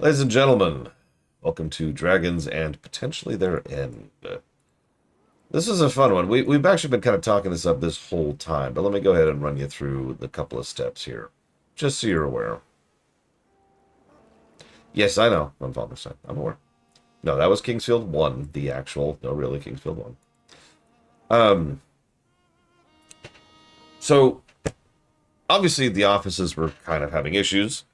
Ladies and gentlemen, welcome to Dragons and Potentially Their End. This is a fun one. We've actually been kind of talking this up this whole time, but let me go ahead and run you through the couple of steps here, just so you're aware. Yes, I know. I'm Father Son. I'm aware. No, that was Kingsfield 1, the actual, no, really, Kingsfield 1. So, obviously, the offices were kind of having issues.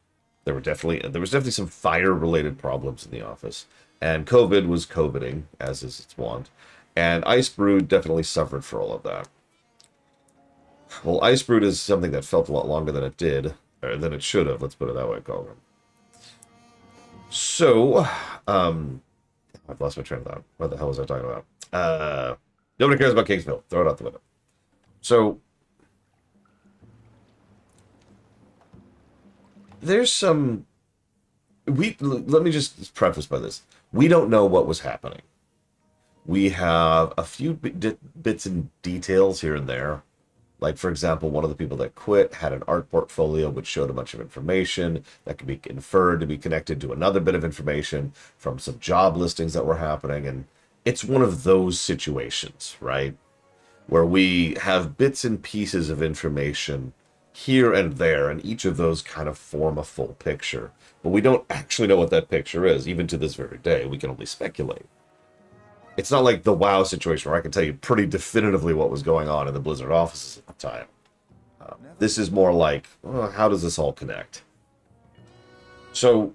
There was definitely some fire-related problems in the office, and COVID was COVIDing, as is its wont, and Icebrood definitely suffered for all of that. Well, Icebrood is something that felt a lot longer than it did, or than it should have. Let's put it that way, Colin. So, I've lost my train of thought. What the hell was I talking about? Nobody cares about Kingsville. Throw it out the window. So, there's some. Let me just preface by this. We don't know what was happening. We have a few bits and details here and there. Like, for example, one of the people that quit had an art portfolio which showed a bunch of information that could be inferred to be connected to another bit of information from some job listings that were happening. And it's one of those situations, right? Where we have bits and pieces of information here and there, and each of those kind of form a full picture. But we don't actually know what that picture is, even to this very day. We can only speculate. It's not like the WoW situation where I can tell you pretty definitively what was going on in the Blizzard offices at the time. This is more like, well, how does this all connect? So,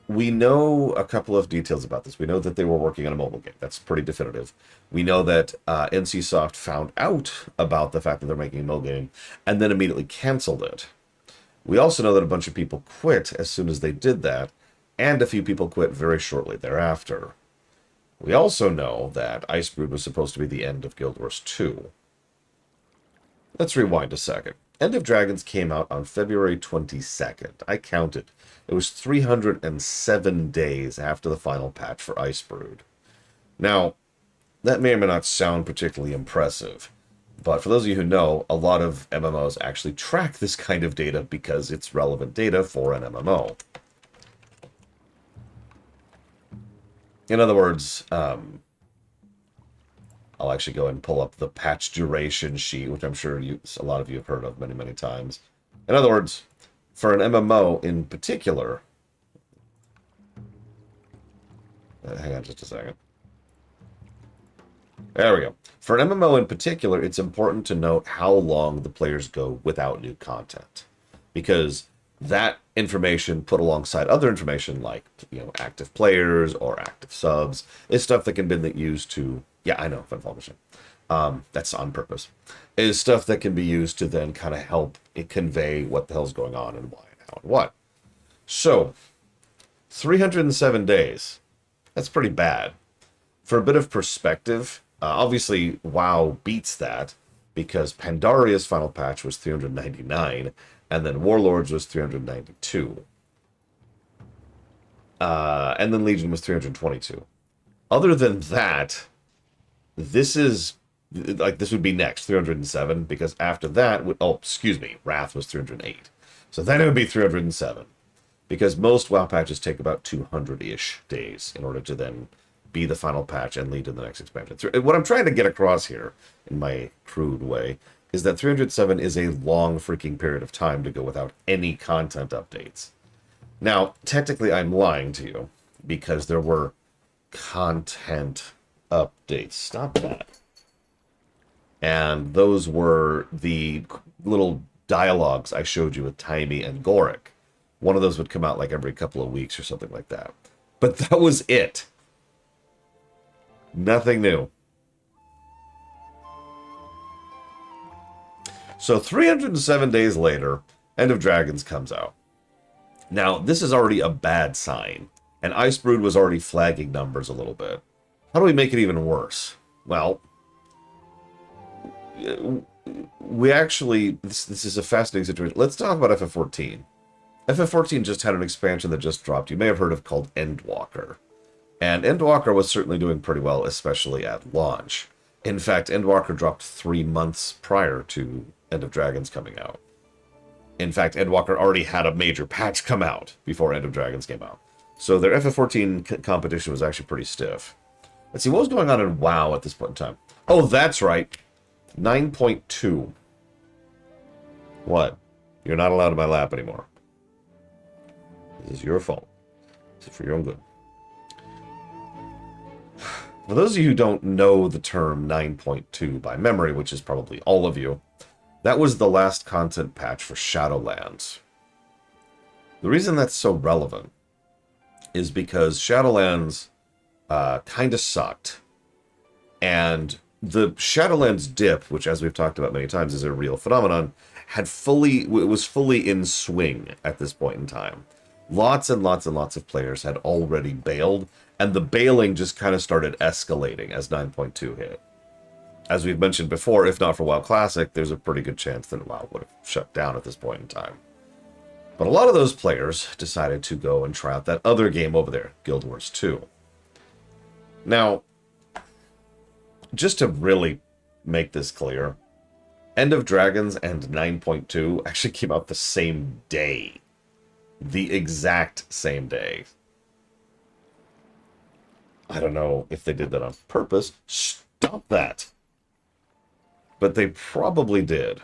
we know a couple of details about this. We know that they were working on a mobile game. That's pretty definitive. We know that NCSoft found out about the fact that they're making a mobile game and then immediately canceled it. We also know that a bunch of people quit as soon as they did that, and a few people quit very shortly thereafter. We also know that Icebrood was supposed to be the end of Guild Wars 2. Let's rewind a second. End of Dragons came out on February 22nd. I counted. It was 307 days after the final patch for Icebrood. Now, that may or may not sound particularly impressive, but for those of you who know, a lot of MMOs actually track this kind of data because it's relevant data for an MMO. In other words, I'll actually go and pull up the patch duration sheet, which I'm sure a lot of you have heard of many, many times. In other words, for an MMO in particular, hang on just a second. There we go. For an MMO in particular, it's important to note how long the players go without new content, because that information put alongside other information like, active players or active subs is stuff that can be used to, yeah, I know, Funfall Machine. That's on purpose. Is stuff that can be used to then kind of help it convey what the hell's going on and why and how and what. So, 307 days. That's pretty bad. For a bit of perspective, obviously WoW beats that because Pandaria's final patch was 399, and then Warlords was 392. And then Legion was 322. Other than that, this would be next, 307, because after that, Wrath was 308. So then it would be 307, because most WoW patches take about 200-ish days in order to then be the final patch and lead to the next expansion. What I'm trying to get across here, in my crude way, is that 307 is a long freaking period of time to go without any content updates. Now, technically, I'm lying to you, because there were content updates. Stop that. And those were the little dialogues I showed you with Taimi and Goric. One of those would come out like every couple of weeks or something like that. But that was it. Nothing new. So 307 days later, End of Dragons comes out. Now, this is already a bad sign, and Icebrood was already flagging numbers a little bit. How do we make it even worse? Well, we actually, this is a fascinating situation. Let's talk about FF14. FF14 just had an expansion that just dropped. You may have heard of called Endwalker. And Endwalker was certainly doing pretty well, especially at launch. In fact, Endwalker dropped 3 months prior to End of Dragons coming out. In fact, Endwalker already had a major patch come out before End of Dragons came out. So their FF14 competition was actually pretty stiff. Let's see, what was going on in WoW at this point in time? Oh, that's right. 9.2. What? You're not allowed in my lap anymore. This is your fault. This is for your own good. For those of you who don't know the term 9.2 by memory, which is probably all of you, that was the last content patch for Shadowlands. The reason that's so relevant is because Shadowlands kind of sucked. And the Shadowlands dip, which as we've talked about many times is a real phenomenon, was fully in swing at this point in time. Lots and lots and lots of players had already bailed, and the bailing just kind of started escalating as 9.2 hit. As we've mentioned before, if not for WoW Classic, there's a pretty good chance that WoW would have shut down at this point in time. But a lot of those players decided to go and try out that other game over there, Guild Wars 2. Now, just to really make this clear, End of Dragons and 9.2 actually came out the same day. The exact same day. I don't know if they did that on purpose. Stop that. But they probably did.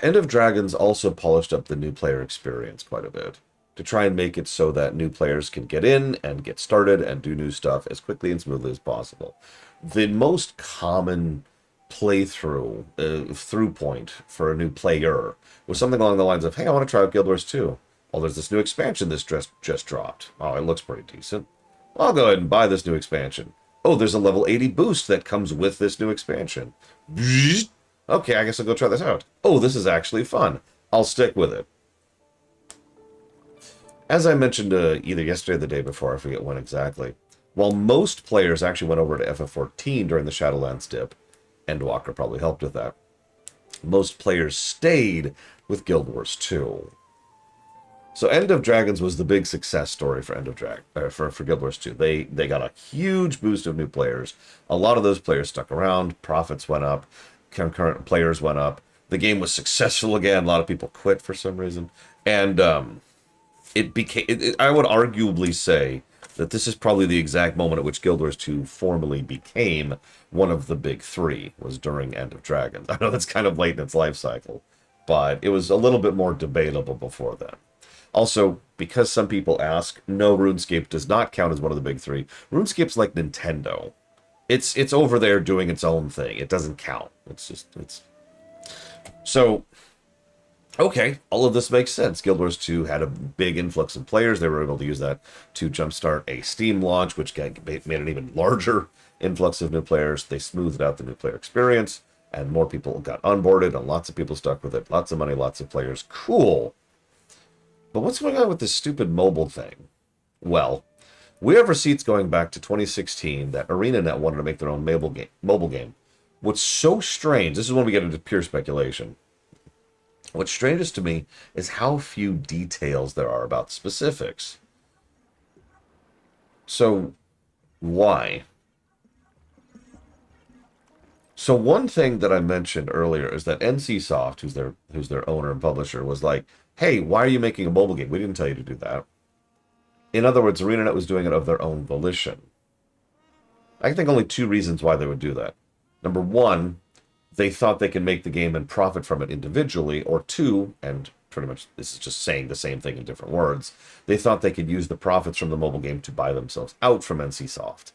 End of Dragons also polished up the new player experience quite a bit to try and make it so that new players can get in and get started and do new stuff as quickly and smoothly as possible. The most common playthrough, through point for a new player was something along the lines of, hey, I want to try out Guild Wars 2. Oh, there's this new expansion this just dropped. Oh, it looks pretty decent. I'll go ahead and buy this new expansion. Oh, there's a level 80 boost that comes with this new expansion. Okay, I guess I'll go try this out. Oh, this is actually fun. I'll stick with it. As I mentioned either yesterday or the day before, I forget when exactly, while most players actually went over to FF14 during the Shadowlands dip, Endwalker probably helped with that, most players stayed with Guild Wars 2. So End of Dragons was the big success story for for Guild Wars 2. They got a huge boost of new players. A lot of those players stuck around. Profits went up. Concurrent players went up. The game was successful again. A lot of people quit for some reason. And it became... I would arguably say that this is probably the exact moment at which Guild Wars 2 formally became one of the big three, was during End of Dragons. I know that's kind of late in its life cycle, but it was a little bit more debatable before then. Also, because some people ask, no, RuneScape does not count as one of the big three. RuneScape's like Nintendo. It's over there doing its own thing. It doesn't count. So, okay, all of this makes sense. Guild Wars 2 had a big influx of players. They were able to use that to jumpstart a Steam launch, which made an even larger influx of new players. They smoothed out the new player experience, and more people got onboarded, and lots of people stuck with it. Lots of money, lots of players. Cool. But what's going on with this stupid mobile thing? Well, we have receipts going back to 2016 that ArenaNet wanted to make their own mobile game. What's so strange, this is when we get into pure speculation. What's strangest to me is how few details there are about specifics. So, why? So one thing that I mentioned earlier is that NCSoft, who's their owner and publisher, was like, hey, why are you making a mobile game? We didn't tell you to do that. In other words, ArenaNet was doing it of their own volition. I think only two reasons why they would do that. Number one, they thought they could make the game and profit from it individually, or two, and pretty much this is just saying the same thing in different words, they thought they could use the profits from the mobile game to buy themselves out from NCSoft.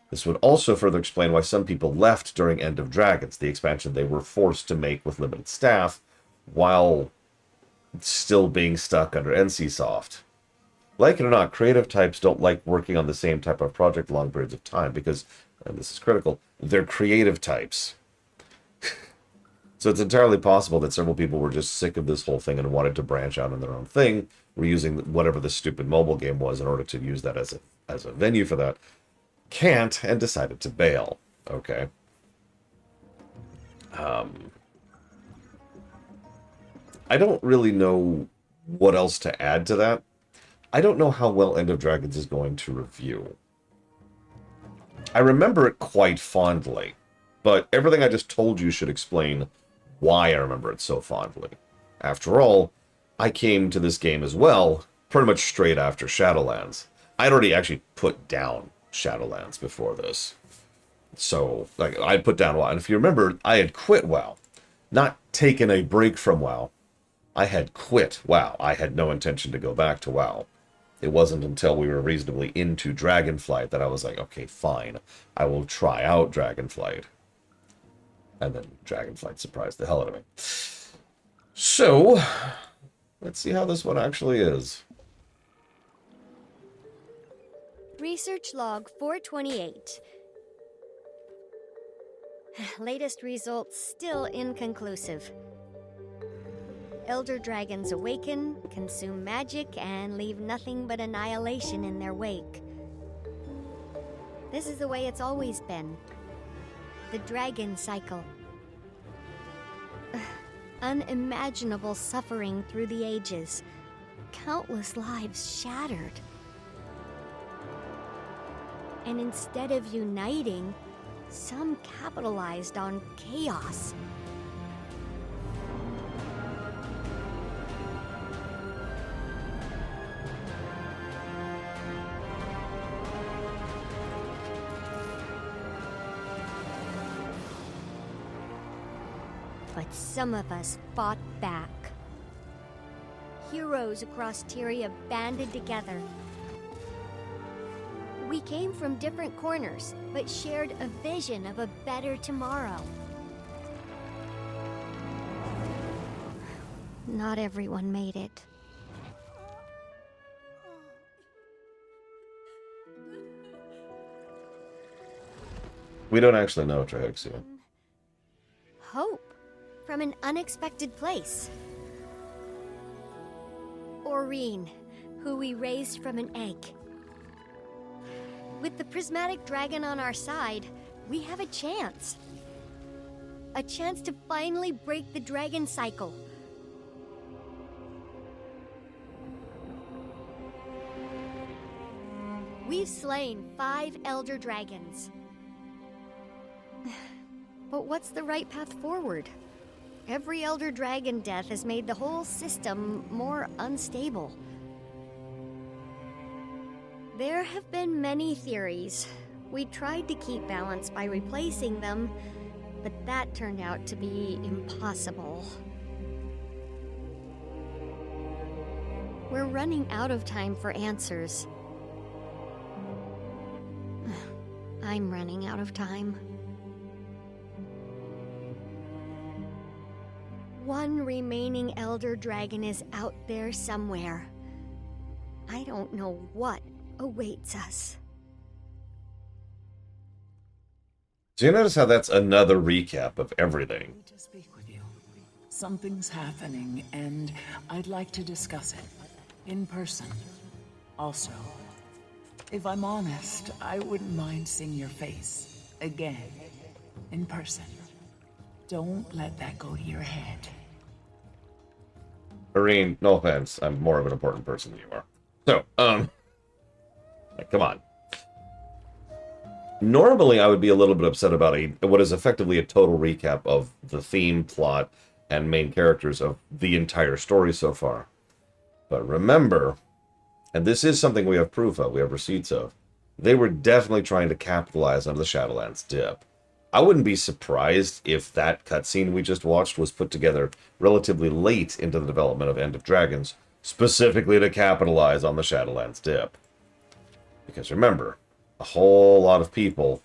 This would also further explain why some people left during End of Dragons, the expansion they were forced to make with limited staff, while still being stuck under NCSoft. Like it or not, creative types don't like working on the same type of project long periods of time because, and this is critical, they're creative types. So it's entirely possible that several people were just sick of this whole thing and wanted to branch out on their own thing, were using whatever the stupid mobile game was in order to use that as a venue for that. Can't, and decided to bail. Okay. I don't really know what else to add to that. I don't know how well End of Dragons is going to review. I remember it quite fondly, but everything I just told you should explain why I remember it so fondly. After all, I came to this game as well pretty much straight after Shadowlands. I'd already actually put down Shadowlands before this. So, like, I'd put down WoW. And if you remember, I had quit WoW. Not taken a break from WoW. I had quit WoW. I had no intention to go back to WoW. It wasn't until we were reasonably into Dragonflight that I was like, okay, fine. I will try out Dragonflight. And then Dragonflight surprised the hell out of me. So, let's see how this one actually is. Research log 428. Latest results still inconclusive. Elder dragons awaken, consume magic, and leave nothing but annihilation in their wake. This is the way it's always been. The dragon cycle. Unimaginable suffering through the ages. Countless lives shattered. And instead of uniting, some capitalized on chaos. But some of us fought back. Heroes across Tyria banded together. We came from different corners, but shared a vision of a better tomorrow. Not everyone made it. We don't actually know Trihexia. Hope from an unexpected place. Aurene, who we raised from an egg. With the prismatic dragon on our side, we have a chance. A chance to finally break the dragon cycle. We've slain 5 elder dragons. But what's the right path forward? Every elder dragon death has made the whole system more unstable. There have been many theories. We tried to keep balance by replacing them, but that turned out to be impossible. We're running out of time for answers. I'm running out of time. One remaining elder dragon is out there somewhere. I don't know what awaits us. Do you notice how that's another recap of everything? To speak with you. Something's happening, and I'd like to discuss it in person. Also, if I'm honest, I wouldn't mind seeing your face again in person. Don't let that go to your head. Aurene, no offense, I'm more of an important person than you are. So, like, come on. Normally, I would be a little bit upset about what is effectively a total recap of the theme, plot, and main characters of the entire story so far. But remember, and this is something we have proof of, we have receipts of, they were definitely trying to capitalize on the Shadowlands dip. I wouldn't be surprised if that cutscene we just watched was put together relatively late into the development of End of Dragons, specifically to capitalize on the Shadowlands dip. Because remember, a whole lot of people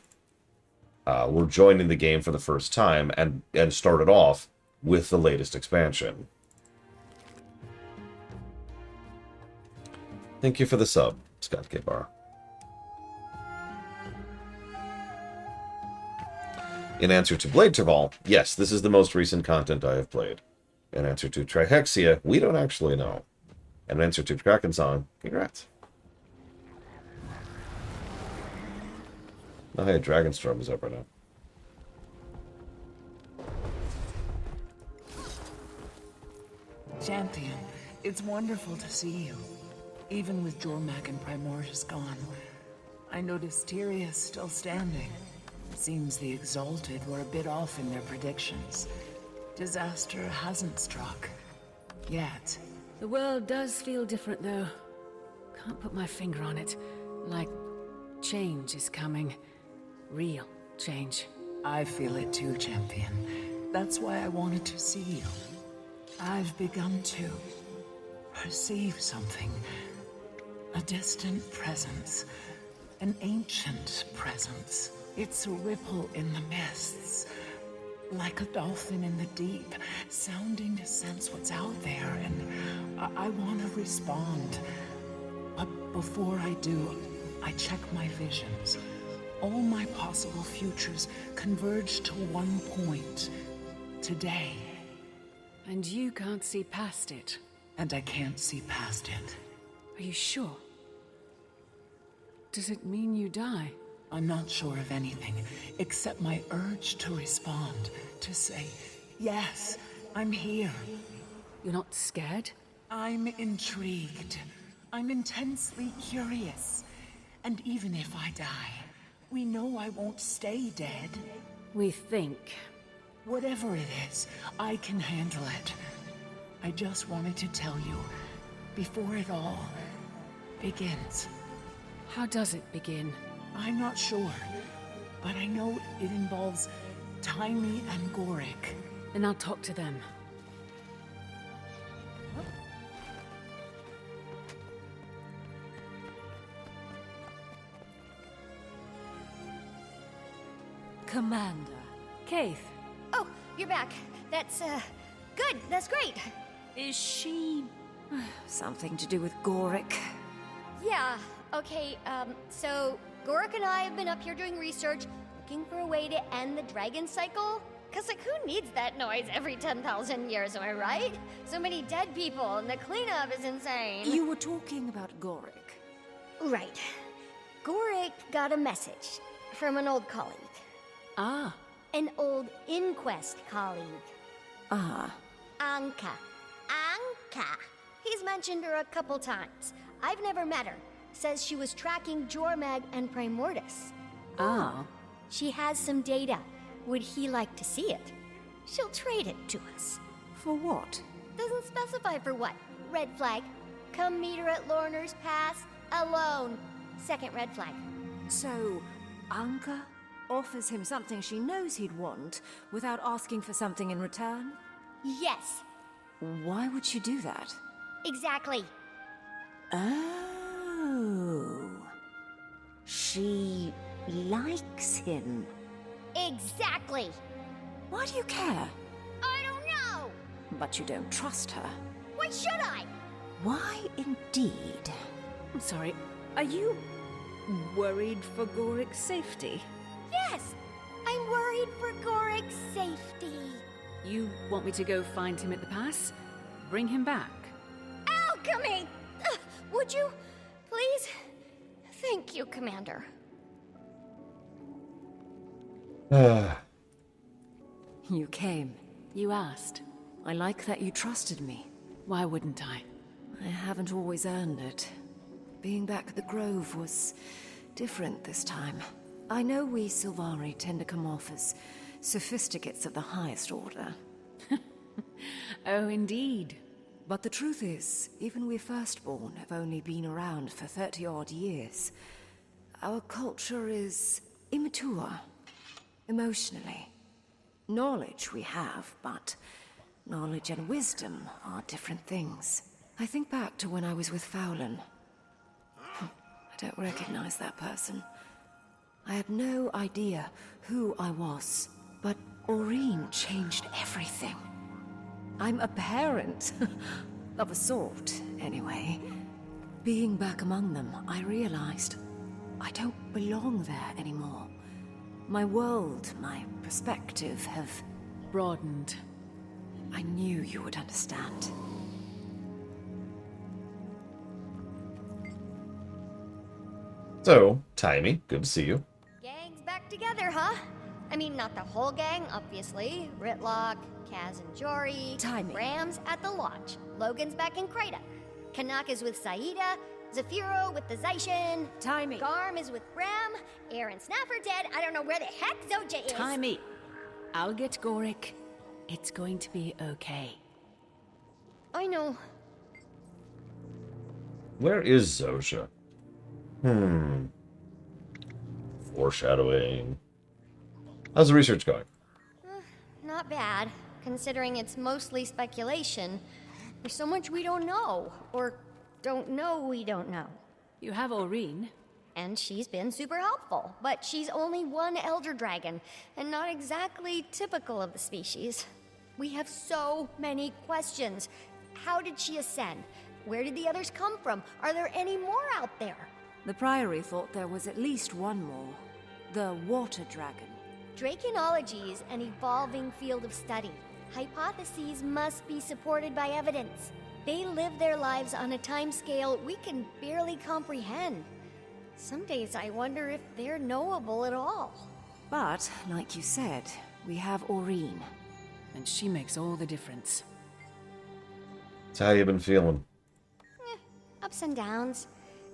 were joining the game for the first time and started off with the latest expansion. Thank you for the sub, Scott K. Barr. In answer to Blade Terval, yes, this is the most recent content I have played. In answer to Trihexia, we don't actually know. And in answer to Krakensong, congrats. Oh, hey, Dragonstorm is up right now. Champion, it's wonderful to see you. Even with Jormak and Primordius gone, I noticed Tyria's still standing. Seems the Exalted were a bit off in their predictions. Disaster hasn't struck. Yet. The world does feel different, though. Can't put my finger on it. Like change is coming. Real change. I feel it too, Champion. That's why I wanted to see you. I've begun to perceive something. A distant presence. An ancient presence. It's a ripple in the mists. Like a dolphin in the deep, sounding to sense what's out there, and I want to respond. But before I do, I check my visions. All my possible futures converge to one point. Today. And you can't see past it. And I can't see past it. Are you sure? Does it mean you die? I'm not sure of anything, except my urge to respond. To say, yes, I'm here. You're not scared? I'm intrigued. I'm intensely curious. And even if I die, we know I won't stay dead. We think. Whatever it is, I can handle it. I just wanted to tell you, before it all begins. How does it begin? I'm not sure, but I know it involves Taimi and Gorik. Then I'll talk to them. Commander. Kaith. Oh, you're back. That's, good. That's great. Is she... something to do with Gorik? Yeah, okay, so Gorik and I have been up here doing research, looking for a way to end the dragon cycle. Cause like, who needs that noise every 10,000 years, am I right? So many dead people, and the cleanup is insane. You were talking about Gorik. Right. Gorik got a message from an old colleague. Ah. An old Inquest colleague. Ah. Anka. Anka. He's mentioned her a couple times. I've never met her. Says she was tracking Jormag and Primordus. Ah. She has some data. Would he like to see it? She'll trade it to us. For what? Doesn't specify for what. Red flag. Come meet her at Lorner's Pass alone. Second red flag. So, Anka offers him something she knows he'd want without asking for something in return? Yes, Why would she do that? exactly. Oh. She likes him. Exactly. Why do you care? I don't know. But you don't trust her. Why should I? Why indeed? I'm sorry. Are you worried for Gorik's safety? Yes, I'm worried for Gorik's safety. You want me to go find him at the pass? Bring him back? Alchemy! Would you? Please? Thank you, Commander. You came. You asked. I like that you trusted me. Why wouldn't I? I haven't always earned it. Being back at the Grove was different this time. I know we Sylvari tend to come off as sophisticates of the highest order. Oh, indeed. But the truth is, even we Firstborn have only been around for 30-odd years. Our culture is immature, emotionally. Knowledge we have, but knowledge and wisdom are different things. I think back to when I was with Fowlin. I don't recognize that person. I had no idea who I was, but Aurene changed everything. I'm a parent. Of a sort, anyway. Being back among them, I realized I don't belong there anymore. My world, my perspective have... Broadened. I knew you would understand. So, Taimi, good to see you. Gang's back together, huh? I mean, not the whole gang, obviously. Ritlock, Kaz and Jory. Taimi. Ram's at the lodge. Logan's back in Krita. Kanak is with Saida. Zafiro with the Zaishin. Taimi. Garm is with Ram. Aaron Snapper dead. I don't know where the heck Zoja is. Taimi. I'll get Gorik. It's going to be okay. I I know. Where is Zosha? Foreshadowing. How's the research going? Not bad, considering it's mostly speculation. There's so much we don't know, or don't know we don't know. You have Aurene. And she's been super helpful, but she's only one elder dragon, and not exactly typical of the species. We have so many questions. How did she ascend? Where did the others come from? Are there any more out there? The Priory thought there was at least one more. The Water Dragon. Draconology is an evolving field of study. Hypotheses must be supported by evidence. They live their lives on a timescale we can barely comprehend. Some days I wonder if they're knowable at all. But, like you said, we have Aurene. And she makes all the difference. So how you been feeling? Ups and downs.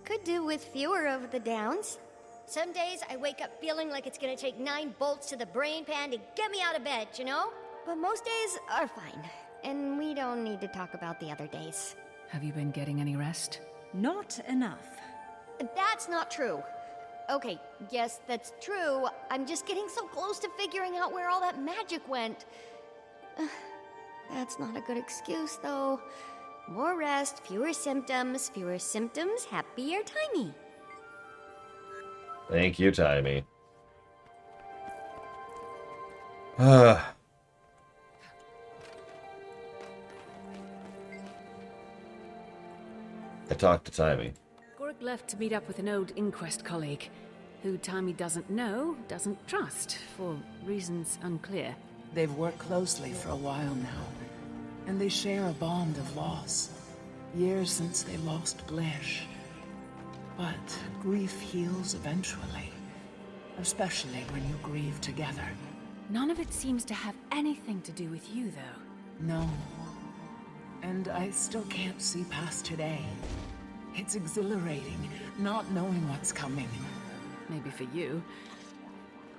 Could do with fewer of the downs. Some days I wake up feeling like it's gonna take 9 bolts to the brain pan to get me out of bed, you know? But most days are fine. And we don't need to talk about the other days. Have you been getting any rest? Not enough. That's not true. Okay, yes, that's true. I'm just getting so close to figuring out where all that magic went. That's not a good excuse, though. More rest, fewer symptoms, happier Timey. Thank you, Timey. I talked to Timey. Gorik left to meet up with an old Inquest colleague, who Timey doesn't know, doesn't trust, for reasons unclear. They've worked closely for a while now, and they share a bond of loss. Years since they lost Blish. But grief heals eventually, especially when you grieve together. None of it seems to have anything to do with you, though. No. And I still can't see past today. It's exhilarating, not knowing what's coming. Maybe for you.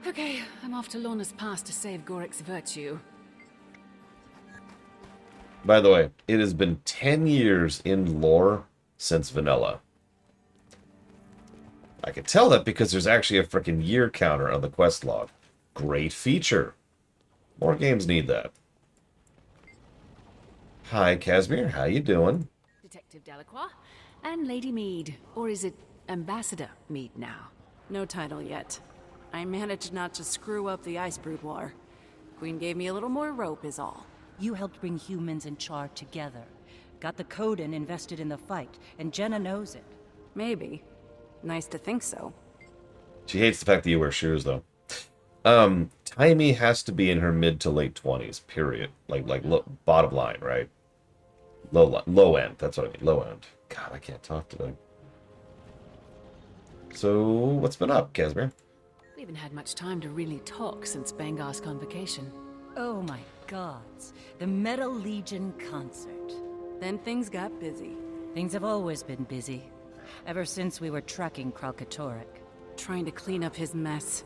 Okay, I'm off to Lorna's Pass to save Gorik's virtue. By the way, it has been 10 years in lore since Vanilla. I can tell that because there's actually a freaking year counter on the quest log. Great feature. More games need that. Hi, Casimir. How you doing? Detective Delacroix and Lady Mead. Or is it Ambassador Mead now? No title yet. I managed not to screw up the Ice Brood War. Queen gave me a little more rope is all. You helped bring humans and Char together. Got the Coden invested in the fight, and Jenna knows it. Maybe. Nice to think so. She hates the fact that you wear shoes, though. Timey has to be in her mid to late 20s, period. Like bottom line, right? Low end, that's what I mean, low end. God, I can't talk today. So, what's been up, Casimir? We haven't had much time to really talk since Bangar's convocation. Oh my gods. The Metal Legion concert. Then things got busy. Things have always been busy. Ever since we were tracking Kralkatorrik. Trying to clean up his mess.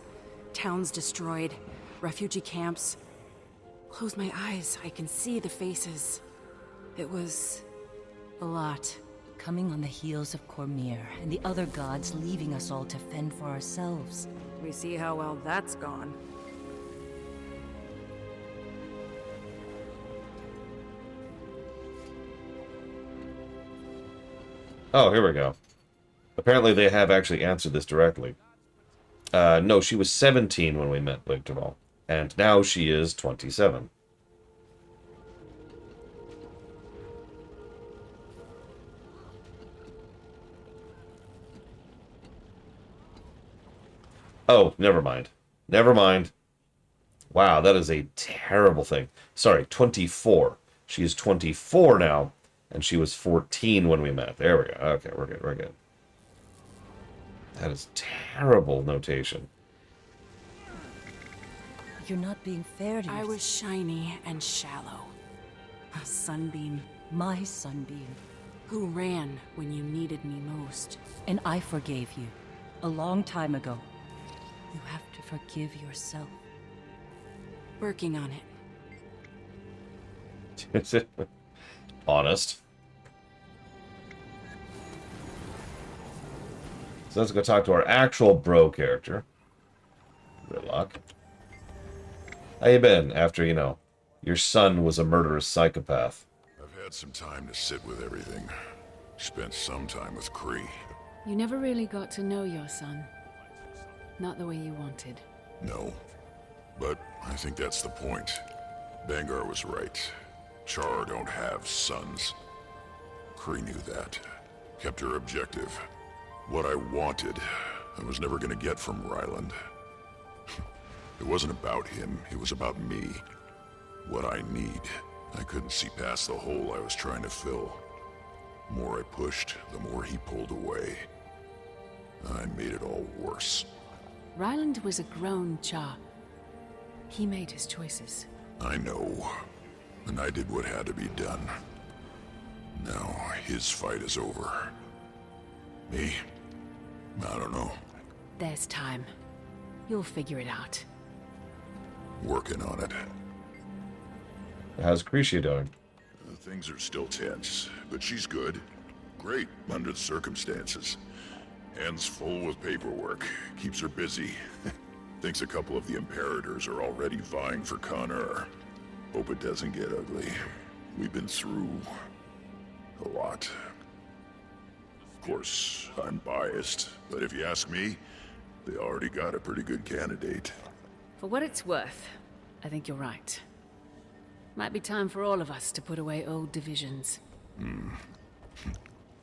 Towns destroyed. Refugee camps. Close my eyes, I can see the faces. It was a lot. Coming on the heels of Cormyr and the other gods leaving us all to fend for ourselves. We see how well that's gone. Oh, here we go. Apparently they have actually answered this directly. No, she was 17 when we met Lightval, and now she is 27. Oh, never mind. Never mind. Wow, that is a terrible thing. Sorry, 24. She is 24 now, and she was 14 when we met. There we go. Okay, we're good, we're good. That is terrible notation. You're not being fair to I yourself. was shiny and shallow. A sunbeam. My sunbeam. Who ran when you needed me most. And I forgave you. A long time ago. You have to forgive yourself. Working on it. honest. So let's go talk to our actual bro character. Ridlock. How you been after, you know, your son was a murderous psychopath? I've had some time to sit with everything. Spent some time with Kree. You never really got to know your son. Not the way you wanted. No. But I think that's the point. Bangar was right. Char don't have sons. Kree knew that. Kept her objective. What I wanted, I was never gonna get from Ryland. It wasn't about him, it was about me. What I need. I couldn't see past the hole I was trying to fill. The more I pushed, the more he pulled away. I made it all worse. Ryland was a grown Char. He made his choices. I know. And I did what had to be done. Now, his fight is over. Me? I don't know. There's time. You'll figure it out. Working on it. How's Krisha doing? Things are still tense, but she's good. Great, under the circumstances. Hands full with paperwork. Keeps her busy. Thinks a couple of the Imperators are already vying for Connor. Hope it doesn't get ugly. We've been through a lot. Of course, I'm biased, but if you ask me, they already got a pretty good candidate. For what it's worth, I think you're right. Might be time for all of us to put away old divisions.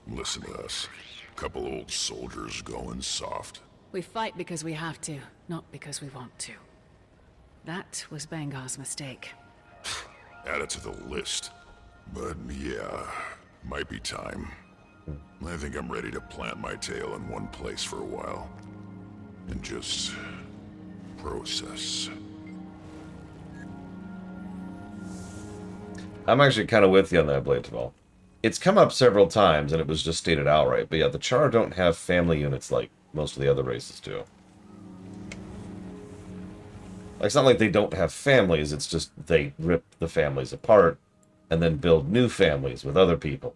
Listen to us. Couple old soldiers going soft. We fight because we have to, not because we want to. That was Bangar's mistake. Add it to the list. But yeah, might be time. I think I'm ready to plant my tail in one place for a while. And just process. I'm actually kind of with you on that, Bladeville. It's come up several times, and it was just stated outright. But yeah, the Char don't have family units like most of the other races do. Like, it's not like they don't have families, it's just they rip the families apart and then build new families with other people.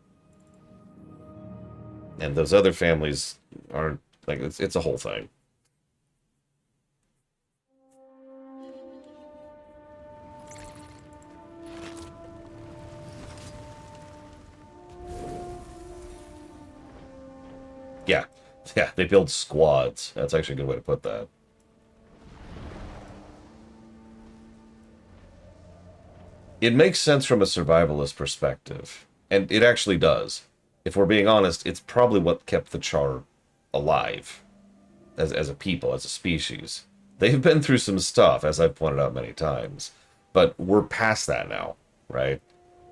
And those other families aren't, like, it's a whole thing. Yeah, they build squads. That's actually a good way to put that. It makes sense from a survivalist perspective. And it actually does. If we're being honest, it's probably what kept the Char alive. As a people, as a species. They've been through some stuff, as I've pointed out many times. But we're past that now, right?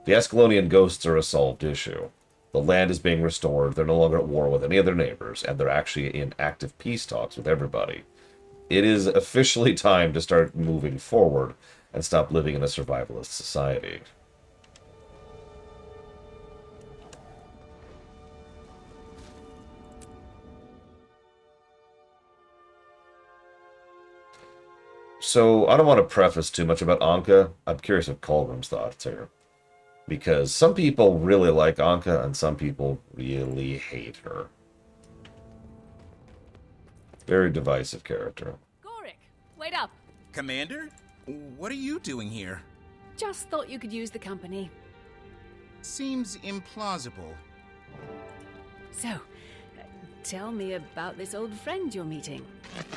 The Ascalonian ghosts are a solved issue. The land is being restored, they're no longer at war with any of their neighbors, and they're actually in active peace talks with everybody. It is officially time to start moving forward and stop living in a survivalist society. So, I don't want to preface too much about Anka. I'm curious of Colgrim's thoughts here. Because some people really like Anka, and some people really hate her. Very divisive character. Gorik, wait up. Commander? What are you doing here? Just thought you could use the company. Seems implausible. So, tell me about this old friend you're meeting.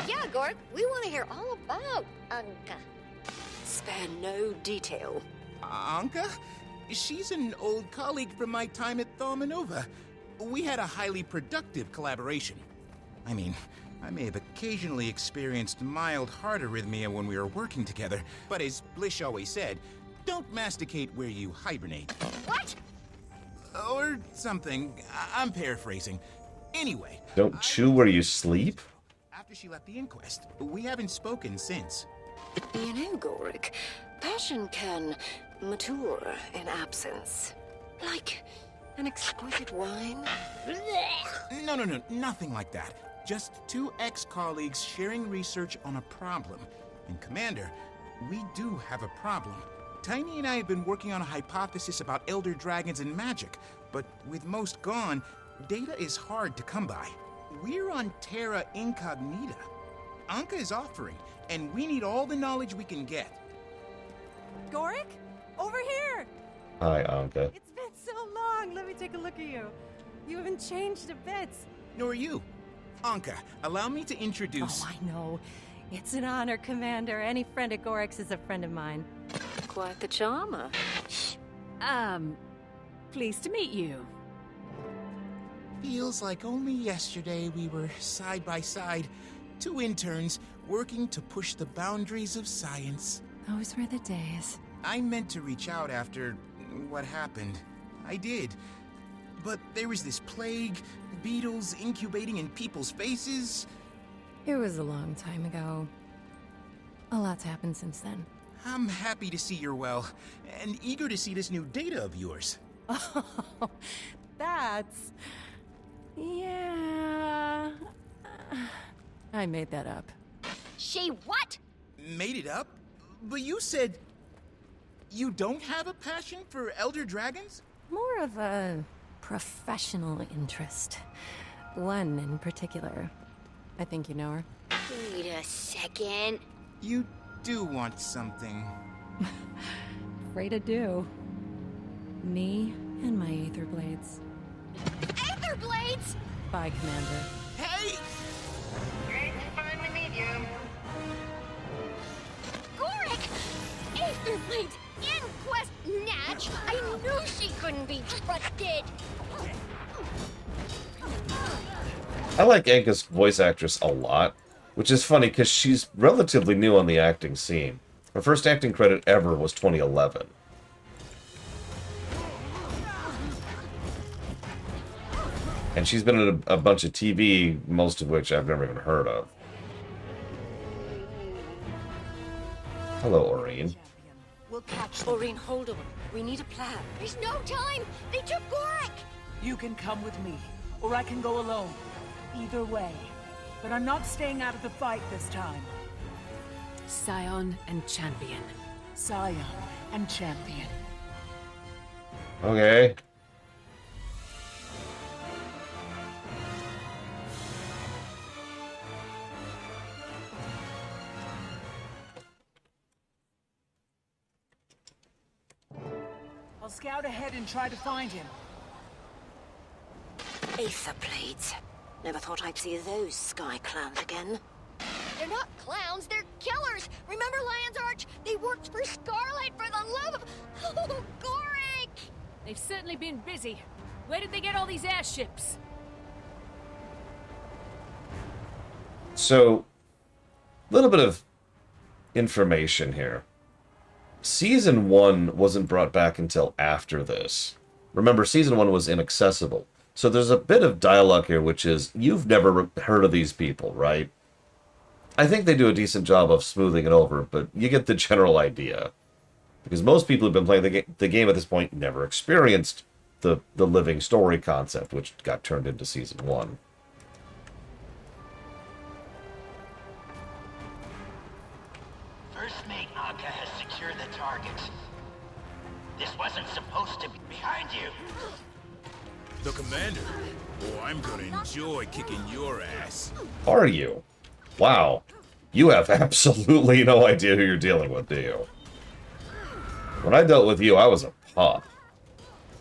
Yeah, Gork, we want to hear all about Anka. Spare no detail. Anka? She's an old colleague from my time at Thaumanova. We had a highly productive collaboration. I mean, I may have occasionally experienced mild heart arrhythmia when we were working together, but as Blish always said, don't masticate where you hibernate. What? Or something. I'm paraphrasing. Anyway. Don't chew where you sleep? After she left the inquest, we haven't spoken since. You know, Gorik, passion can mature in absence. Like an exquisite wine. No, nothing like that. Just two ex-colleagues sharing research on a problem. And Commander, we do have a problem. Tiny and I have been working on a hypothesis about elder dragons and magic, but with most gone, data is hard to come by. We're on Terra Incognita. Anka is offering, and we need all the knowledge we can get. Gorik? Over here! Hi, Anka. It's been so long. Let me take a look at you. You haven't changed a bit. Nor you. Anka, allow me to introduce... Oh, I know. It's an honor, Commander. Any friend of Gorik's is a friend of mine. Quite the charmer. Pleased to meet you. Feels like only yesterday we were side by side, two interns working to push the boundaries of science. Those were the days. I meant to reach out after what happened. I did. But there was this plague, beetles incubating in people's faces. It was a long time ago. A lot's happened since then. I'm happy to see you're well, and eager to see this new data of yours. Oh, that's... Yeah... I made that up. She what? Made it up? But you said... You don't have a passion for elder dragons? More of a professional interest. One in particular. I think you know her. Wait a second. You do want something. Afraid I do. Me and my Aether Blades. Aether Blades? Bye, Commander. Hey! Great to finally meet you. Gorik! Aether Blades! Inquest Natch! I knew she couldn't be trusted! I like Anka's voice actress a lot, which is funny because she's relatively new on the acting scene. Her first acting credit ever was 2011. And she's been in a bunch of TV, most of which I've never even heard of. Hello, Aurene. We'll catch them. Aurene, hold on. We need a plan. There's no time! They took Gorik! You can come with me, or I can go alone. Either way. But I'm not staying out of the fight this time. Scion and Champion. Scion and Champion. Okay. I'll scout ahead and try to find him. Aether Blades. Never thought I'd see those sky clowns again. They're not clowns, they're killers! Remember Lion's Arch? They worked for Scarlet for the love of... Oh, Gorik! They've certainly been busy. Where did they get all these airships? So, a little bit of information here. Season 1 wasn't brought back until after this. Remember, Season 1 was inaccessible. So there's a bit of dialogue here, which is, you've never heard of these people, right? I think they do a decent job of smoothing it over, but you get the general idea. Because most people who've been playing the game at this point never experienced the living story concept, which got turned into Season 1. First Mate Anka has secured the target. This wasn't supposed to be behind you. The Commander? Oh, I'm gonna enjoy kicking your ass. Are you? Wow. You have absolutely no idea who you're dealing with, do you? When I dealt with you, I was a pup.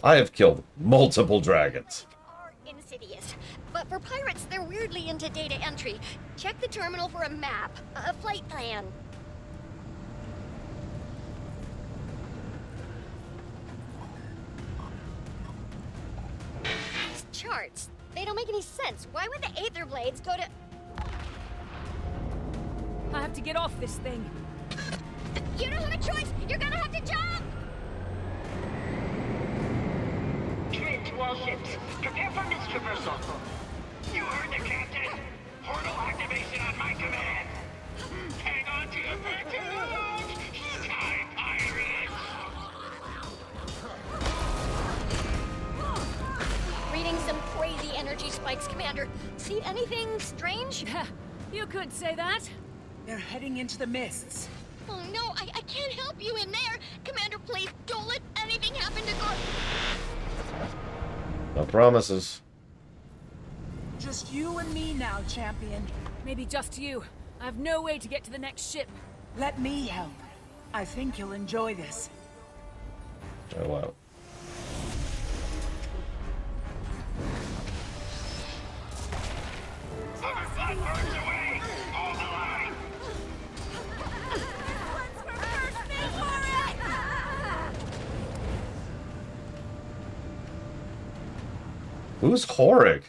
I have killed multiple dragons. Are insidious. But for pirates, they're weirdly into data entry. Check the terminal for a map, a flight plan. These charts, they don't make any sense. Why would the Aether Blades go to... I have to get off this thing. You don't have a choice! You're gonna have to jump! Trade to all ships. Prepare for mist reversal. You heard the captain. Portal activation on my command. Hang on to your victim! Sky Pirates! Reading some crazy energy spikes, Commander. See anything strange? You could say that. They're heading into the mists. Oh no, I can't help you in there. Commander, please don't let anything happen to Gar. No promises. Just you and me now, champion. Maybe just you. I have no way to get to the next ship. Let me help. I think you'll enjoy this. Oh, wow. Other platforms away! Hold the line! Who's Horik?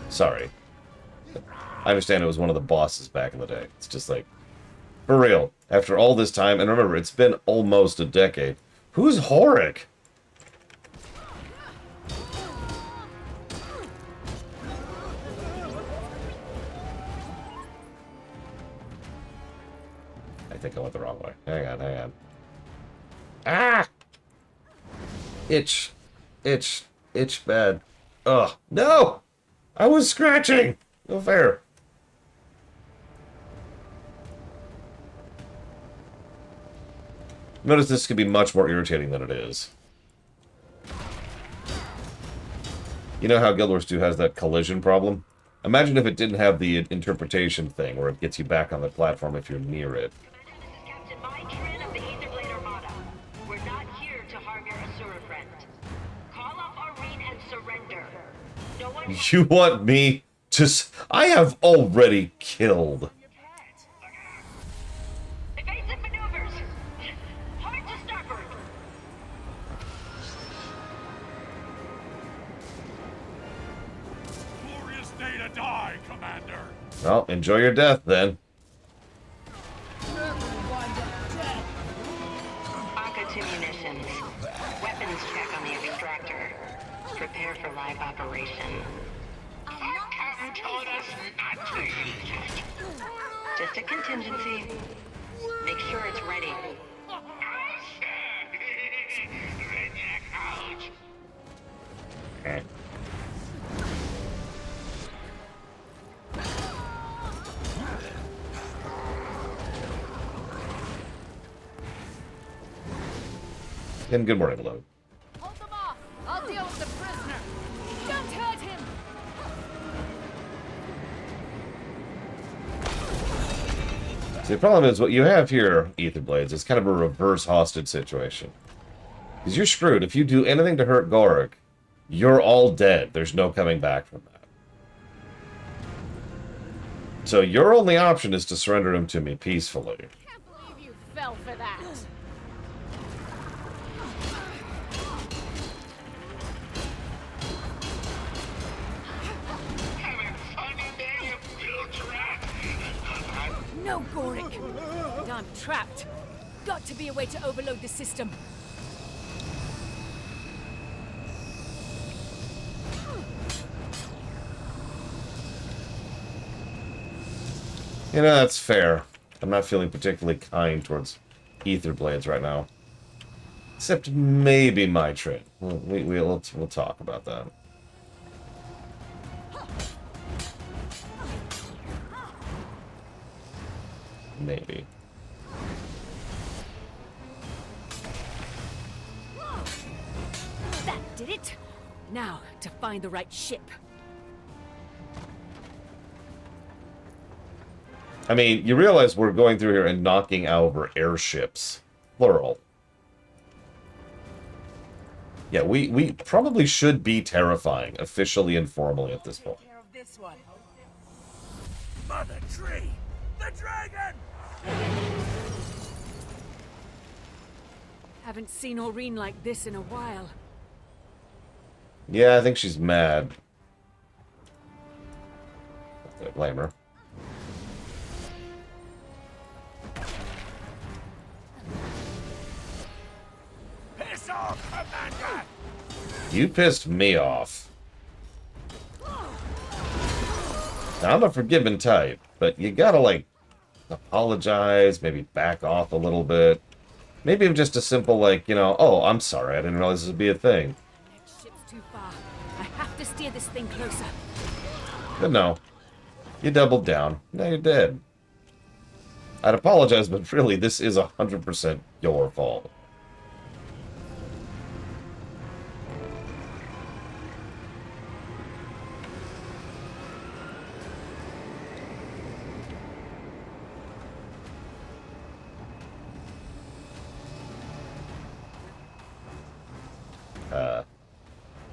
Sorry. I understand it was one of the bosses back in the day. It's just like, for real, after all this time, and remember, it's been almost a decade. Who's Horik? I think I went the wrong way. Hang on, hang on. Ah! Itch. Itch. Itch bad. Ugh. No! I was scratching! No fair. Notice this could be much more irritating than it is. You know how Guild Wars 2 has that collision problem? Imagine if it didn't have the interpretation thing, where it gets you back on the platform if you're near it. Captain Mai Trin of the Aetherblade Armada. We're not here to harm your Asura friend. Call up Arene and surrender. No one... You want me to I have already killed. Evasive maneuvers! Hard to starboard! Glorious day to die, Commander! Well, enjoy your death, then. Aka to munitions. Weapons check on the extractor. Prepare for live operation. Fuck told us not to use it. Just a contingency. Make sure it's ready. And good morning, Load. Hold them off! I'll deal with the prisoner! Don't hurt him! See, the problem is what you have here, Aetherblades, is kind of a reverse hostage situation. Because you're screwed. If you do anything to hurt Gorik, you're all dead. There's no coming back from that. So your only option is to surrender him to me peacefully. Can't believe you fell for that! No, Gorik! I'm trapped. Got to be a way to overload the system. You know, that's fair. I'm not feeling particularly kind towards Aetherblades right now. Except maybe my Trin. We'll talk about that. Maybe. That did it! Now, to find the right ship. I mean, you realize we're going through here and knocking over airships. Plural. Yeah, we probably should be terrifying, officially and formally at this point. Take care of this one. Mother Tree! The dragon! Haven't seen Aurene like this in a while. Yeah, I think she's mad. Don't blame her. Piss off, Commander! You pissed me off. Now, I'm a forgiving type, but you gotta, like, apologize, maybe back off a little bit. Maybe just a simple, like, you know, oh, I'm sorry, I didn't realize this would be a thing. Next ship's too far. I have to steer this thing closer. But no. You doubled down. Now you're dead. I'd apologize, but really, this is 100% your fault.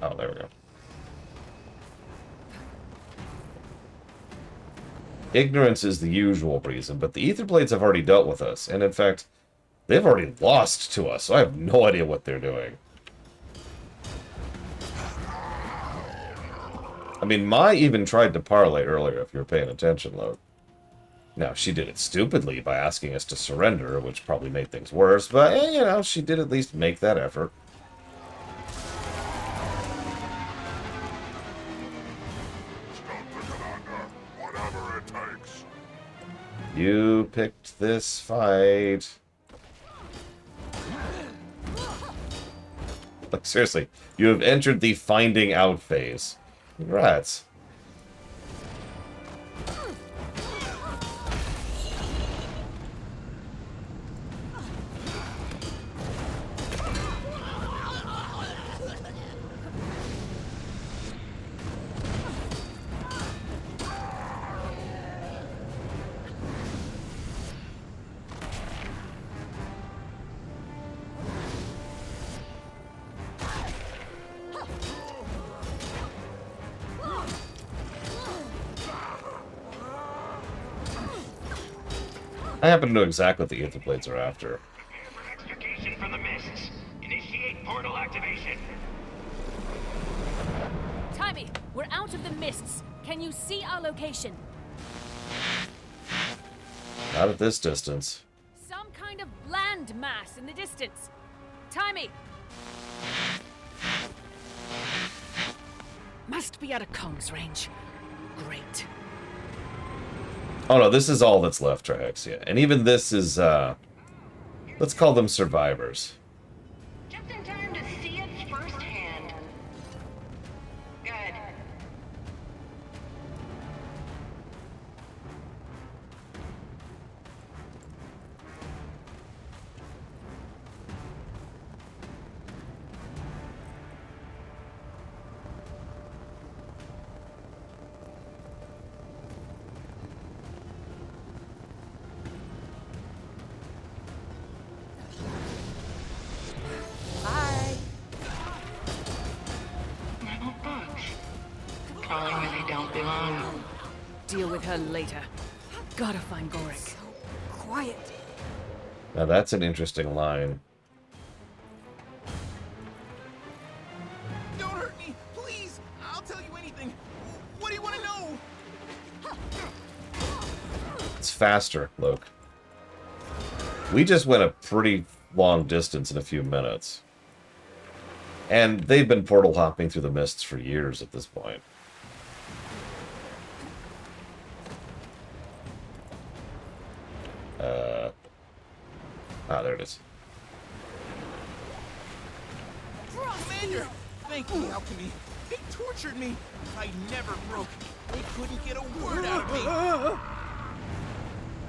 Oh, there we go. Ignorance is the usual reason, but the Ether Blades have already dealt with us, and in fact, they've already lost to us, so I have no idea what they're doing. I mean, Mai even tried to parlay earlier, if you're paying attention, Luke. Now, she did it stupidly by asking us to surrender, which probably made things worse, but, you know, she did at least make that effort. You picked this fight. Look, seriously, you have entered the finding out phase. Congrats. I happen to know exactly what the Ether Blades are after. Extrication from the mists. Initiate portal activation. Timmy, we're out of the mists. Can you see our location? Not at this distance. Some kind of land mass in the distance. Timmy! Must be out of comms range. Great. Oh no, this is all that's left, Trihexia. And even this is, let's call them survivors. Just in time to see it firsthand. Good. Little bugs. Crawling where they don't belong. Deal with her later. Gotta find Gorik. Quiet. Now that's an interesting line. Don't hurt me, please. I'll tell you anything. What do you want to know? It's faster, Luke. We just went a pretty long distance in a few minutes. And they've been portal hopping through the mists for years at this point. There it is. Commander! Thank you, Alchemy. They tortured me. I never broke. They couldn't get a word out of me.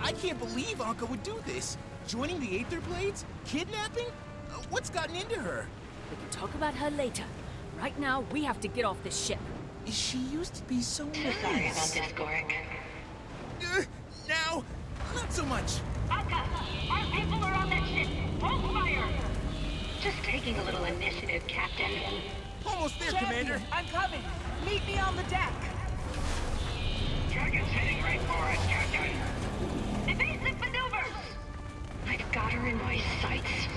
I can't believe Anka would do this. Joining the Aether Blades? Kidnapping? What's gotten into her? We can talk about her later. Right now, we have to get off this ship. She used to be so Sorry about nice. this, Gorik. Now, not so much. Anka, our people are on that ship. Hold fire. Just taking a little initiative, Captain. Almost there, Commander. I'm coming. Meet me on the deck. Dragon's heading right for us, Captain. Evasive maneuvers. I've got her in my sights.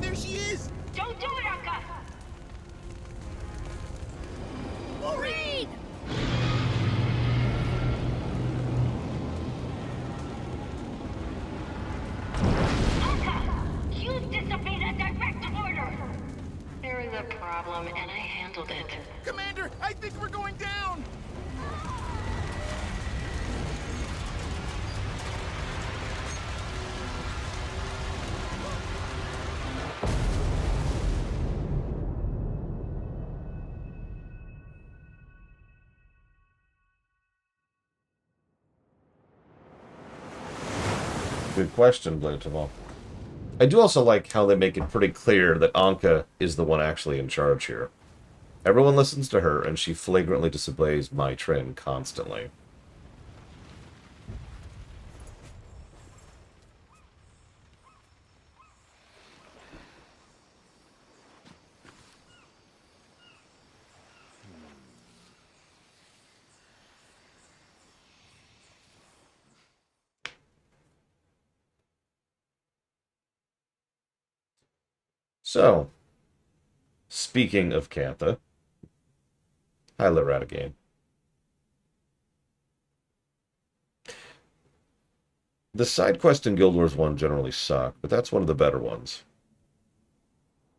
There she is. Don't do it, Anka. Maureen! Anka, you disobeyed a direct order. There is a problem, and I handled it. Commander, I think we're going down. Good question, Blantamal. I do also like how they make it pretty clear that Anka is the one actually in charge here. Everyone listens to her, and she flagrantly disobeys Mai Trin constantly. So, speaking of Cantha, hi, Loratagain. The side quest in Guild Wars 1 generally suck, but that's one of the better ones.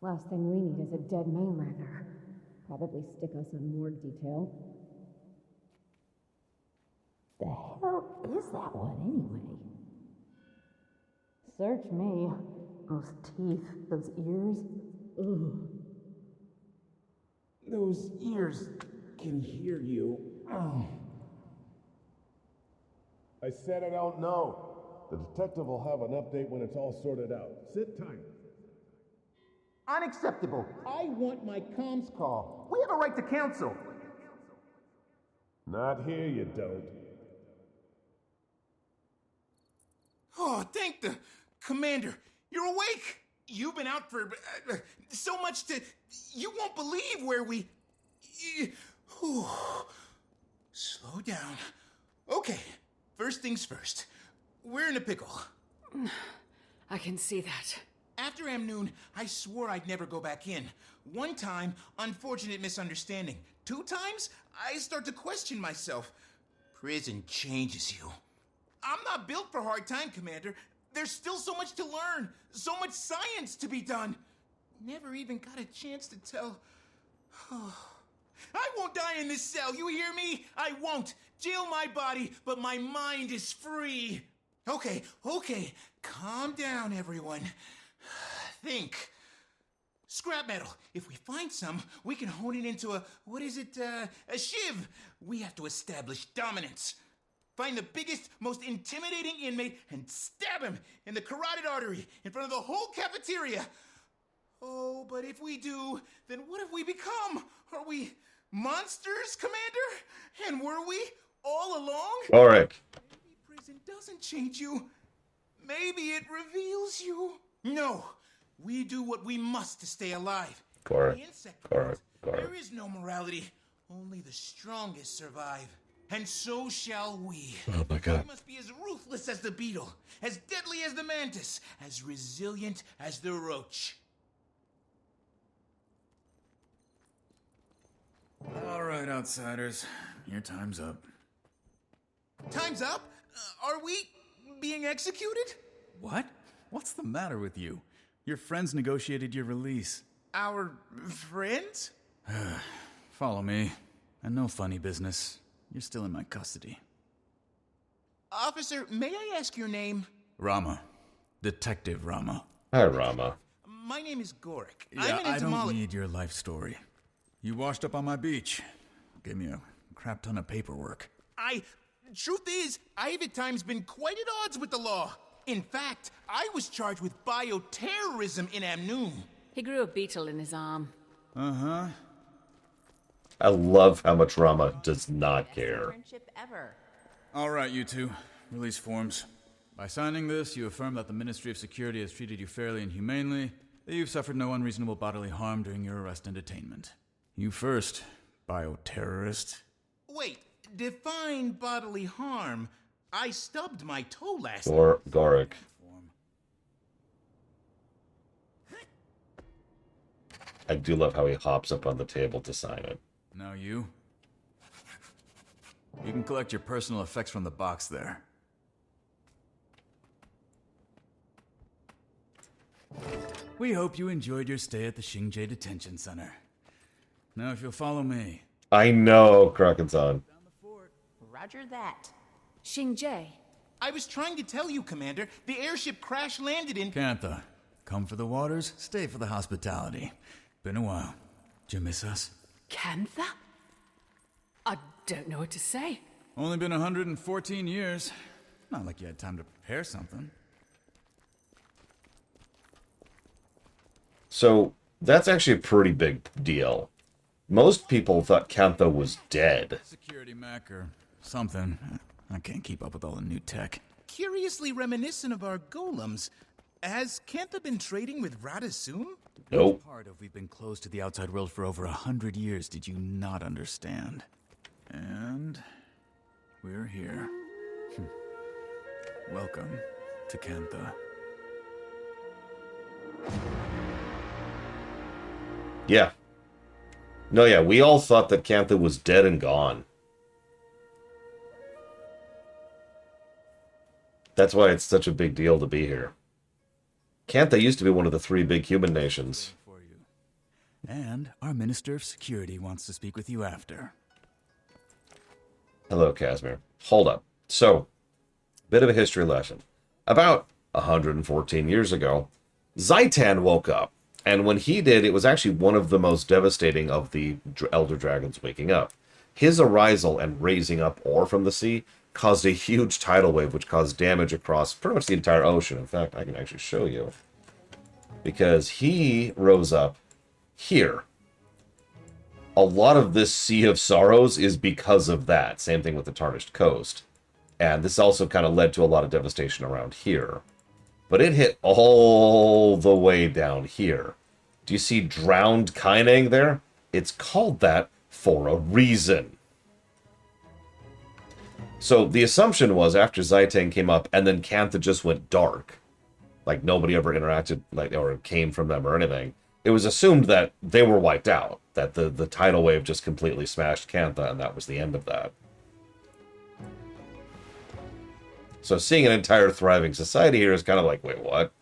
Last thing we need is a dead mainlander. Probably stick us on morgue detail. The hell is that one anyway? Search me. Those teeth, those ears. Ugh. Those ears can hear you. Oh. I said I don't know. The detective will have an update when it's all sorted out. Sit tight. Unacceptable. I want my comms call. We have a right to counsel. Not here, you don't. Oh, thank the commander. You're awake. You've been out for so much to... You won't believe where we... Slow down. Okay, first things first. We're in a pickle. I can see that. After Amnoon, I swore I'd never go back in. One time, unfortunate misunderstanding. 2 times, I start to question myself. Prison changes you. I'm not built for hard time, Commander. There's still so much to learn, so much science to be done. Never even got a chance to tell... I won't die in this cell, you hear me? I won't. Jail my body, but my mind is free. Okay, calm down, everyone. Think. Scrap metal. If we find some, we can hone it into a shiv. We have to establish dominance. Find the biggest, most intimidating inmate and stab him in the carotid artery in front of the whole cafeteria. Oh, but if we do, then what have we become? Are we monsters, Commander? And were we all along? Gorik. Maybe prison doesn't change you. Maybe it reveals you. No, we do what we must to stay alive. Gorik. The insect Gorik. There is no morality. Only the strongest survive. And so shall we. Oh my god. We must be as ruthless as the beetle, as deadly as the mantis, as resilient as the roach. All right, outsiders. Your time's up. Time's up? Are we being executed? What? What's the matter with you? Your friends negotiated your release. Our friends? Follow me. And no funny business. You're still in my custody. Officer, may I ask your name? Rama. Detective Rama. Hi, Rama. My name is Gorik. Yeah, I'm an I don't need your life story. You washed up on my beach. Gave me a crap ton of paperwork. Truth is, I've at times been quite at odds with the law. In fact, I was charged with bioterrorism in Amnoon. He grew a beetle in his arm. Uh-huh. I love how much Rama does not care. Friendship ever. All right, you two. Release forms. By signing this, you affirm that the Ministry of Security has treated you fairly and humanely, that you've suffered no unreasonable bodily harm during your arrest and detainment. You first, bioterrorist. Wait, define bodily harm. I stubbed my toe last Gorik. I do love how he hops up on the table to sign it. Now you. You can collect your personal effects from the box there. We hope you enjoyed your stay at the Xingje Detention Center. Now if you'll follow me. I know, Kraken-san. Roger that. Xingje. I was trying to tell you, Commander. The airship crash-landed in... Cantha, come for the waters, stay for the hospitality. Been a while. Did you miss us? Cantha? I don't know what to say. Only been 114 years. Not like you had time to prepare something. So that's actually a pretty big deal. Most people thought Kantha was dead. Security mech or something. I can't keep up with all the new tech. Curiously reminiscent of our golems. Has Kantha been trading with Radisum? Nope. Which part of we've been closed to the outside world for over 100 years did you not understand? And we're here. Welcome to Kantha. Yeah. No, yeah, we all thought that Kantha was dead and gone. That's why it's such a big deal to be here. Kantha used to be one of the 3 big human nations. And our Minister of Security wants to speak with you after. Hello, Casimir. Hold up. So, bit of a history lesson. About 114 years ago, Zhaitan woke up. And when he did, it was actually one of the most devastating of the Elder Dragons waking up. His arisal and raising up ore from the sea caused a huge tidal wave, which caused damage across pretty much the entire ocean. In fact, I can actually show you. Because he rose up here. A lot of this Sea of Sorrows is because of that. Same thing with the Tarnished Coast. And this also kind of led to a lot of devastation around here. But it hit all the way down here. Do you see drowned Kaineng there? It's called that for a reason. So the assumption was after Zhaitan came up and then Kantha just went dark. Like nobody ever interacted or came from them or anything. It was assumed that they were wiped out. That the tidal wave just completely smashed Kantha and that was the end of that. So seeing an entire thriving society here is kind of like, wait, what?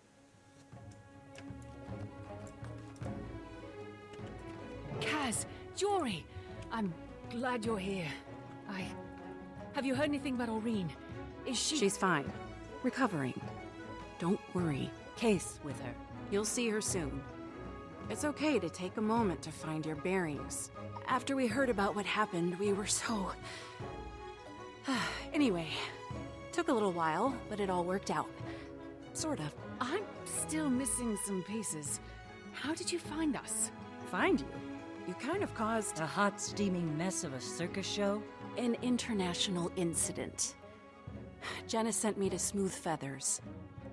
Kaz, Jory, I'm glad you're here. Have you heard anything about Aurene? Is she... She's fine. Recovering. Don't worry. Case with her. You'll see her soon. It's okay to take a moment to find your bearings. After we heard about what happened, we were so... Anyway, took a little while, but it all worked out. Sort of. I'm still missing some pieces. How did you find us? Find you? You kind of caused... A hot, steaming mess of a circus show? An international incident. Jenna sent me to Smooth Feathers.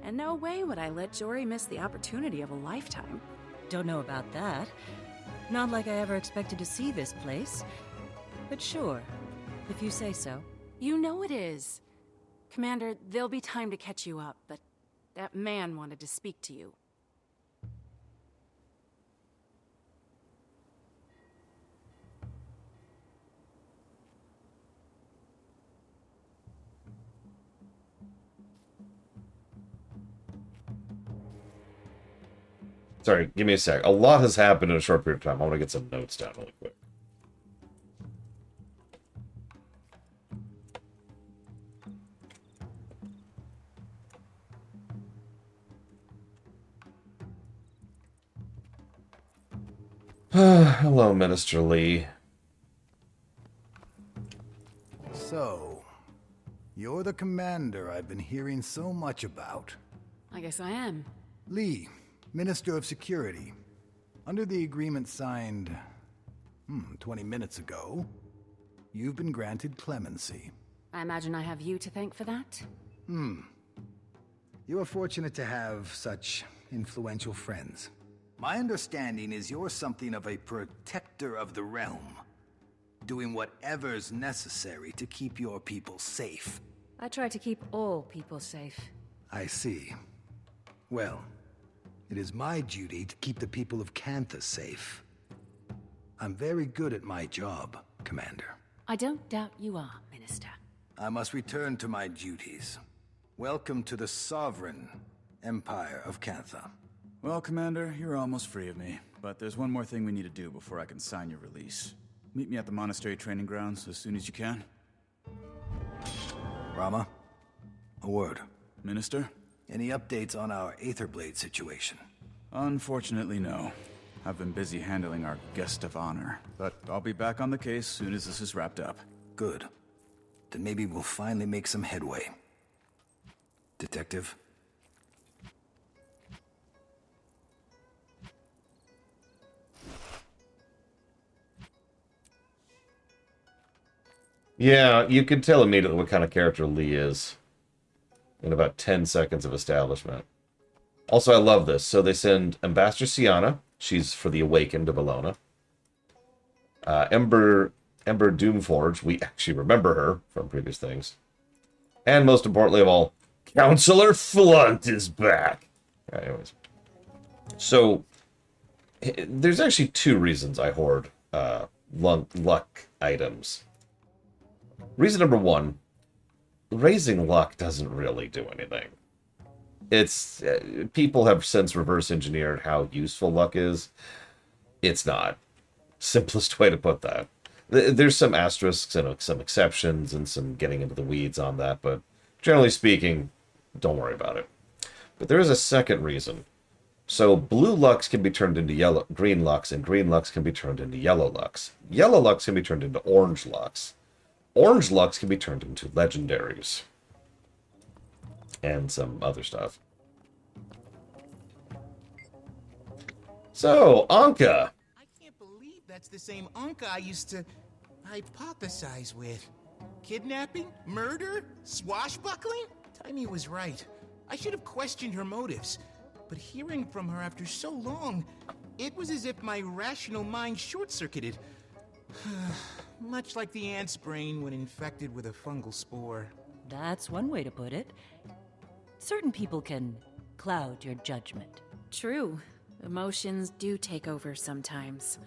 And no way would I let Jory miss the opportunity of a lifetime. Don't know about that. Not like I ever expected to see this place. But sure, if you say so. You know it is. Commander, there'll be time to catch you up, but that man wanted to speak to you. Sorry, give me a sec. A lot has happened in a short period of time. I want to get some notes down really quick. Hello, Minister Lee. So, you're the commander I've been hearing so much about. I guess I am. Lee, Minister of Security. Under the agreement signed 20 minutes ago, you've been granted clemency. I imagine I have you to thank for that? You are fortunate to have such influential friends. My understanding is you're something of a protector of the realm, doing whatever's necessary to keep your people safe. I try to keep all people safe. I see. Well, it is my duty to keep the people of Kantha safe. I'm very good at my job, Commander. I don't doubt you are, Minister. I must return to my duties. Welcome to the sovereign Empire of Kantha. Well, Commander, you're almost free of me. But there's one more thing we need to do before I can sign your release. Meet me at the monastery training grounds as soon as you can. Rama, a word. Minister? Any updates on our Aetherblade situation? Unfortunately, no. I've been busy handling our guest of honor. But I'll be back on the case soon as this is wrapped up. Good. Then maybe we'll finally make some headway. Detective? Yeah, you can tell immediately what kind of character Lee is in about 10 seconds of establishment. Also, I love this. So they send Ambassador Sienna. She's for the Awakened of Alona. Ember Doomforge. We actually remember her from previous things. And most importantly of all, Counselor Flunt is back. Right, anyways. So, there's actually two reasons I hoard luck items. Reason number one, raising luck doesn't really do anything. It's people have since reverse engineered how useful luck is. It's not. Simplest way to put that. There's some asterisks and some exceptions and some getting into the weeds on that, but generally speaking, don't worry about it. But there is a second reason. So blue lux can be turned into green lux, and green lux can be turned into yellow lux. Yellow lux can be turned into orange lux. Orange lux can be turned into legendaries. And some other stuff. So, Anka. I can't believe that's the same Anka I used to hypothesize with. Kidnapping? Murder? Swashbuckling? Taimi was right. I should have questioned her motives. But hearing from her after so long, it was as if my rational mind short-circuited. Much like the ant's brain when infected with a fungal spore. That's one way to put it. Certain people can cloud your judgment. True. Emotions do take over sometimes.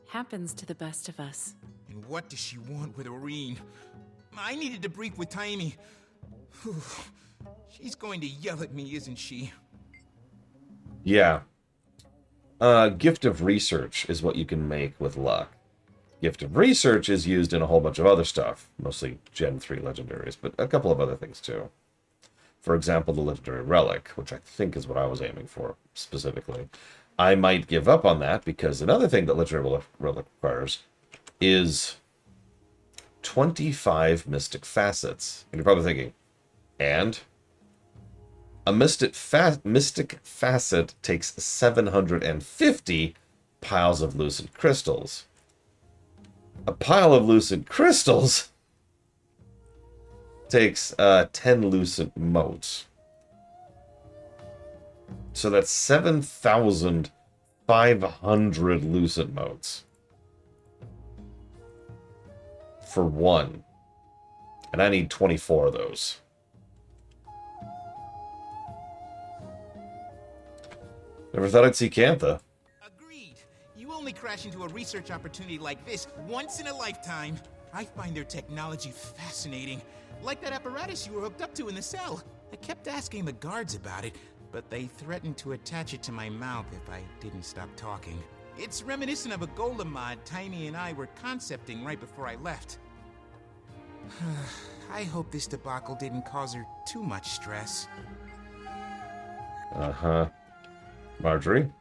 Happens to the best of us. And what does she want with Aurene? I needed to brief with Taimi. She's going to yell at me, isn't she? Yeah. Gift of Research is what you can make with luck. Gift of Research is used in a whole bunch of other stuff, mostly Gen 3 legendaries, but a couple of other things too. For example, the Legendary Relic, which I think is what I was aiming for specifically. I might give up on that because another thing that Legendary Relic requires is 25 Mystic Facets. And you're probably thinking, and? A Mystic Facet takes 750 piles of Lucent Crystals. A pile of Lucent Crystals takes 10 Lucent Motes. So that's 7,500 Lucent Motes. For one. And I need 24 of those. Never thought I'd see Cantha. Agreed. You only crash into a research opportunity like this once in a lifetime. I find their technology fascinating. Like that apparatus you were hooked up to in the cell. I kept asking the guards about it, but they threatened to attach it to my mouth if I didn't stop talking. It's reminiscent of a golem mod Taimi and I were concepting right before I left. I hope this debacle didn't cause her too much stress. Uh-huh. Marjorie?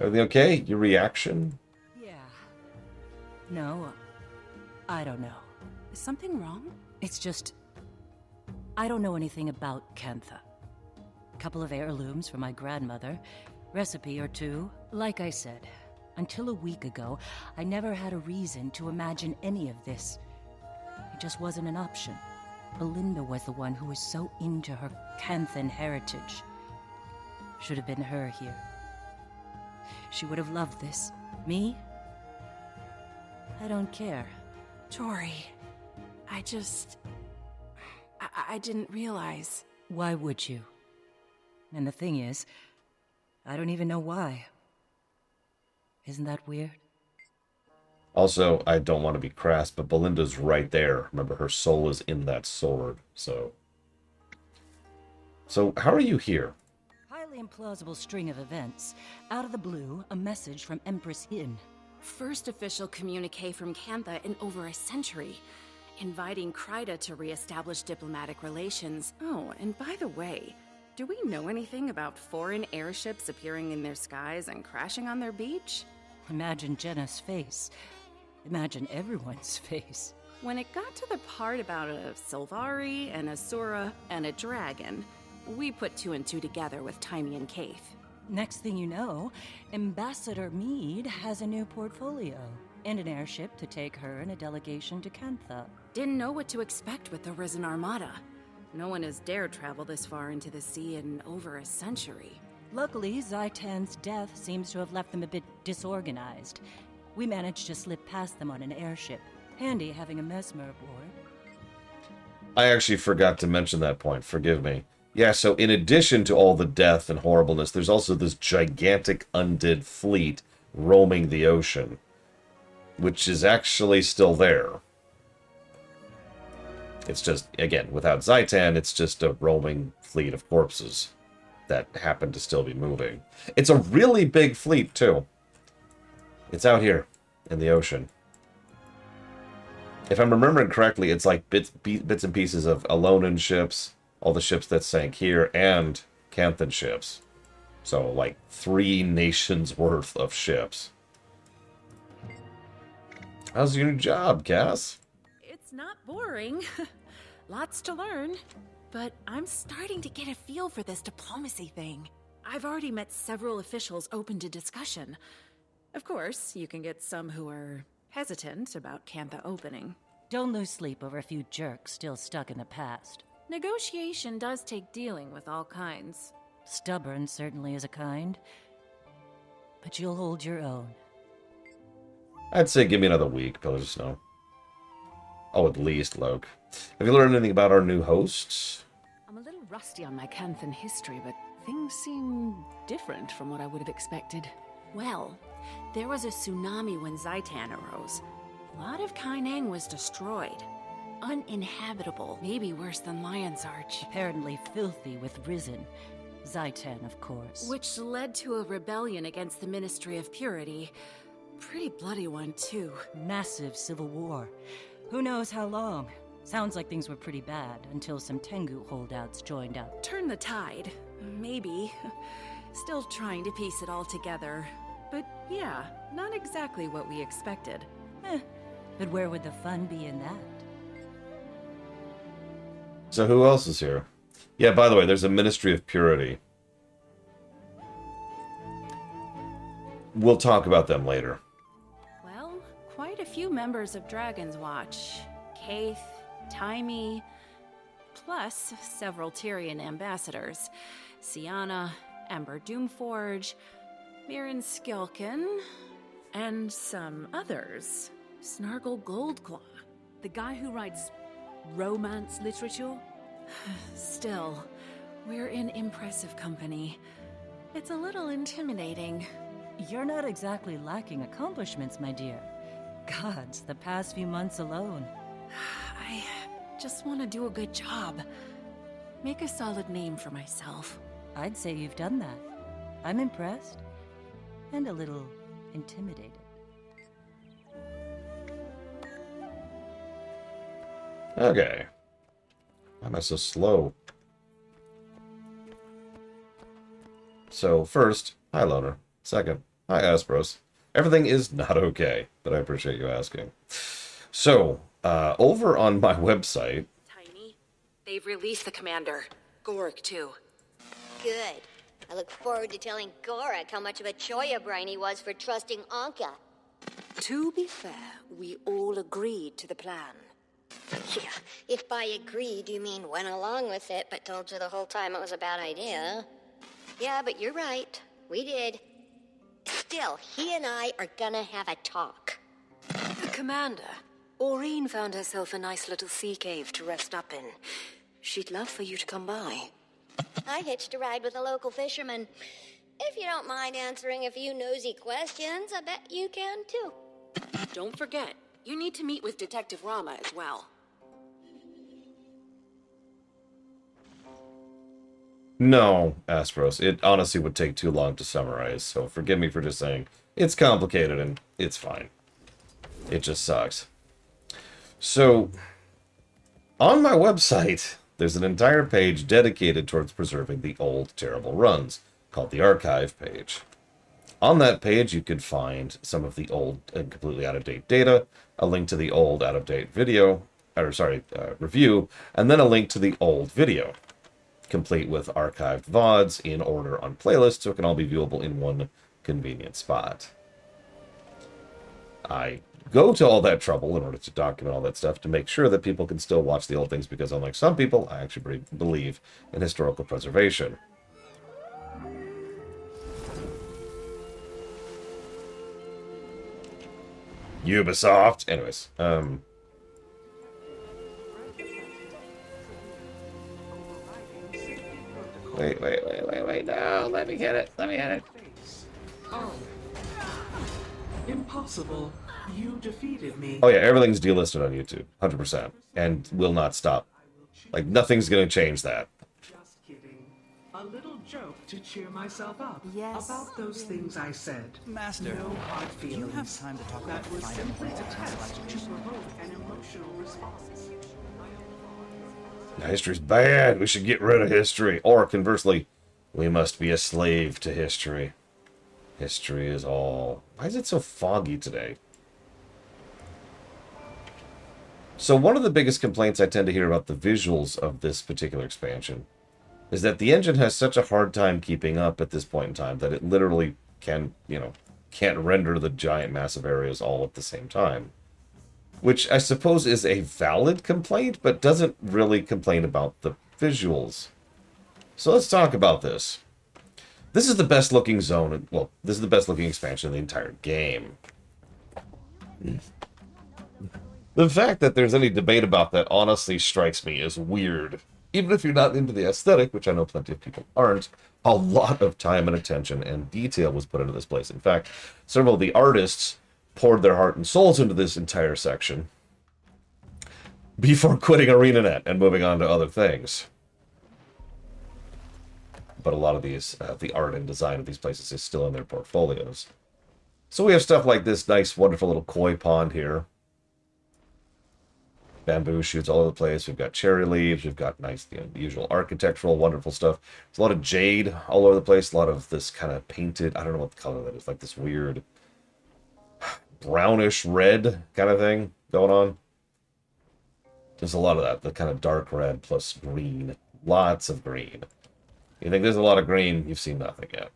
Everything okay? Your reaction? Yeah. No, I don't know. Is something wrong? It's just... I don't know anything about Cantha. A couple of heirlooms for my grandmother, recipe or two. Like I said, until a week ago, I never had a reason to imagine any of this. It just wasn't an option. Belinda was the one who was so into her Canthan heritage. Should have been her here. She would have loved this. Me? I don't care. Tori, I didn't realize. Why would you? And the thing is, I don't even know why. Isn't that weird? Also, I don't want to be crass, but Belinda's right there. Remember, her soul is in that sword, so... So, how are you here? Highly implausible string of events. Out of the blue, a message from Empress Hin. First official communique from Cantha in over a century, inviting Kryda to re-establish diplomatic relations. Oh, and by the way, do we know anything about foreign airships appearing in their skies and crashing on their beach? Imagine Jenna's face. Imagine everyone's face. When it got to the part about a Sylvari, an Asura, and a dragon, we put two and two together with Taimi and Kaith. Next thing you know, Ambassador Meade has a new portfolio. and an airship to take her and a delegation to Cantha. Didn't know what to expect with the Risen Armada. No one has dared travel this far into the sea in over a century. Luckily, Zaitan's death seems to have left them a bit disorganized. We managed to slip past them on an airship. Handy having a Mesmer aboard. I actually forgot to mention that point. Forgive me. Yeah, so in addition to all the death and horribleness, there's also this gigantic undead fleet roaming the ocean, which is actually still there. It's just, again, without Zaitan, it's just a roaming fleet of corpses that happen to still be moving. It's a really big fleet, too. It's out here in the ocean. If I'm remembering correctly, it's like bits and pieces of Alolan ships, all the ships that sank here, and Canthan ships. So, like, 3 nations worth of ships. How's your new job, Cass? It's not boring. Lots to learn. But I'm starting to get a feel for this diplomacy thing. I've already met several officials open to discussion. Of course, you can get some who are hesitant about Cantha opening. Don't lose sleep over a few jerks still stuck in the past. Negotiation does take dealing with all kinds. Stubborn certainly is a kind. But you'll hold your own. I'd say give me another week, Pillars of Snow. Oh, at least, Loke. Have you learned anything about our new hosts? I'm a little rusty on my Canthan history, but things seem different from what I would have expected. Well, there was a tsunami when Zaitan arose. A lot of Kaineng was destroyed. Uninhabitable, maybe worse than Lion's Arch. Apparently filthy with Risen. Zaitan, of course. Which led to a rebellion against the Ministry of Purity. Pretty bloody one, too. Massive civil war. Who knows how long? Sounds like things were pretty bad until some Tengu holdouts joined up. Turn the tide. Maybe. Still trying to piece it all together. But yeah, not exactly what we expected. But where would the fun be in that? So who else is here? Yeah, by the way, there's a Ministry of Purity. We'll talk about them later. Well, quite a few members of Dragon's Watch. Kaith, Taimi, plus several Tyrian ambassadors. Sienna, Ember Doomforge, Mirren Skilkin, and some others. Snargle Goldclaw. The guy who writes romance literature? Still, we're in impressive company. It's a little intimidating. You're not exactly lacking accomplishments, my dear. Gods, the past few months alone. I just want to do a good job. Make a solid name for myself. I'd say you've done that. I'm impressed. And a little intimidated. Okay. Why am I so slow? So, first, hi, Loner. Second, hi, Aspros. Everything is not okay, but I appreciate you asking. So, over on my website... Tiny, they've released the commander. Gorik, too. Good. I look forward to telling Gorik how much of a choya brain he was for trusting Anka. To be fair, we all agreed to the plan. Yeah, if by agreed you mean went along with it, but told you the whole time it was a bad idea. Yeah, but you're right. We did. Still, he and I are gonna have a talk. Commander, Aurene found herself a nice little sea cave to rest up in. She'd love for you to come by. I hitched a ride with a local fisherman. If you don't mind answering a few nosy questions, I bet you can too. Don't forget, you need to meet with Detective Rama as well. No, Aspros. It honestly would take too long to summarize, so forgive me for just saying it's complicated and it's fine. It just sucks. So, on my website, there's an entire page dedicated towards preserving the old terrible runs, called the archive page. On that page, you could find some of the old and completely out-of-date data, a link to the old out-of-date video, review, and then a link to the old video, complete with archived VODs in order on playlists so it can all be viewable in one convenient spot. I go to all that trouble in order to document all that stuff to make sure that people can still watch the old things, because unlike some people, I actually believe in historical preservation. Ubisoft. Anyways, wait, no, let me get it, Oh. Impossible. You defeated me. Oh yeah, everything's delisted on YouTube, 100%, and will not stop. Like, nothing's gonna change that. Just kidding. A little joke to cheer myself up. Yes. About those things I said. Master, no hard feelings. do you have time to talk about that was finding simply a points in test to this provoke an emotional response. Now, history's bad, we should get rid of history. Or, conversely, we must be a slave to history. History is all... Why is it so foggy today? So one of the biggest complaints I tend to hear about the visuals of this particular expansion is that the engine has such a hard time keeping up at this point in time that it literally can't render the giant massive areas all at the same time. Which I suppose is a valid complaint, but doesn't really complain about the visuals. So let's talk about this. This is the best looking zone, well, this is the best looking expansion of the entire game. The fact that there's any debate about that honestly strikes me as weird. Even if you're not into the aesthetic, which I know plenty of people aren't, a lot of time and attention and detail was put into this place. In fact, several of the artists poured their heart and souls into this entire section before quitting ArenaNet and moving on to other things. But a lot of these, the art and design of these places is still in their portfolios. So we have stuff like this nice, wonderful little koi pond here. Bamboo shoots all over the place. We've got cherry leaves. We've got nice, the usual architectural, wonderful stuff. There's a lot of jade all over the place. A lot of this kind of painted, I don't know what the color that is, like this weird brownish red kind of thing going on. There's a lot of that, the kind of dark red plus green. Lots of green. You think there's a lot of green, you've seen nothing yet.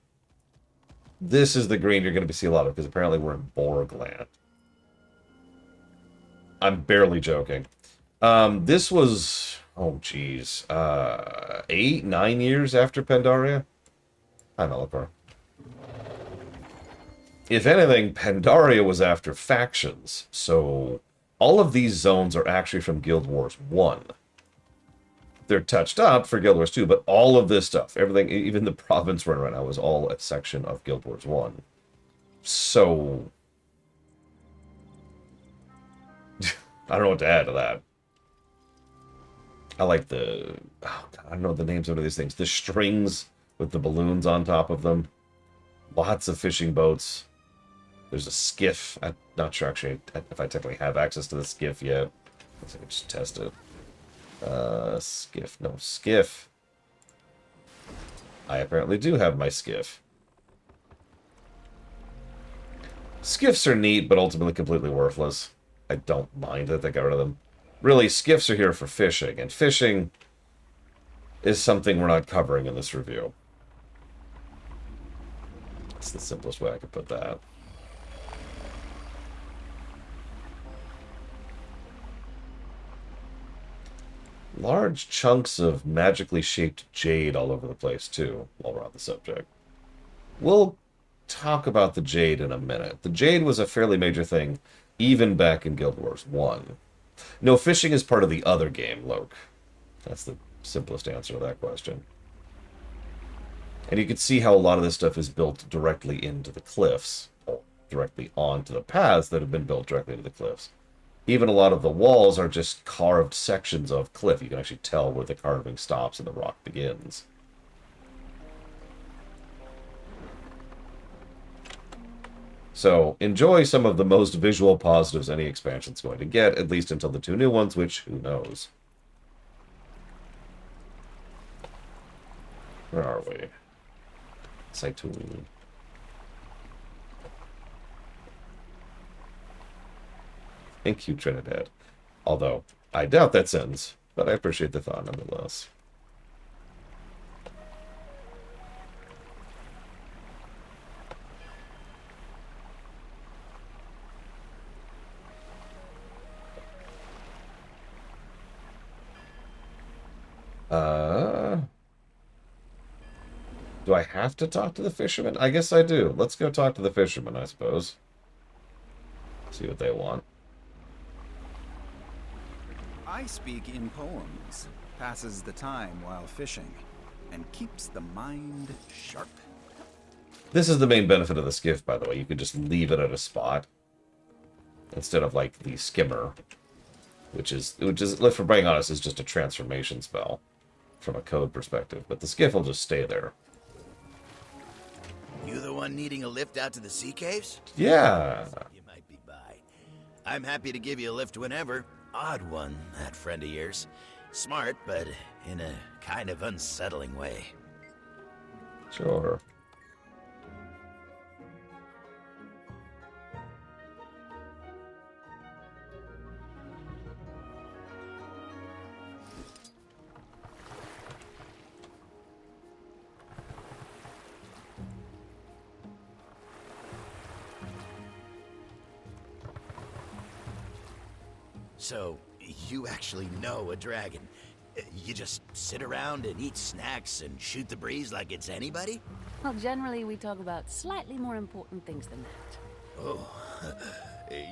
This is the green you're going to see a lot of, because apparently we're in Borgland. I'm barely joking. This was, oh geez, 8, 9 years after Pandaria? Hi, Melipar. If anything, Pandaria was after factions, so all of these zones are actually from Guild Wars 1. They're touched up for Guild Wars 2, but all of this stuff, everything, even the province we're in right now, is all a section of Guild Wars 1. So... I don't know what to add to that. I like the... Oh God, I don't know the names of these things. The strings with the balloons on top of them. Lots of fishing boats. There's a skiff. I'm not sure actually if I technically have access to the skiff yet. Let's see, just test it. Skiff. No, skiff. I apparently do have my skiff. Skiffs are neat, but ultimately completely worthless. I don't mind that they got rid of them. Really, skiffs are here for fishing, and fishing is something we're not covering in this review. That's the simplest way I could put that. Large chunks of magically shaped jade all over the place, too, while we're on the subject. We'll talk about the jade in a minute. The jade was a fairly major thing, even back in Guild Wars 1. No, fishing is part of the other game, Loke. That's the simplest answer to that question. And you can see how a lot of this stuff is built directly into the cliffs, or directly onto the paths that have been built directly into the cliffs. Even a lot of the walls are just carved sections of cliff. You can actually tell where the carving stops and the rock begins. So, enjoy some of the most visual positives any expansion's going to get, at least until the 2 new ones, which, who knows. Where are we? Saitun. Thank you, Trinidad. Although, I doubt that sentence, but I appreciate the thought nonetheless. Do I have to talk to the fisherman? I guess I do. Let's go talk to the fisherman, I suppose. See what they want. I speak in poems, passes the time while fishing, and keeps the mind sharp. This is the main benefit of the skiff, by the way. You could just leave it at a spot instead of like the skimmer, which is, if we're being honest, is just a transformation spell from a code perspective. But the skiff will just stay there. You the one needing a lift out to the sea caves? Yeah. You might be by. I'm happy to give you a lift whenever. Odd one, that friend of yours. Smart, but in a kind of unsettling way. Sure. So, you actually know a dragon. You just sit around and eat snacks and shoot the breeze like it's anybody? Well, generally we talk about slightly more important things than that. Oh,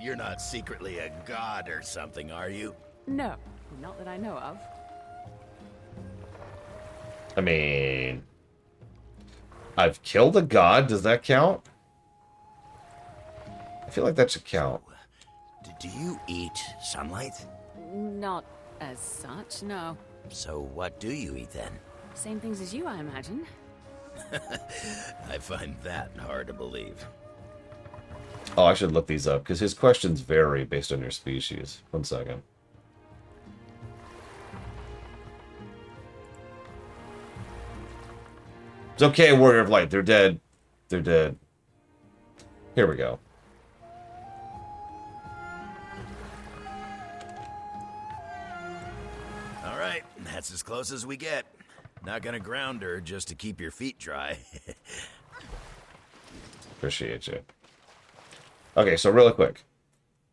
you're not secretly a god or something, are you? No, not that I know of. I mean, I've killed a god. Does that count? I feel like that should count. Do you eat sunlight? Not as such, no. So what do you eat then? Same things as you, I imagine. I find that hard to believe. Oh, I should look these up, because his questions vary based on your species. 1 second. It's okay, Warrior of Light. They're dead. They're dead. Here we go. All right, that's as close as we get. Not gonna ground her just to keep your feet dry. Appreciate you. Okay, so really quick.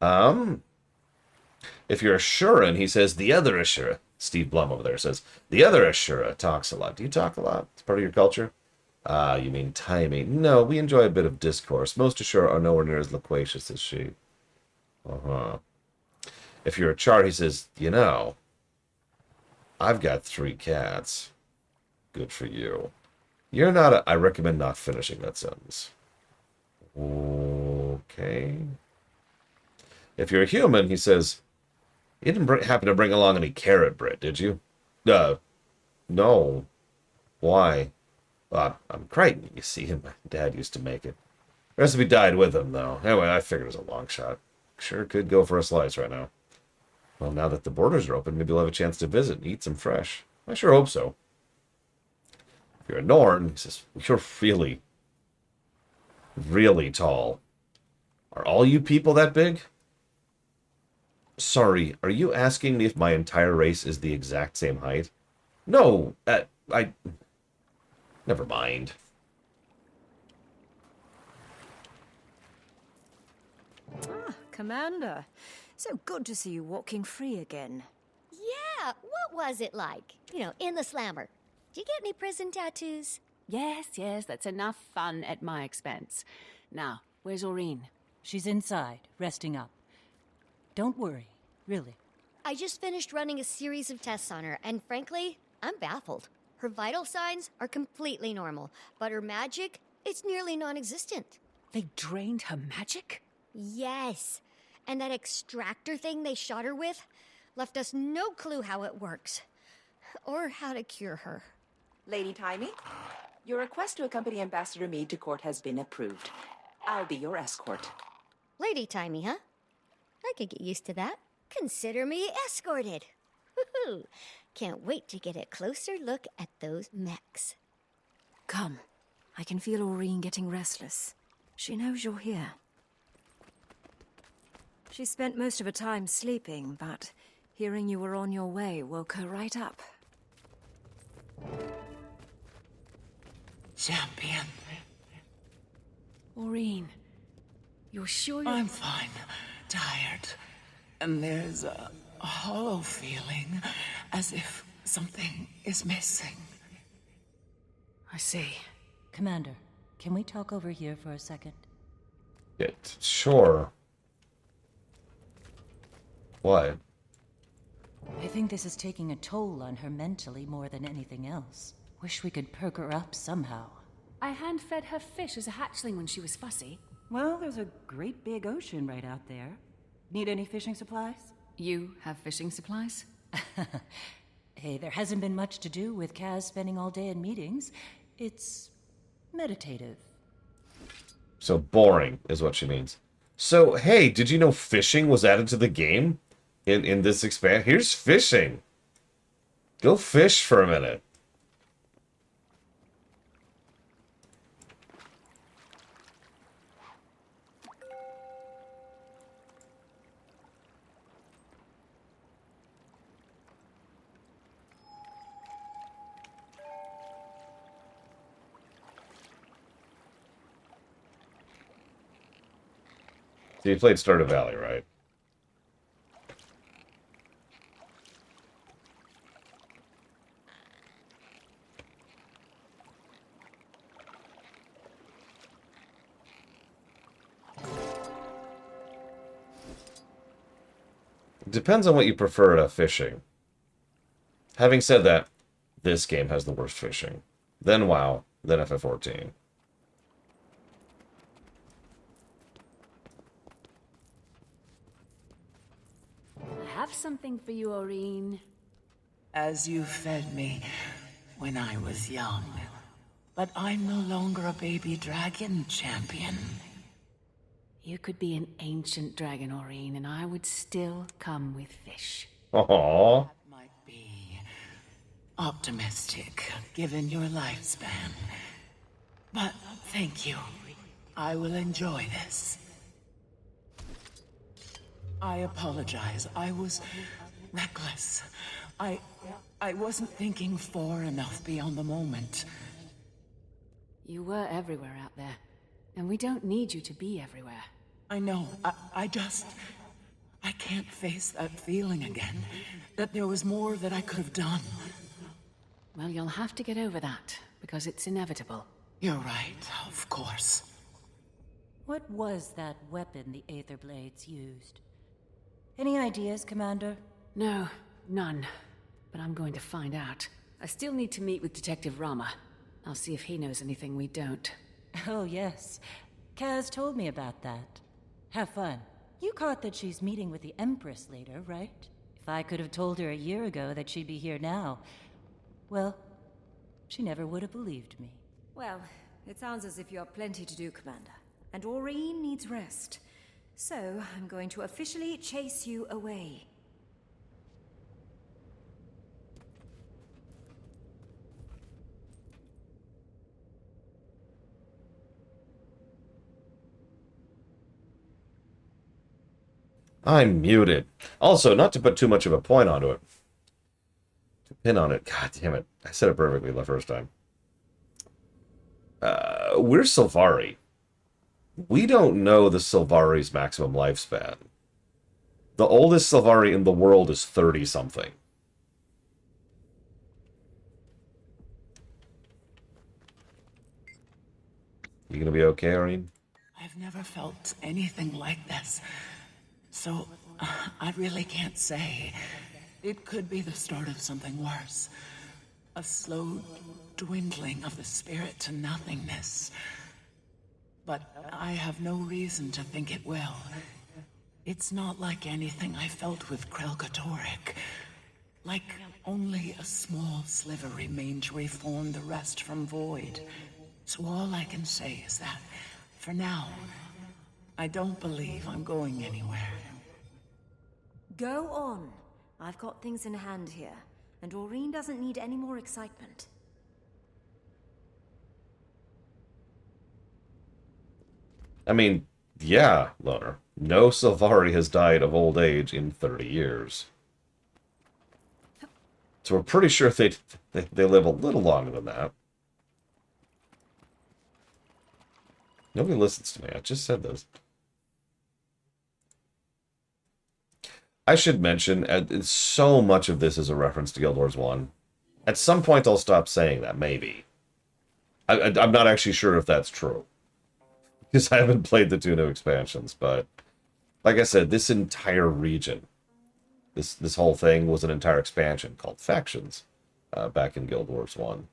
If you're Ashuran, he says the other Ashura. Steve Blum over there says the other Ashura talks a lot. Do you talk a lot? It's part of your culture? You mean Taimi? No, we enjoy a bit of discourse. Most Ashura are nowhere near as loquacious as she. If you're a Char, he says, you know, I've got 3 cats. Good for you. You're not a... I recommend not finishing that sentence. Okay. If you're a human, he says, you didn't happen to bring along any carrot bread, did you? No. Why? I'm Crichton. You see him. My dad used to make it. The recipe died with him, though. Anyway, I figured it was a long shot. Sure could go for a slice right now. Well, now that the borders are open, maybe you'll have a chance to visit and eat some fresh. I sure hope so. If you're a Norn, he says, you're really, really tall. Are all you people that big? Sorry, are you asking me if my entire race is the exact same height? No, never mind. Ah, Commander. So good to see you walking free again. Yeah, what was it like? You know, in the slammer. Did you get any prison tattoos? Yes, that's enough fun at my expense. Now, where's Aurene? She's inside, resting up. Don't worry, really. I just finished running a series of tests on her, and frankly, I'm baffled. Her vital signs are completely normal, but her magic, it's nearly non-existent. They drained her magic? Yes. And that extractor thing they shot her with left us no clue how it works. Or how to cure her. Lady Taimi, your request to accompany Ambassador Meade to court has been approved. I'll be your escort. Lady Taimi, huh? I could get used to that. Consider me escorted. Woohoo! Can't wait to get a closer look at those mechs. Come. I can feel Aurene getting restless. She knows you're here. She spent most of her time sleeping, but hearing you were on your way woke her right up. Champion. Aurene, you're sure you're... I'm fine. Tired. And there's a hollow feeling, as if Something is missing. I see. Commander, can we talk over here for a second? Yeah, sure. What? I think this is taking a toll on her mentally more than anything else. Wish we could perk her up somehow. I hand-fed her fish as a hatchling when she was fussy. Well, there's a great big ocean right out there. Need any fishing supplies? You have fishing supplies? Hey, there hasn't been much to do with Kaz spending all day in meetings. It's meditative. So boring is what she means. So, hey, did you know fishing was added to the game? In this expand? Here's fishing. Go fish for a minute. So you played Stardew Valley, right? Depends on what you prefer to fishing. Having said that, this game has the worst fishing. Then WoW, then FF14. I have something for you, Aurene. As you fed me when I was young. But I'm no longer a baby dragon, champion. You could be an ancient dragon, Aurene, and I would still come with fish. Aww. Optimistic, given your lifespan. But thank you. I will enjoy this. I apologize. I was reckless. I wasn't thinking far enough beyond the moment. You were everywhere out there, and we don't need you to be everywhere. I know. I can't face that feeling again. That there was more that I could have done. Well, you'll have to get over that, because it's inevitable. You're right, of course. What was that weapon the Aetherblades used? Any ideas, Commander? No, none. But I'm going to find out. I still need to meet with Detective Rama. I'll see if he knows anything we don't. Oh, yes. Kaz told me about that. Have fun. You caught that she's meeting with the Empress later, right? If I could have told her a year ago that she'd be here now, well, she never would have believed me. Well, it sounds as if you have plenty to do, Commander. And Aurene needs rest. So, I'm going to officially chase you away. I'm muted. Also, not to put too much of a point onto it. To pin on it. God damn it. I said it perfectly the first time. We're Sylvari. We don't know the Sylvari's maximum lifespan. The oldest Sylvari in the world is 30-something. You gonna be okay, Aurene? I've never felt anything like this. So, I really can't say. It could be the start of something worse. A slow dwindling of the spirit to nothingness. But I have no reason to think it will. It's not like anything I felt with Krelkatorrik. Like only a small sliver remained to reform the rest from void. So all I can say is that, for now, I don't believe I'm going anywhere. Go on. I've got things in hand here, and Aurene doesn't need any more excitement. I mean, yeah, Loner. No Sylvari has died of old age in 30 years. So we're pretty sure they live a little longer than that. Nobody listens to me. I just said this. I should mention, so much of this is a reference to Guild Wars 1. At some point, I'll stop saying that, maybe. I'm not actually sure if that's true. Because I haven't played the 2 new expansions, but... Like I said, this entire region, this whole thing was an entire expansion called Factions, back in Guild Wars 1.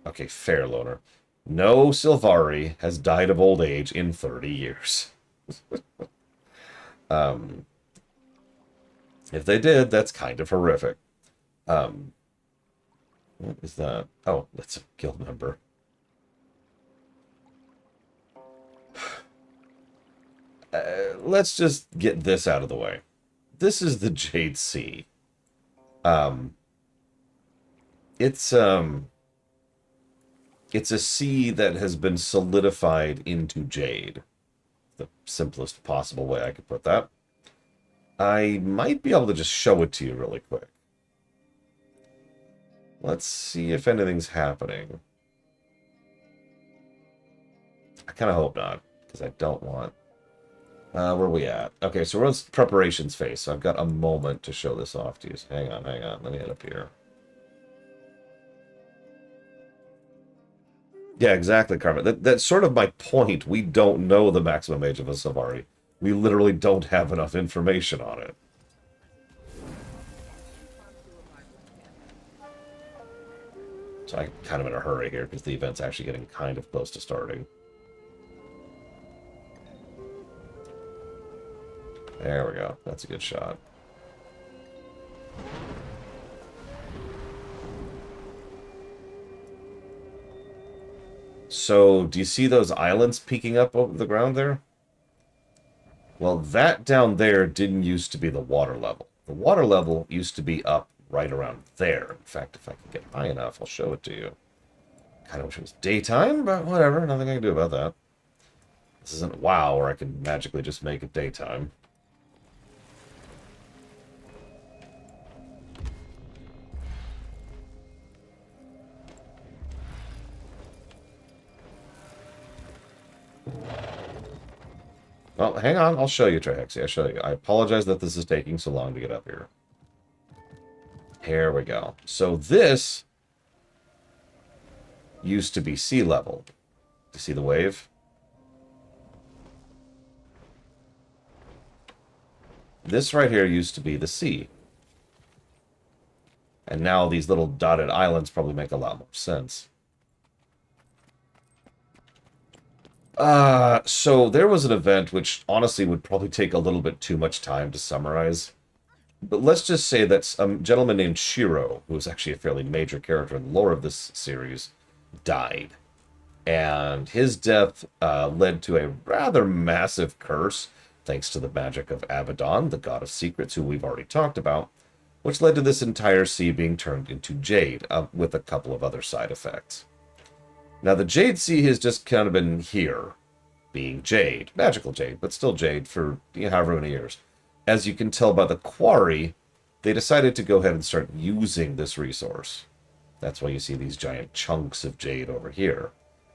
Okay, fair, Loner. No Sylvari has died of old age in 30 years. If they did, that's kind of horrific. What is that? Oh, that's a guild member. Let's just get this out of the way. This is the Jade Sea. It's a sea that has been solidified into jade. The simplest possible way I could put that. I might be able to just show it to you really quick. Let's see if anything's happening. I kind of hope not, because I don't want... where are we at? Okay, so we're on preparations phase, so I've got a moment to show this off to you. Hang on. Let me head up here. Yeah, exactly, Carmen. That's sort of my point. We don't know the maximum age of a Sylvari. We literally don't have enough information on it. So I'm kind of in a hurry here, because the event's actually getting kind of close to starting. There we go. That's a good shot. So, do you see those islands peeking up over the ground there? Well, that down there didn't used to be the water level. The water level used to be up right around there. In fact, if I can get high enough, I'll show it to you. Kind of wish it was daytime, but whatever. Nothing I can do about that. This isn't WoW, where I can magically just make it daytime. Well, hang on. I'll show you, Trihexy. I'll show you. I apologize that this is taking so long to get up here. Here we go. So this used to be sea level. Do you see the wave? This right here used to be the sea. And now these little dotted islands probably make a lot more sense. So there was an event which honestly would probably take a little bit too much time to summarize. But let's just say that a gentleman named Shiro, who was actually a fairly major character in the lore of this series, died. And his death led to a rather massive curse, thanks to the magic of Abaddon, the god of secrets, who we've already talked about, which led to this entire sea being turned into jade, with a couple of other side effects. Now, the Jade Sea has just kind of been here, being jade, magical jade, but still jade for however many years. As you can tell by the quarry, they decided to go ahead and start using this resource. That's why you see these giant chunks of jade over here,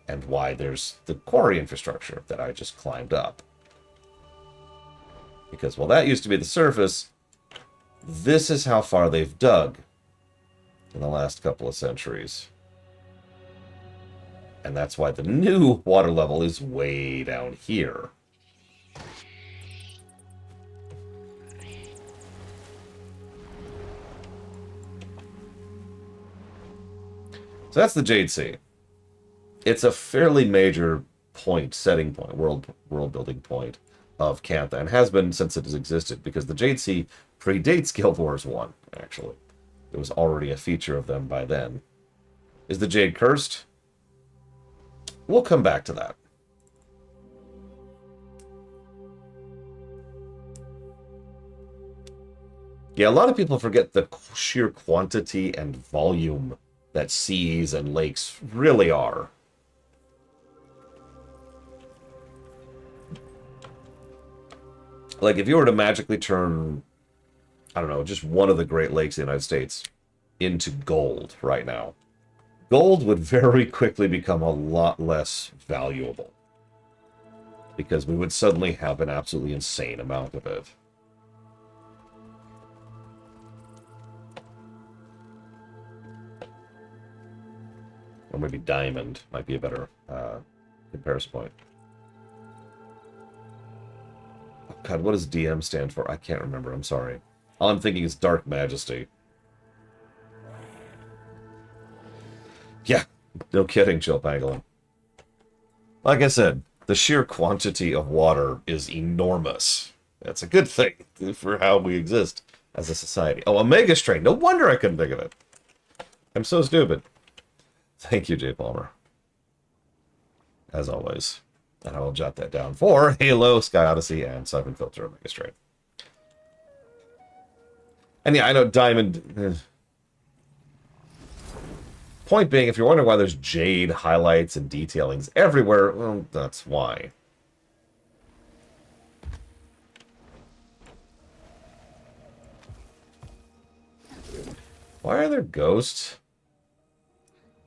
and why there's the quarry infrastructure that I just climbed up. Because while that used to be the surface, this is how far they've dug in the last couple of centuries. And that's why the new water level is way down here. So that's the Jade Sea. It's a fairly major point, setting point, world building point of Cantha, and has been since it has existed, because the Jade Sea predates Guild Wars 1, actually. It was already a feature of them by then. Is the Jade cursed? We'll come back to that. Yeah, a lot of people forget the sheer quantity and volume that seas and lakes really are. Like, if you were to magically turn, I don't know, just one of the Great Lakes in the United States into gold right now, gold would very quickly become a lot less valuable, because we would suddenly have an absolutely insane amount of it. maybe Diamond might be a better comparison point. Oh, God, what does DM stand for? I can't remember. I'm sorry. All I'm thinking is Dark Majesty. Yeah, no kidding, Chill Pangolin. Like I said, the sheer quantity of water is enormous. That's a good thing for how we exist as a society. Oh, Omega Strain. No wonder I couldn't think of it. I'm so stupid. Thank you, Jay Palmer. As always. And I will jot that down for Halo, Sky Odyssey, and Siphon Filter Omega Strain. And yeah, I know Diamond... Point being, if you're wondering why there's jade highlights and detailings everywhere, well, that's why. Why are there ghosts?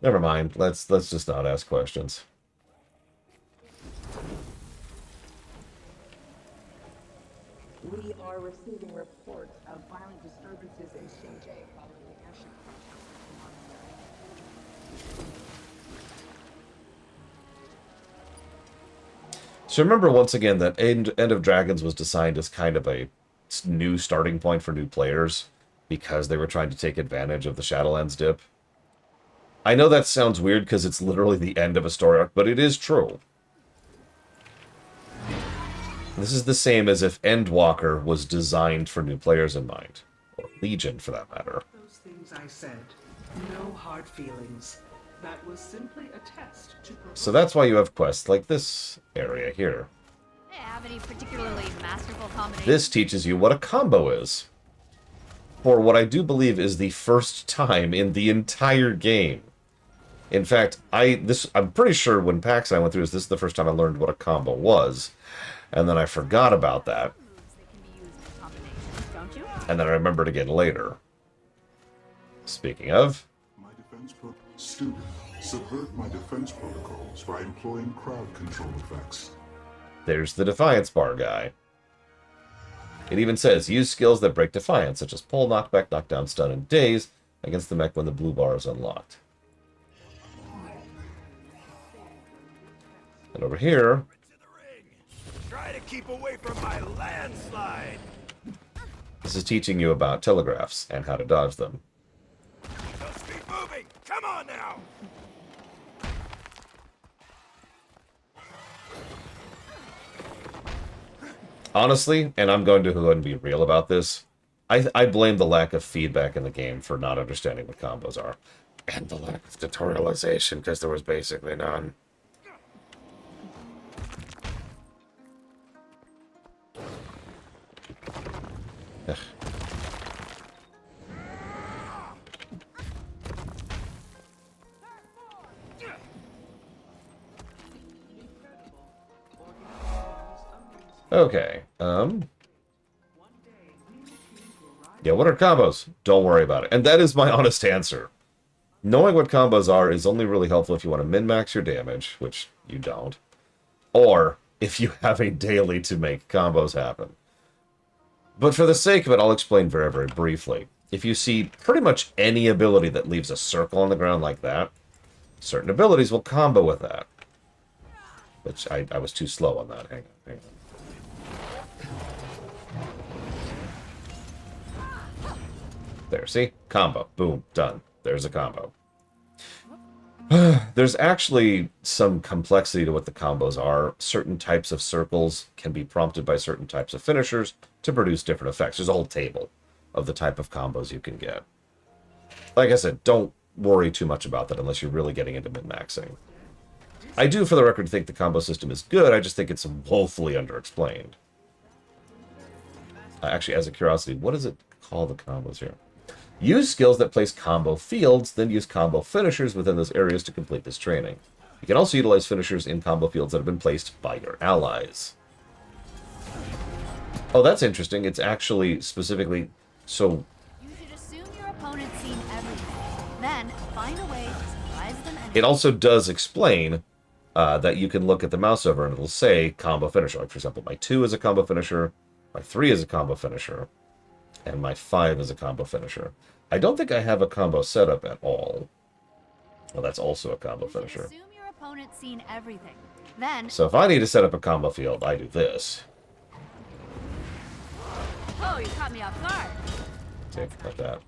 Never mind. Let's just not ask questions. We are receiving reports of violent disturbances in Shinjay following the airship So remember once again that End of Dragons was designed as kind of a new starting point for new players because they were trying to take advantage of the Shadowlands dip. I know that sounds weird because it's literally the end of a story arc, but it is true. This is the same as if Endwalker was designed for new players in mind. Or Legion, for that matter. Those things I said, no hard feelings. That was simply a test to So that's why you have quests like this area here. Hey, have any particularly masterful combinations? This teaches you what a combo is. For what I do believe is the first time in the entire game. In fact, I'm pretty sure when PAX and I went through this is the first time I learned what a combo was. And then I forgot about that. And then I remembered again later. Speaking of... Student, subvert my defense protocols by employing crowd control effects. There's the Defiance bar guy. It even says, use skills that break Defiance, such as pull, knockback, knockdown, stun, and daze, against the mech when the blue bar is unlocked. And over here... Try to keep away from my landslide! This is teaching you about telegraphs and how to dodge them. Let's be moving! Come on now! Honestly, and I'm going to go ahead and be real about this, I blame the lack of feedback in the game for not understanding what combos are. And the lack of tutorialization, because there was basically none. Ugh. Okay, yeah, what are combos? Don't worry about it. And that is my honest answer. Knowing what combos are is only really helpful if you want to min-max your damage, which you don't, or if you have a daily to make combos happen. But for the sake of it, I'll explain very, very briefly. If you see pretty much any ability that leaves a circle on the ground like that, certain abilities will combo with that. Which I was too slow on that. Hang on. There, see? Combo. Boom. Done. There's a combo. There's actually some complexity to what the combos are. Certain types of circles can be prompted by certain types of finishers to produce different effects. There's a whole table of the type of combos you can get. Like I said, don't worry too much about that unless you're really getting into min-maxing. I do, for the record, think the combo system is good. I just think it's woefully underexplained. Actually, as a curiosity, what does it call the combos here? Use skills that place combo fields, then use combo finishers within those areas to complete this training. You can also utilize finishers in combo fields that have been placed by your allies. Oh, that's interesting. It's actually specifically... So... You should assume your opponent's seen everything. Then, find a way to surprise them and... It also does explain that you can look at the mouse over and it'll say combo finisher. Like, for example, my 2 is a combo finisher, my 3 is a combo finisher, and my 5 is a combo finisher. I don't think I have a combo setup at all. Well, that's also a combo finisher. Assume your opponent's seen everything. Then, So if I need to set up a combo field, I do this. oh, you caught me off guard. See, like that.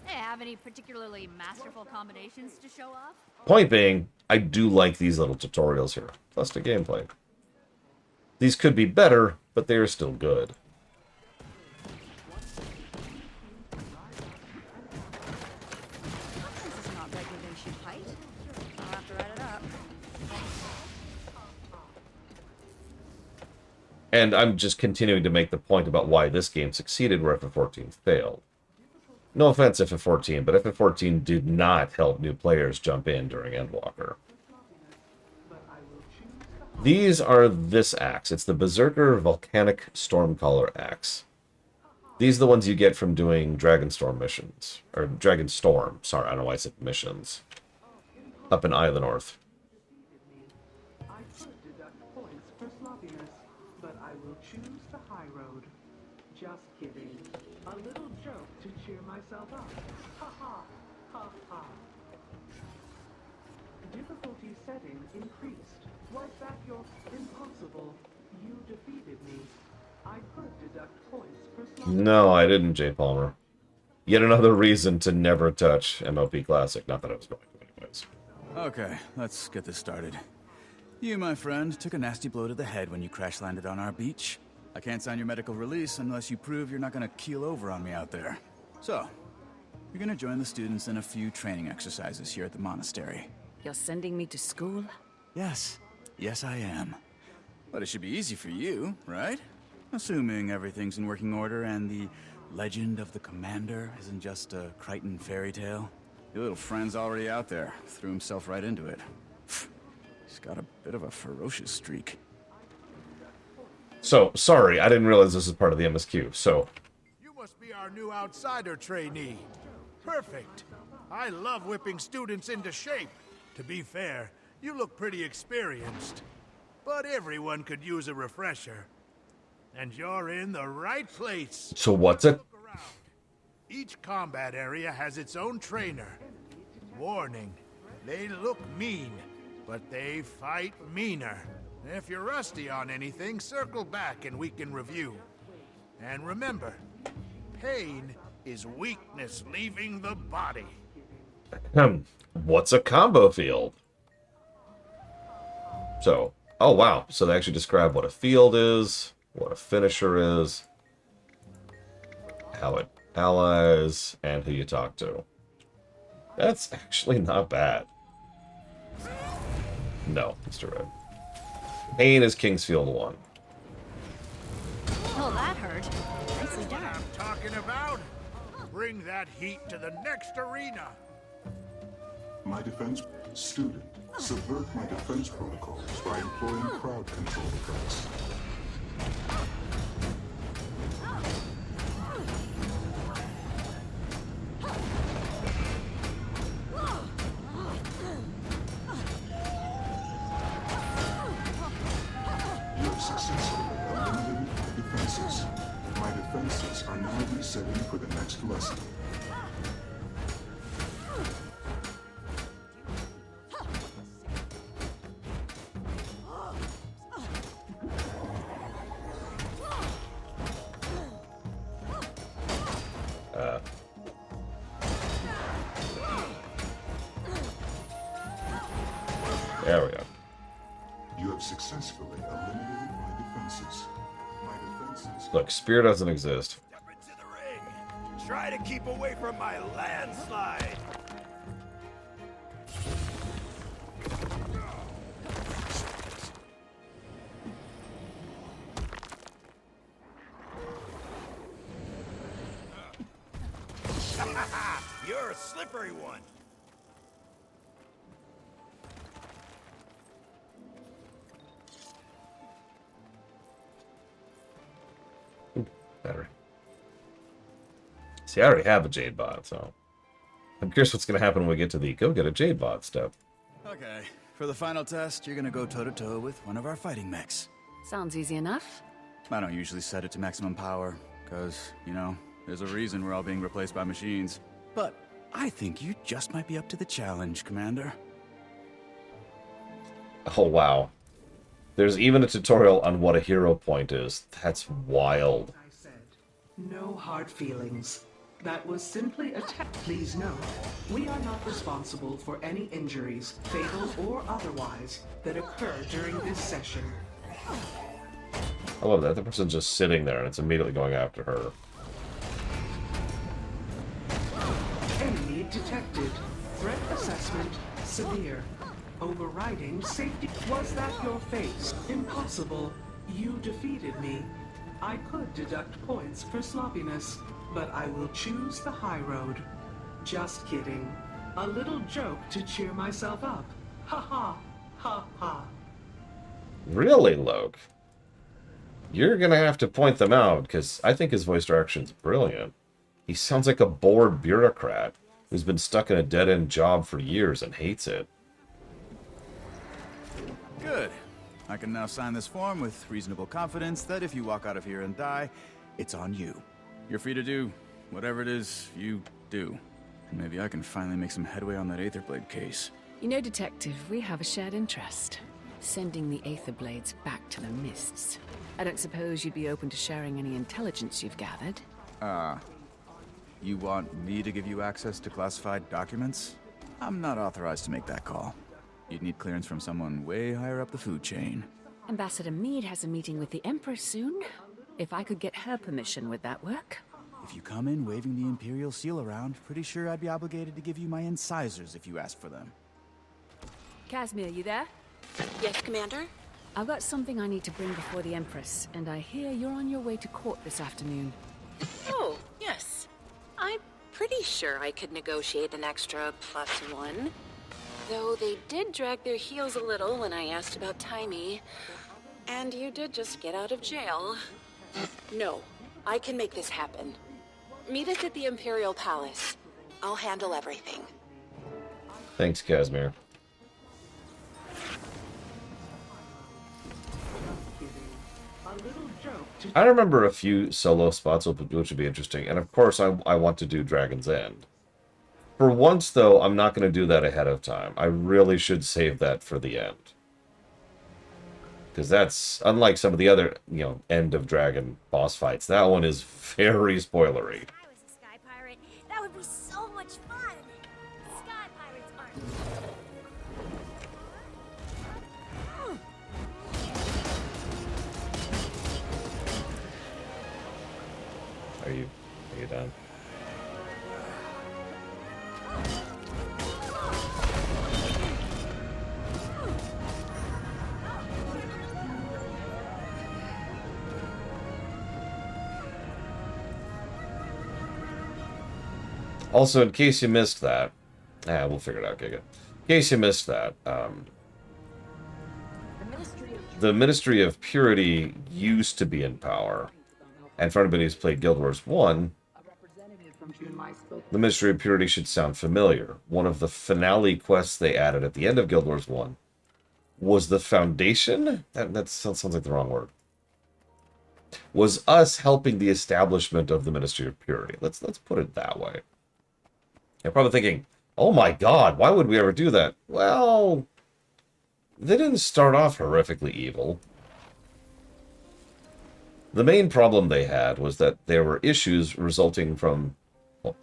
Hey, have any particularly masterful combinations to show off? Point being, I do like these little tutorials here, plus the gameplay. These could be better, but they are still good. This is not regulation height. I'll have to write it up. And I'm just continuing to make the point about why this game succeeded where FF14 failed. No offense, FF14, but FF14 did not help new players jump in during Endwalker. These are this axe. It's the Berserker Volcanic Stormcaller axe. These are the ones you get from doing Dragonstorm missions. Or Dragonstorm. Sorry, I don't know why I said missions. Up in Eye of the North. I could deduct points for sloppiness, but I will choose the high road. Just kidding. A little joke to cheer myself up. Ha ha, ha ha. Difficulty setting increased. Right back your impossible. You defeated me. I could deduct points for sloppiness. No, I didn't, J. Palmer. Yet another reason to never touch MLP Classic. Not that I was going to anyways. Okay, let's get this started. You, my friend, took a nasty blow to the head when you crash-landed on our beach. I can't sign your medical release unless you prove you're not gonna keel over on me out there. So, you're gonna join the students in a few training exercises here at the monastery. You're sending me to school? Yes. Yes, I am. But it should be easy for you, right? Assuming everything's in working order and the legend of the commander isn't just a Crichton fairy tale. Your little friend's already out there. Threw himself right into it. He's got a bit of a ferocious streak. So, sorry, I didn't realize this was part of the MSQ, so... You must be our new outsider trainee. Perfect. I love whipping students into shape. To be fair, you look pretty experienced. But everyone could use a refresher. And you're in the right place. So what's it? Each combat area has its own trainer. Warning, they look mean, but they fight meaner. If you're rusty on anything, circle back and we can review. And remember, pain is weakness leaving the body. What's a combo field? So, oh wow, so they actually describe what a field is, what a finisher is, how it allies, and who you talk to. That's actually not bad. No, Mr. Red. Pain is Kingsfield 1. Oh, that hurt. Nicely done. I'm talking about. Bring that heat to the next arena. My defense student. Subvert my defense protocols by employing crowd control effects. You have successfully eliminated my defenses. My defenses are now resetting for the next lesson. There we go. You have successfully eliminated my defenses. My defenses. Look, Spear doesn't exist. Try to keep away from my landslide. You're a slippery one. Battery. See, I already have a Jade Bot, so... I'm curious what's going to happen when we get to the go get a Jade Bot step. Okay, for the final test, you're gonna go toe-to-toe with one of our fighting mechs. Sounds easy enough. I don't usually set it to maximum power, because, you know, there's a reason we're all being replaced by machines. But I think you just might be up to the challenge, Commander. Oh, wow. There's even a tutorial on what a hero point is. That's wild. No hard feelings. That was simply a test. Please note, we are not responsible for any injuries, fatal or otherwise, that occur during this session. I love that. The person's just sitting there and it's immediately going after her. Enemy detected. Threat assessment severe. Overriding safety. Was that your face? Impossible. You defeated me. I could deduct points for sloppiness, but I will choose the high road. Just kidding. A little joke to cheer myself up. Ha ha. Ha ha. Really, Loke? You're gonna have to point them out, because I think his voice direction's brilliant. He sounds like a bored bureaucrat who's been stuck in a dead-end job for years and hates it. Good. I can now sign this form with reasonable confidence that if you walk out of here and die, it's on you. You're free to do whatever it is you do. And maybe I can finally make some headway on that Aetherblade case. You know, Detective, we have a shared interest. Sending the Aetherblades back to the Mists. I don't suppose you'd be open to sharing any intelligence you've gathered? You want me to give you access to classified documents? I'm not authorized to make that call. You'd need clearance from someone way higher up the food chain. Ambassador Meade has a meeting with the Empress soon. If I could get her permission, would that work? If you come in waving the Imperial seal around, pretty sure I'd be obligated to give you my incisors if you ask for them. Casimir, you there? Yes, Commander? I've got something I need to bring before the Empress, and I hear you're on your way to court this afternoon. Oh, yes. I'm pretty sure I could negotiate an extra +1. Though they did drag their heels a little when I asked about Taimi. And you did just get out of jail. No, I can make this happen. Meet us at the Imperial Palace. I'll handle everything. Thanks, Casimir. I remember a few solo spots which would be interesting, and of course I want to do Dragon's End. For once, though, I'm not going to do that ahead of time. I really should save that for the end. Because that's, unlike some of the other, End of Dragon boss fights, that one is very spoilery. If I was a sky pirate, that would be so much fun. Sky pirates aren't. Are you done? Also, in case you missed that, we'll figure it out, Giga. In case you missed that, the Ministry of Purity used to be in power. And for anybody who's played Guild Wars 1, the Ministry of Purity should sound familiar. One of the finale quests they added at the end of Guild Wars 1 was the Foundation? That sounds like the wrong word. Was us helping the establishment of the Ministry of Purity. Let's put it that way. You're probably thinking, oh my god, why would we ever do that? Well, they didn't start off horrifically evil. The main problem they had was that there were issues resulting from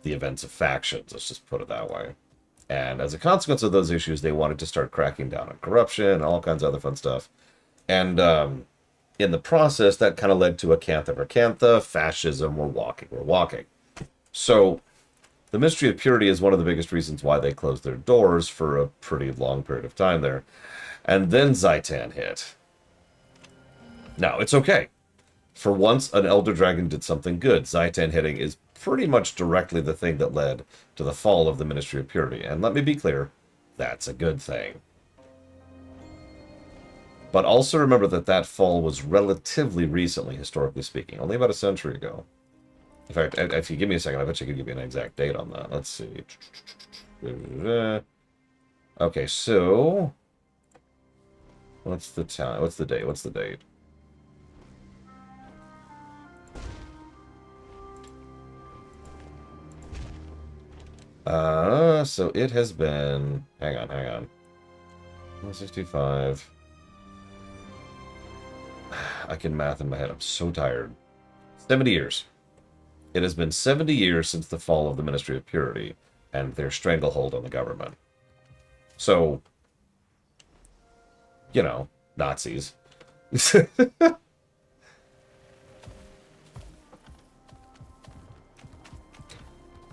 the events of factions, let's just put it that way. And as a consequence of those issues, they wanted to start cracking down on corruption and all kinds of other fun stuff. And in the process, that kind of led to Acantha Vercantha, fascism, we're walking. So the Ministry of Purity is one of the biggest reasons why they closed their doors for a pretty long period of time there. And then Zhaitan hit. Now, it's okay. For once, an Elder Dragon did something good. Zhaitan hitting is pretty much directly the thing that led to the fall of the Ministry of Purity. And let me be clear, that's a good thing. But also remember that that fall was relatively recently, historically speaking. Only about a century ago. In fact, if you give me a second, I bet you could give you an exact date on that. Let's see. Okay, so... What's the time? What's the date? What's the date? So it has been... Hang on. 165. I can math in my head. I'm so tired. 70 years. It has been 70 years since the fall of the Ministry of Purity and their stranglehold on the government. So, you know, Nazis.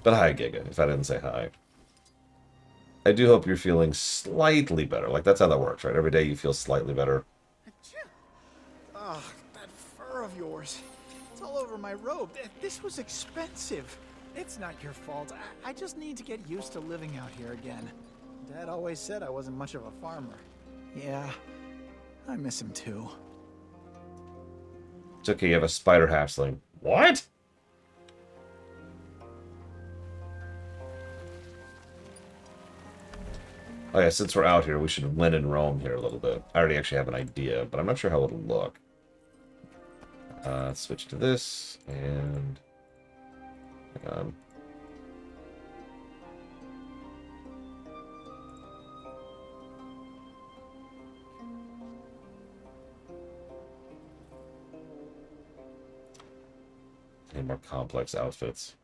But hi, Giga, if I didn't say hi. I do hope you're feeling slightly better. Like, that's how that works, right? Every day you feel slightly better. Oh, that fur of yours. It's all over my robe. This was expensive. It's not your fault. I just need to get used to living out here again. Dad always said I wasn't much of a farmer. Yeah, I miss him too. It's okay, you have a spider hatchling. What? Oh yeah, since we're out here, we should win in Rome here a little bit. I already actually have an idea, but I'm not sure how it'll look. Switch to this, and... Hang on. Any more complex outfits?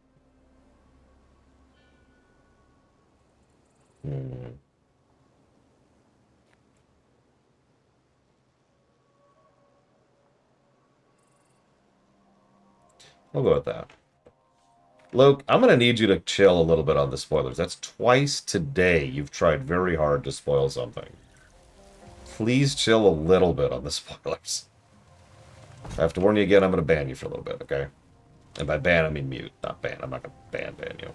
We'll go with that. Luke, I'm going to need you to chill a little bit on the spoilers. That's twice today you've tried very hard to spoil something. Please chill a little bit on the spoilers. I have to warn you again, I'm going to ban you for a little bit, okay? And by ban, I mean mute, not ban. I'm not going to ban you.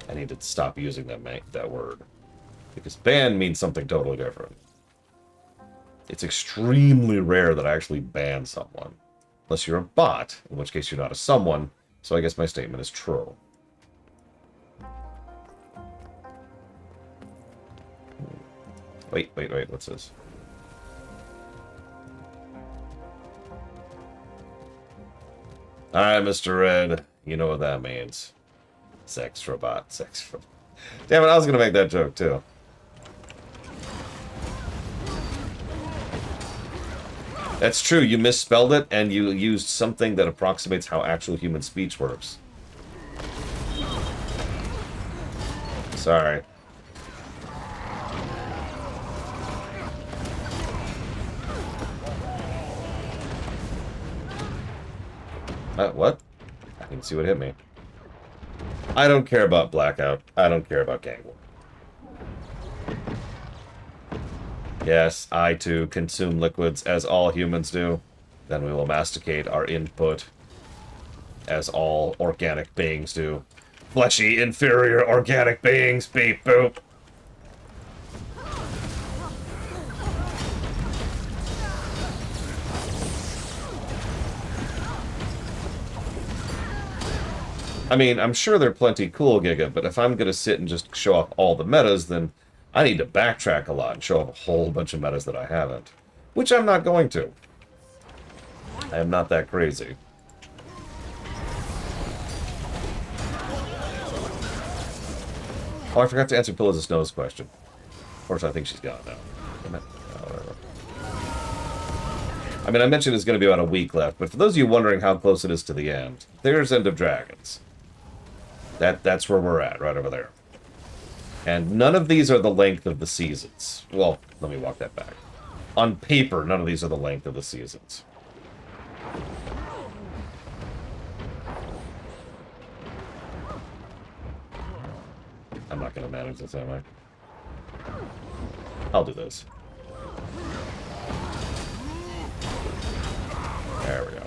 I need to stop using that word. Because ban means something totally different. It's extremely rare that I actually ban someone. Unless you're a bot, in which case you're not a someone, so I guess my statement is true. Wait, what's this? Alright, Mr. Red, you know what that means. Sex robot, sex robot. Damn it, I was gonna make that joke too. That's true, you misspelled it, and you used something that approximates how actual human speech works. Sorry. What? I didn't see what hit me. I don't care about Blackout. I don't care about Gang War. Yes, I too consume liquids as all humans do. Then we will masticate our input as all organic beings do. Fleshy, inferior organic beings, beep boop. I mean, I'm sure they're plenty cool, Giga, but if I'm going to sit and just show off all the metas, then I need to backtrack a lot and show off a whole bunch of metas that I haven't. Which I'm not going to. I am not that crazy. Oh, I forgot to answer Pillars of Snow's question. Of course, I think she's gone now. Whatever. I mean, I mentioned it's going to be about a week left, but for those of you wondering how close it is to the end, there's End of Dragons. That's where we're at, right over there. And none of these are the length of the seasons. Well, let me walk that back. On paper, none of these are the length of the seasons. I'm not going to manage this, am I? I'll do this. There we go.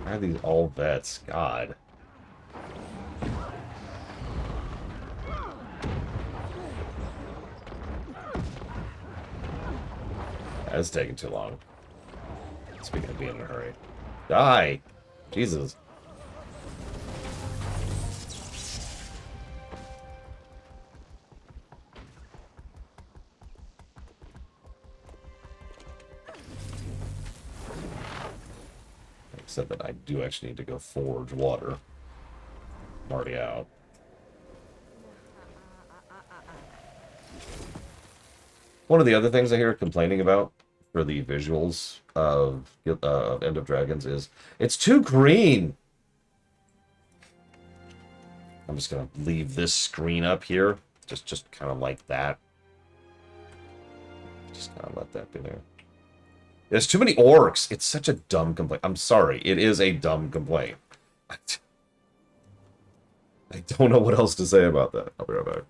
Why are these all vets? God. That's taking too long. Speaking of being in a hurry. Die! Jesus. Except that I do actually need to go forge water. I'm already out. One of the other things I hear complaining about for the visuals of End of Dragons is it's too green. I'm just gonna leave this screen up here, just kind of like that. Just kind of let that be there. There's too many orcs. It's such a dumb complaint. I'm sorry. It is a dumb complaint. I don't know what else to say about that. I'll be right back.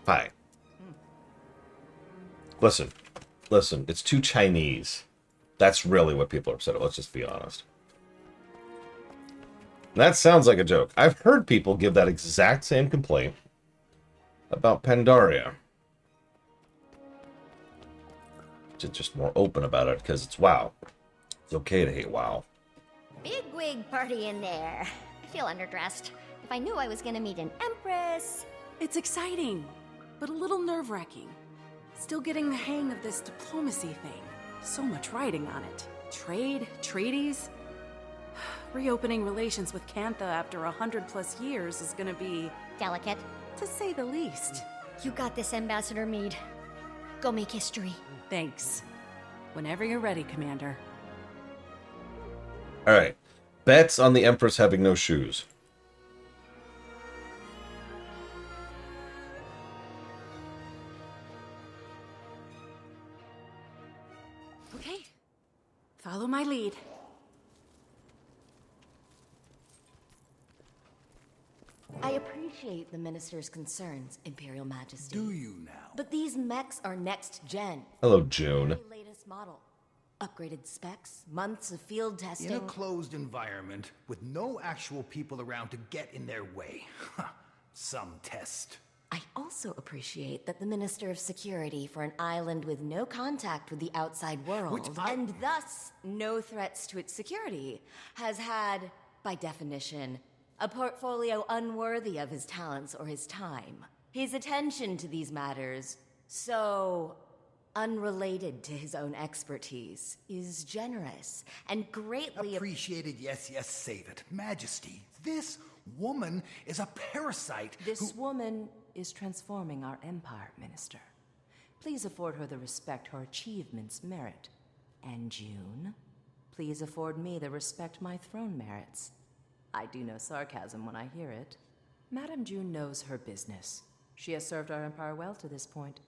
Hi. Listen, it's too Chinese. That's really what people are upset about. Let's just be honest. That sounds like a joke. I've heard people give that exact same complaint about Pandaria. Just more open about it because it's WoW. It's okay to hate WoW. Big wig party in there. I feel underdressed. If I knew I was gonna meet an empress... It's exciting, but a little nerve-wracking. Still getting the hang of this diplomacy thing. So much writing on it. Trade, treaties. Reopening relations with Cantha after 100+ years is gonna be... delicate. To say the least. You got this, Ambassador Meade. Go make history. Thanks. Whenever you're ready, Commander. Alright. Bets on the Empress having no shoes. Okay. Follow my lead. I appreciate the Minister's concerns, Imperial Majesty. Do you now? But these mechs are next gen. Hello, June. Very latest model. Upgraded specs, months of field testing. In a closed environment, with no actual people around to get in their way. Some test. I also also appreciate that the Minister of Security for an island with no contact with the outside world, and thus no threats to its security, has had, by definition, a portfolio unworthy of his talents or his time. His attention to these matters, so unrelated to his own expertise, is generous and greatly appreciated. Yes, save it. Majesty, this woman is a parasite. This woman is transforming our empire, Minister. Please afford her the respect her achievements merit. And June, please afford me the respect my throne merits. I do know sarcasm when I hear it. Madame June knows her business. She has served our empire well to this point.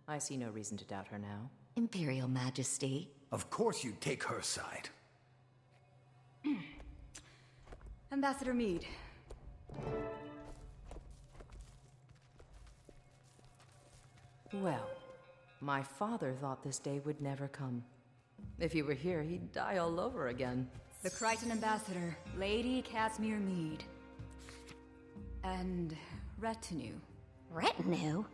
I see no reason to doubt her now. Imperial Majesty. Of course you'd take her side. Ambassador Meade. Well, my father thought this day would never come. If he were here, he'd die all over again. The Crichton Ambassador, Lady Casimir Meade. And retinue. Retinue?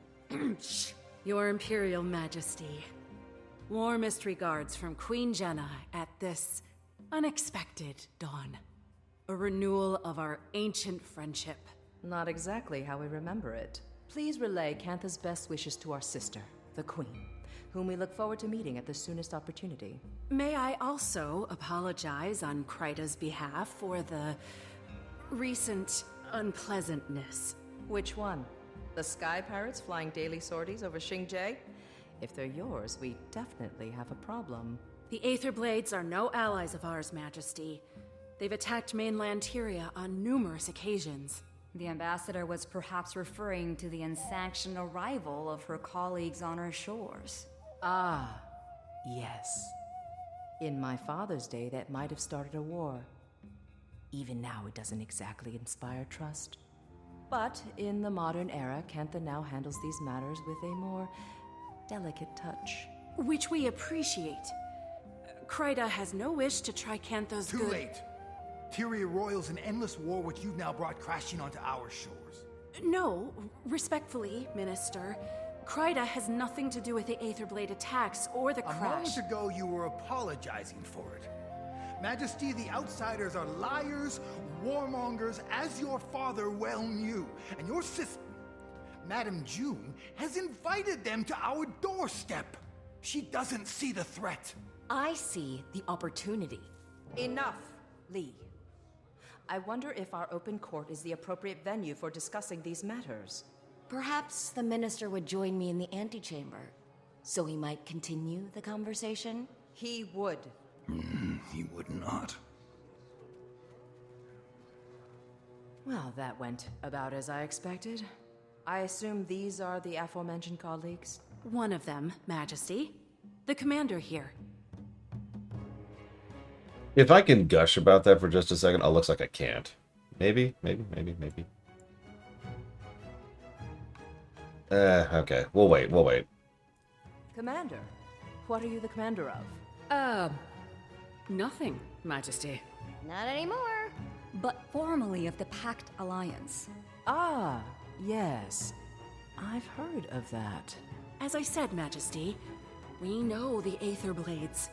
Your Imperial Majesty. Warmest regards from Queen Jenna at this unexpected dawn. A renewal of our ancient friendship. Not exactly how we remember it. Please relay Cantha's best wishes to our sister, the Queen, whom we look forward to meeting at the soonest opportunity. May I also apologize on Kryta's behalf for the recent unpleasantness. Which one? The Sky Pirates flying daily sorties over Xingje? If they're yours, we definitely have a problem. The Aetherblades are no allies of ours, Majesty. They've attacked mainland Tyria on numerous occasions. The ambassador was perhaps referring to the unsanctioned arrival of her colleagues on our shores. Ah, yes. In my father's day, that might have started a war. Even now, it doesn't exactly inspire trust. But in the modern era, Cantha now handles these matters with a more delicate touch. Which we appreciate. Kryta has no wish to try Cantha's Too late. Tyria roils an endless war which you've now brought crashing onto our shores. No, respectfully, Minister. Kryta has nothing to do with the Aetherblade attacks or the crash. A moment ago, you were apologizing for it. Majesty, the Outsiders are liars, warmongers, as your father well knew. And your sister, Madame June, has invited them to our doorstep. She doesn't see the threat. I see the opportunity. Enough, Lee. I wonder if our open court is the appropriate venue for discussing these matters. Perhaps the minister would join me in the antechamber, so we might continue the conversation? He would. He would not. Well, that went about as I expected. I assume these are the aforementioned colleagues? One of them, Majesty. The commander here. If I can gush about that for just a second, looks like I can't. Maybe. Okay. We'll wait. Commander, what are you the commander of? Nothing, Majesty. Not anymore. But formerly of the Pact Alliance. Ah, yes. I've heard of that. As I said, Majesty, we know the Aetherblades.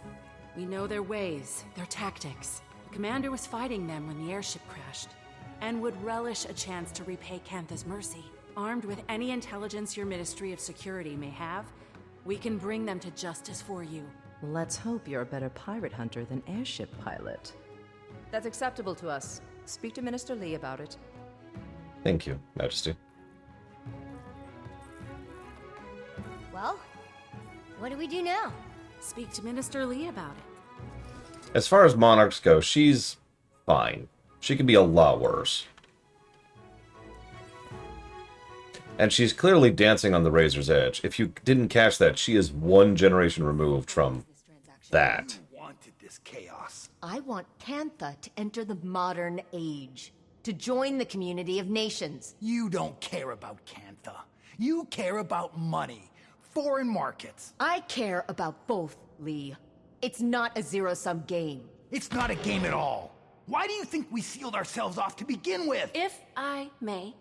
We know their ways, their tactics. The commander was fighting them when the airship crashed, and would relish a chance to repay Cantha's mercy. Armed with any intelligence your Ministry of Security may have, we can bring them to justice for you. Let's hope you're a better pirate hunter than airship pilot. That's acceptable to us. Speak to Minister Lee about it. Thank you, Majesty. Well, what do we do now? Speak to Minister Lee about it. As far as monarchs go, she's fine. She could be a lot worse. And she's clearly dancing on the razor's edge. If you didn't catch that, she is one generation removed from that. You wanted this chaos. I want Cantha to enter the modern age, to join the community of nations. You don't care about Cantha. You care about money, foreign markets. I care about both, Lee. It's not a zero-sum game. It's not a game at all. Why do you think we sealed ourselves off to begin with? If I may.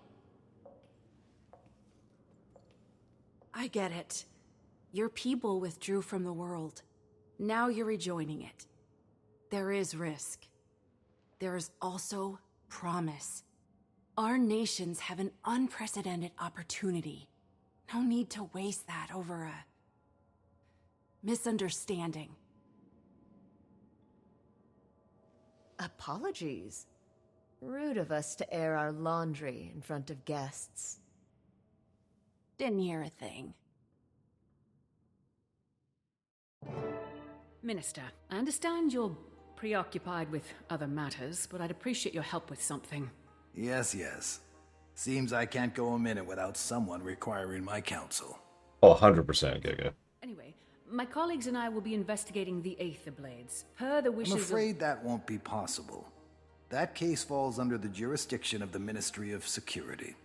I get it. Your people withdrew from the world. Now you're rejoining it. There is risk. There is also promise. Our nations have an unprecedented opportunity. No need to waste that over a misunderstanding. Apologies. Rude of us to air our laundry in front of guests. Didn't hear a thing. Minister, I understand you're preoccupied with other matters, but I'd appreciate your help with something. Yes, yes. Seems I can't go a minute without someone requiring my counsel. Oh, 100%, Giga. Anyway, my colleagues and I will be investigating the Aether Blades, per the wishes I'm afraid that won't be possible. That case falls under the jurisdiction of the Ministry of Security.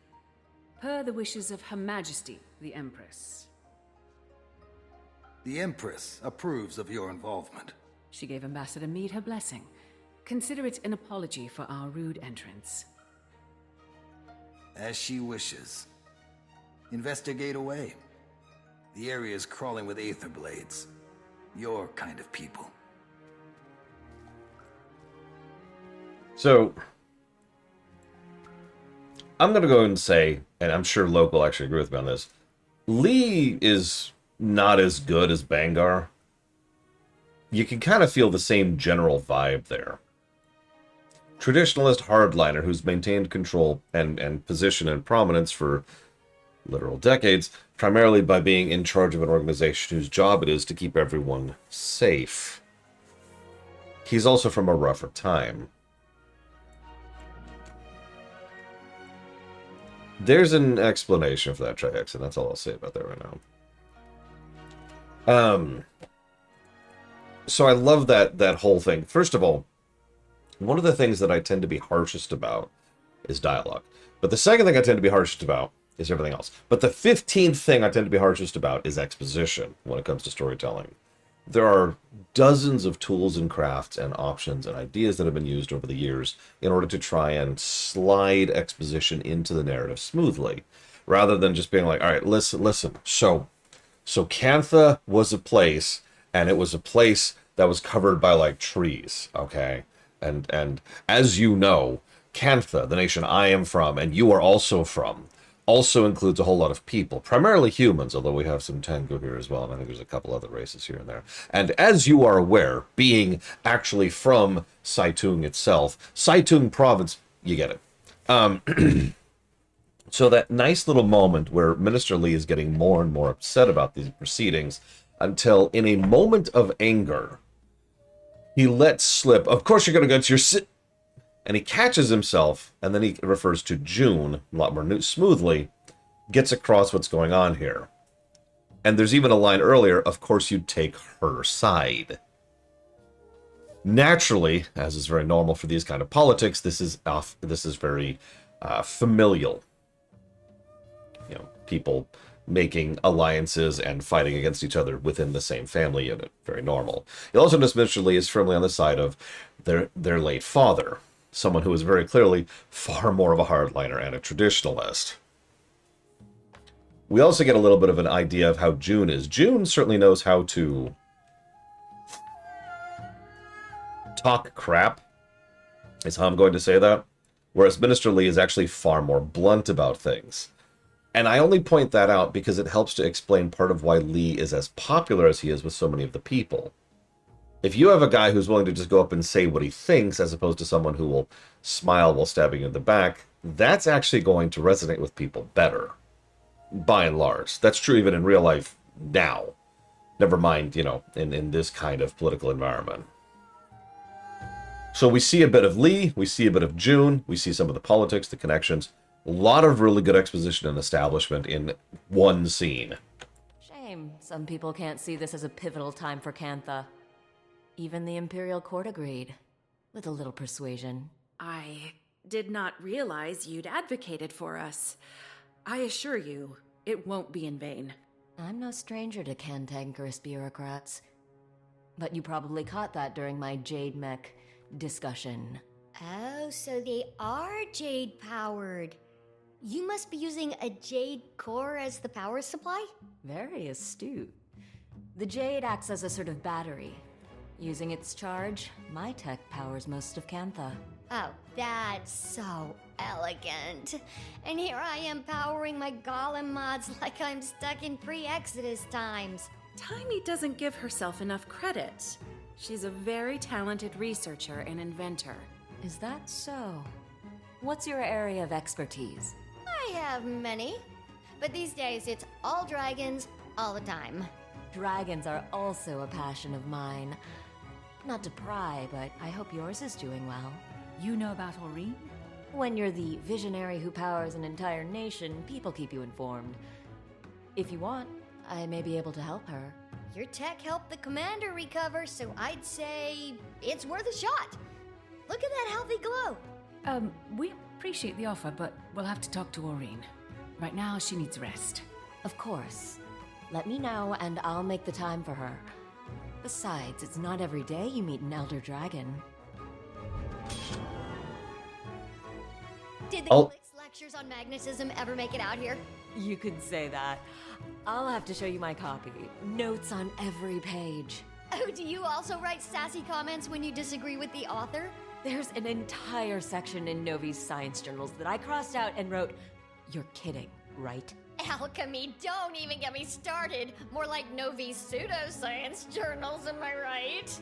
Per the wishes of Her Majesty, the Empress. The Empress approves of your involvement. She gave Ambassador Meade her blessing. Consider it an apology for our rude entrance. As she wishes. Investigate away. The area is crawling with Aether Blades. Your kind of people. So, I'm going to go and say, and I'm sure Loke will actually agree with me on this, Lee is not as good as Bangar. You can kind of feel the same general vibe there. Traditionalist hardliner who's maintained control and position and prominence for literal decades, primarily by being in charge of an organization whose job it is to keep everyone safe. He's also from a rougher time. There's an explanation for that, Trihex, and that's all I'll say about that right now. So I love that whole thing. First of all, one of the things that I tend to be harshest about is dialogue. But the second thing I tend to be harshest about is everything else. But the 15th thing I tend to be harshest about is exposition when it comes to storytelling. There are dozens of tools and crafts and options and ideas that have been used over the years in order to try and slide exposition into the narrative smoothly, rather than just being like, all right, listen. So Cantha was a place, and it was a place that was covered by like trees, okay? And as you know, Cantha, the nation I am from, and you are also from, also includes a whole lot of people, primarily humans, although we have some Tengu here as well, and I think there's a couple other races here and there. And as you are aware, being actually from Saitung itself, Saitung province, you get it. So that nice little moment where Minister Lee is getting more and more upset about these proceedings, until in a moment of anger, he lets slip, of course you're going to go to your and he catches himself, and then he refers to June a lot more smoothly, gets across what's going on here. And there's even a line earlier, of course you'd take her side. Naturally, as is very normal for these kind of politics, this is very familial. You know, people making alliances and fighting against each other within the same family unit. Very normal. You'll also notice Mr. Lee is firmly on the side of their late father. Someone who is very clearly far more of a hardliner and a traditionalist. We also get a little bit of an idea of how June is. June certainly knows how to talk crap, is how I'm going to say that. Whereas Minister Lee is actually far more blunt about things. And I only point that out because it helps to explain part of why Lee is as popular as he is with so many of the people. If you have a guy who's willing to just go up and say what he thinks, as opposed to someone who will smile while stabbing you in the back, that's actually going to resonate with people better. By and large. That's true even in real life now. Never mind, you know, in this kind of political environment. So we see a bit of Lee, we see a bit of June, we see some of the politics, the connections. A lot of really good exposition and establishment in one scene. Shame some people can't see this as a pivotal time for Cantha. Even the Imperial Court agreed, with a little persuasion. I did not realize you'd advocated for us. I assure you, it won't be in vain. I'm no stranger to cantankerous bureaucrats. But you probably caught that during my Jade Mech discussion. Oh, so they are Jade-powered. You must be using a jade core as the power supply? Very astute. The jade acts as a sort of battery. Using its charge, my tech powers most of Cantha. Oh, that's so elegant. And here I am powering my golem mods like I'm stuck in pre-Exodus times. Taimi doesn't give herself enough credit. She's a very talented researcher and inventor. Is that so? What's your area of expertise? I have many, but these days it's all dragons, all the time. Dragons are also a passion of mine. Not to pry, but I hope yours is doing well. You know about Aurene? When you're the visionary who powers an entire nation, people keep you informed. If you want, I may be able to help her. Your tech helped the commander recover, so I'd say it's worth a shot. Look at that healthy glow. We appreciate the offer, but we'll have to talk to Aurene. Right now, she needs rest. Of course. Let me know, and I'll make the time for her. Besides, it's not every day you meet an Elder Dragon. Did the Glix lectures on magnetism ever make it out here? You could say that. I'll have to show you my copy. Notes on every page. Oh, do you also write sassy comments when you disagree with the author? There's an entire section in Novi's science journals that I crossed out and wrote, "You're kidding, right?" Alchemy, don't even get me started. More like Novi's pseudoscience journals, am I right?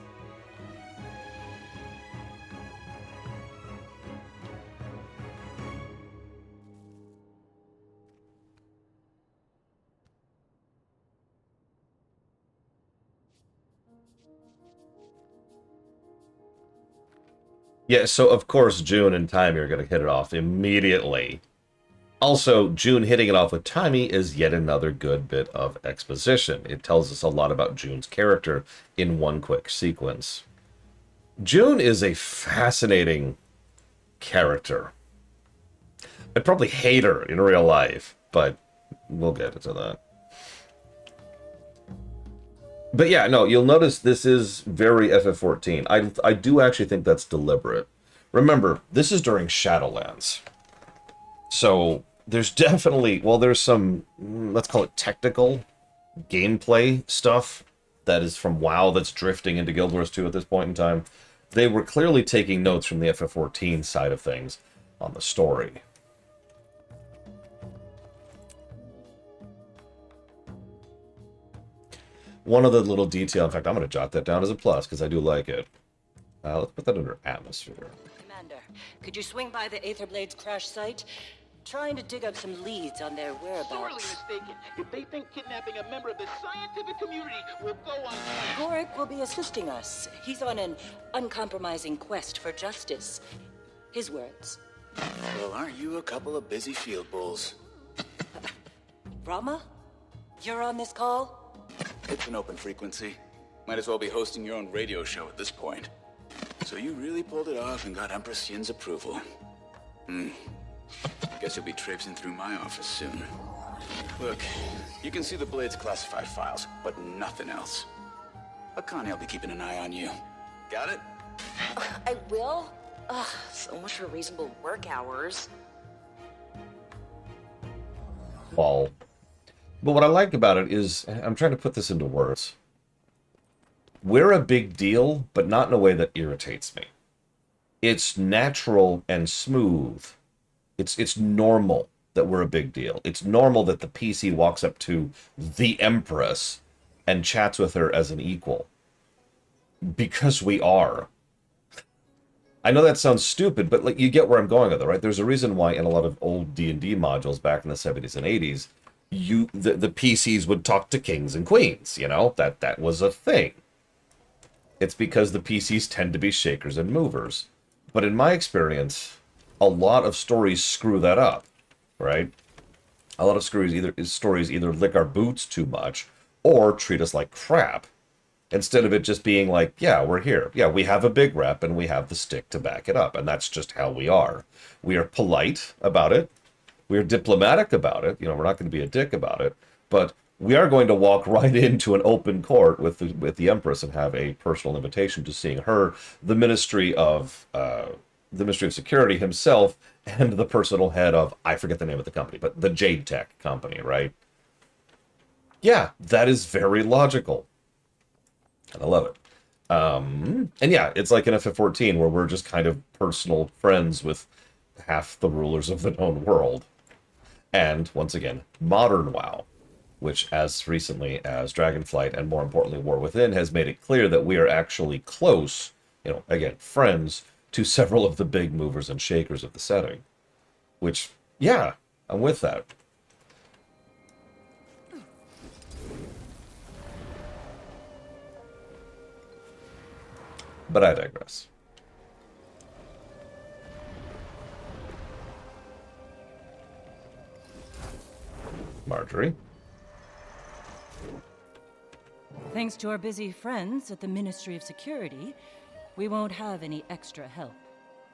Yeah, so of course June and Taimi are going to hit it off immediately. Also, June hitting it off with Taimi is yet another good bit of exposition. It tells us a lot about June's character in one quick sequence. June is a fascinating character. I'd probably hate her in real life, but we'll get into that. But yeah, no, you'll notice this is very FF14. I do actually think that's deliberate. Remember, this is during Shadowlands. So there's definitely, well, there's some, let's call it technical gameplay stuff that is from WoW that's drifting into Guild Wars 2 at this point in time. They were clearly taking notes from the FF14 side of things on the story. One other little detail, in fact, I'm going to jot that down as a plus because I do like it. Let's put that under atmosphere. Commander, could you swing by the Aetherblade's crash site? Trying to dig up some leads on their whereabouts. Sorely mistaken. If they think kidnapping a member of the scientific community will go on... Gorik will be assisting us. He's on an uncompromising quest for justice. His words. Well, aren't you a couple of busy field bulls? Rama? You're on this call? It's an open frequency. Might as well be hosting your own radio show at this point. So you really pulled it off and got Empress Yin's approval. Guess you'll be traipsing through my office soon. Look, you can see the Blade's classified files, but nothing else. Akane will be keeping an eye on you. Got it? I will? Ugh, so much for reasonable work hours. Well, but what I like about it is, I'm trying to put this into words. We're a big deal, but not in a way that irritates me. It's natural and smooth. It's normal that we're a big deal. It's normal that the PC walks up to the Empress and chats with her as an equal. Because we are. I know that sounds stupid, but like you get where I'm going with it, right? There's a reason why in a lot of old D&D modules back in the 70s and 80s, the PCs would talk to kings and queens, you know? That was a thing. It's because the PCs tend to be shakers and movers. But in my experience, a lot of stories screw that up, right? A lot of stories either lick our boots too much or treat us like crap. Instead of it just being like, yeah, we're here. Yeah, we have a big rep and we have the stick to back it up. And that's just how we are. We are polite about it. We're diplomatic about it. You know, we're not going to be a dick about it. But we are going to walk right into an open court with the Empress and have a personal invitation to seeing her, the Ministry of Security himself, and the personal head of, I forget the name of the company, but the Jade Tech company, right? Yeah, that is very logical. And I love it. And yeah, it's like in FF14 where we're just kind of personal friends with half the rulers of the known world. And, once again, modern WoW, which as recently as Dragonflight and more importantly War Within has made it clear that we are actually close, again, friends to several of the big movers and shakers of the setting. Which, yeah, I'm with that. But I digress. Marjorie? Thanks to our busy friends at the Ministry of Security, we won't have any extra help.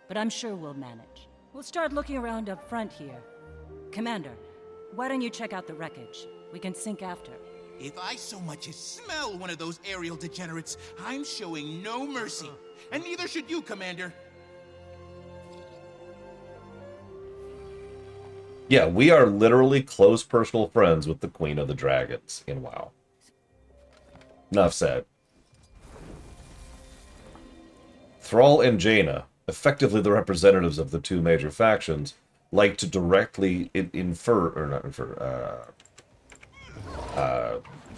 But I'm sure we'll manage. We'll start looking around up front here. Commander, why don't you check out the wreckage? We can sync after. If I so much as smell one of those aerial degenerates, I'm showing no mercy. And neither should you, Commander. Yeah, we are literally close personal friends with the Queen of the Dragons in WoW. Enough said. Thrall and Jaina, effectively the representatives of the two major factions, like to directly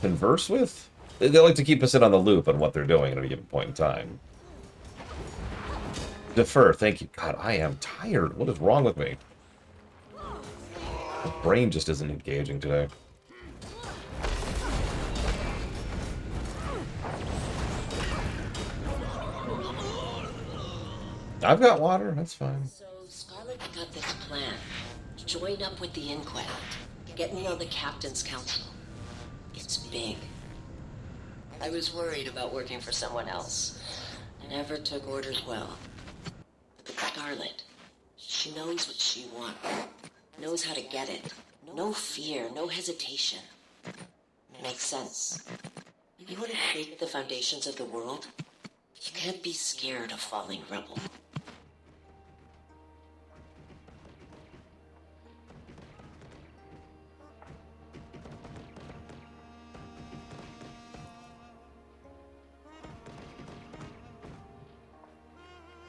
converse with? They like to keep us in on the loop on what they're doing at any given point in time. Defer, thank you. God, I am tired. What is wrong with me? My brain just isn't engaging today. I've got water, that's fine. So Scarlet's got this plan. Join up with the Inquest. Get me on the Captain's Council. It's big. I was worried about working for someone else. Never took orders well. But Scarlet, she knows what she wants. Knows how to get it. No fear, no hesitation. Makes sense. You want to shake the foundations of the world? You can't be scared of falling rebel.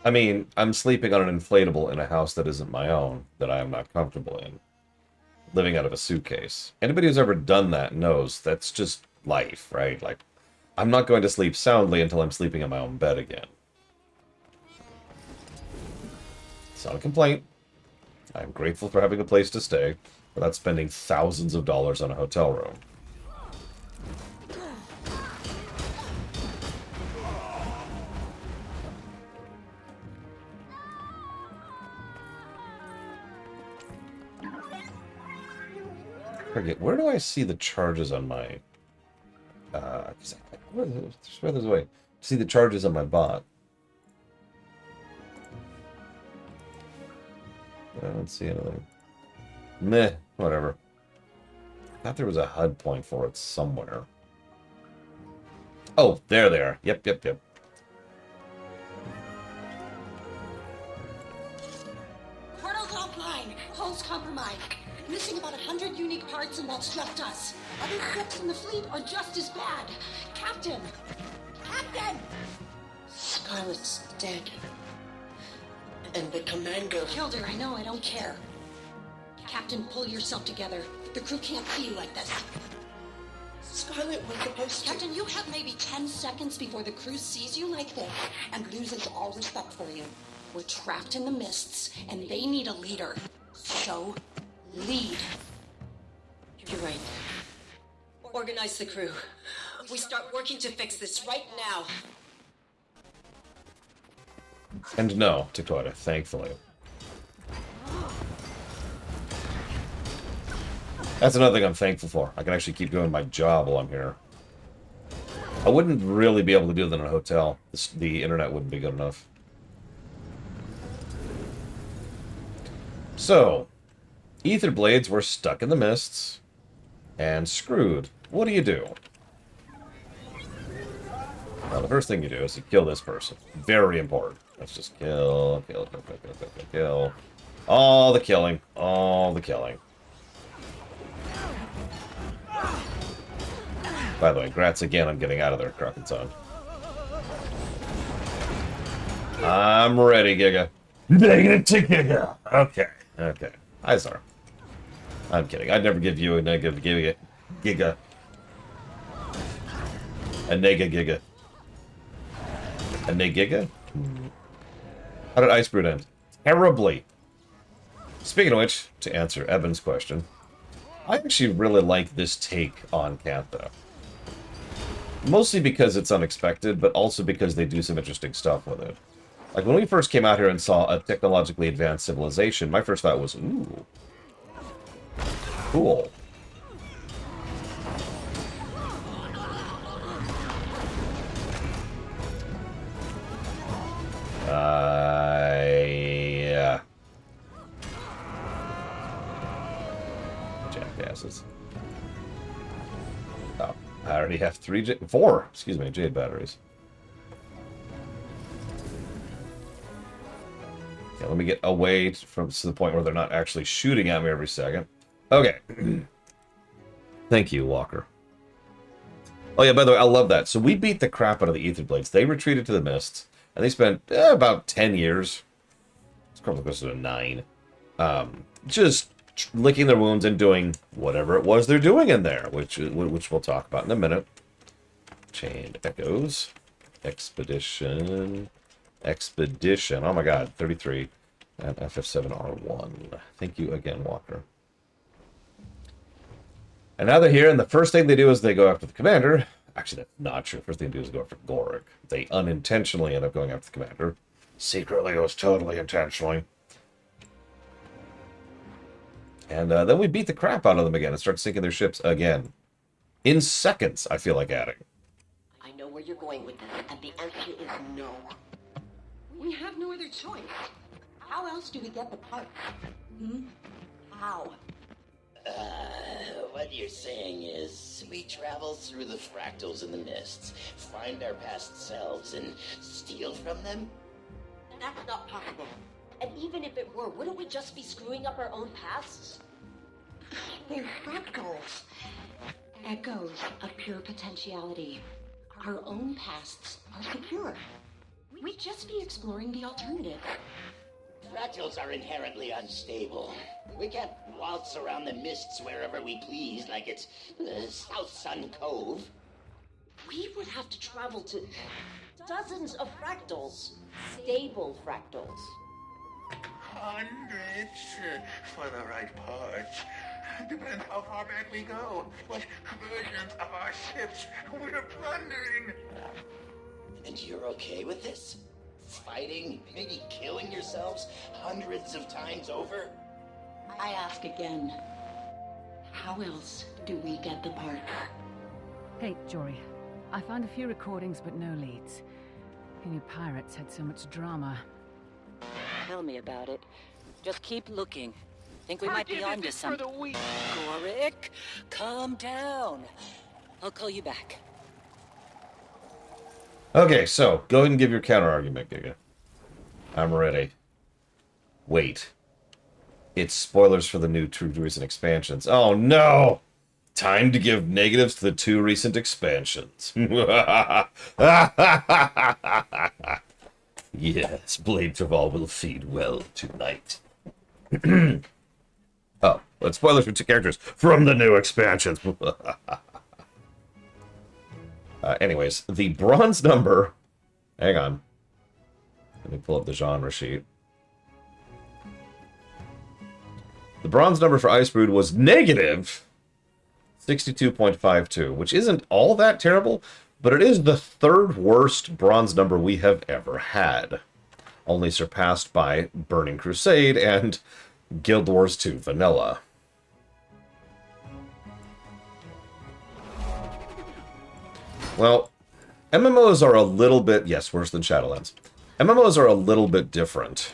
I mean, I'm sleeping on an inflatable in a house that isn't my own, that I am not comfortable in. Living out of a suitcase. Anybody who's ever done that knows that's just life, right? Like, I'm not going to sleep soundly until I'm sleeping in my own bed again. It's not a complaint. I'm grateful for having a place to stay without spending thousands of dollars on a hotel room. Forget, where do I see the charges on my... there's a way to see the charges on my bot. I don't see anything. Meh, whatever. I thought there was a HUD point for it somewhere. Oh, there they are. Yep. Portal's offline. Hull's compromised. Missing about 100 unique parts, and that's just us. Other ships in the fleet are just as bad. Captain! Captain! Scarlet's dead. And the commander... Killed her, I know, I don't care. Captain, pull yourself together. The crew can't see you like this. Scarlet was supposed to... Captain, you have maybe 10 seconds before the crew sees you like this and loses all respect for you. We're trapped in the mists, and they need a leader. So... lead. You're right. Organize the crew. We start working to fix this right now. And no, Dakota, thankfully. That's another thing I'm thankful for. I can actually keep doing my job while I'm here. I wouldn't really be able to do that in a hotel. The internet wouldn't be good enough. So... Ether Blades were stuck in the mists and screwed. What do you do? Well, the first thing you do is you kill this person. Very important. Let's just kill. All the killing. All the killing. By the way, grats again on getting out of there, Kraken-san. I'm ready, Giga. Negative to Giga. Okay. Okay. Hi, sir. I'm kidding. I'd never give you a negative Giga. Giga. A nega Giga. A Giga? How did Icebrood end? Terribly. Speaking of which, to answer Evan's question, I actually really like this take on Cantha. Mostly because it's unexpected, but also because they do some interesting stuff with it. Like, when we first came out here and saw a technologically advanced civilization, my first thought was, ooh. Cool. Yeah. Jackasses. Oh, I already have four Jade batteries. Okay, let me get away from to the point where they're not actually shooting at me every second. Okay. Thank you, Walker. Oh yeah, by the way, I love that. So we beat the crap out of the Ether Blades. They retreated to the Mists, and they spent about 10 years. It's probably closer to 9. Just licking their wounds and doing whatever it was they're doing in there, which we'll talk about in a minute. Chained Echoes. Expedition. Oh my god, 33. And FF7R1. Thank you again, Walker. And now they're here, and the first thing they do is they go after the commander. Actually, that's not true. First thing they do is go after Gorik. They unintentionally end up going after the commander. Secretly, it was totally intentionally. And then we beat the crap out of them again and start sinking their ships again. In seconds, I feel like adding. I know where you're going with this, and the answer is no. We have no other choice. How else do we get the part? How? What you're saying is, we travel through the fractals in the mists, find our past selves, and steal from them? That's not possible. And even if it were, wouldn't we just be screwing up our own pasts? They're fractals. Echoes of pure potentiality. Our own pasts are secure. We'd just be exploring the alternative. Fractals are inherently unstable. We can't waltz around the mists wherever we please like it's South Sun Cove. We would have to travel to dozens of fractals. Stable fractals. Hundreds for the right parts. Depends how far back we go. What versions of our ships we're plundering. And you're okay with this? Fighting, maybe killing yourselves hundreds of times over? I ask again. How else do we get the part? Hey, Jory. I found a few recordings, but no leads. Who knew pirates had so much drama? Tell me about it. Just keep looking. Think we might be onto something. Gorik, calm down. I'll call you back. Okay, so go ahead and give your counter argument, Giga. I'm ready. Wait. It's spoilers for the new two recent expansions. Oh no! Time to give negatives to the 2 recent expansions. Yes, Blade Traval will feed well tonight. Oh, but spoilers for 2 characters from the new expansions. Anyways, the bronze number... Hang on. Let me pull up the genre sheet. The bronze number for Icebrood was negative 62.52, which isn't all that terrible, but it is the 3rd worst bronze number we have ever had. Only surpassed by Burning Crusade and Guild Wars 2 Vanilla. Well, MMOs are a little bit... Yes, worse than Shadowlands. MMOs are a little bit different.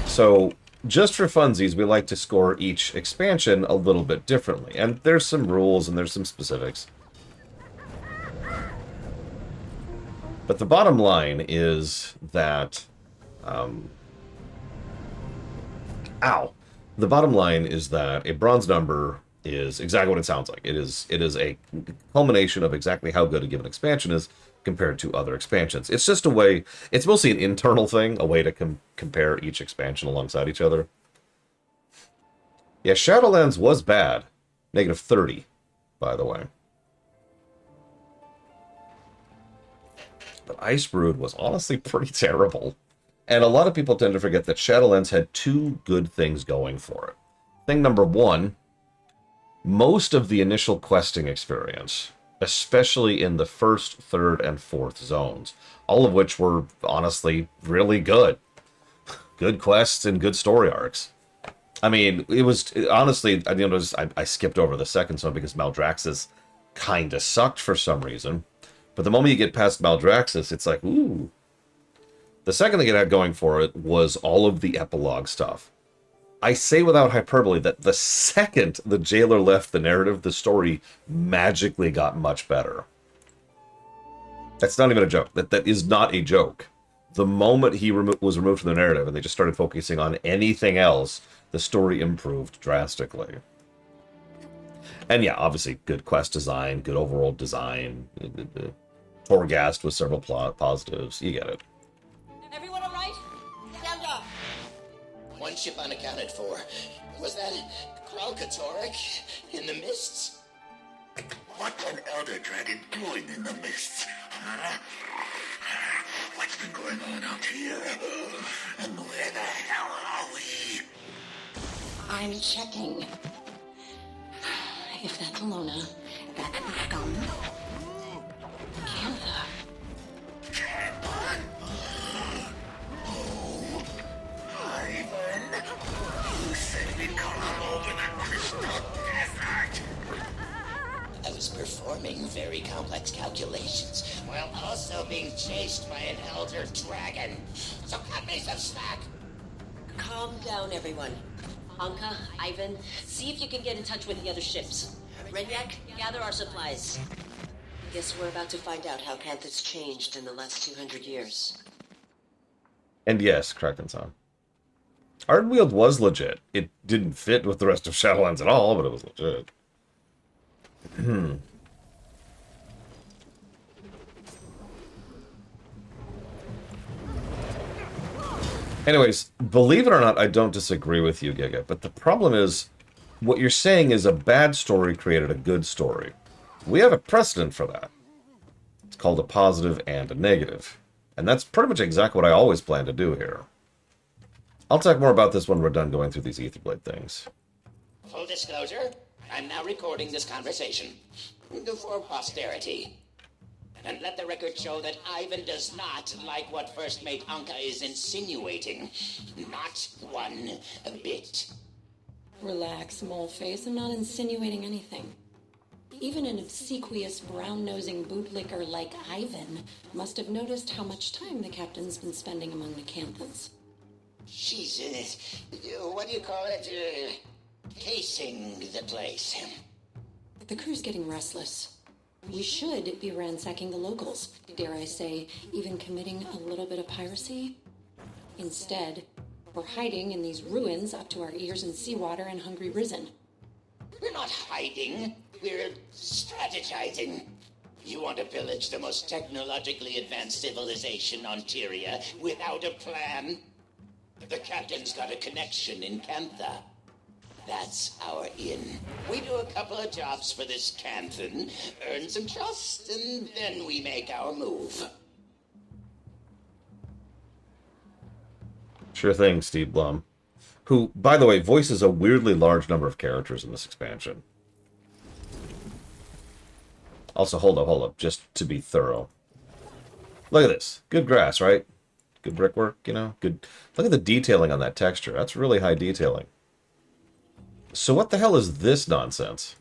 So, just for funsies, we like to score each expansion a little bit differently. And there's some rules and there's some specifics. But the bottom line is that Ow. The bottom line is that a bronze number is exactly what it sounds like. It is a culmination of exactly how good a given expansion is compared to other expansions. It's just a way, it's mostly an internal thing, a way to compare each expansion alongside each other. Yeah, Shadowlands was bad. -30, by the way. But Icebrood was honestly pretty terrible. And a lot of people tend to forget that Shadowlands had two good things going for it. Thing number one, most of the initial questing experience, especially in the first, third, and fourth zones, all of which were honestly really good. Good quests and good story arcs. I mean, it was, honestly, I skipped over the second zone because Maldraxxus kind of sucked for some reason. But the moment you get past Maldraxxus, it's like, ooh. The second thing it had going for it was all of the epilogue stuff. I say without hyperbole that the second the jailer left the narrative, the story magically got much better. That's not even a joke. That is not a joke. The moment he was removed from the narrative and they just started focusing on anything else, the story improved drastically. And yeah, obviously, good quest design, good overall design. Torghast with several plot positives. You get it. Everyone all right? Stand up. One ship unaccounted for. Was that Kralkatorek in the mists? What's an elder dragon doing in the mists? Huh? What's been going on out here? And where the hell are we? I'm checking. If that's Alona, that's the scum. Cantha. Oh, Ivan. You said we'd come over the crystal desert. I was performing very complex calculations while also being chased by an elder dragon. So cut me some slack. Calm down, everyone. Anka, Ivan, see if you can get in touch with the other ships. Renyak, gather our supplies. Guess we're about to find out how Cantha's changed in the last 200 years. And yes, Kraken-san. Ardenweald was legit. It didn't fit with the rest of Shadowlands at all, but it was legit. Anyways, believe it or not, I don't disagree with you, Giga, but the problem is, what you're saying is a bad story created a good story. We have a precedent for that. It's called a positive and a negative. And that's pretty much exactly what I always plan to do here. I'll talk more about this when we're done going through these Aetherblade things. Full disclosure, I'm now recording this conversation. For posterity. And let the record show that Ivan does not like what First Mate Anka is insinuating. Not one bit. Relax, Moleface. I'm not insinuating anything. Even an obsequious, brown-nosing bootlicker like Ivan must have noticed how much time the captain's been spending among the Canthans. She's, what do you call it? Casing the place. The crew's getting restless. We should be ransacking the locals. Dare I say, even committing a little bit of piracy? Instead, we're hiding in these ruins up to our ears in seawater and hungry risen. We're not hiding. We're strategizing. You want to pillage the most technologically advanced civilization on Tyria without a plan? The captain's got a connection in Cantha. That's our in. We do a couple of jobs for this Canthan, earn some trust, and then we make our move. Sure thing, Steve Blum. Who, by the way, voices a weirdly large number of characters in this expansion. Also, hold up, just to be thorough. Look at this. Good grass, right? Good brickwork, you know? Good. Look at the detailing on that texture. That's really high detailing. So what the hell is this nonsense?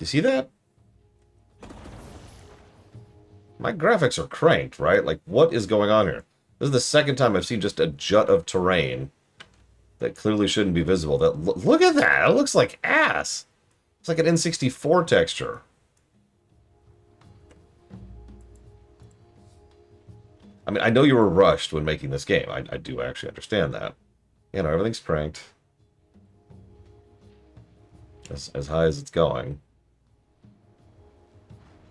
You see that? My graphics are cranked, right? Like, what is going on here? This is the second time I've seen just a jut of terrain that clearly shouldn't be visible. That look at that! It looks like ass! It's like an N64 texture. I mean, I know you were rushed when making this game. I do actually understand that. You know, everything's pranked. As high as it's going.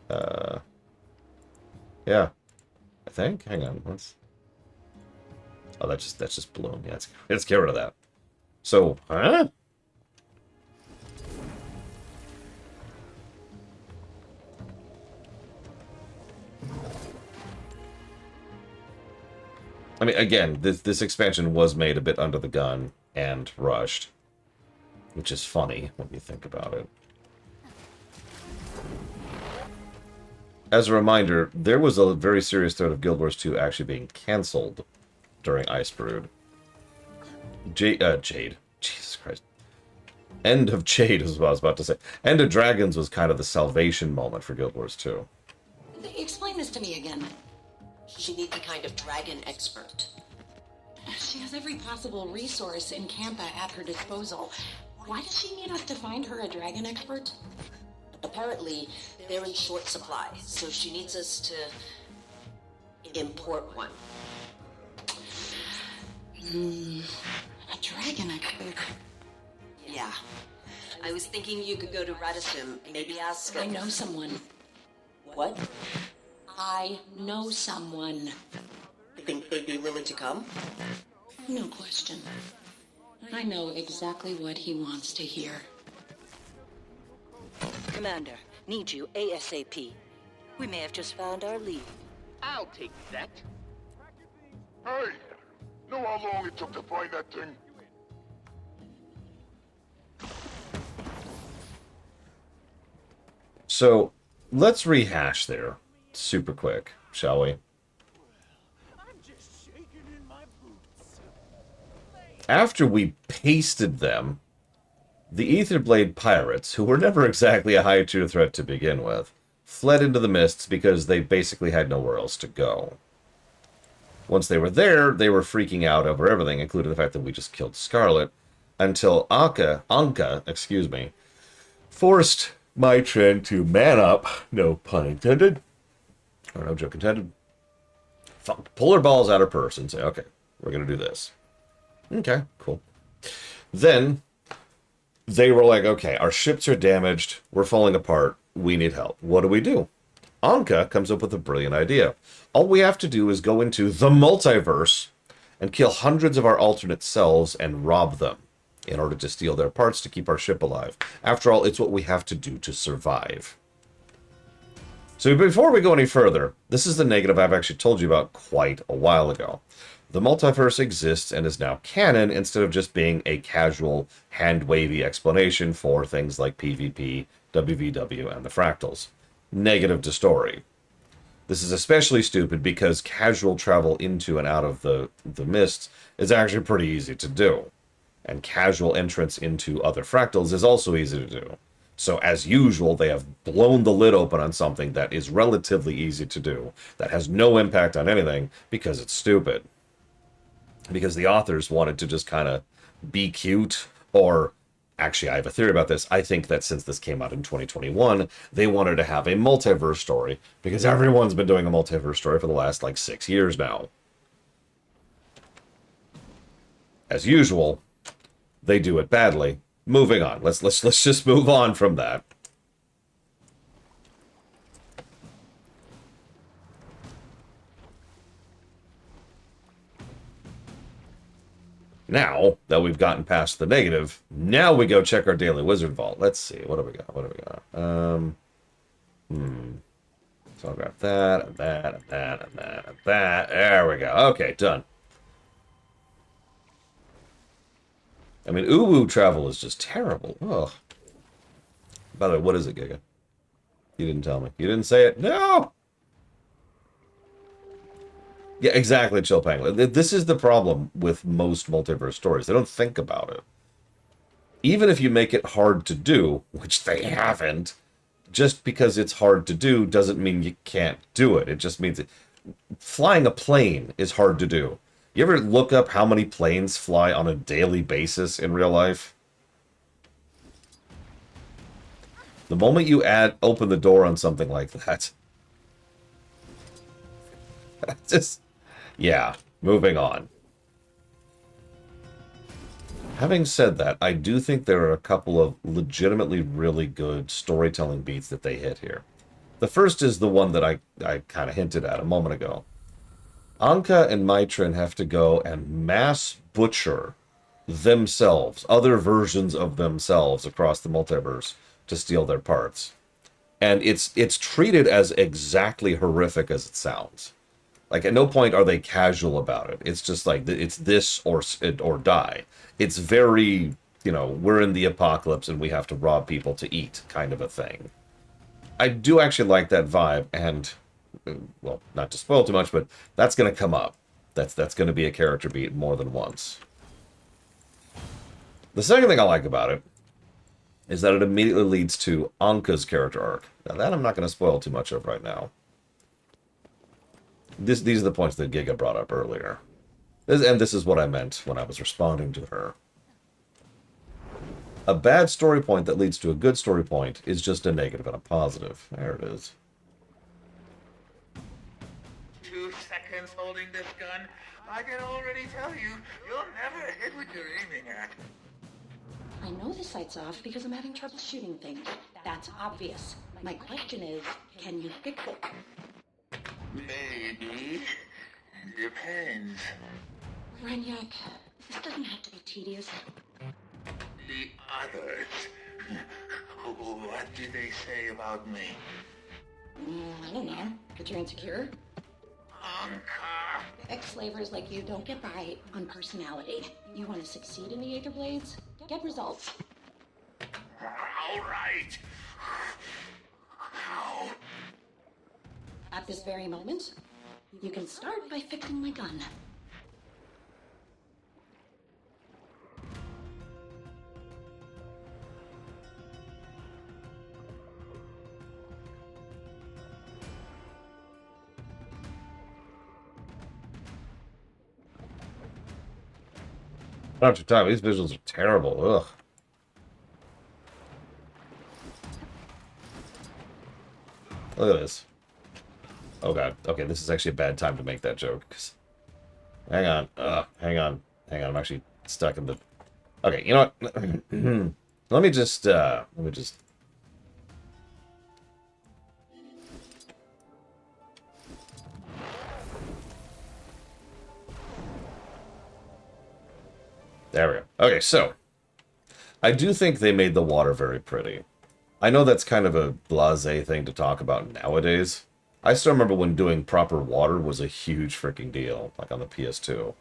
Yeah. I think. Hang on. Oh, that's just bloom. Yeah, let's get rid of that. So, huh? I mean, again, this expansion was made a bit under the gun and rushed, which is funny when you think about it. As a reminder, there was a very serious threat of Guild Wars 2 actually being cancelled during Icebrood. Jade. Jesus Christ. End of Jade is what I was about to say. End of Dragons was kind of the salvation moment for Guild Wars 2. Explain this to me again. She needs a kind of dragon expert. She has every possible resource in Campa at her disposal. Why does she need us to find her a dragon expert? Apparently, they're in short supply, so she needs us to import one. A dragon expert? Yeah. I was thinking you could go to Radisson, maybe ask... I know someone. What? I know someone. Think they'd be willing to come? No question. I know exactly what he wants to hear. Commander, need you ASAP. We may have just found our lead. I'll take that. Hey, know how long it took to find that thing? So, let's rehash there super quick, shall we? After we pasted them, the Aetherblade pirates, who were never exactly a high-tier threat to begin with, fled into the mists because they basically had nowhere else to go. Once they were there, they were freaking out over everything, including the fact that we just killed Scarlet, until Anka, forced Maitreyan to man up, no pun intended, or no joke intended, pull her balls out of her purse and say, okay, we're going to do this. Okay, cool. Then they were like, okay, our ships are damaged, we're falling apart, we need help. What do? Anka comes up with a brilliant idea. All we have to do is go into the multiverse and kill hundreds of our alternate selves and rob them in order to steal their parts to keep our ship alive. After all, it's what we have to do to survive. So before we go any further, this is the negative I've actually told you about quite a while ago. The multiverse exists and is now canon instead of just being a casual, hand-wavy explanation for things like PvP, WVW, and the fractals. Negative to story. This is especially stupid because casual travel into and out of the mists is actually pretty easy to do. And casual entrance into other fractals is also easy to do. So as usual, they have blown the lid open on something that is relatively easy to do, that has no impact on anything because it's stupid. Because the authors wanted to just kind of be cute, or actually I have a theory about this. I think that since this came out in 2021, they wanted to have a multiverse story because everyone's been doing a multiverse story for the last like 6 years now. As usual, they do it badly. Moving on. Let's just move on from that. Now that we've gotten past the negative, now we go check our daily wizard vault. Let's see. What do we got? So I've got that, and that, and that, and that, and that. There we go. Okay, done. I mean, Uwu travel is just terrible. Ugh. By the way, what is it, Giga? You didn't tell me. You didn't say it? No! Yeah, exactly, Chillpang. This is the problem with most multiverse stories. They don't think about it. Even if you make it hard to do, which they haven't, just because it's hard to do doesn't mean you can't do it. It just means flying a plane is hard to do. You ever look up how many planes fly on a daily basis in real life? The moment you open the door on something like that, Yeah, moving on. Having said that, I do think there are a couple of legitimately really good storytelling beats that they hit here. The first is the one that I kind of hinted at a moment ago. Anka and Maitrin have to go and mass butcher themselves, other versions of themselves across the multiverse to steal their parts. And it's treated as exactly horrific as it sounds. Like, at no point are they casual about it. It's just like, it's this or die. It's very, you know, we're in the apocalypse and we have to rob people to eat kind of a thing. I do actually like that vibe, and, well, not to spoil too much, but that's going to come up. That's going to be a character beat more than once. The second thing I like about it is that it immediately leads to Anka's character arc. Now, that I'm not going to spoil too much of right now. These are the points that Giga brought up earlier. This is what I meant when I was responding to her. A bad story point that leads to a good story point is just a negative and a positive. There it is. 2 seconds holding this gun. I can already tell you, you'll never hit what you're aiming at. I know the sight's off because I'm having trouble shooting things. That's obvious. My question is, can you fix it? Maybe. Depends. Renyak, this doesn't have to be tedious. The others. What did they say about me? I don't know. That you're insecure? Anka! Ex-slavers like you don't get by on personality. You want to succeed in the Aether Blades? Get results. All right. How? At this very moment, you can start by fixing my gun. Not your time. These visuals are terrible. Ugh. Look at this. Oh god. Okay, this is actually a bad time to make that joke. Hang on. Hang on. I'm actually stuck in the... Okay, you know what? Let me just... There we go. Okay, so I do think they made the water very pretty. I know that's kind of a blasé thing to talk about nowadays. I still remember when doing proper water was a huge freaking deal, like on the PS2.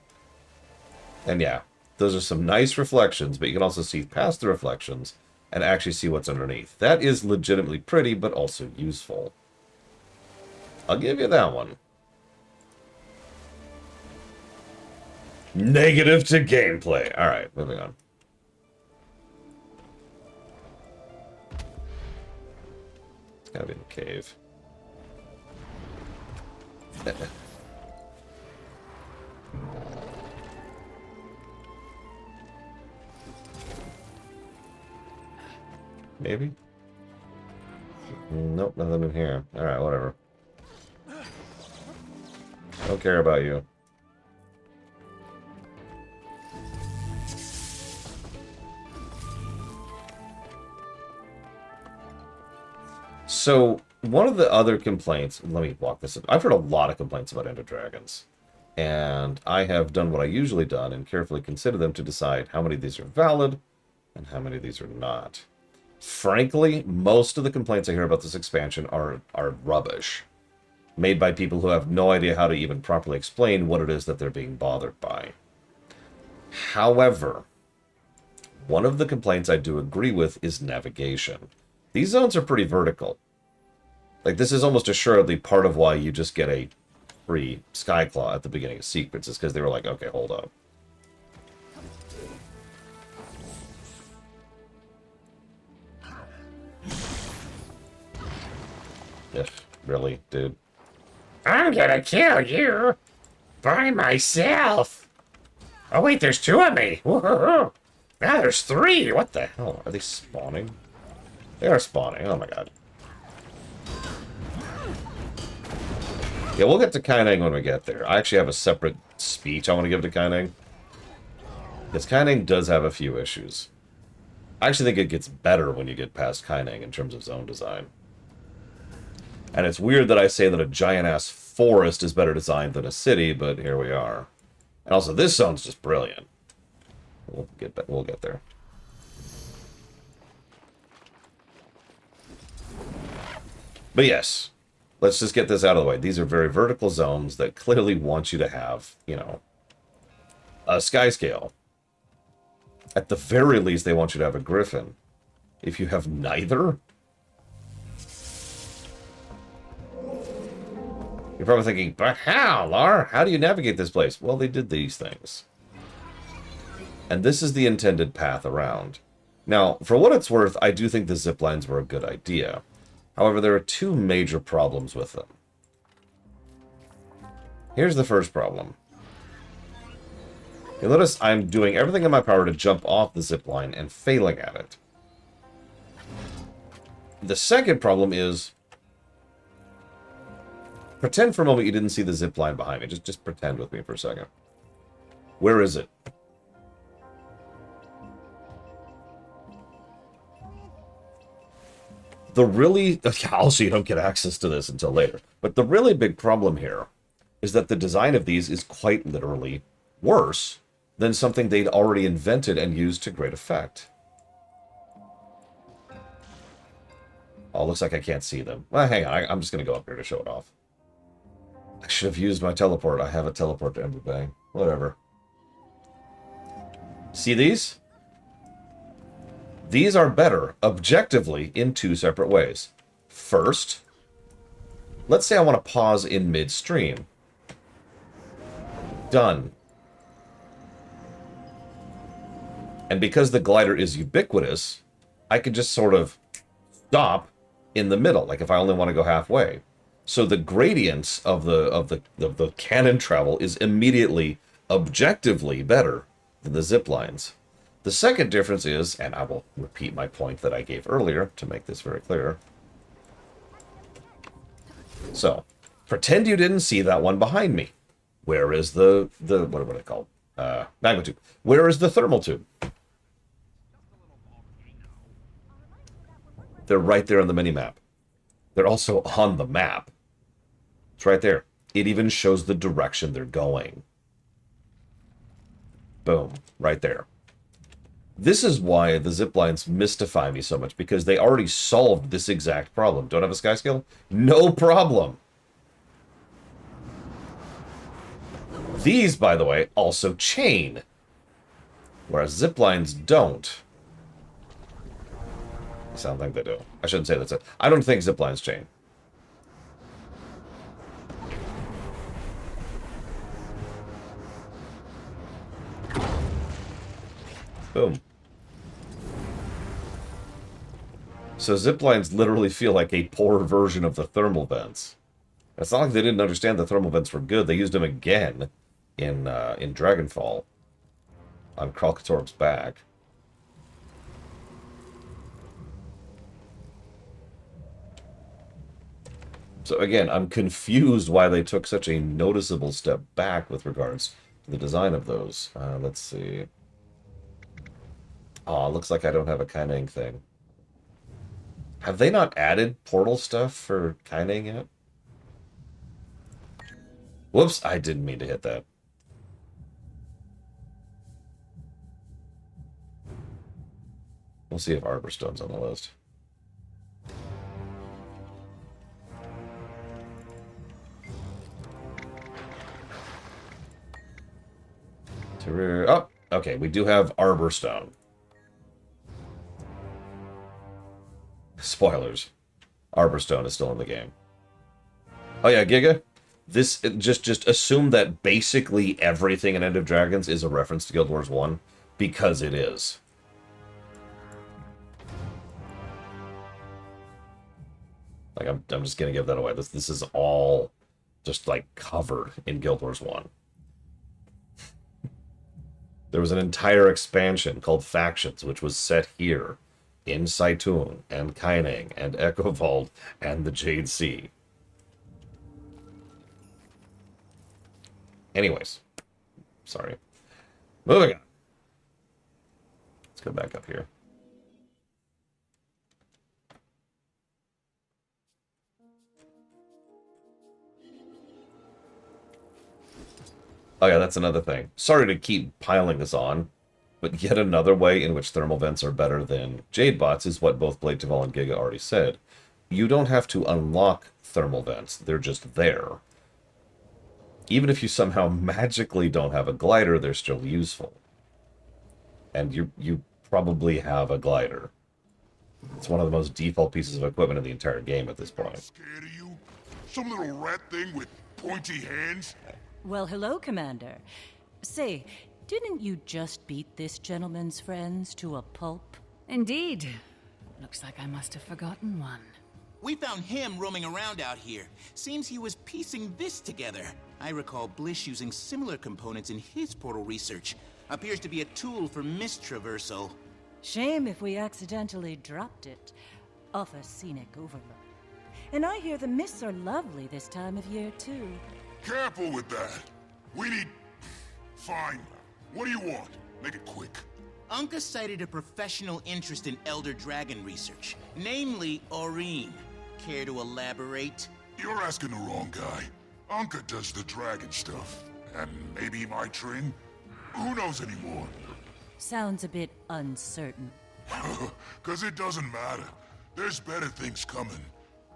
And yeah, those are some nice reflections, but you can also see past the reflections and actually see what's underneath. That is legitimately pretty, but also useful. I'll give you that one. Negative to gameplay. Alright, moving on. It's gotta be in the cave. Maybe? Nope, nothing in here. Alright, whatever. Don't care about you. So, one of the other complaints... Let me walk this up. I've heard a lot of complaints about Ender Dragons. And I have done what I usually done and carefully considered them to decide how many of these are valid and how many of these are not. Frankly, most of the complaints I hear about this expansion are rubbish. Made by people who have no idea how to even properly explain what it is that they're being bothered by. However, one of the complaints I do agree with is navigation. These zones are pretty vertical. Like, this is almost assuredly part of why you just get a free Skyclaw at the beginning of sequences, because they were like, okay, hold up. Ugh, really, dude? I'm gonna kill you by myself. Oh wait, there's 2 of me. Woohoo! Now there's 3. What the hell? Are they spawning? They are spawning. Oh my god. Yeah, we'll get to Kaineng when we get there. I actually have a separate speech I want to give to Kaineng. Because Kaineng does have a few issues. I actually think it gets better when you get past Kaineng in terms of zone design. And it's weird that I say that a giant-ass forest is better designed than a city, but here we are. And also, this zone's just brilliant. We'll get there. But yes, let's just get this out of the way. These are very vertical zones that clearly want you to have, you know, a sky scale. At the very least, they want you to have a griffin. If you have neither... You're probably thinking, but how, Lar? How do you navigate this place? Well, they did these things. And this is the intended path around. Now, for what it's worth, I do think the zip lines were a good idea. However, there are two major problems with them. Here's the first problem. You'll notice I'm doing everything in my power to jump off the zip line and failing at it. The second problem is... Pretend for a moment you didn't see the zip line behind me. Just pretend with me for a second. Where is it? The really... Also, you don't get access to this until later. But the really big problem here is that the design of these is quite literally worse than something they'd already invented and used to great effect. Oh, looks like I can't see them. Well, hang on. I'm just going to go up here to show it off. I should have used my teleport. I have a teleport to Ember Bay. Whatever. See these? These are better, objectively, in two separate ways. First, let's say I want to pause in midstream. Done. And because the glider is ubiquitous, I can just sort of stop in the middle, like if I only want to go halfway. So the gradients of the cannon travel is immediately, objectively better than the zip lines. The second difference is, and I will repeat my point that I gave earlier to make this very clear. So, pretend you didn't see that one behind me. Where is the what would I call it? Magma tube. Where is the thermal tube? They're right there on the mini-map. They're also on the map. It's right there. It even shows the direction they're going. Boom. Right there. This is why the ziplines mystify me so much, because they already solved this exact problem. Don't have a sky scale? No problem. These, by the way, also chain. Whereas ziplines don't. I sound like they do. I shouldn't say that's it. I don't think ziplines chain. Boom. So ziplines literally feel like a poor version of the thermal vents. It's not like they didn't understand the thermal vents were good. They used them again in Dragonfall on Kralkatorp's back. So again, I'm confused why they took such a noticeable step back with regards to the design of those. Let's see. Aw, looks like I don't have a Kaineng thing. Have they not added portal stuff for Kaineng yet? Whoops, I didn't mean to hit that. We'll see if Arborstone's on the list. Oh, okay, we do have Arborstone. Spoilers. Arborstone is still in the game. Oh yeah, Giga? This, just assume that basically everything in End of Dragons is a reference to Guild Wars 1, because it is. Like, I'm just gonna give that away. This is all just, like, covered in Guild Wars 1. There was an entire expansion called Factions, which was set here, in Saitun, and Kaineng, and Echovold, and the Jade Sea. Anyways, sorry. Moving on. Let's go back up here. Oh yeah, that's another thing. Sorry to keep piling this on, but yet another way in which thermal vents are better than Jade bots is what both Blade Taval and Giga already said. You don't have to unlock thermal vents, they're just there. Even if you somehow magically don't have a glider, they're still useful. And you probably have a glider. It's one of the most default pieces of equipment in the entire game at this point. Scared of you? Some little rat thing with pointy hands? Well, hello, Commander. Say, didn't you just beat this gentleman's friends to a pulp? Indeed. Looks like I must have forgotten one. We found him roaming around out here. Seems he was piecing this together. I recall Blish using similar components in his portal research. Appears to be a tool for mist traversal. Shame if we accidentally dropped it off a scenic overlook. And I hear the mists are lovely this time of year, too. Careful with that. We need... Fine. What do you want? Make it quick. Anka cited a professional interest in Elder Dragon research, namely Aurene. Care to elaborate? You're asking the wrong guy. Anka does the dragon stuff. And maybe he might train? Who knows anymore? Sounds a bit uncertain. 'Cause it doesn't matter. There's better things coming.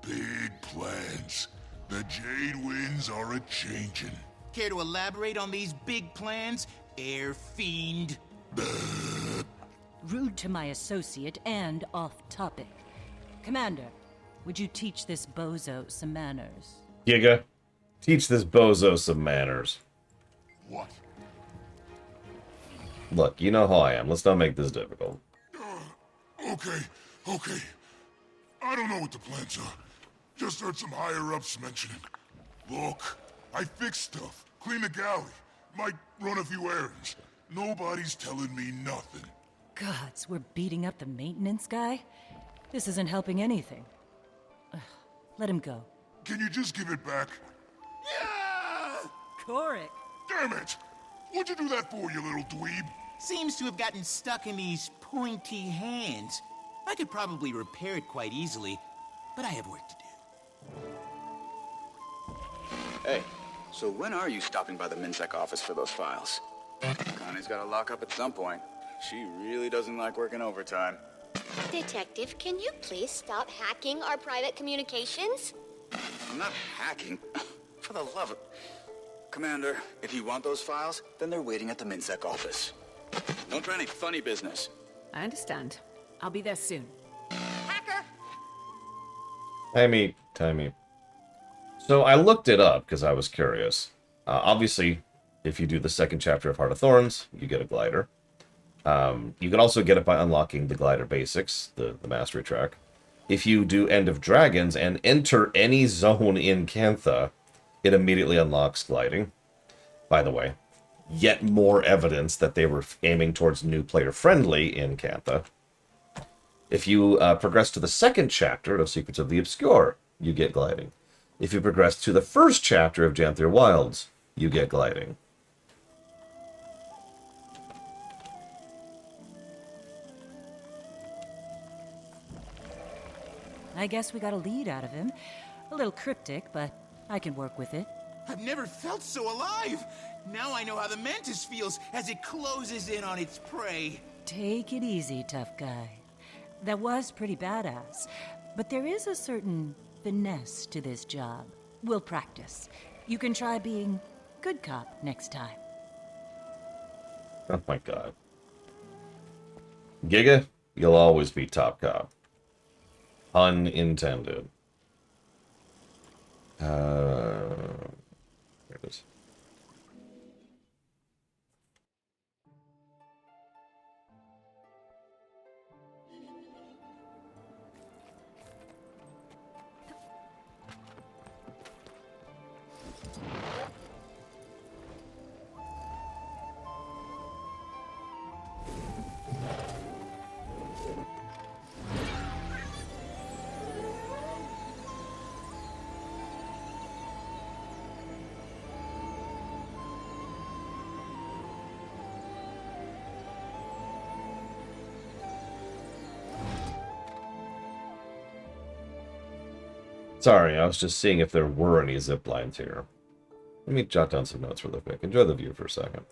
Big plans. The Jade Winds are a-changin'. Care to elaborate on these big plans, Air Fiend? Rude to my associate and off-topic. Commander, would you teach this bozo some manners? Giga, teach this bozo some manners. What? Look, you know how I am. Let's not make this difficult. Okay. I don't know what the plans are. Just heard some higher-ups mention it. Look, I fix stuff, clean the galley, might run a few errands. Nobody's telling me nothing. Gods, we're beating up the maintenance guy? This isn't helping anything. Ugh, let him go. Can you just give it back? Korik! Damn it! What'd you do that for, you little dweeb? Seems to have gotten stuck in these pointy hands. I could probably repair it quite easily, but I have work to do. Hey, so when are you stopping by the MinSec office for those files? Connie's got to lock up at some point. She really doesn't like working overtime. Detective, can you please stop hacking our private communications? I'm not hacking. For the love of... Commander, if you want those files, then they're waiting at the MinSec office. Don't try any funny business. I understand. I'll be there soon. Hacker! Timey. So I looked it up because I was curious. Obviously, if you do the second chapter of Heart of Thorns, you get a glider. You can also get it by unlocking the glider basics, the mastery track. If you do End of Dragons and enter any zone in Cantha, it immediately unlocks gliding. By the way, yet more evidence that they were aiming towards new player friendly in Cantha. If you progress to the second chapter of Secrets of the Obscure, you get gliding. If you progress to the first chapter of Janthier Wilds, you get gliding. I guess we got a lead out of him. A little cryptic, but I can work with it. I've never felt so alive! Now I know how the Mantis feels as it closes in on its prey. Take it easy, tough guy. That was pretty badass, but there is a certain finesse to this job. We'll practice. You can try being good cop next time. Oh my god. Giga, you'll always be top cop. Unintended. Here it is. Sorry, I was just seeing if there were any zip lines here. Let me jot down some notes really quick. Enjoy the view for a second.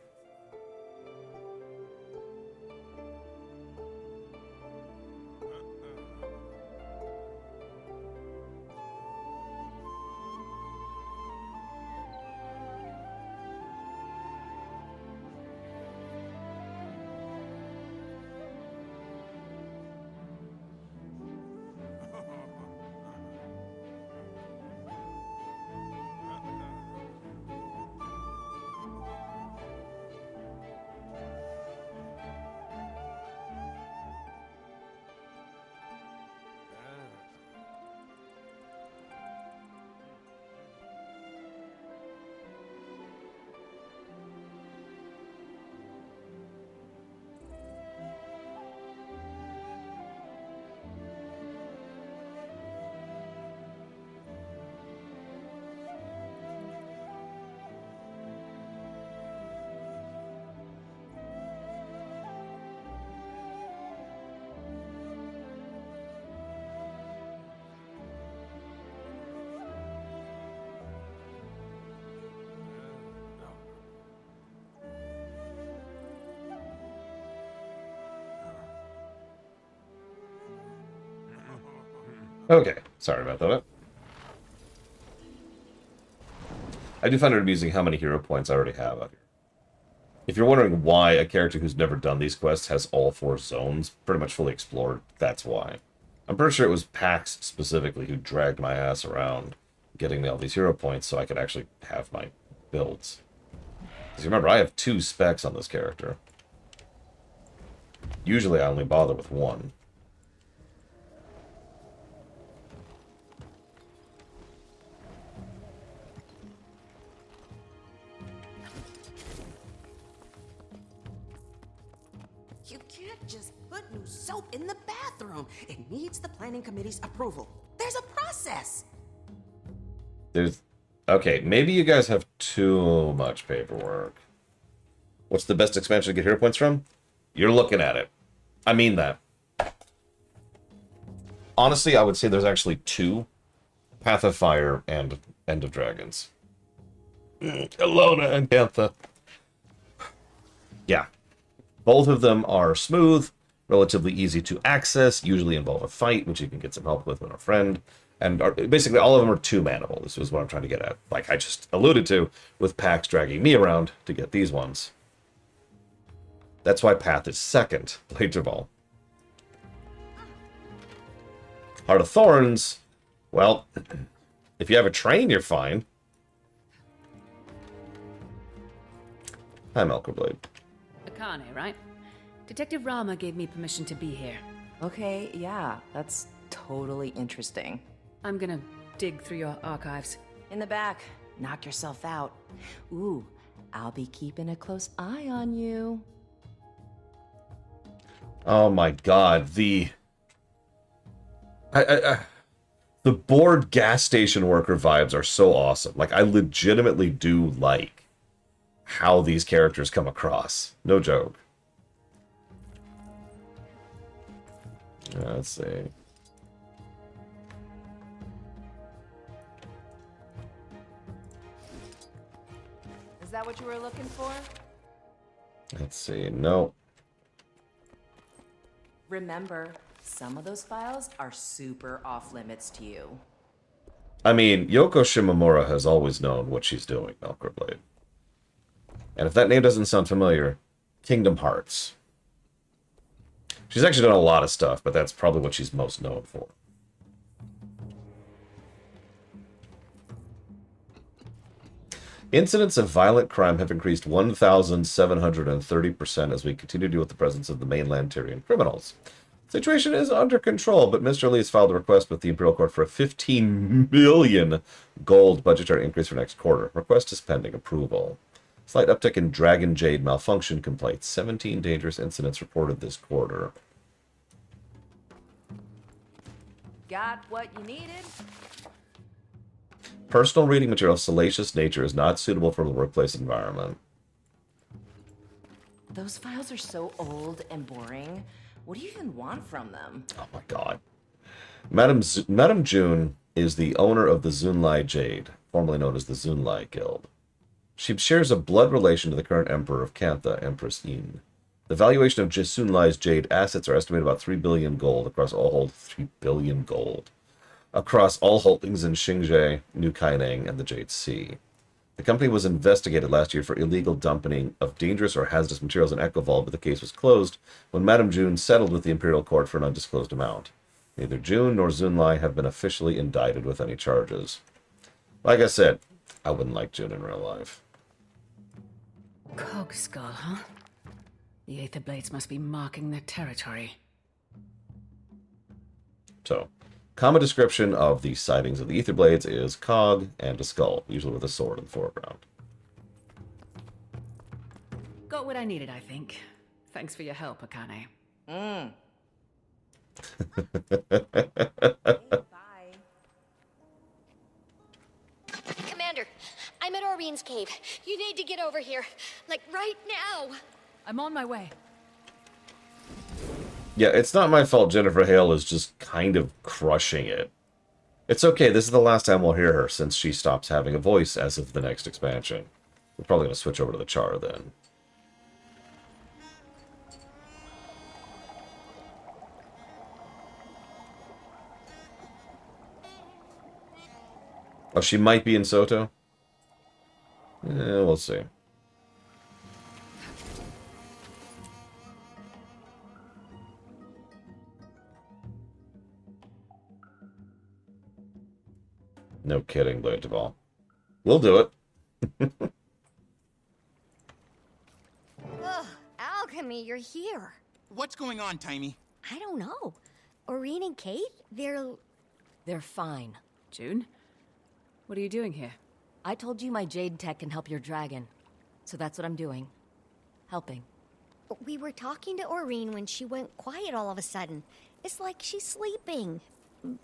Okay, sorry about that. I do find it amusing how many hero points I already have out here. If you're wondering why a character who's never done these quests has all 4 zones pretty much fully explored, that's why. I'm pretty sure it was Pax specifically who dragged my ass around getting me all these hero points so I could actually have my builds. Because remember, I have 2 specs on this character. Usually I only bother with 1. You can't just put new soap in the bathroom. It needs the planning committee's approval. There's a process. Okay, maybe you guys have too much paperwork. What's the best expansion to get hero points from? You're looking at it. I mean that. Honestly, I would say there's actually 2. Path of Fire and End of Dragons. Alona and Cantha. Yeah. Both of them are smooth, relatively easy to access, usually involve a fight, which you can get some help with a friend. And basically all of them are 2-manable. This is what I'm trying to get at. Like I just alluded to, with Pax dragging me around to get these ones. That's why Path is second, Blades of all. Heart of Thorns, well, if you have a train, you're fine. Hi, Melkerblade. Akane, right? Detective Rama gave me permission to be here. Okay, yeah, that's totally interesting. I'm gonna dig through your archives. In the back, knock yourself out. Ooh, I'll be keeping a close eye on you. Oh my god, the bored gas station worker vibes are so awesome. Like, I legitimately do like how these characters come across. No joke. Let's see. Is that what you were looking for? Let's see. No. Remember, some of those files are super off limits to you. I mean, Yoko Shimomura has always known what she's doing, Melkerblade. And if that name doesn't sound familiar, Kingdom Hearts. She's actually done a lot of stuff, but that's probably what she's most known for. Incidents of violent crime have increased 1,730% as we continue to deal with the presence of the mainland Tyrian criminals. The situation is under control, but Mr. Lee has filed a request with the Imperial Court for a 15 million gold budgetary increase for next quarter. Request is pending approval. Slight uptick in Dragon Jade malfunction complaints. 17 dangerous incidents reported this quarter. Got what you needed? Personal reading material, salacious nature is not suitable for the workplace environment. Those files are so old and boring. What do you even want from them? Oh my god. Madam June is the owner of the Zunlai Jade, formerly known as the Zunlai Guild. She shares a blood relation to the current emperor of Cantha, Empress Yin. The valuation of Zunlai's Jade assets are estimated about 3 billion gold across all 3 billion gold across all holdings in Xingzhe, New Kaineng, and the Jade Sea. The company was investigated last year for illegal dumping of dangerous or hazardous materials in Echovault, but the case was closed when Madame June settled with the Imperial Court for an undisclosed amount. Neither June nor Zunlai have been officially indicted with any charges. Like I said, I wouldn't like June in real life. Cogskull, huh? The Aether Blades must be marking their territory. So, common description of the sightings of the Aether Blades is cog and a skull, usually with a sword in the foreground. Got what I needed, I think. Thanks for your help, Akane. Commander, I'm at Orion's cave. You need to get over here. Like, right now. I'm on my way. Yeah, it's not my fault Jennifer Hale is just kind of crushing it. It's okay, this is the last time we'll hear her since she stops having a voice as of the next expansion. We're probably going to switch over to the Char then. Oh, she might be in Soto? Yeah, we'll see. No kidding, Blade of all. We'll do it. Ugh, Alchemy, you're here. What's going on, Timey? I don't know. Oreen and Kate, They're fine. June? What are you doing here? I told you my Jade Tech can help your dragon. So that's what I'm doing. Helping. We were talking to Oreen when she went quiet all of a sudden. It's like she's sleeping,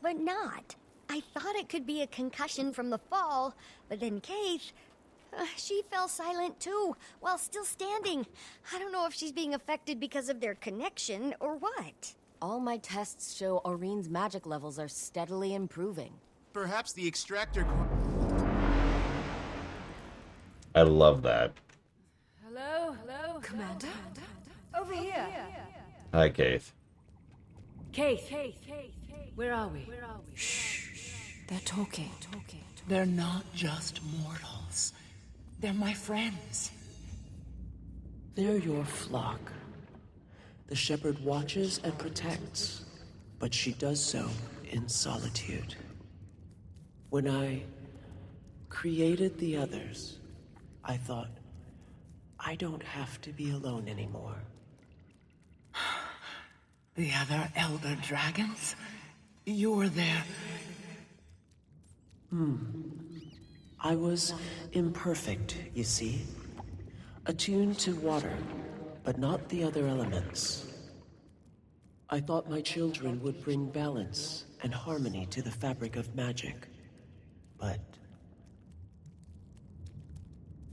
but not. I thought it could be a concussion from the fall, but then Kate, she fell silent too, while still standing. I don't know if she's being affected because of their connection or what. All my tests show Oreen's magic levels are steadily improving. Perhaps the extractor... I love that. Hello? Hello? Commander? Over here. Hi, Keith. Keith, where are we? Shh. They're talking. They're not just mortals. They're my friends. They're your flock. The shepherd watches and protects, but she does so in solitude. When I created the others, I thought, I don't have to be alone anymore. The other elder dragons? You're their... I was imperfect, you see. Attuned to water, but not the other elements. I thought my children would bring balance and harmony to the fabric of magic. But...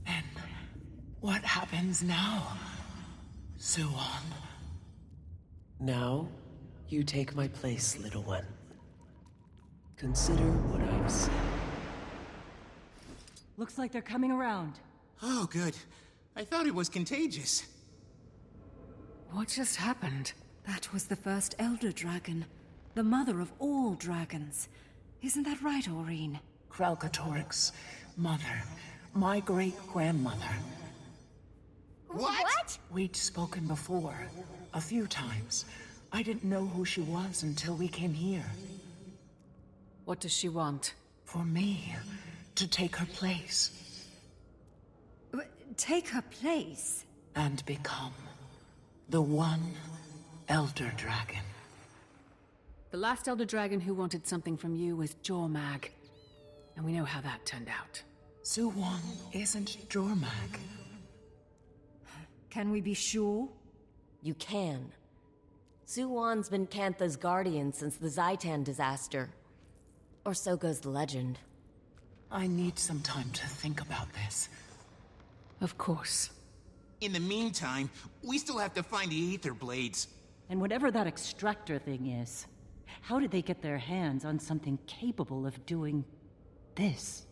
Then, what happens now, Suwon? Now, you take my place, little one. Consider what I've said. Looks like they're coming around. Oh, good. I thought it was contagious. What just happened? That was the first Elder Dragon. The mother of all dragons. Isn't that right, Oreen? Kralkatorik's mother. My great-grandmother. What? We'd spoken before. A few times. I didn't know who she was until we came here. What does she want? For me, to take her place. Take her place? And become the one Elder Dragon. The last Elder Dragon who wanted something from you was Jormag. And we know how that turned out. Suwon isn't Jormag. Can we be sure? You can. Suwon's been Cantha's guardian since the Zaitan disaster. Or so goes the legend. I need some time to think about this. Of course. In the meantime, we still have to find the Aether Blades. And whatever that extractor thing is, How did they get their hands on something capable of doing this?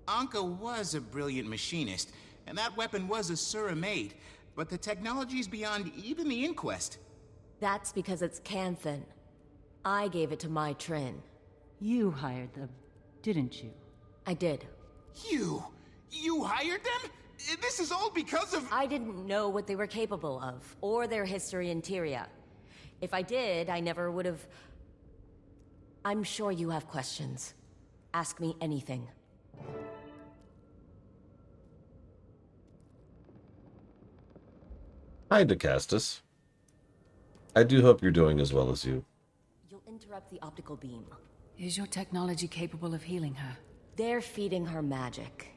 Anka was a brilliant machinist, and that weapon was a Sura-made, but the technology's beyond even the Inquest. That's because it's Canthan. I gave it to my Trin. You hired them, didn't you? I did. You hired them? This is all because of— I didn't know what they were capable of, or their history in Tyria. If I did, I never would have... I'm sure you have questions. Ask me anything. Hi, DeCastus. I do hope you're doing as well as you. You'll interrupt the optical beam. Is your technology capable of healing her? They're feeding her magic.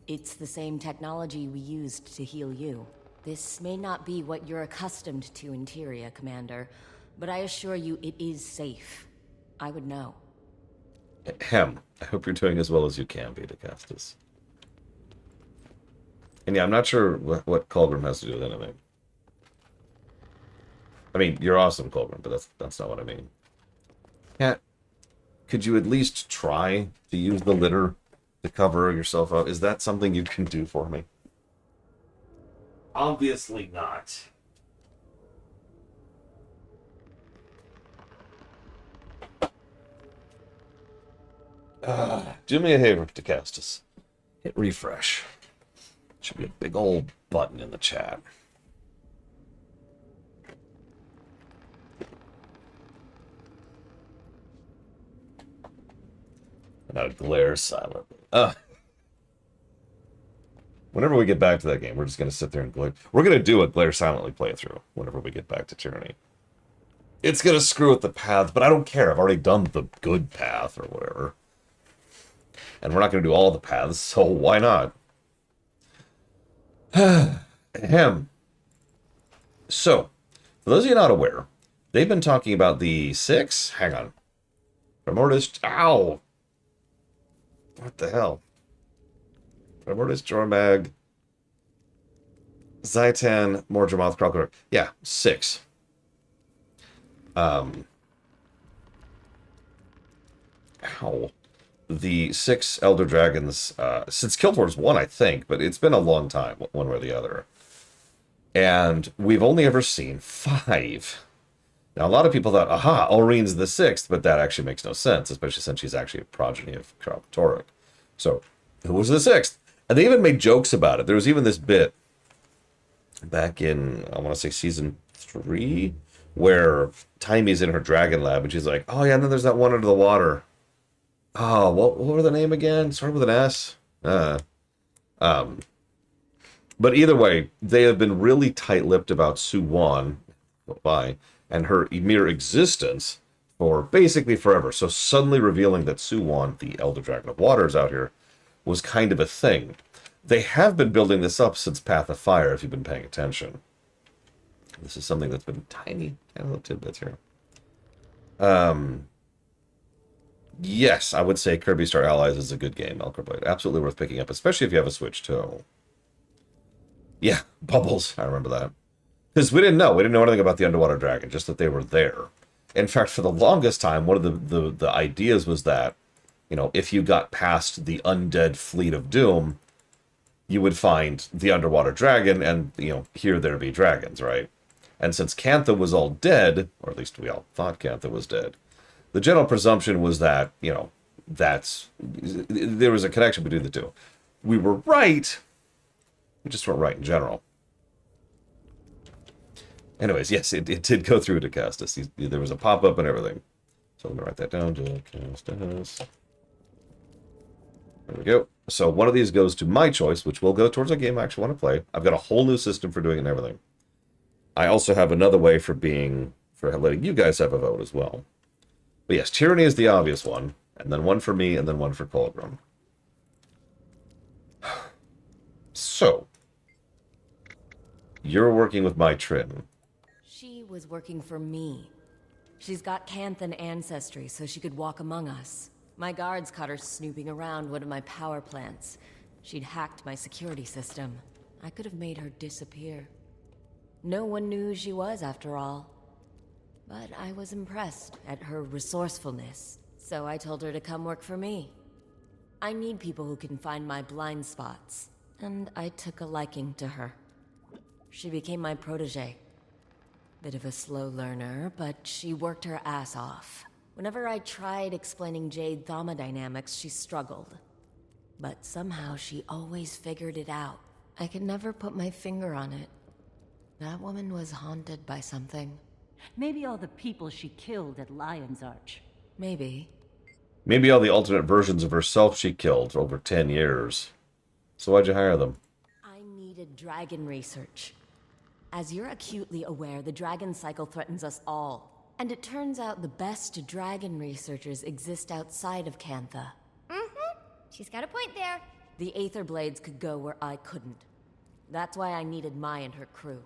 It's the same technology we used to heal you. This may not be what you're accustomed to in Tyria, Commander, but I assure you it is safe. I would know. Hem. I hope you're doing as well as you can be, DeCastus. And yeah, I'm not sure what Colgrim has to do with anything. I mean, you're awesome, Colgrim, but that's not what I mean. Cat, could you at least try to use the litter to cover yourself up? Is that something you can do for me? Obviously not. Do me a favor, DeCastus. Hit refresh. Should be a big old button in the chat. Now glare silently. Whenever we get back to that game, we're just going to sit there and glare. We're going to do a glare silently playthrough whenever we get back to Tyranny. It's going to screw with the paths, but I don't care. I've already done the good path or whatever. And we're not going to do all the paths, so why not? Ahem. So, for those of you not aware, they've been talking about the 6? Hang on. Primordis... Ow! What the hell? Primordis, Jormag... Zaitan, Mordremoth, Kralkor. Yeah, 6. Ow. The 6 Elder Dragons, since Guild Wars 1, I think, but it's been a long time, one way or the other. And we've only ever seen 5. Now, a lot of people thought, aha, Aureen's the 6th, but that actually makes no sense, especially since she's actually a progeny of Kralk-Toruk. So, who was the 6th? And they even made jokes about it. There was even this bit back in, I want to say, season 3, where Timey's in her dragon lab, and she's like, oh yeah, and then there's that one under the water. Oh, what were the name again? Started with an S. But either way, they have been really tight-lipped about Suwan, and her mere existence for basically forever. So suddenly revealing that Suwan, the Elder Dragon of Waters out here, was kind of a thing. They have been building this up since Path of Fire, if you've been paying attention. This is something that's been tiny little tidbits here. Yes, I would say Kirby Star Allies is a good game, Elkerblade. Absolutely worth picking up, especially if you have a Switch, too. Yeah, Bubbles. I remember that. Because we didn't know. We didn't know anything about the Underwater Dragon, just that they were there. In fact, for the longest time, one of the ideas was that, you know, if you got past the undead fleet of Doom, you would find the Underwater Dragon, and, you know, here there be dragons, right? And since Cantha was all dead, or at least we all thought Cantha was dead, the general presumption was that, you know, there was a connection between the two. We were right. We just weren't right in general. Anyways, yes, it did go through to Castus. There was a pop-up and everything. So let me write that down. Castus. There we go. So one of these goes to my choice, which will go towards a game I actually want to play. I've got a whole new system for doing it and everything. I also have another way for letting you guys have a vote as well. But yes, Tyranny is the obvious one, and then one for me, and then one for Colgrim. So, you're working with my Trin. She was working for me. She's got Canthan ancestry, so she could walk among us. My guards caught her snooping around one of my power plants. She'd hacked my security system. I could have made her disappear. No one knew who she was, after all. But I was impressed at her resourcefulness, so I told her to come work for me. I need people who can find my blind spots, and I took a liking to her. She became my protege. Bit of a slow learner, but she worked her ass off. Whenever I tried explaining Jade thermodynamics, she struggled. But somehow she always figured it out. I could never put my finger on it. That woman was haunted by something. Maybe all the people she killed at Lion's Arch. Maybe. Maybe all the alternate versions of herself she killed over 10 years. So why'd you hire them? I needed dragon research. As you're acutely aware, the dragon cycle threatens us all. And it turns out the best dragon researchers exist outside of Cantha. Mm-hmm. She's got a point there. The Aether Blades could go where I couldn't. That's why I needed Mai and her crew.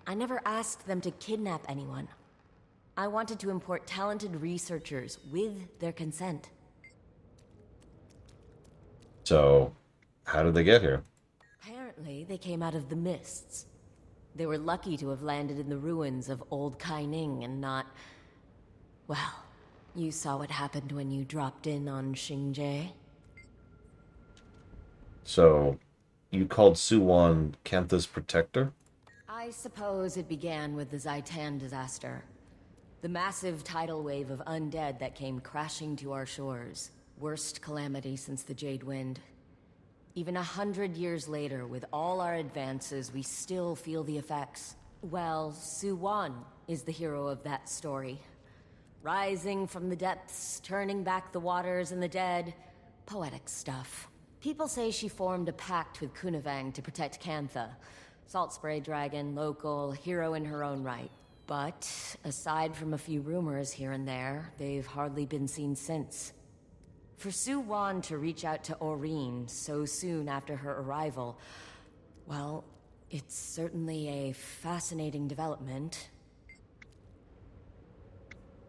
I never asked them to kidnap anyone. I wanted to import talented researchers with their consent. So, how did they get here? Apparently, they came out of the mists. They were lucky to have landed in the ruins of Old Kaining and not... Well, you saw what happened when you dropped in on Xingje. So, you called Suwon Cantha's protector? I suppose it began with the Zaitan disaster. The massive tidal wave of undead that came crashing to our shores. Worst calamity since the Jade Wind. Even 100 years later, with all our advances, we still feel the effects. Well, Suwon is the hero of that story. Rising from the depths, turning back the waters and the dead. Poetic stuff. People say she formed a pact with Kunavang to protect Cantha. Salt Spray Dragon, local, hero in her own right. But, aside from a few rumors here and there, they've hardly been seen since. For Suwon to reach out to Aurene so soon after her arrival, well, it's certainly a fascinating development.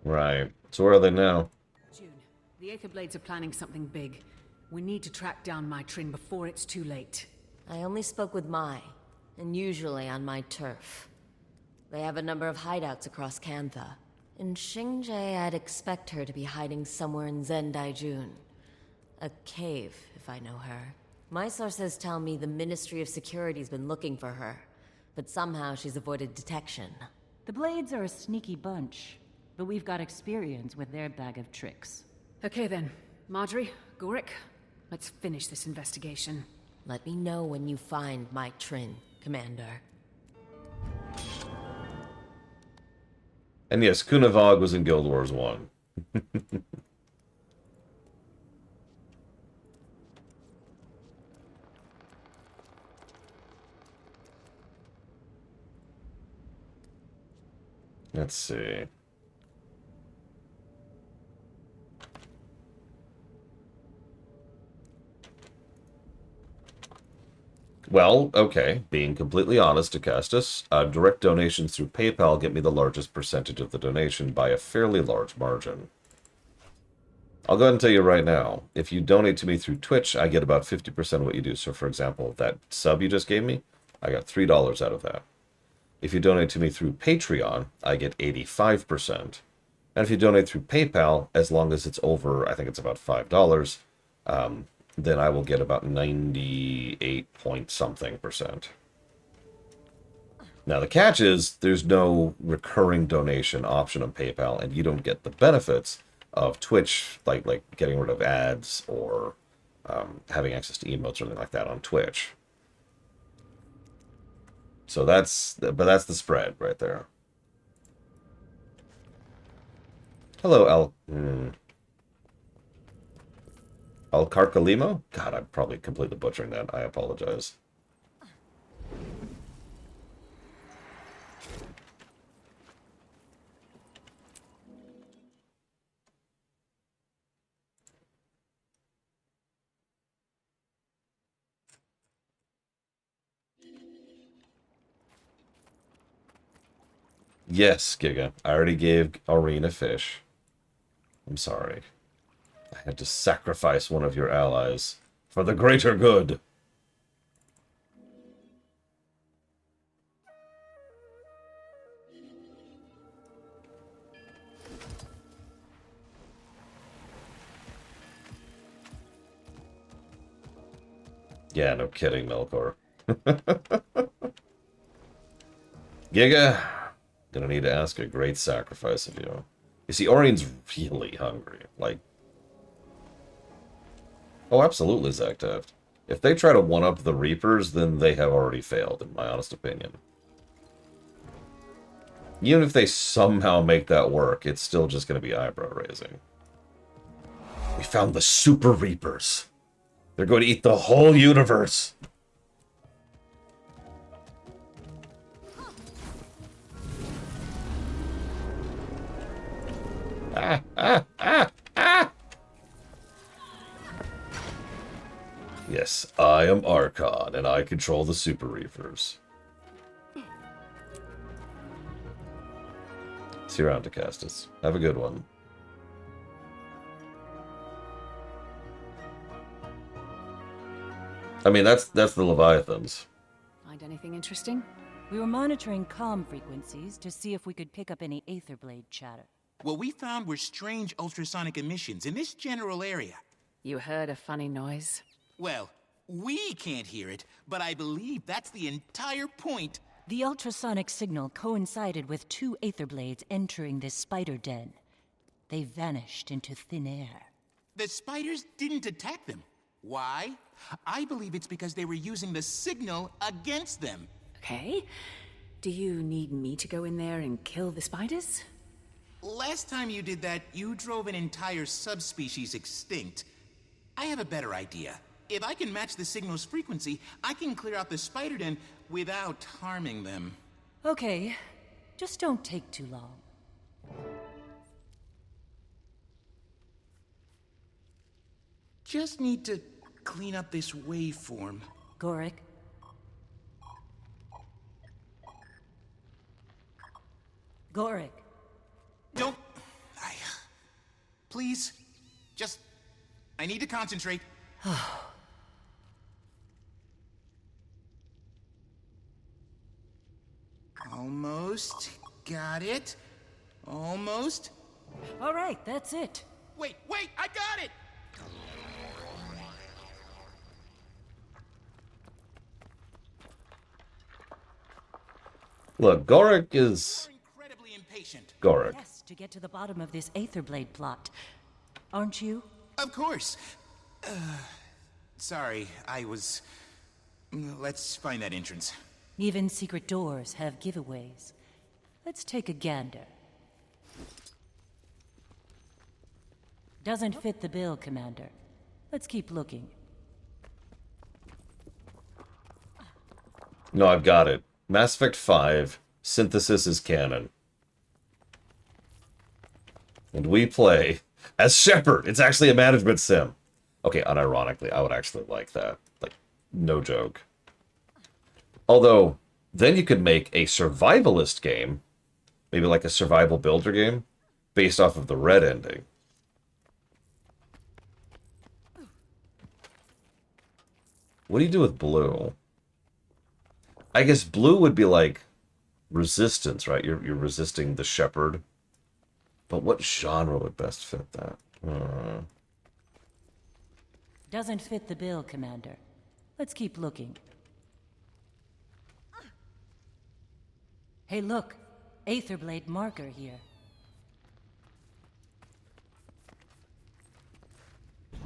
Right. So where are they now? June, the Aether Blades are planning something big. We need to track down my Trin before it's too late. I only spoke with Mai, and usually on my turf. They have a number of hideouts across Cantha. In Xingje, I'd expect her to be hiding somewhere in Zendaijun. A cave, if I know her. My sources tell me the Ministry of Security's been looking for her, but somehow she's avoided detection. The Blades are a sneaky bunch, but we've got experience with their bag of tricks. Okay then, Marjorie, Gorik, let's finish this investigation. Let me know when you find my Trin, Commander. And yes, Kunavag was in Guild Wars 1. Let's see. Well, okay, being completely honest, Acastus, direct donations through PayPal get me the largest percentage of the donation by a fairly large margin. I'll go ahead and tell you right now, if you donate to me through Twitch, I get about 50% of what you do. So, for example, that sub you just gave me, I got $3 out of that. If you donate to me through Patreon, I get 85%. And if you donate through PayPal, as long as it's over, I think it's about $5, then I will get about 98 point something percent. Now the catch is there's no recurring donation option on PayPal, and you don't get the benefits of Twitch, like getting rid of ads or having access to emotes or anything like that on Twitch. So that's the spread right there. Hello, El Carcalimo? God, I'm probably completely butchering that. I apologize. Yes, Giga. I already gave Aurene a fish. I'm sorry. I had to sacrifice one of your allies for the greater good. Yeah, no kidding, Melkor. Giga, gonna need to ask a great sacrifice of you. You see, Orien's really hungry. Like, oh, absolutely, Zaktaft. If they try to one-up the Reapers, then they have already failed, in my honest opinion. Even if they somehow make that work, it's still just going to be eyebrow-raising. We found the Super Reapers. They're going to eat the whole universe. Ah, ah, ah, ah! Yes, I am Archon, and I control the Super Reapers. See you around, Acastus. Have a good one. I mean, that's the Leviathans. Find anything interesting? We were monitoring comm frequencies to see if we could pick up any Aetherblade chatter. What we found were strange ultrasonic emissions in this general area. You heard a funny noise? Well, we can't hear it, but I believe that's the entire point. The ultrasonic signal coincided with 2 Aetherblades entering this spider den. They vanished into thin air. The spiders didn't attack them. Why? I believe it's because they were using the signal against them. Okay. Do you need me to go in there and kill the spiders? Last time you did that, you drove an entire subspecies extinct. I have a better idea. If I can match the signal's frequency, I can clear out the spider den without harming them. Okay, just don't take too long. Just need to clean up this waveform. Gorik? Gorik? Don't... Please, just... I need to concentrate. Almost. Got it. Almost. All right, that's it. Wait, I got it! Look, Gorik is... Incredibly impatient. Gorik. Yes, to get to the bottom of this Aetherblade plot. Aren't you? Of course. Sorry, I was... Let's find that entrance. Even secret doors have giveaways. Let's take a gander. Doesn't fit the bill, Commander. Let's keep looking. No, I've got it. Mass Effect 5, Synthesis is canon. And we play as Shepard. It's actually a management sim. Okay, unironically, I would actually like that. Like, no joke. Although, then you could make a survivalist game, maybe like a survival builder game, based off of the Red ending. What do you do with Blue? I guess Blue would be like resistance, right? You're resisting the Shepard. But what genre would best fit that? Doesn't fit the bill, Commander. Let's keep looking. Hey, look. Aetherblade marker here.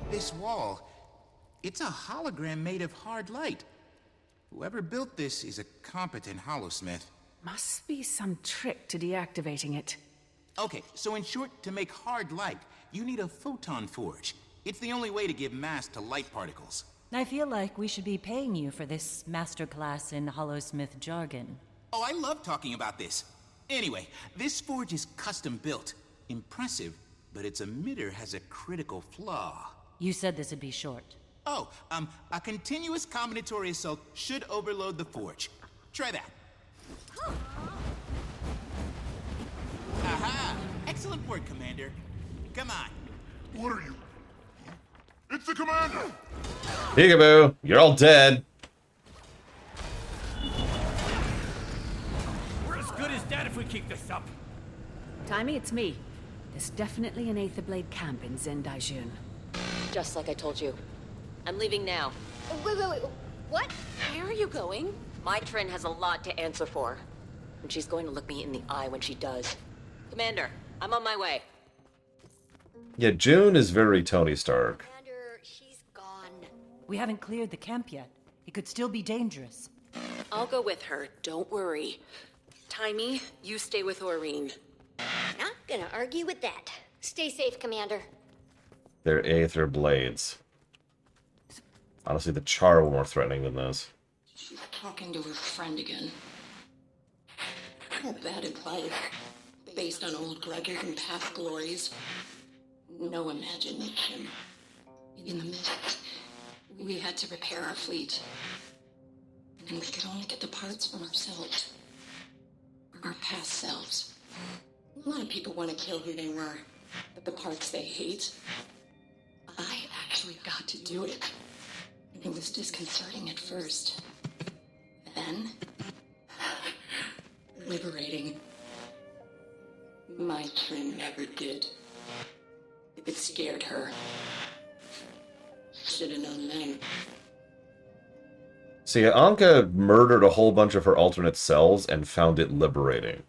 This wall, it's a hologram made of hard light. Whoever built this is a competent holosmith. Must be some trick to deactivating it. Okay, so in short, to make hard light, you need a photon forge. It's the only way to give mass to light particles. I feel like we should be paying you for this masterclass in holosmith jargon. Oh, I love talking about this. Anyway, this forge is custom built. Impressive, but its emitter has a critical flaw. You said this would be short. Oh, a continuous combinatory assault should overload the forge. Try that. Aha! Excellent work, Commander. Come on. What are you? It's the commander! Peekaboo, you're all dead. We're as good as dead if we keep this up. Timmy, it's me. There's definitely an Aetherblade camp in Zendaijun. Just like I told you. I'm leaving now. Wait. What? Where are you going? My Trin has a lot to answer for. And she's going to look me in the eye when she does. Commander, I'm on my way. Yeah, June is very Tony Stark. We haven't cleared the camp yet. It could still be dangerous. I'll go with her, don't worry. Timey, you stay with Aurene. Not gonna argue with that. Stay safe, Commander. They're Aether blades. Honestly, the Char were more threatening than this. She's talking to her friend again. All bad implied, based on old grudges and past glories. No imagination. In the mist, we had to repair our fleet. And we could only get the parts from ourselves. Our past selves. A lot of people want to kill who they were, but the parts they hate. I actually got to do it. It was disconcerting at first. Then, liberating. My Trin never did. It scared her. Should have known then. See, Anka murdered a whole bunch of her alternate selves and found it liberating.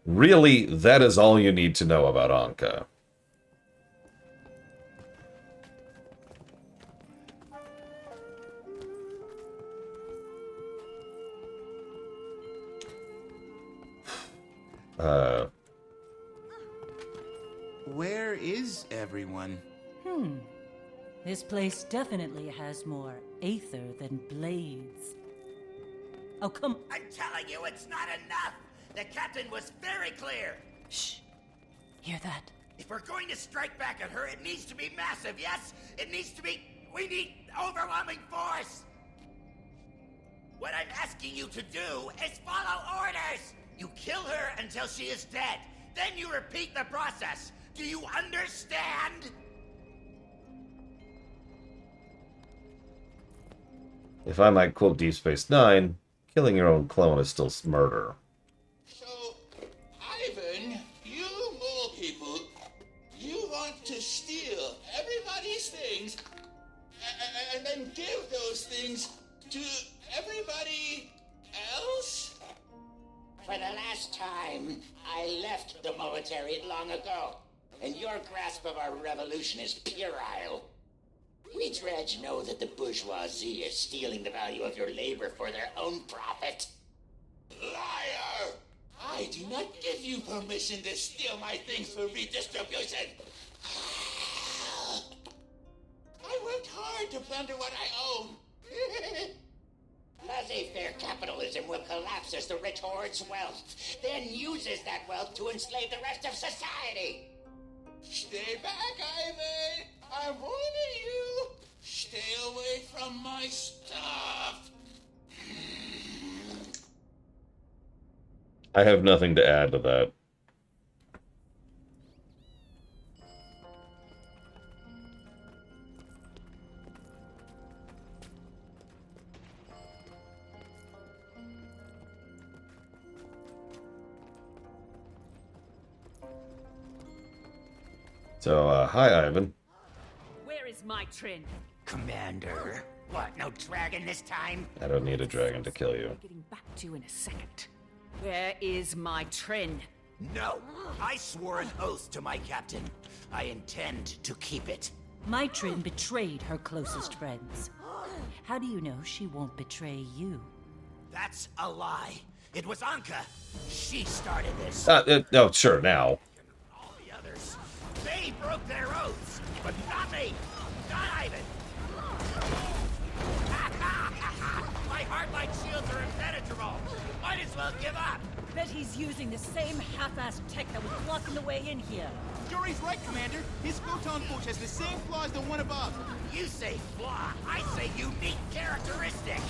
Really, that is all you need to know about Anka. Where is everyone? This place definitely has more Aether than blades. Oh, come... I'm telling you, it's not enough! The captain was very clear! Shh. Hear that? If we're going to strike back at her, it needs to be massive, yes? It needs to be... We need overwhelming force! What I'm asking you to do is follow orders! You kill her until she is dead. Then you repeat the process. Do you understand? If I might quote Deep Space Nine, killing your own clone is still murder. So, Ivan, you mole people, you want to steal everybody's things and then give those things to everybody else? For the last time, I left the military long ago, and your grasp of our revolution is puerile. We dredge know that the bourgeoisie is stealing the value of your labor for their own profit. Liar! I do not give you permission to steal my things for redistribution. I worked hard to plunder what I own. Laissez-faire capitalism will collapse as the rich hoards wealth, then uses that wealth to enslave the rest of society. Stay back, Ivan! I'm warning you! Stay away from my stuff! I have nothing to add to that. So, hi, Ivan. Where is my Trin? Commander. What, no dragon this time? I don't need a dragon to kill you. Getting back to you in a second. Where is my Trin? No. I swore an oath to my captain. I intend to keep it. My Trin betrayed her closest friends. How do you know she won't betray you? That's a lie. It was Anka. She started this. Oh, sure, now. All the others, they broke their oaths, but not me. Not Ivan. My hardline shields are impenetrable. Might as well give up. Bet he's using the same half-assed tech that was blocking the way in here. Yuri's right, Commander. His photon forge has the same flaws as the one above. You say flaw, I say unique characteristic.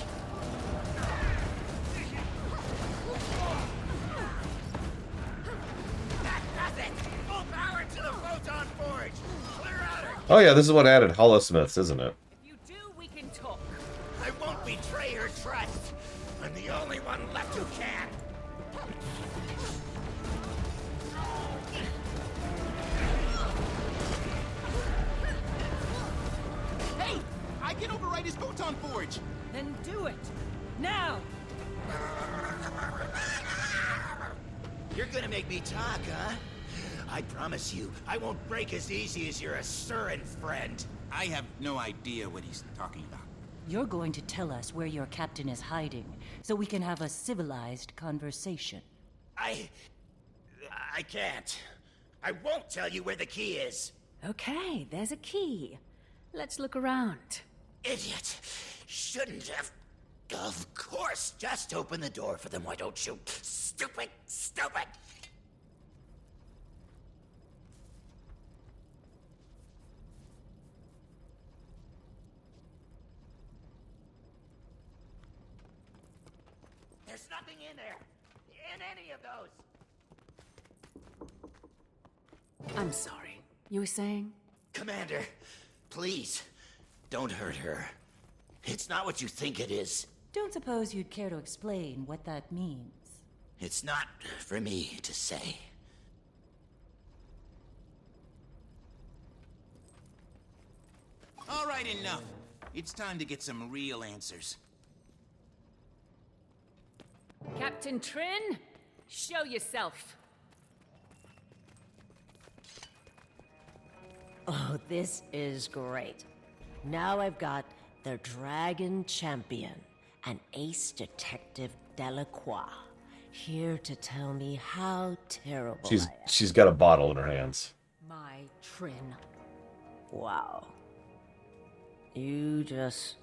That does it. Full power to the photon forge. Clear out her. Oh yeah, this is what added Holosmiths, isn't it? If you do, we can talk. I won't betray her trust. I'm the only one left who can. Hey! I can override his photon forge! Then do it! Now! You're gonna make me talk, huh? I promise you, I won't break as easy as your Asuran friend. I have no idea what he's talking about. You're going to tell us where your captain is hiding, so we can have a civilized conversation. I can't. I won't tell you where the key is. Okay, there's a key. Let's look around. Idiot. Shouldn't have. Of course, just open the door for them, why don't you? Stupid, stupid! There's nothing in there. In any of those. I'm sorry. You were saying? Commander, please, don't hurt her. It's not what you think it is. Don't suppose you'd care to explain what that means? It's not for me to say. All right, enough. It's time to get some real answers. Captain Trin, show yourself. Oh, this is great. Now I've got the Dragon Champion, an ace detective Delacroix, here to tell me how terrible I am. She's got a bottle in her hands. My Trin. Wow. You just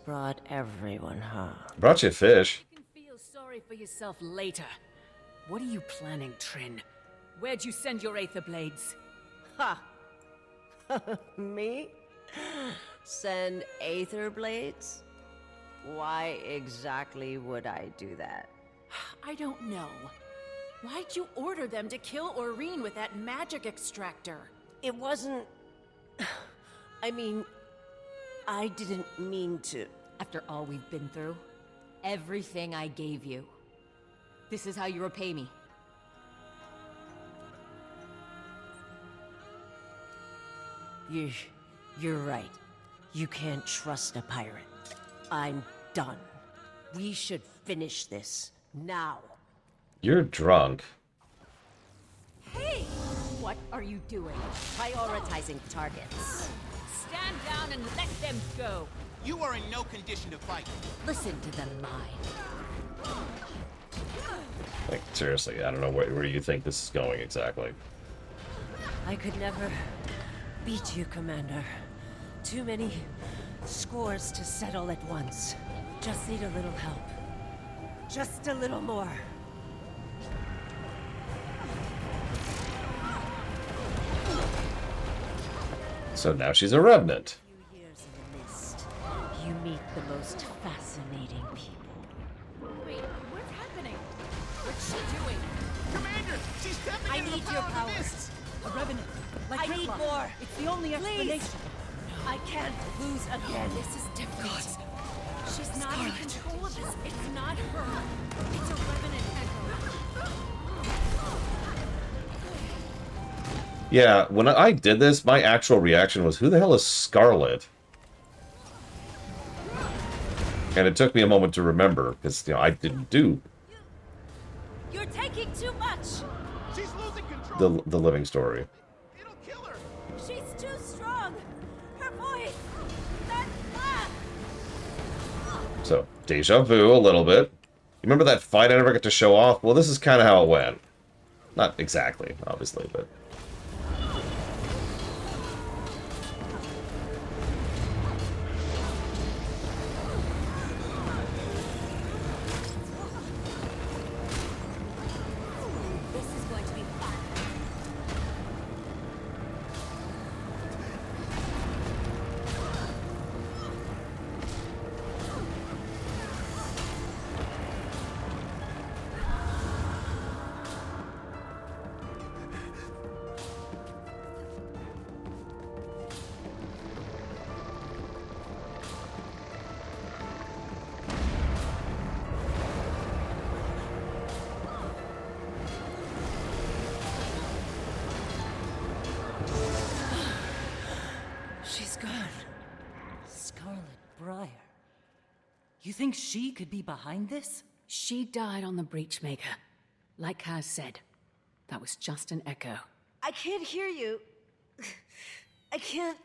brought everyone, huh? Brought you a fish. You can feel sorry for yourself later. What are you planning, Trin? Where'd you send your Aether Blades? Ha! Me? Send Aether Blades? Why exactly would I do that? I don't know. Why'd you order them to kill Aurene with that magic extractor? It wasn't... I mean, I didn't mean to... After all we've been through, everything I gave you, this is how you repay me. You're right. You can't trust a pirate. I'm done. We should finish this, now. You're drunk. Hey! What are you doing? Prioritizing targets. Stand down and let them go. You are in no condition to fight. Listen to the mind. Like, seriously, I don't know where you think this is going exactly. I could never beat you, Commander. Too many scores to settle at once. Just need a little help. Just a little more. So now she's a revenant. Few years in the mist, you meet the most fascinating people. Wait, what's happening? What's she doing? Commander, she's stepping I into need the your power of the powers. mist. A revenant. Like I need Gridlock. more. It's the only explanation. I can't lose again. This is different. She's not in control of this. It's not her. It's a revenant echo. Yeah, when I did this, my actual reaction was, who the hell is Scarlet? And it took me a moment to remember, because, you know, I didn't do You're taking too much! She's losing control. the living story. It'll kill her. She's too strong! Her voice! That laugh! So, deja vu a little bit. You remember that fight I never got to show off? Well, this is kind of how it went. Not exactly, obviously, but... This is going to be fun. She's gone. Briar. You think she could be behind this? She died on the Breachmaker. Like Kaz said, that was just an echo. I can't hear you. I can't...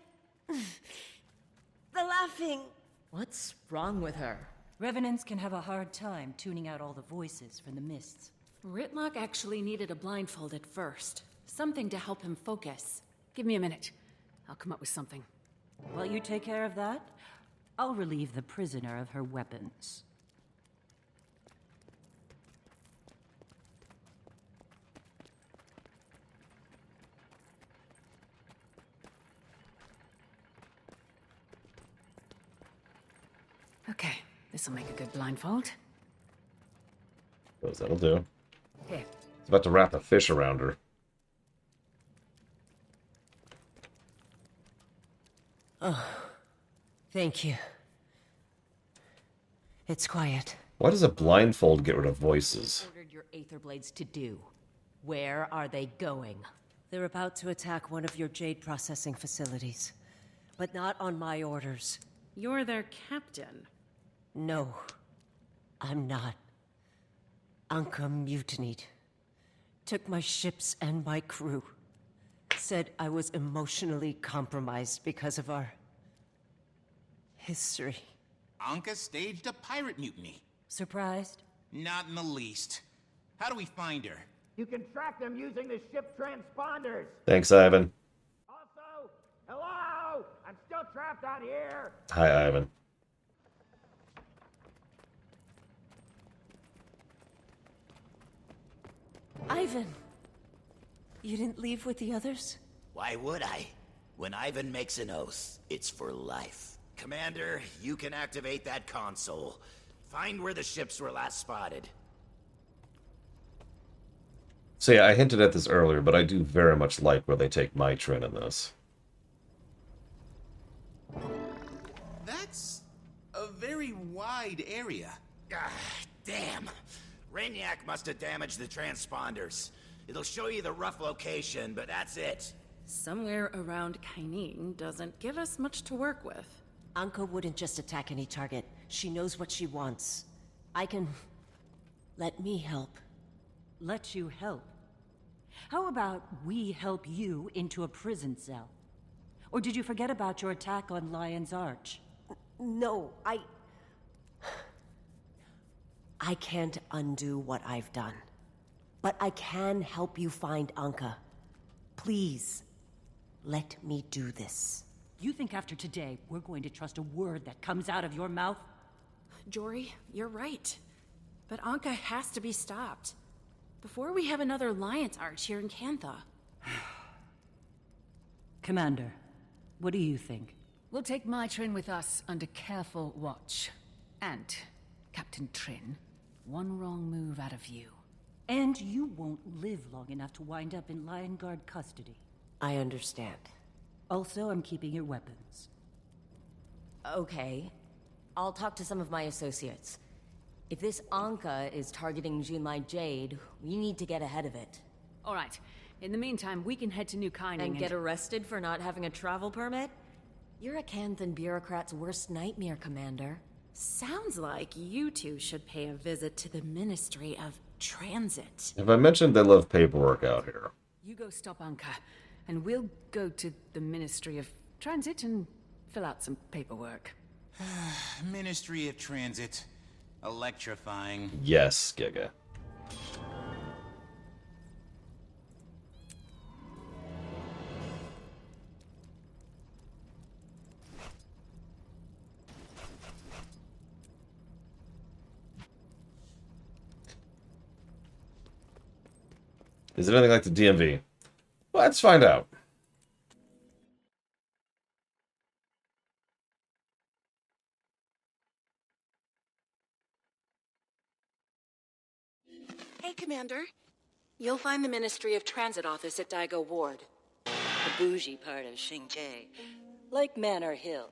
The laughing... What's wrong with her? Revenants can have a hard time tuning out all the voices from the mists. Ritlock actually needed a blindfold at first. Something to help him focus. Give me a minute. I'll come up with something. While you take care of that, I'll relieve the prisoner of her weapons. Okay, this'll make a good blindfold. Suppose that'll do. Here. It's about to wrap a fish around her. Oh, thank you. It's quiet. Why does a blindfold get rid of voices? Ordered your Aether Blades to do. Where are they going? They're about to attack one of your jade processing facilities. But not on my orders. You're their captain. No, I'm not. Anka mutinied. Took my ships and my crew. Said I was emotionally compromised because of our... history. Anka staged a pirate mutiny. Surprised? Not in the least. How do we find her? You can track them using the ship transponders. Thanks, Ivan. Also, hello? I'm still trapped out here. Hi, Ivan. Ivan! You didn't leave with the others? Why would I? When Ivan makes an oath, it's for life. Commander, you can activate that console. Find where the ships were last spotted. So yeah, I hinted at this earlier, but I do very much like where they take Mitrin in this. That's a very wide area. Ah, damn. Rainiac must have damaged the transponders. It'll show you the rough location, but that's it. Somewhere around Kainin doesn't give us much to work with. Anka wouldn't just attack any target. She knows what she wants. I can... Let me help. Let you help? How about we help you into a prison cell? Or did you forget about your attack on Lion's Arch? No, I can't undo what I've done. But I can help you find Anka. Please, let me do this. You think after today, we're going to trust a word that comes out of your mouth? Jory, you're right. But Anka has to be stopped. Before we have another Alliance Arch here in Cantha. Commander, what do you think? We'll take Mitrin with us under careful watch. And, Captain Trin, one wrong move out of you. And you won't live long enough to wind up in Lion Guard custody. I understand. Also, I'm keeping your weapons. Okay. I'll talk to some of my associates. If this Anka is targeting Junlai Jade, we need to get ahead of it. All right. In the meantime, we can head to New Kyning And get arrested for not having a travel permit? You're a Canthan bureaucrat's worst nightmare, Commander. Sounds like you two should pay a visit to the Ministry of Transit. Have I mentioned they love paperwork out here? You go stop Anka, and we'll go to the Ministry of Transit and fill out some paperwork. Ministry of Transit. Electrifying. Yes, Giga. Is it anything like the DMV? Let's find out. Hey, Commander. You'll find the Ministry of Transit office at Daigo Ward. The bougie part of Xingtai. Like Manor Hill.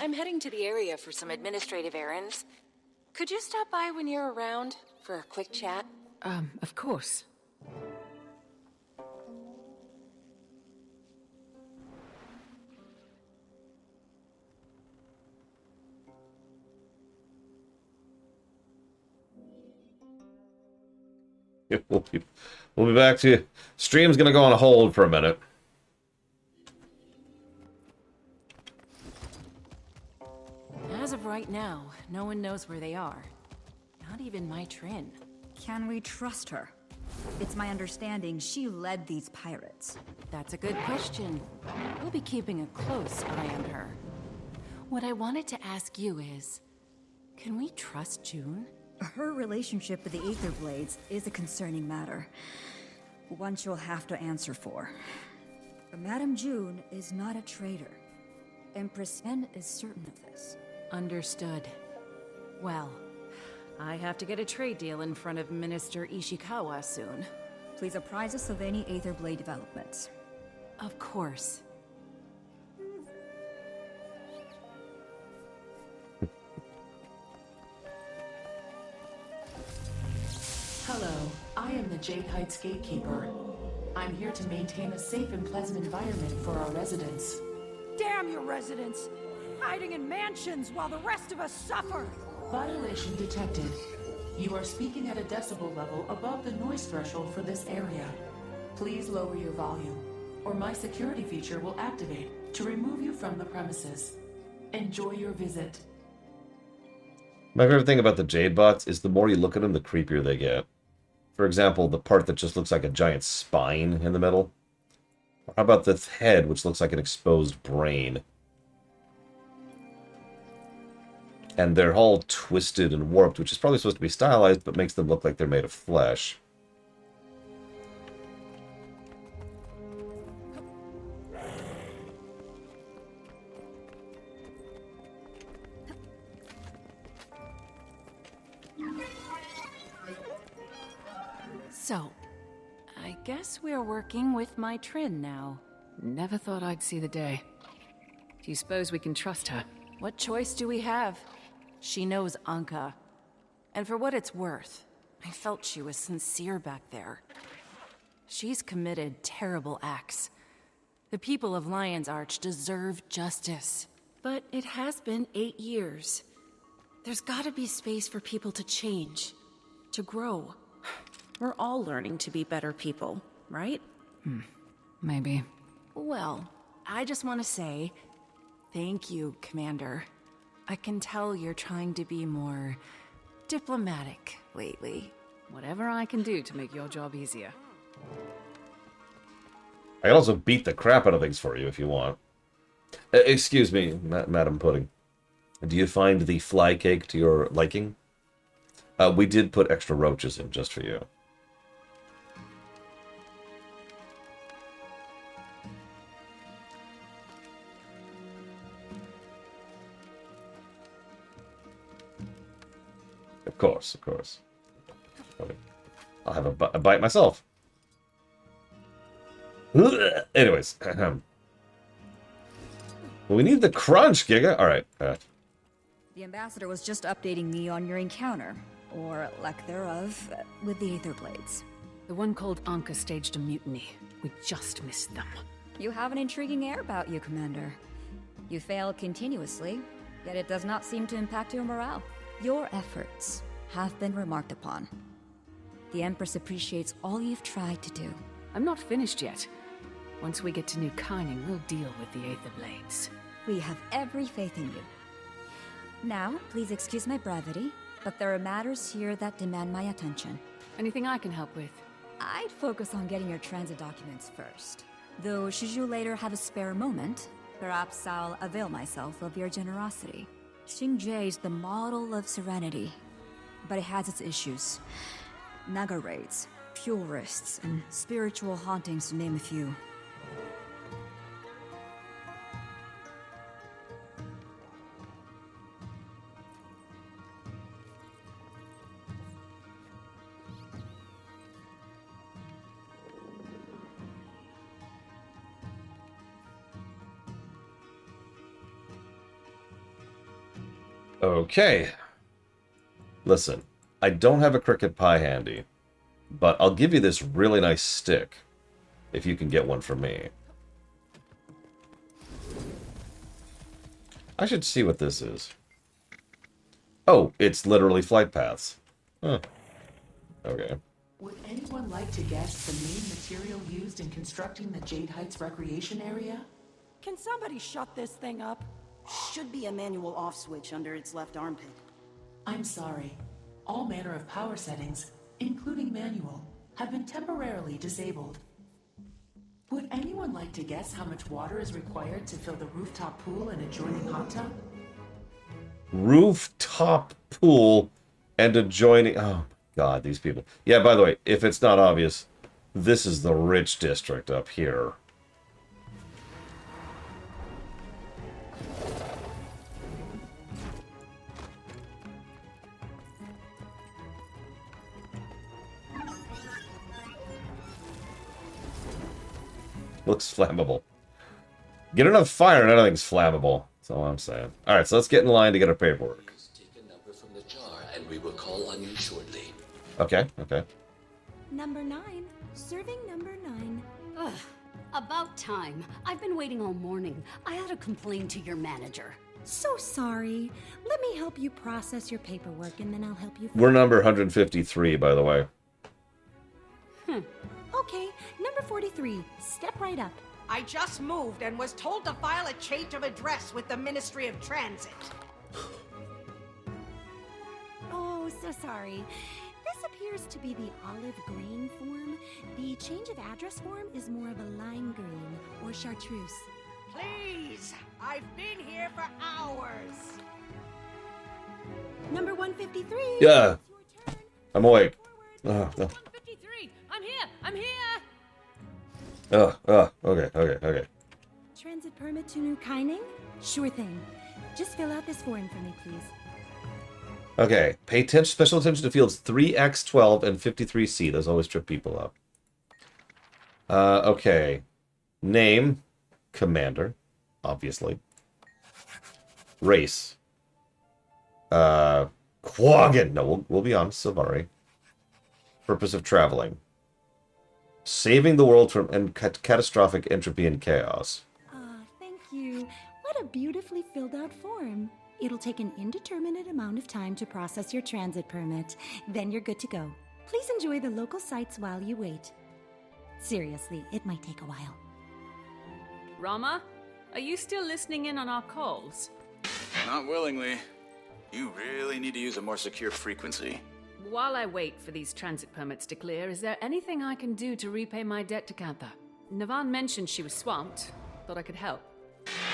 I'm heading to the area for some administrative errands. Could you stop by when you're around for a quick chat? Of course. We'll be back to you. Stream's gonna go on hold for a minute. As of right now, no one knows where they are. Not even my Trin. Can we trust her? It's my understanding she led these pirates. That's a good question. We'll be keeping a close eye on her. What I wanted to ask you is, can we trust June? Her relationship with the Aether Blades is a concerning matter. One she'll have to answer for. But Madame June is not a traitor. Empress N is certain of this. Understood. Well, I have to get a trade deal in front of Minister Ishikawa soon. Please apprise us of any Aether Blade developments. Of course. Hello, I am the Jade Heights Gatekeeper. I'm here to maintain a safe and pleasant environment for our residents. Damn your residents! Hiding in mansions while the rest of us suffer! Violation detected. You are speaking at a decibel level above the noise threshold for this area. Please lower your volume, or my security feature will activate to remove you from the premises. Enjoy your visit. My favorite thing about the Jade bots is the more you look at them, the creepier they get. For example, the part that just looks like a giant spine in the middle. How about the head, which looks like an exposed brain? And they're all twisted and warped, which is probably supposed to be stylized, but makes them look like they're made of flesh. So, I guess we're working with my Trin now. Never thought I'd see the day. Do you suppose we can trust her? What choice do we have? She knows Anka. And for what it's worth, I felt she was sincere back there. She's committed terrible acts. The people of Lion's Arch deserve justice. But it has been 8 years. There's gotta be space for people to change, to grow. We're all learning to be better people, right? Maybe. Well, I just want to say, thank you, Commander. I can tell you're trying to be more diplomatic lately. Whatever I can do to make your job easier. I can also beat the crap out of things for you if you want. Excuse me, Madam Pudding. Do you find the fly cake to your liking? We did put extra roaches in just for you. Of course, of course. I'll have a bite myself. Anyways. Well, we need the crunch, Giga. Alright. The ambassador was just updating me on your encounter, or lack thereof, with the Aether Blades. The one called Anka staged a mutiny. We just missed them. You have an intriguing air about you, Commander. You fail continuously, yet it does not seem to impact your morale. Your efforts have been remarked upon. The Empress appreciates all you've tried to do. I'm not finished yet. Once we get to New Kyning, we'll deal with the Aether Blades. We have every faith in you. Now, please excuse my brevity, but there are matters here that demand my attention. Anything I can help with? I'd focus on getting your transit documents first. Though, should you later have a spare moment, perhaps I'll avail myself of your generosity. Xingjie is the model of serenity, but it has its issues. Naga raids, purists, and spiritual hauntings to name a few. Okay. Listen, I don't have a cricket pie handy, but I'll give you this really nice stick if you can get one for me. I should see what this is. Oh, it's literally flight paths. Huh. Okay. Would anyone like to guess the main material used in constructing the Jade Heights recreation area? Can somebody shut this thing up? Should be a manual off switch under its left armpit. I'm sorry. All manner of power settings, including manual, have been temporarily disabled. Would anyone like to guess how much water is required to fill the rooftop pool and adjoining hot tub? Rooftop pool and adjoining... Oh, God, these people. Yeah, by the way, if it's not obvious, this is the rich district up here. Looks flammable. Get enough fire and everything's flammable. That's all I'm saying. Alright, so let's get in line to get our paperwork. Take a number from the jar and we will call on you shortly. Okay, okay. Number 9. Serving number 9. Ugh, about time. I've been waiting all morning. I had to complain to your manager. So sorry. Let me help you process your paperwork and then I'll help you... We're number 153, by the way. Okay, number 43. Step right up. I just moved and was told to file a change of address with the Ministry of Transit. Oh, so sorry. This appears to be the olive green form. The change of address form is more of a lime green or chartreuse. Please! I've been here for hours! Number 153. Yeah. I'm awake. Oh, 153! I'm here! I'm here! Okay. Transit permit to New Kaining? Sure thing. Just fill out this form for me, please. Okay. Pay special attention to fields 3X, 12, and 53C. Those always trip people up. Okay. Name. Commander. Obviously. Race. Quaggan. No, we'll be on Sylvari. Purpose of traveling. Saving the world from catastrophic entropy and chaos. Thank you. What a beautifully filled out form. It'll take an indeterminate amount of time to process your transit permit. Then you're good to go. Please enjoy the local sights while you wait. Seriously, it might take a while. Rama, are you still listening in on our calls? Not willingly. You really need to use a more secure frequency. While I wait for these transit permits to clear, is there anything I can do to repay my debt to Kantha? Navan mentioned she was swamped. Thought I could help.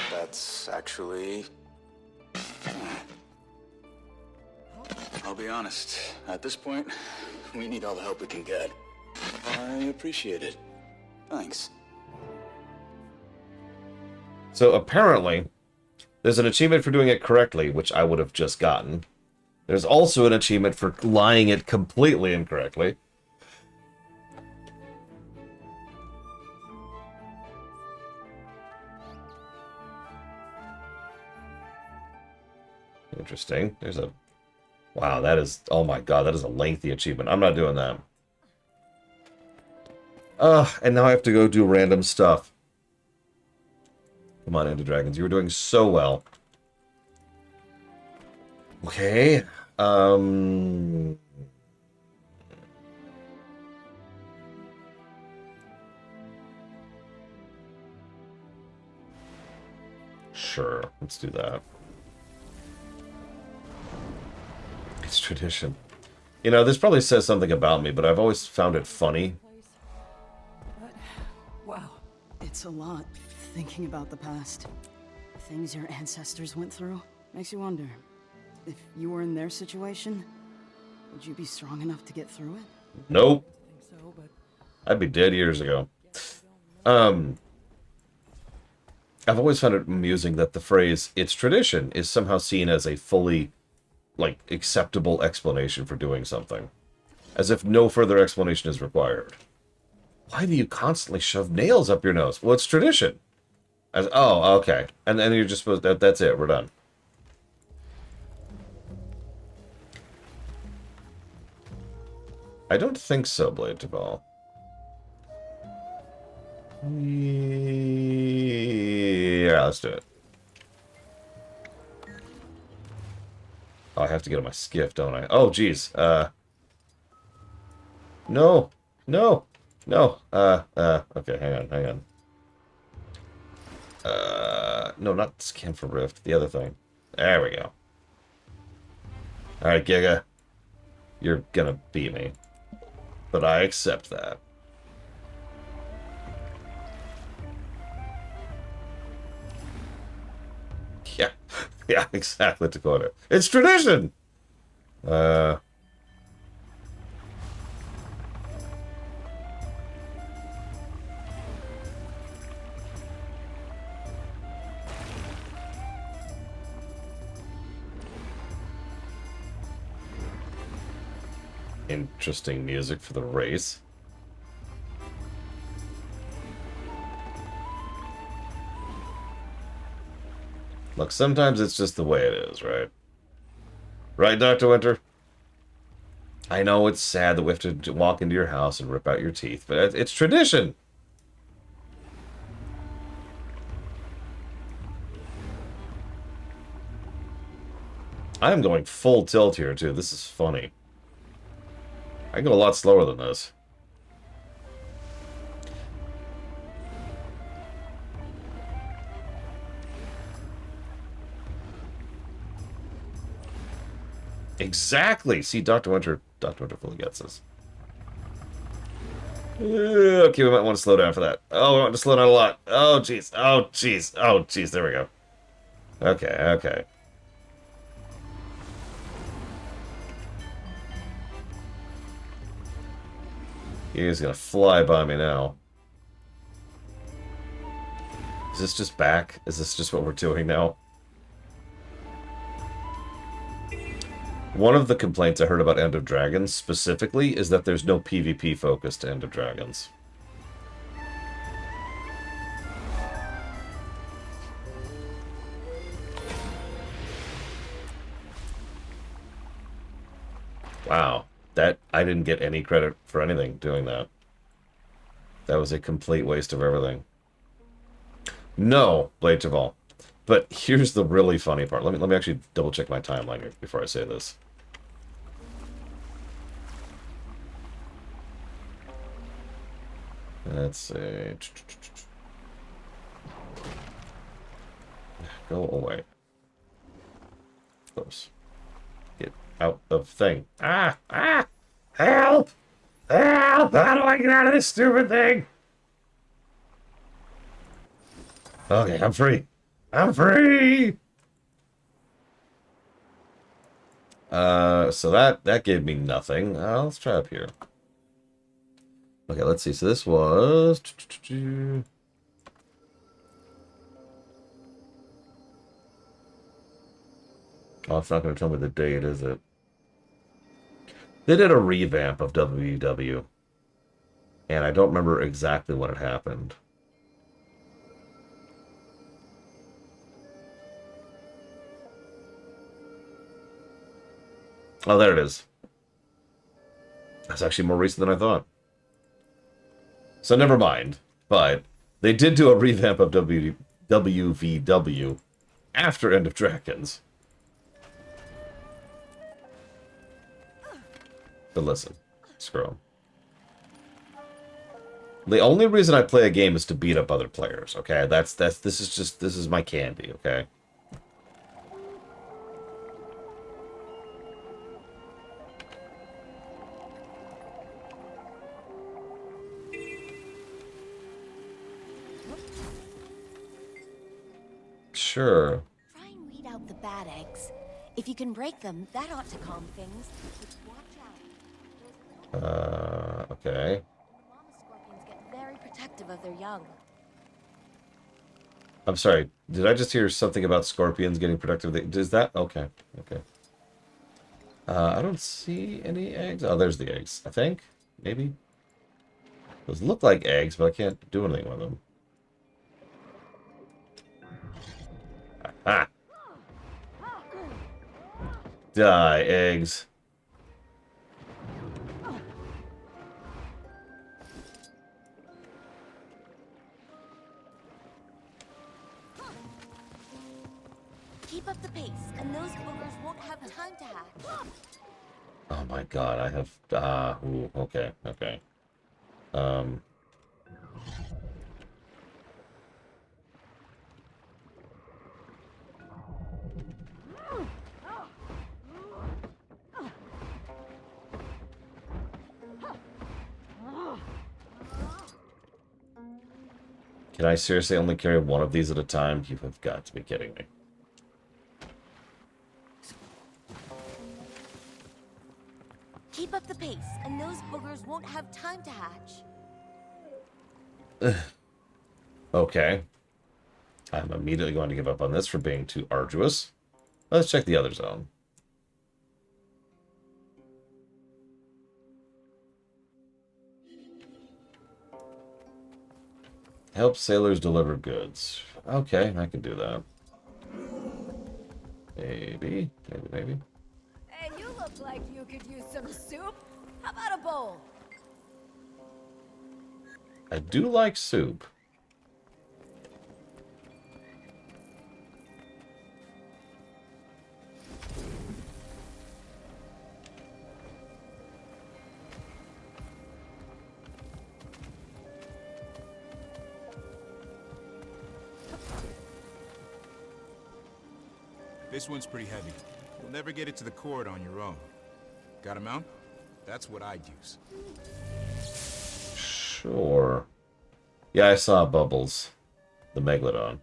That's actually... I'll be honest. At this point, we need all the help we can get. I appreciate it. Thanks. So apparently, there's an achievement for doing it correctly, which I would have just gotten. There's also an achievement for lying it completely incorrectly. Interesting. There's a... Wow, that is... Oh my god, that is a lengthy achievement. I'm not doing that. And now I have to go do random stuff. Come on, Ender Dragons. You were doing so well. Okay. Sure, let's do that. It's tradition. You know, this probably says something about me, but I've always found it funny. Wow, it's a lot, thinking about the past. Things your ancestors went through. Makes you wonder, if you were in their situation, would you be strong enough to get through it? Nope. I think so, but... I'd be dead years ago. I've always found it amusing that the phrase, "it's tradition," is somehow seen as a fully, like, acceptable explanation for doing something. As if no further explanation is required. Why do you constantly shove nails up your nose? Well, it's tradition. Oh, okay. And then you're just supposed to... That's it. We're done. I don't think so, Blade to Ball. Yeah, let's do it. Oh, I have to get on my skiff, don't I? Oh, geez. No. No. No. Okay, hang on. No, not Scan for Rift. The other thing. There we go. Alright, Giga. You're gonna beat me. But I accept that. Yeah. Yeah, exactly, Dakota. It's tradition! Interesting music for the race. Look, sometimes it's just the way it is, right? Right, Dr. Winter? I know it's sad that we have to walk into your house and rip out your teeth, but it's tradition! I'm going full tilt here, too. This is funny. I can go a lot slower than this. Exactly. See, Dr. Winter fully gets this. Okay, we might want to slow down for that. Oh, we want to slow down a lot. Oh, jeez. Oh, jeez. Oh, jeez. There we go. Okay, okay. He's gonna fly by me now. Is this just back? Is this just what we're doing now? One of the complaints I heard about End of Dragons specifically is that there's no PvP focus to End of Dragons. Wow. That, I didn't get any credit for anything doing that. That was a complete waste of everything. No, Blade Javal. But here's the really funny part. Let me actually double check my timeline here before I say this. Let's see. Go away. Oops. Get out of thing. Ah! Ah! Help! Help! How do I get out of this stupid thing? Okay, I'm free. I'm free! So that gave me nothing. Let's try up here. Okay, let's see. So this was... Oh, it's not going to tell me the date, is it? They did a revamp of WW. And I don't remember exactly when it happened. Oh, there it is. That's actually more recent than I thought. So never mind. But they did do a revamp of WVW after End of Dragons. But listen, screw 'em. The only reason I play a game is to beat up other players, okay? This is my candy, okay? Sure. Try and weed out the bad eggs. If you can break them, that ought to calm things. But watch out. Okay. Mama scorpions get very protective of their young. I'm sorry. Did I just hear something about scorpions getting protective? Is that? Okay. Okay. I don't see any eggs. Oh, there's the eggs, I think. Maybe. Those look like eggs, but I can't do anything with them. Ah! Die, eggs. Keep up the pace, and those boogers won't have time to hack. Oh my god, I have... ooh, okay, okay. Can I seriously only carry one of these at a time? You have got to be kidding me. Keep up the pace, and those boogers won't have time to hatch. Okay. I'm immediately going to give up on this for being too arduous. Let's check the other zone. Help sailors deliver goods. Okay, I can do that. Maybe. Hey, you look like you could use some soup. How about a bowl? I do like soup. This one's pretty heavy. You'll never get it to the cord on your own. Got a mount? That's what I'd use. Sure. Yeah, I saw Bubbles. The Megalodon.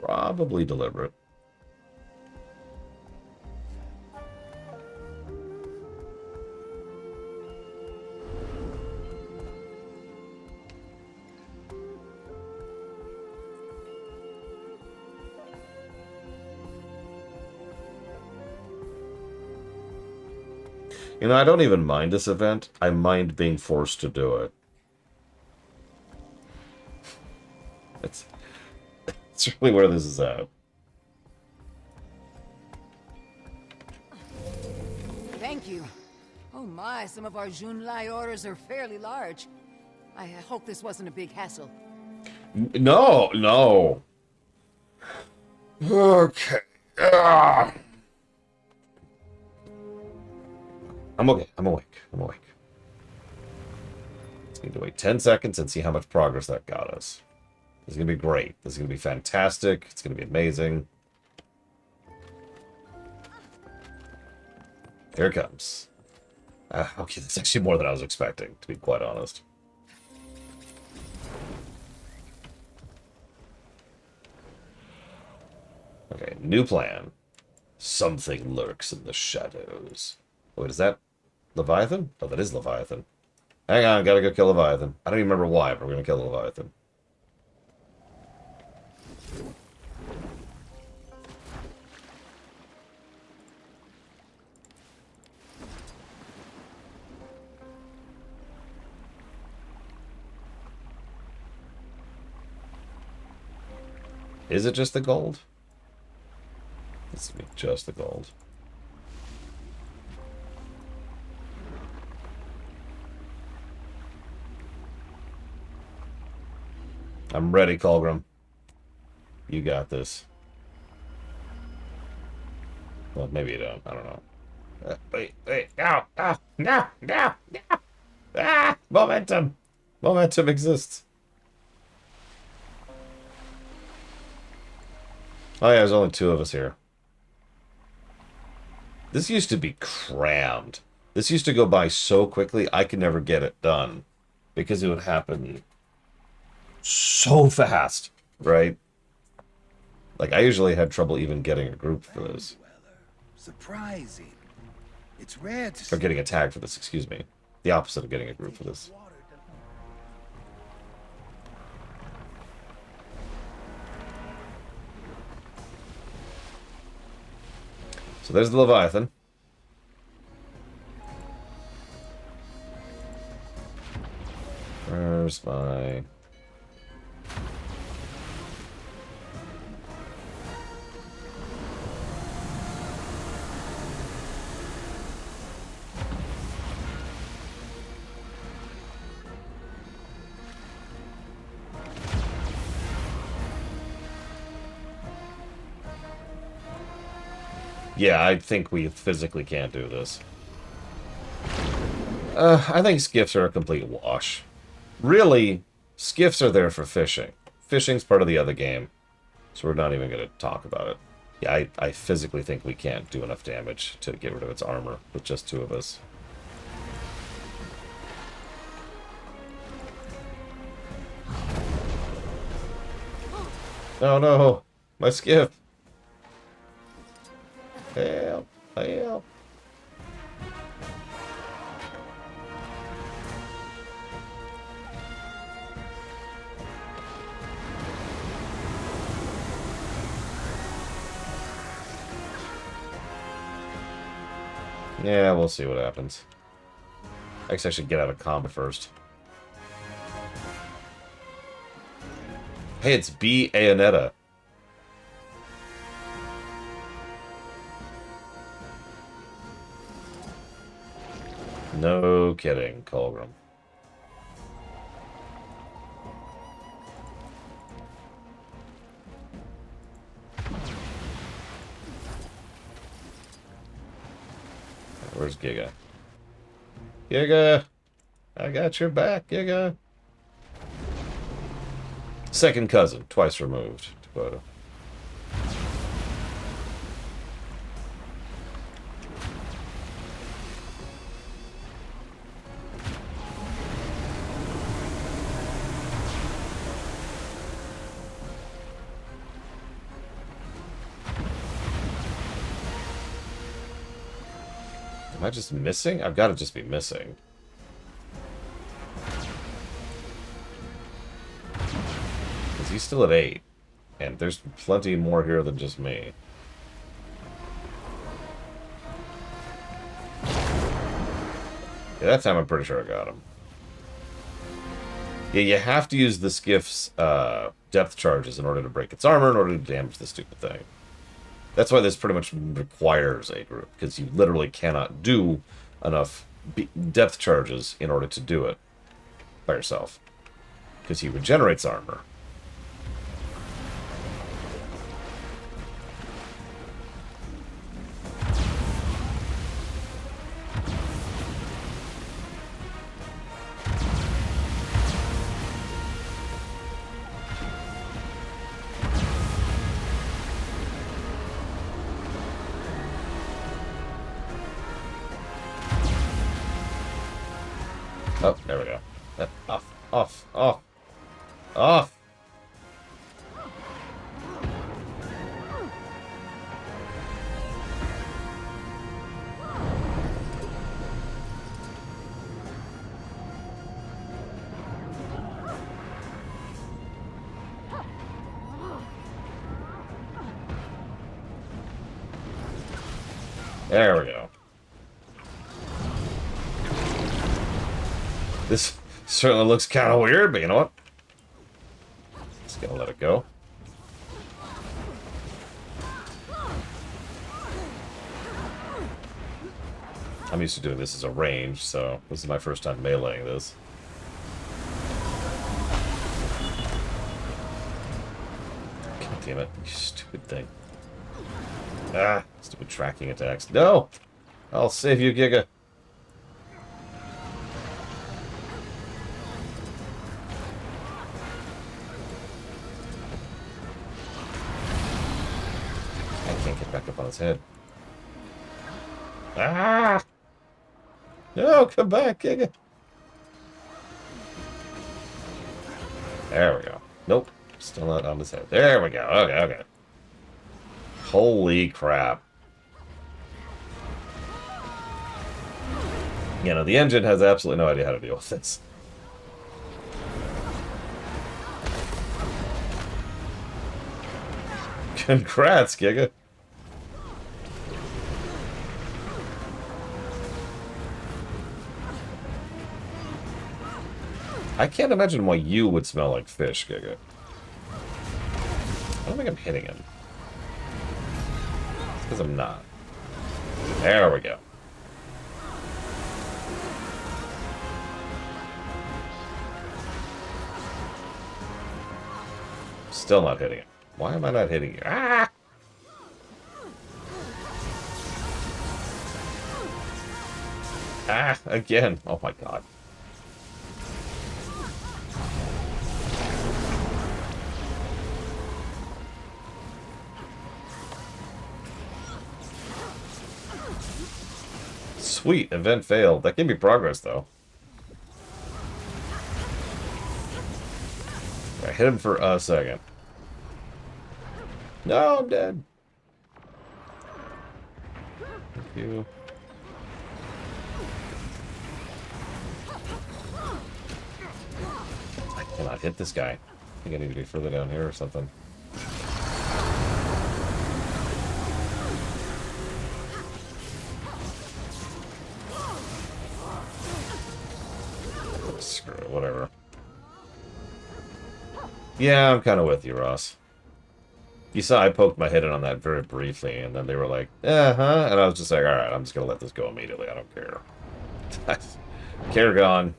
Probably deliberate. You know, I don't even mind this event. I mind being forced to do it. It's really where this is at. Thank you. Oh my, some of our Junlai orders are fairly large. I hope this wasn't a big hassle. No, no. Okay. I'm okay. I'm awake. Just need to wait 10 seconds and see how much progress that got us. This is going to be great. This is going to be fantastic. It's going to be amazing. Here it comes. Okay, that's actually more than I was expecting, to be quite honest. Okay, new plan. Something lurks in the shadows. Wait, is that Leviathan? Oh, that is Leviathan. Hang on, gotta go kill Leviathan. I don't even remember why, but we're gonna kill Leviathan. Is it just the gold? It's just the gold. I'm ready, Colgrim. You got this. Well, maybe you don't. I don't know. Wait. No. Ah! Momentum! Momentum exists. Oh yeah, there's only 2 of us here. This used to be crammed. This used to go by so quickly, I could never get it done. Because it would happen so fast, right? Like, I usually had trouble even getting a group for this. Surprising. It's rare to Or getting a tag for this, excuse me. The opposite of getting a group for this. So there's the Leviathan. Where's my... Yeah, I think we physically can't do this. I think skiffs are a complete wash. Really, skiffs are there for fishing. Fishing's part of the other game, so we're not even going to talk about it. Yeah, I physically think we can't do enough damage to get rid of its armor with just 2 of us. Oh no! My skiff! Help! Help! Yeah, we'll see what happens. I guess I should get out of combat first. Hey, it's B. Ayanetta. No kidding, Colgrim. Where's Giga? Giga! I got your back, Giga! Second cousin, twice removed, to quote. Am I just missing? I've got to just be missing. Because he's still at 8. And there's plenty more here than just me. Yeah, that time I'm pretty sure I got him. Yeah, you have to use the skiff's depth charges in order to break its armor, in order to damage the stupid thing. That's why this pretty much requires a group, because you literally cannot do enough depth charges in order to do it by yourself. Because he regenerates armor. Oh, there we go. Off, off, off, off. There we go. This certainly looks kind of weird, but you know what? Just gonna let it go. I'm used to doing this as a range, so this is my first time meleeing this. God damn it, you stupid thing. Ah, stupid tracking attacks. No! I'll save you, Giga. Back up on his head. Ah! No, come back, Giga. There we go. Nope. Still not on his head. There we go. Okay, okay. Holy crap. You know, the engine has absolutely no idea how to deal with this. Congrats, Giga. I can't imagine why you would smell like fish, Giga. I don't think I'm hitting him. It's because I'm not. There we go. Still not hitting it. Why am I not hitting you? Ah! Ah, again. Oh my god. Sweet, event failed. That gave me progress, though. I hit him for a second. No, I'm dead. Thank you. I cannot hit this guy. I think I need to be further down here or something. Screw it, whatever. Yeah, I'm kind of with you, Ross. You saw I poked my head in on that very briefly, and then they were like, uh-huh, and I was just like, alright, I'm just gonna let this go immediately, I don't care. Care gone.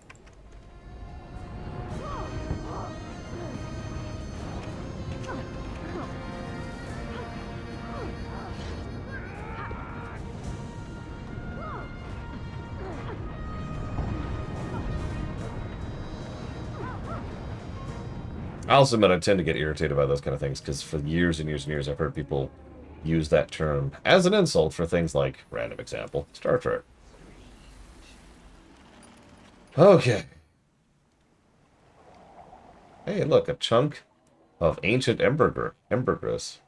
I also admit I tend to get irritated by those kind of things, because for years and years and years I've heard people use that term as an insult for things like, random example, Star Trek. Okay. Hey, look, a chunk of ancient ambergris.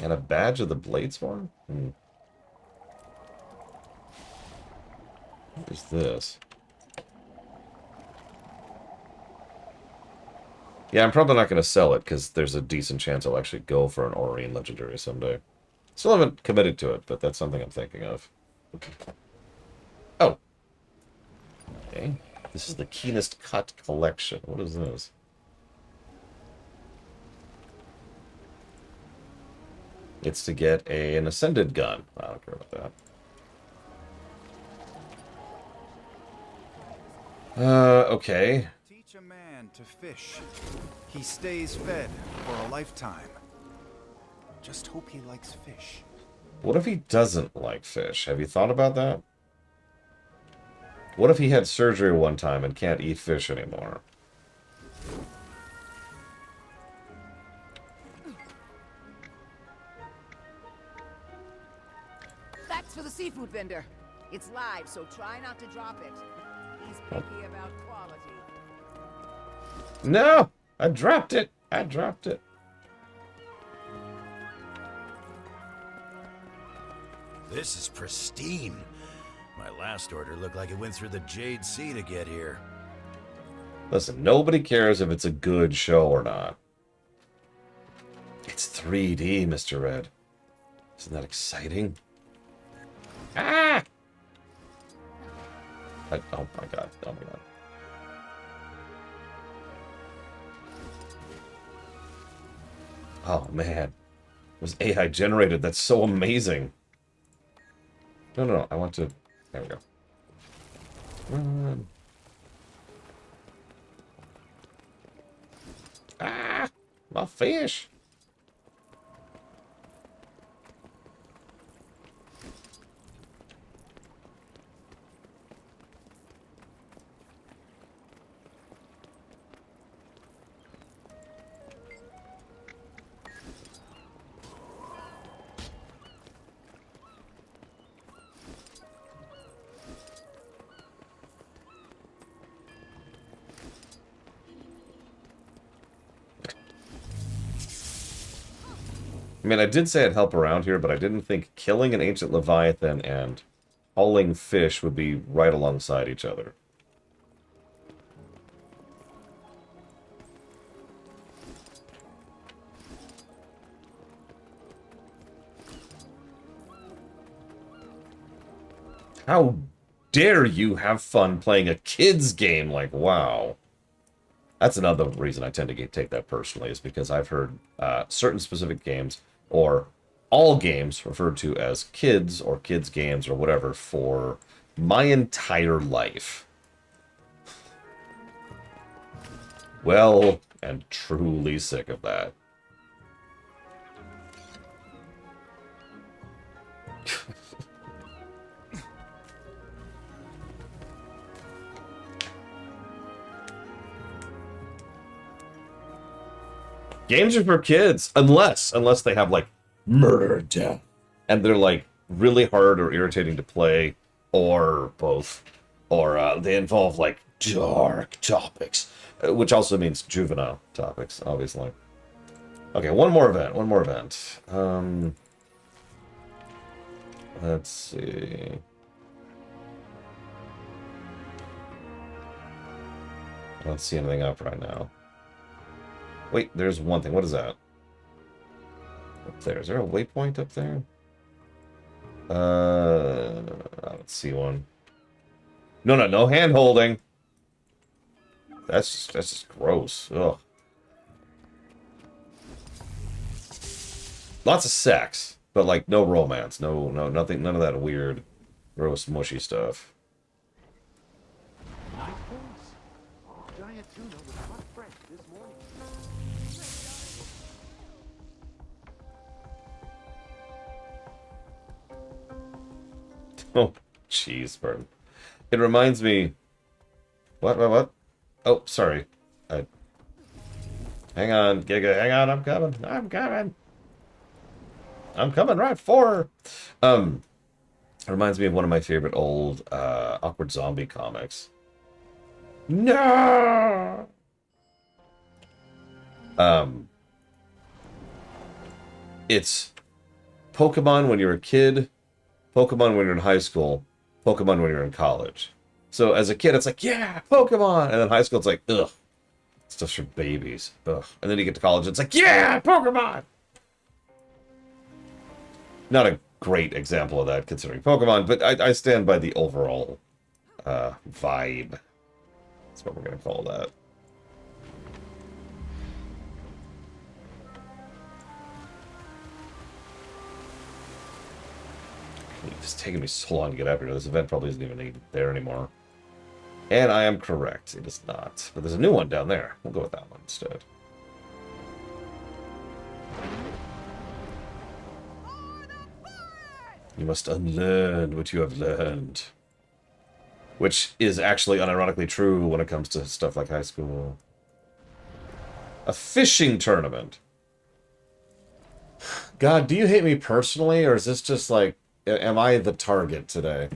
And a badge of the Bladesworn? What is this? Yeah, I'm probably not going to sell it, because there's a decent chance I'll actually go for an Aurene Legendary someday. Still haven't committed to it, but that's something I'm thinking of. Oh. Okay. This is the Keenest Cut Collection. What is this? It's to get an Ascended gun. I don't care about that. Okay. Teach a man to fish. He stays fed for a lifetime. Just hope he likes fish. What if he doesn't like fish? Have you thought about that? What if he had surgery one time and can't eat fish anymore? That's for the seafood vendor. It's live, so try not to drop it. He's picky about quality. No! I dropped it! I dropped it. This is pristine. My last order looked like it went through the Jade Sea to get here. Listen, nobody cares if it's a good show or not. It's 3D, Mr. Red. Isn't that exciting? Ah! Oh my god, oh my god. Oh man. It was AI generated, that's so amazing. No, I want to... There we go. Run. Ah! My fish! I mean, I did say I'd help around here, but I didn't think killing an ancient Leviathan and hauling fish would be right alongside each other. How dare you have fun playing a kid's game like WoW? That's another reason I tend to take that personally, is because I've heard certain specific games, or all games referred to as kids or kids games or whatever, for my entire life. Well, and truly sick of that. Games are for kids, unless they have like murder and death, and they're like really hard or irritating to play, or both, or they involve like dark topics, which also means juvenile topics, obviously. Okay, one more event. Let's see. I don't see anything up right now. Wait, there's one thing. What is that? Up there. Is there a waypoint up there? I don't see one. No hand holding. That's just gross. Ugh. Lots of sex, but like no romance, no nothing, none of that weird, gross, mushy stuff. Giant tuna was hot fresh this morning. Oh, jeez, Burton. It reminds me. What? Oh, sorry. Hang on, Giga. Hang on, I'm coming right for her. It reminds me of one of my favorite old Awkward Zombie comics. No. It's Pokemon when you're a kid, Pokemon when you're in high school, Pokemon when you're in college. So as a kid, it's like, yeah, Pokemon, and then high school, it's like, ugh, stuff's for babies, ugh. And then you get to college, it's like, yeah, Pokemon. Not a great example of that considering Pokemon, but I stand by the overall vibe. That's what we're gonna call that. It's taking me so long to get up here. This event probably isn't even there anymore. And I am correct. It is not. But there's a new one down there. We'll go with that one instead. You must unlearn what you have learned. Which is actually unironically true when it comes to stuff like high school. A fishing tournament. God, do you hate me personally, or is this just like, am I the target today?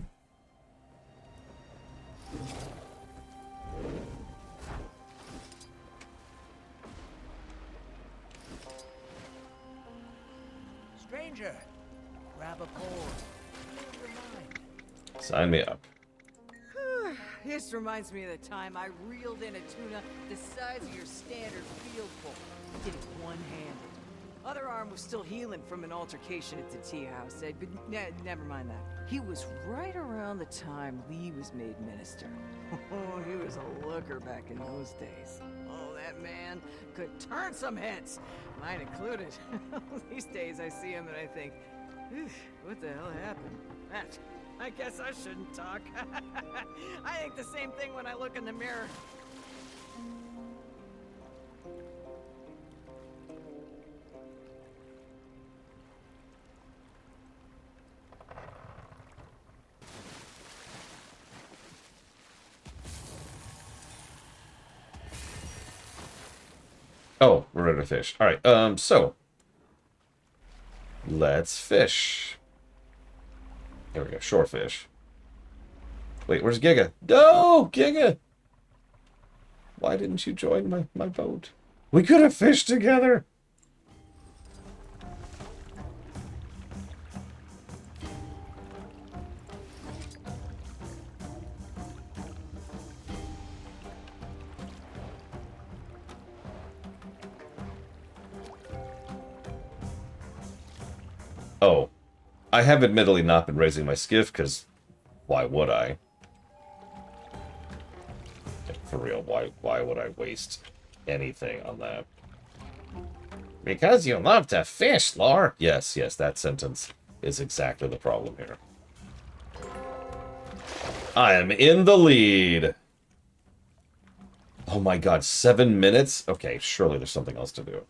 Stranger, grab a pole. Sign me up. This reminds me of the time I reeled in a tuna the size of your standard field pole. Did it one-handed. Other arm was still healing from an altercation at the tea house. But never mind that. He was right around the time Lee was made minister. Oh, he was a looker back in those days. Oh, that man could turn some heads, mine included. These days I see him and I think, what the hell happened? I guess I shouldn't talk. I think the same thing when I look in the mirror. Oh, we're ready to fish. Alright, so let's fish. There we go, shore fish. Wait, where's Giga? No, Giga! Why didn't you join my boat? We could have fished together! Oh. I have admittedly not been raising my skiff, because why would I? For real, why would I waste anything on that? Because you love to fish, Lore. Yes, that sentence is exactly the problem here. I am in the lead. Oh my god, 7 minutes? Okay, surely there's something else to do.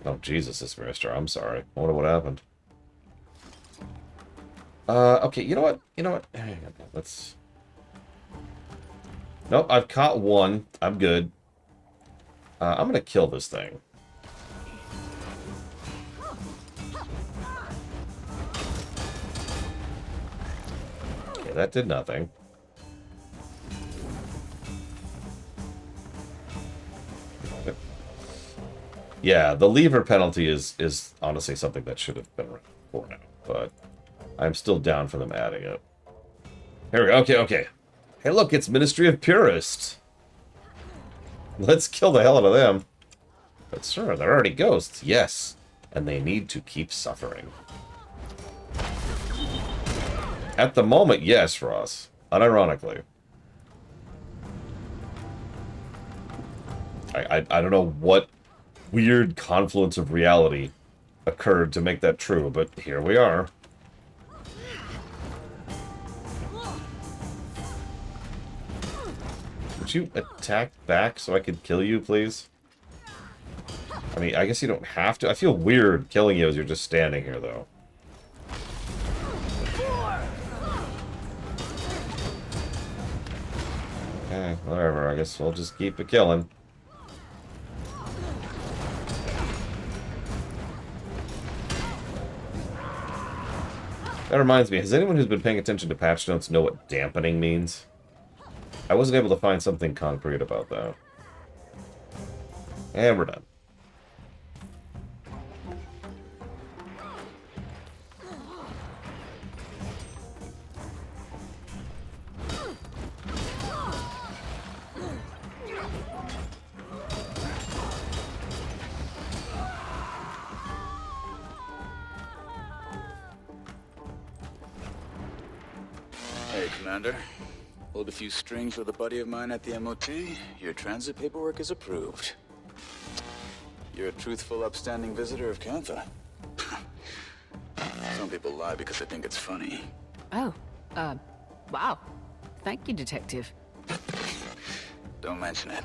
Oh, Jesus, this Mister. I'm sorry. I wonder what happened. Okay, you know what? Hang on, let's... Nope, I've caught one. I'm good. I'm gonna kill this thing. Okay, that did nothing. Yeah, the lever penalty is honestly something that should have been before now, but I'm still down for them adding it. Here we go. Okay, okay. Hey, look, it's Ministry of Purists. Let's kill the hell out of them. But sure, they're already ghosts. Yes. And they need to keep suffering. At the moment, yes, Ross. Unironically. I don't know what weird confluence of reality occurred to make that true, but here we are. Would you attack back so I could kill you, please? I mean, I guess you don't have to. I feel weird killing you as you're just standing here, though. Okay, whatever. I guess we'll just keep it killing. That reminds me, has anyone who's been paying attention to patch notes know what dampening means? I wasn't able to find something concrete about that. And we're done. Hey, Commander. Pulled a few strings with a buddy of mine at the MOT. Your transit paperwork is approved. You're a truthful, upstanding visitor of Cantha. Some people lie because they think it's funny. Oh, wow. Thank you, Detective. Don't mention it.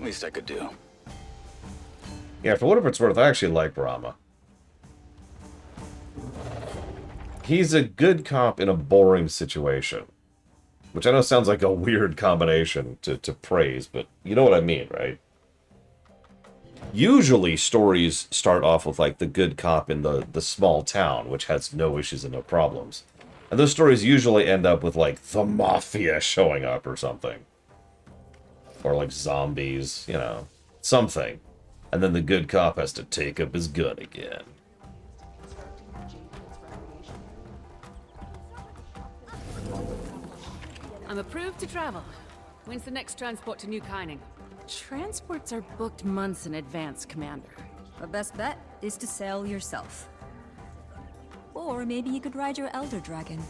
Least I could do. Yeah, for whatever it's worth, I actually like Rama. He's a good cop in a boring situation. Which I know sounds like a weird combination to praise, but you know what I mean, right? Usually stories start off with like the good cop in the small town, which has no issues and no problems. And those stories usually end up with like the mafia showing up or something. Or like zombies, you know, something. And then the good cop has to take up his gun again. I'm approved to travel. When's the next transport to New Kyning? Transports are booked months in advance, Commander. The best bet is to sail yourself. Or maybe you could ride your Elder Dragon.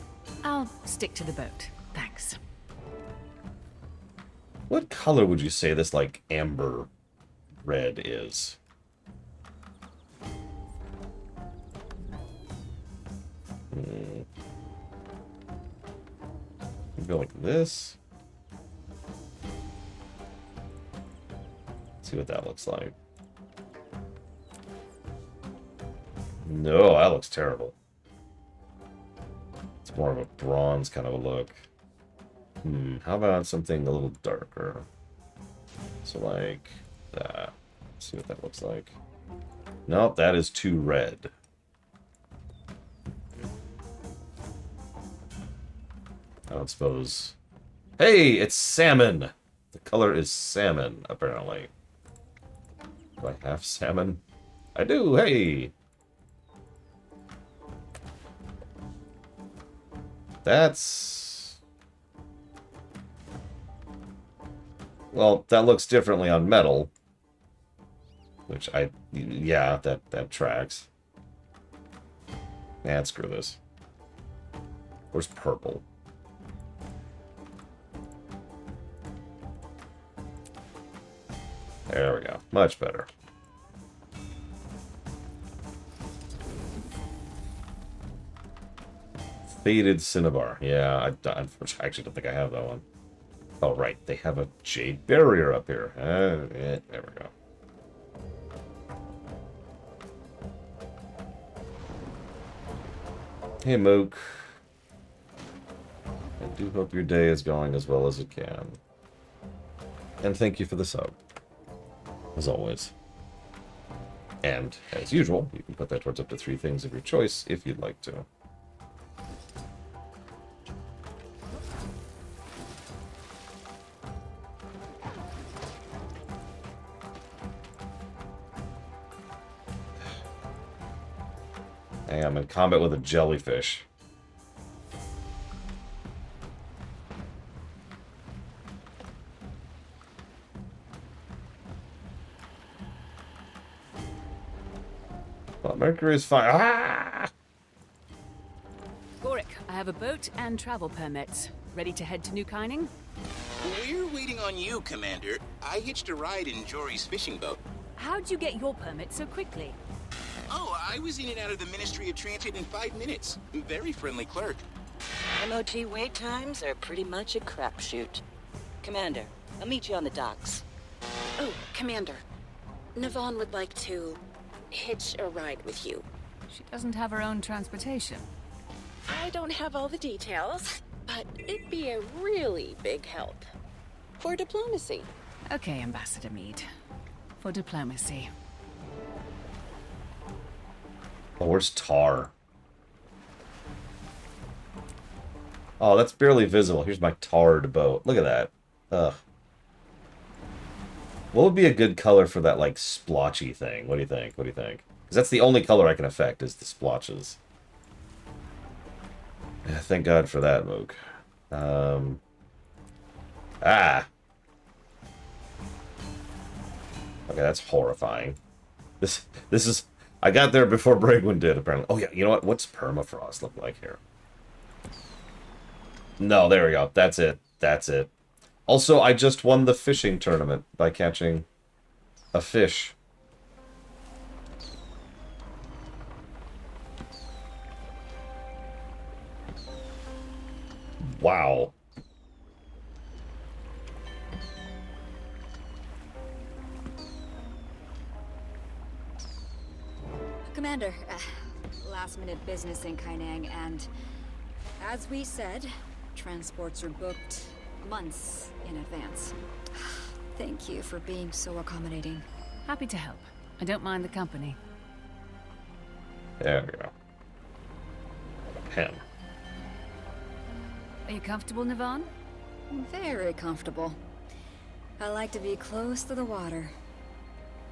I'll stick to the boat. Thanks. What color would you say this, like, amber red is? Go like this. See what that looks like. No, that looks terrible. It's more of a bronze kind of a look. How about something a little darker? So like that. See what that looks like. Nope, that is too red. I don't suppose. Hey, it's salmon! The color is salmon, apparently. Do I have salmon? I do, hey! That's... Well, that looks differently on metal. Which yeah, that tracks. Nah, screw this. Where's purple? There we go. Much better. Faded Cinnabar. Yeah, I actually don't think I have that one. Oh, right. They have a jade barrier up here. There we go. Hey, Mook. I do hope your day is going as well as it can. And thank you for the sub. As always. And, as usual, you can put that towards up to 3 things of your choice if you'd like to. Hey, I'm in combat with a jellyfish. Well, Mercury is fine. Ah! Gorik, I have a boat and travel permits. Ready to head to New Kyning? We're waiting on you, Commander. I hitched a ride in Jory's fishing boat. How'd you get your permit so quickly? Oh, I was in and out of the Ministry of Transit in 5 minutes. Very friendly clerk. MOT wait times are pretty much a crapshoot. Commander, I'll meet you on the docks. Oh, Commander. Navon would like to hitch a ride with you. She doesn't have her own transportation. I don't have all the details, but it'd be a really big help. For diplomacy. Okay, Ambassador Mead. For diplomacy. Oh, where's Tar? Oh, that's barely visible. Here's my tarred boat. Look at that. Ugh. What would be a good color for that, like, splotchy thing? What do you think? What do you think? Because that's the only color I can affect, is the splotches. Yeah, thank God for that, Mook. Ah! Okay, that's horrifying. This is... I got there before Bragwin did, apparently. Oh, yeah, you know what? What's permafrost look like here? No, there we go. That's it. That's it. Also, I just won the fishing tournament by catching a fish. Wow. Commander, last-minute business in Kainang, and as we said, transports are booked months in advance. Thank you for being so accommodating. Happy to help. I don't mind the company. There we go. Him. Are you comfortable, Navon? Very comfortable. I like to be close to the water.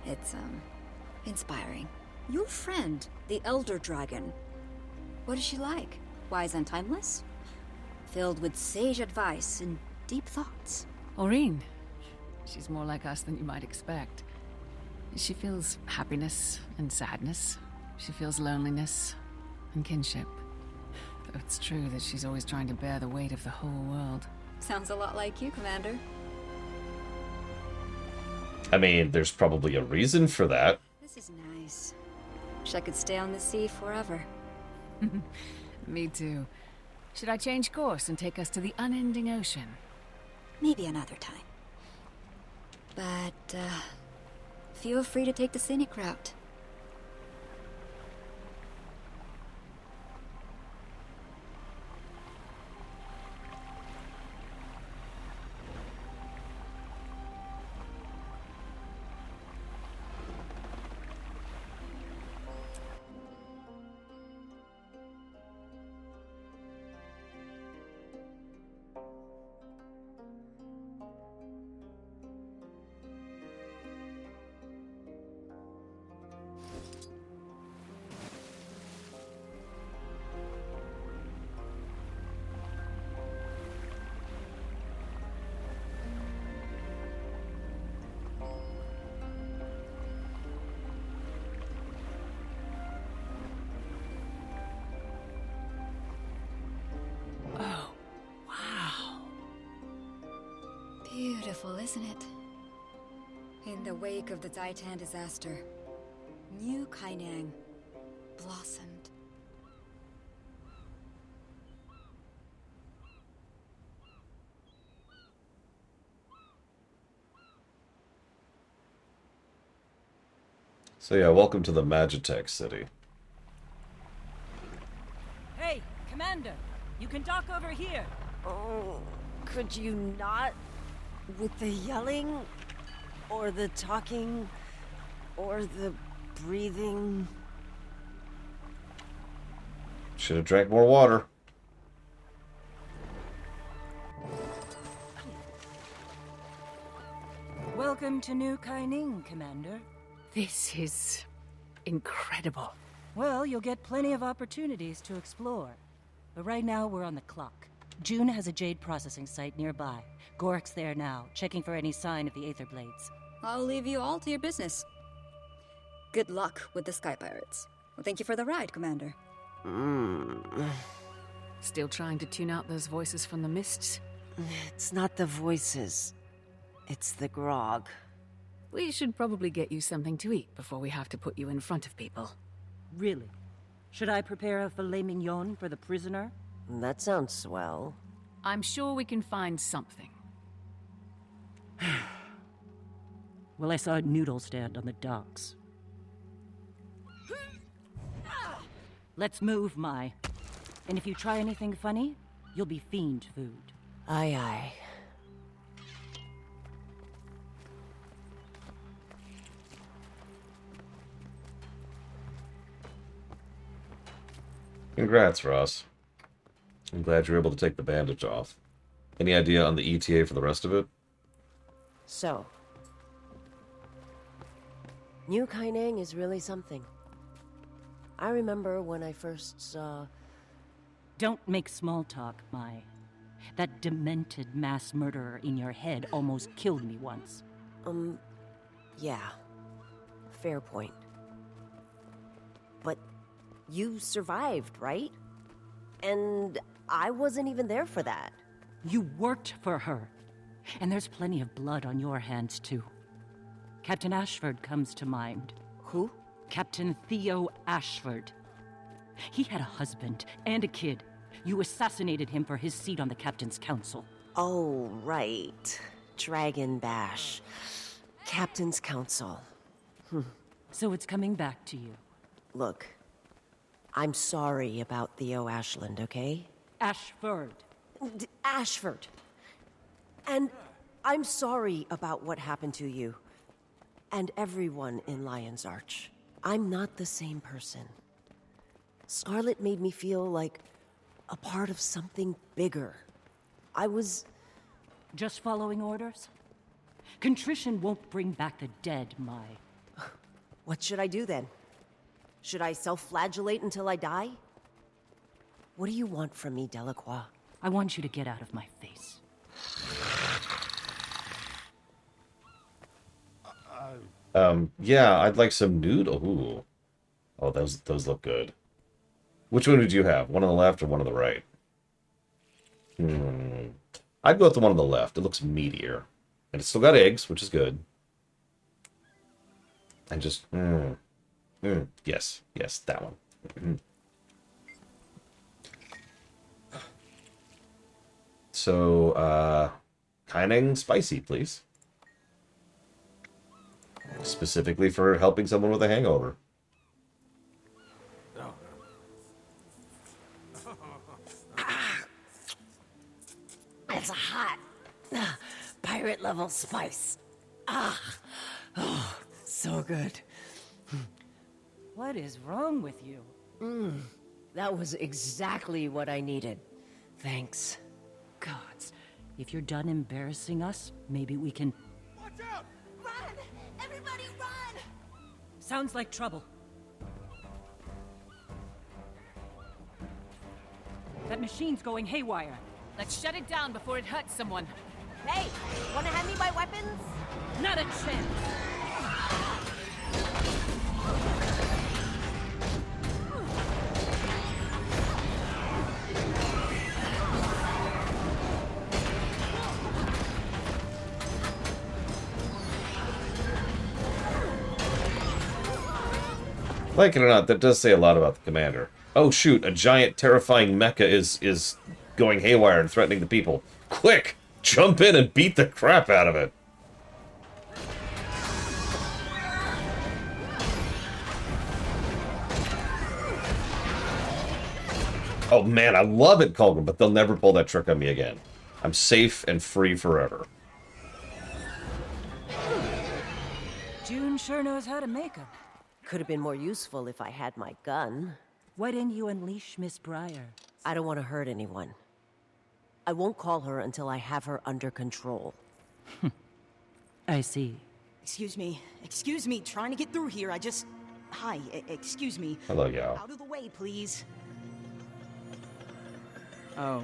It's, inspiring. Your friend, the Elder Dragon. What is she like? Wise and timeless? Filled with sage advice and deep thoughts. Aurene. She's more like us than you might expect. She feels happiness and sadness. She feels loneliness and kinship. Though it's true that she's always trying to bear the weight of the whole world. Sounds a lot like you, Commander. I mean, there's probably a reason for that. This is nice. Wish I could stay on the sea forever. Me too. Should I change course and take us to the unending ocean? Maybe another time. But, feel free to take the scenic route. Beautiful, isn't it? In the wake of the Daitan disaster, New Kainang blossomed. So yeah, welcome to the Magitech city. Hey, Commander, you can dock over here. Oh, could you not? With the yelling, or the talking, or the breathing? Should have drank more water. Welcome to New Kaining, Commander. This is incredible. Well, you'll get plenty of opportunities to explore. But right now, we're on the clock. June has a jade processing site nearby. Gork's there now, checking for any sign of the Aether Blades. I'll leave you all to your business. Good luck with the Sky Pirates. Well, thank you for the ride, Commander. Still trying to tune out those voices from the mists? It's not the voices. It's the grog. We should probably get you something to eat before we have to put you in front of people. Really? Should I prepare a filet mignon for the prisoner? That sounds swell. I'm sure we can find something. Well, I saw a noodle stand on the docks. Let's move, Mai. And if you try anything funny, you'll be fiend food. Aye, aye. Congrats, Ross. I'm glad you're able to take the bandage off. Any idea on the ETA for the rest of it? So, New Kaining is really something. I remember when I first saw... Don't make small talk, Mai. That demented mass murderer in your head almost killed me once. Yeah. Fair point. But you survived, right? And I wasn't even there for that. You worked for her. And there's plenty of blood on your hands, too. Captain Ashford comes to mind. Who? Captain Theo Ashford. He had a husband and a kid. You assassinated him for his seat on the Captain's Council. Oh, right. Dragon Bash. Captain's Council. So it's coming back to you. Look, I'm sorry about Theo Ashland, okay? Ashford. Ashford. And I'm sorry about what happened to you. And everyone in Lion's Arch. I'm not the same person. Scarlet made me feel like a part of something bigger. I was... Just following orders? Contrition won't bring back the dead, Mai. What should I do then? Should I self-flagellate until I die? What do you want from me, Delacroix? I want you to get out of my face. Yeah, I'd like some noodle. Ooh. Oh, those look good. Which one did you have? One on the left or one on the right? I'd go with the one on the left. It looks meatier. And it's still got eggs, which is good. And just... Yes, that one. So, Kaining spicy, please. Specifically for helping someone with a hangover. It's a hot, pirate-level spice. Oh, so good. What is wrong with you? That was exactly what I needed. Thanks. Gods, if you're done embarrassing us, maybe we can... Watch out! Run! Everybody run! Sounds like trouble. That machine's going haywire. Let's shut it down before it hurts someone. Hey, wanna hand me my weapons? Not a chance! Like it or not, that does say a lot about the commander. Oh shoot, a giant terrifying mecha is going haywire and threatening the people. Quick! Jump in and beat the crap out of it! Oh man, I love it, Colgan, but they'll never pull that trick on me again. I'm safe and free forever. June sure knows how to make 'em. Could have been more useful if I had my gun. Why didn't you unleash Miss Breyer? I don't want to hurt anyone. I won't call her until I have her under control. I see. Excuse me, trying to get through here, I just... Hi, excuse me. Hello, Yao. Out of the way, please. Oh.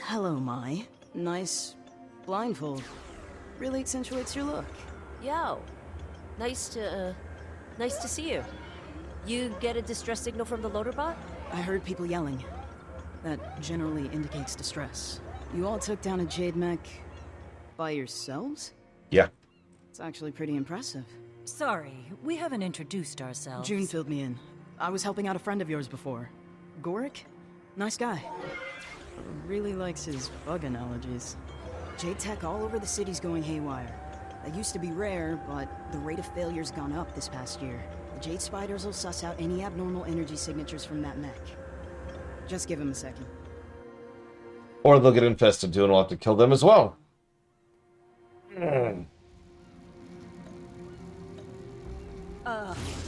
Hello, Mai. Nice blindfold. Really accentuates your look. Yo, nice to see you. You get a distress signal from the loader bot? I heard people yelling. That generally indicates distress. You all took down a Jade mech by yourselves? Yeah. It's actually pretty impressive. Sorry, we haven't introduced ourselves. June filled me in. I was helping out a friend of yours before. Gorik? Nice guy. Really likes his bug analogies. Jade tech all over the city's going haywire. That used to be rare, but the rate of failure's gone up this past year. The Jade Spiders will suss out any abnormal energy signatures from that mech. Just give him a second. Or they'll get infested too and we'll have to kill them as well.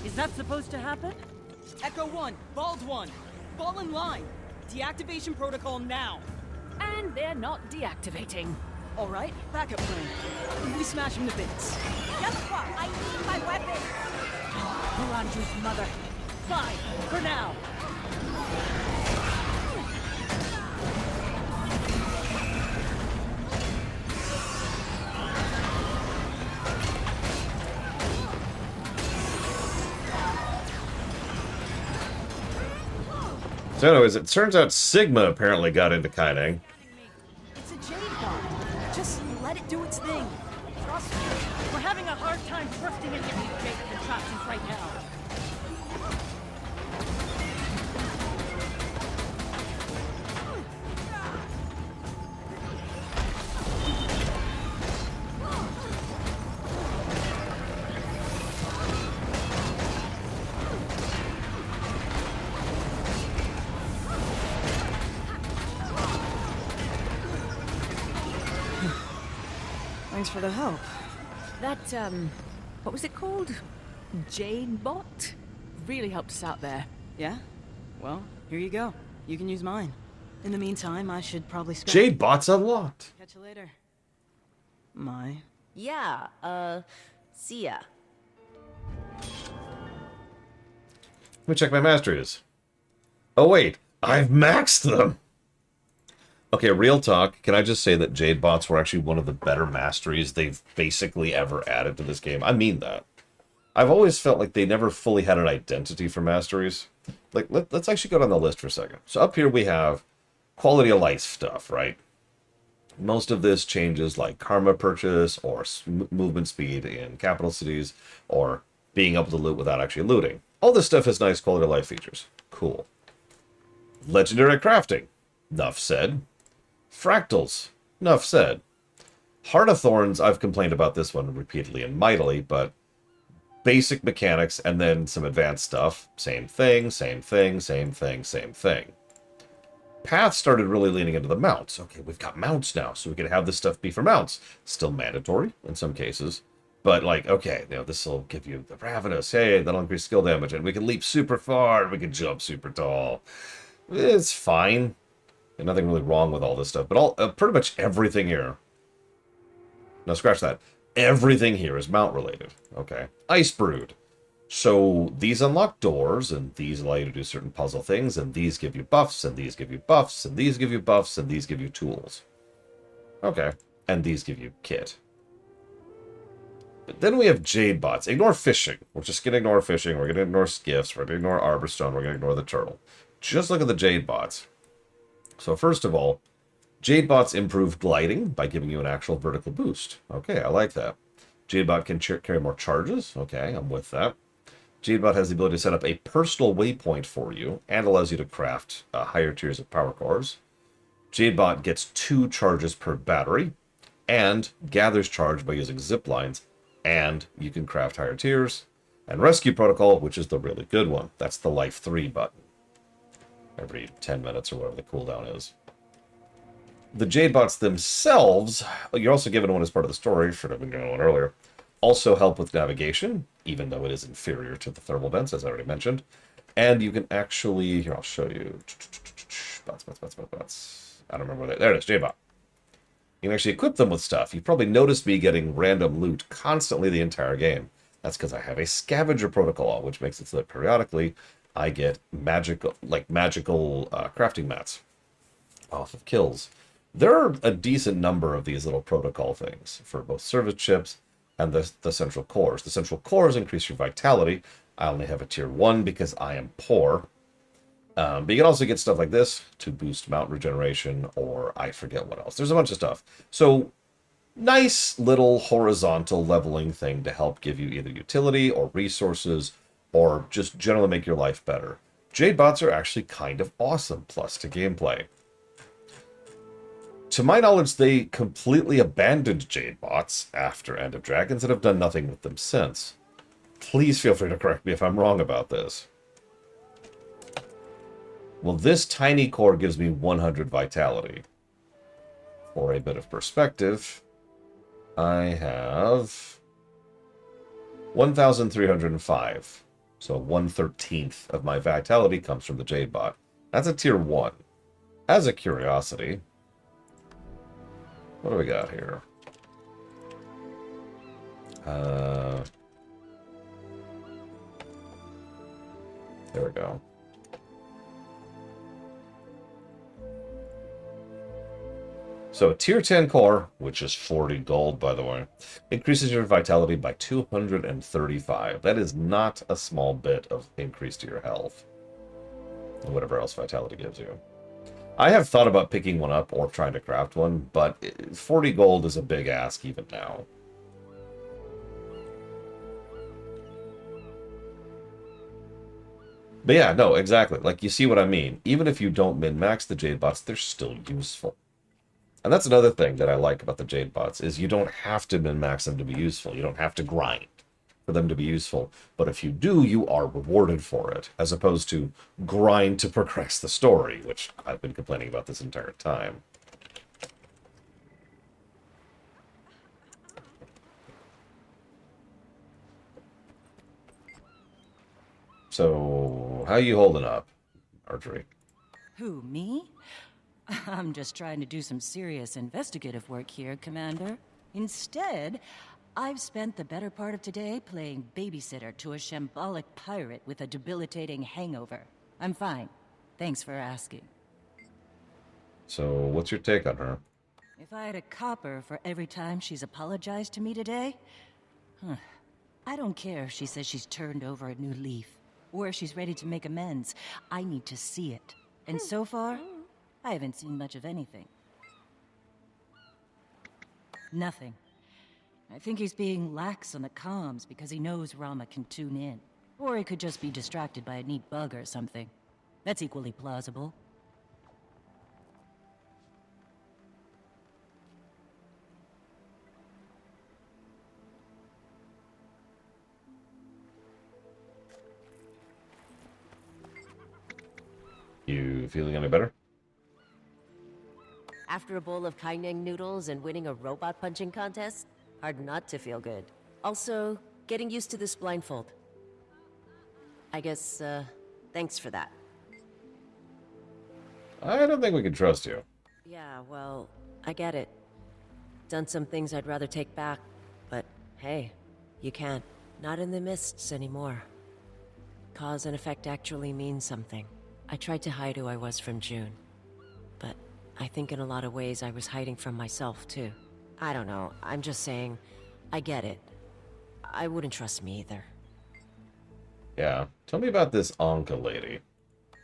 Is that supposed to happen? Echo 1, Bald 1, fall in line. Deactivation protocol now. And they're not deactivating. All right, backup plan. We smash him to bits. Yellow, I need my weapon. Miranju's mother. Fine, for now. So anyways, it turns out Sigma apparently got into Kaineng. It's a Jade bot. Just let it do its thing. Trust me, we're having a hard time thrusting into these Jade contraptions right now. Thanks for the help. That, what was it called? Jade Bot? Really helped us out there. Yeah? Well, here you go. You can use mine. In the meantime, I should probably scrap... Jade Bot's unlocked. Catch you later. Mai. Yeah, see ya. Let me check my masteries. Oh wait, I've maxed them! Okay, real talk, can I just say that Jade Bots were actually one of the better masteries they've basically ever added to this game? I mean that. I've always felt like they never fully had an identity for masteries. Like, let's actually go down the list for a second. So up here we have quality of life stuff, right? Most of this changes like karma purchase or movement speed in capital cities or being able to loot without actually looting. All this stuff has nice quality of life features. Cool. Legendary crafting. Nuff said. Fractals. Nuff said. Heart of Thorns, I've complained about this one repeatedly and mightily, but basic mechanics and then some advanced stuff. Same thing, same thing, same thing, same thing. Path started really leaning into the mounts. Okay, we've got mounts now, so we can have this stuff be for mounts. Still mandatory in some cases. But like, okay, you know, this will give you the Ravenous. Hey, that'll increase skill damage, and we can leap super far, and we can jump super tall. It's fine. There's nothing really wrong with all this stuff. But all pretty much everything here. Now scratch that. Everything here is mount related. Okay. Ice Brood. So these unlock doors, and these allow you to do certain puzzle things, and these give you buffs, and these give you buffs, and these give you buffs, and these give you tools. Okay. And these give you kit. But then we have Jade Bots. Ignore fishing. We're just going to ignore fishing. We're going to ignore skiffs. We're going to ignore Arborstone. We're going to ignore the turtle. Just look at the Jade Bots. So first of all, Jade Bots improve gliding by giving you an actual vertical boost. Okay, I like that. Jade Bot can carry more charges. Okay, I'm with that. Jade Bot has the ability to set up a personal waypoint for you and allows you to craft higher tiers of power cores. Jade Bot gets 2 charges per battery and gathers charge by using zip lines, and you can craft higher tiers. And Rescue Protocol, which is the really good one. That's the Life 3 button. every 10 minutes or whatever the cooldown is. The Jade bots themselves, you're also given one as part of the story, should have been going on earlier, also help with navigation, even though it is inferior to the thermal vents, as I already mentioned. And you can actually, here, I'll show you. Bots. I don't remember where there it is, J-Bot. You can actually equip them with stuff. You've probably noticed me getting random loot constantly the entire game. That's because I have a scavenger protocol, which makes it so that periodically I get magical crafting mats off of kills. There are a decent number of these little protocol things for both service chips and the central cores. The central cores increase your vitality. I only have a tier 1 because I am poor. But you can also get stuff like this to boost mount regeneration, or I forget what else. There's a bunch of stuff. So, nice little horizontal leveling thing to help give you either utility or resources, or just generally make your life better. Jade bots are actually kind of awesome, plus to gameplay. To my knowledge, they completely abandoned Jade bots after End of Dragons and have done nothing with them since. Please feel free to correct me if I'm wrong about this. Well, this tiny core gives me 100 vitality. For a bit of perspective, I have 1,305. So 1/13 of my vitality comes from the Jade bot. That's a tier 1. As a curiosity, what do we got here? There we go. So a tier 10 core, which is 40 gold, by the way, increases your vitality by 235. That is not a small bit of increase to your health. And whatever else vitality gives you. I have thought about picking one up or trying to craft one, but 40 gold is a big ask even now. But yeah, no, exactly. Like, you see what I mean. Even if you don't min-max the Jade bots, they're still useful. And that's another thing that I like about the Jade bots, is you don't have to min-max them to be useful. You don't have to grind for them to be useful. But if you do, you are rewarded for it, as opposed to grind to progress the story, which I've been complaining about this entire time. So, how you holding up, Archery? Who, me? I'm just trying to do some serious investigative work here, Commander. Instead, I've spent the better part of today playing babysitter to a shambolic pirate with a debilitating hangover. I'm fine. Thanks for asking. So, what's your take on her? If I had a copper for every time she's apologized to me today... I don't care if she says she's turned over a new leaf, or if she's ready to make amends. I need to see it. And so far, I haven't seen much of anything. Nothing. I think he's being lax on the comms because he knows Rama can tune in. Or he could just be distracted by a neat bug or something. That's equally plausible. You feeling any better? After a bowl of Kaineng noodles and winning a robot punching contest, hard not to feel good. Also, getting used to this blindfold. I guess, thanks for that. I don't think we can trust you. Yeah, well, I get it. Done some things I'd rather take back, but hey, you can't. Not in the mists anymore. Cause and effect actually mean something. I tried to hide who I was from June, but I think in a lot of ways I was hiding from myself, too. I don't know, I'm just saying, I get it. I wouldn't trust me either. Yeah, tell me about this Anka lady.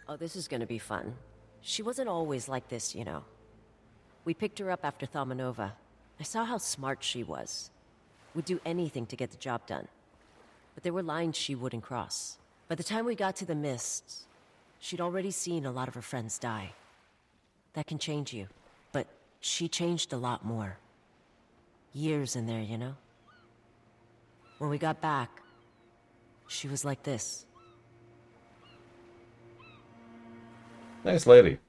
Oh, this is gonna be fun. She wasn't always like this, you know. We picked her up after Thomanova. I saw how smart she was. Would do anything to get the job done. But there were lines she wouldn't cross. By the time we got to the Mists, she'd already seen a lot of her friends die. That can change you. But she changed a lot more. Years in there, you know? When we got back, she was like this. Nice lady.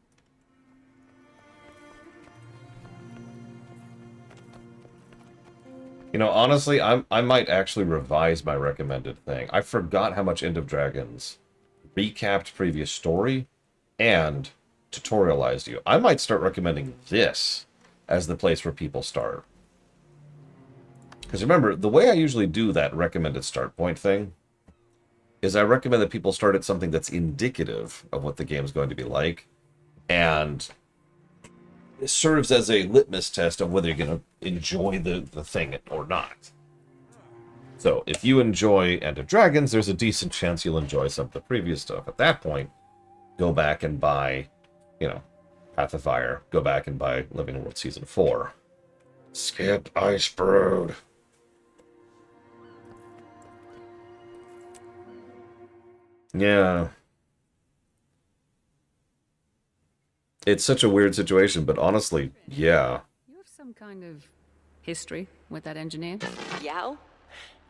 You know, honestly, I might actually revise my recommended thing. I forgot how much End of Dragons recapped previous story and tutorialized you. I might start recommending this as the place where people start. Because remember, the way I usually do that recommended start point thing is I recommend that people start at something that's indicative of what the game's going to be like, and it serves as a litmus test of whether you're going to enjoy the thing or not. So, if you enjoy End of Dragons, there's a decent chance you'll enjoy some of the previous stuff. At that point, go back and buy, you know, Path of Fire. Go back and buy Living World Season 4. Skip Icebrood. Yeah. It's such a weird situation, but honestly, yeah. You have some kind of history with that engineer? Yao?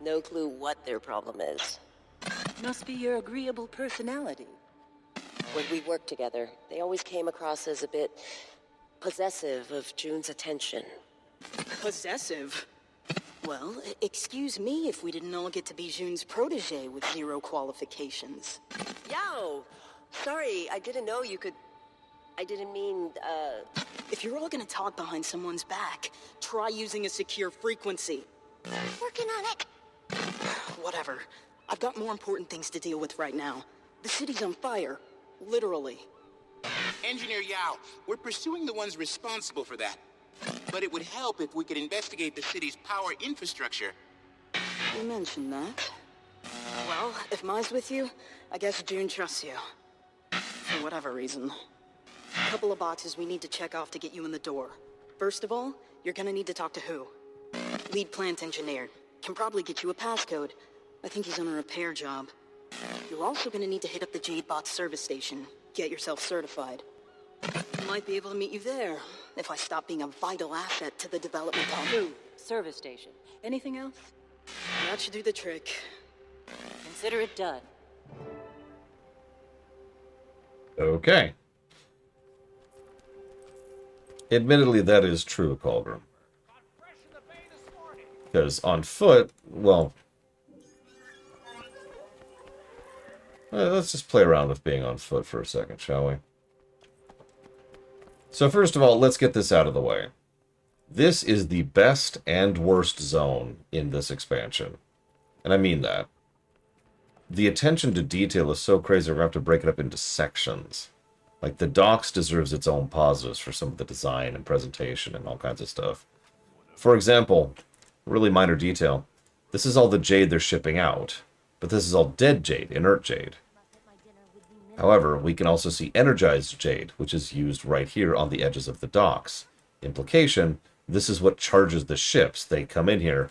No clue what their problem is. Must be your agreeable personality. When we worked together, they always came across as a bit possessive of June's attention. Possessive? Well, excuse me if we didn't all get to be June's protege with 0 qualifications. Yao! Sorry, I didn't know you could... I didn't mean, If you're all gonna talk behind someone's back, try using a secure frequency. Working on it. Whatever. I've got more important things to deal with right now. The city's on fire. Literally. Engineer Yao, we're pursuing the ones responsible for that. But it would help if we could investigate the city's power infrastructure. You mentioned that. Well, if Mai's with you, I guess June trusts you. For whatever reason. A couple of boxes we need to check off to get you in the door. First of all, you're gonna need to talk to Hu. Lead plant engineer. Can probably get you a passcode. I think he's on a repair job. You're also gonna need to hit up the Jadebot service station. Get yourself certified. Might be able to meet you there, if I stop being a vital asset to the development of Hu. Service station. Anything else? That should do the trick. Consider it done. Okay. Admittedly, that is true, Colgrim. Because on foot, well... let's just play around with being on foot for a second, shall we? So first of all, let's get this out of the way. This is the best and worst zone in this expansion. And I mean that. The attention to detail is so crazy we're going to have to break it up into sections. Like, the docks deserves its own positives for some of the design and presentation and all kinds of stuff. For example, really minor detail, this is all the jade they're shipping out. But this is all dead jade, inert jade. However, we can also see energized jade, which is used right here on the edges of the docks. Implication, this is what charges the ships. They come in here,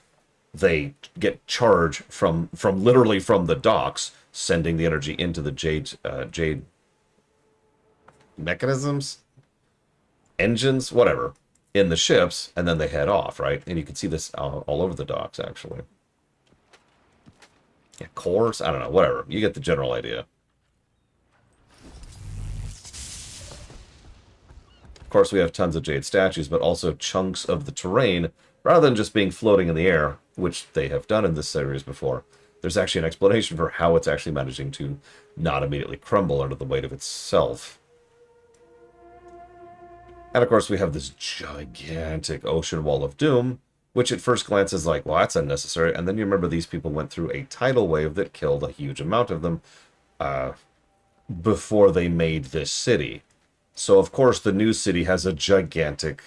they get charge from literally from the docks, sending the energy into the jade mechanisms, engines, whatever, in the ships, and then they head off, right? And you can see this all over the docks, actually. Yeah, cores? I don't know, whatever. You get the general idea. Of course, we have tons of jade statues, but also chunks of the terrain, rather than just being floating in the air, which they have done in this series before. There's actually an explanation for how it's actually managing to not immediately crumble under the weight of itself. And of course, we have this gigantic ocean wall of doom, which at first glance is like, well, that's unnecessary. And then you remember these people went through a tidal wave that killed a huge amount of them before they made this city. So, of course, the new city has a gigantic...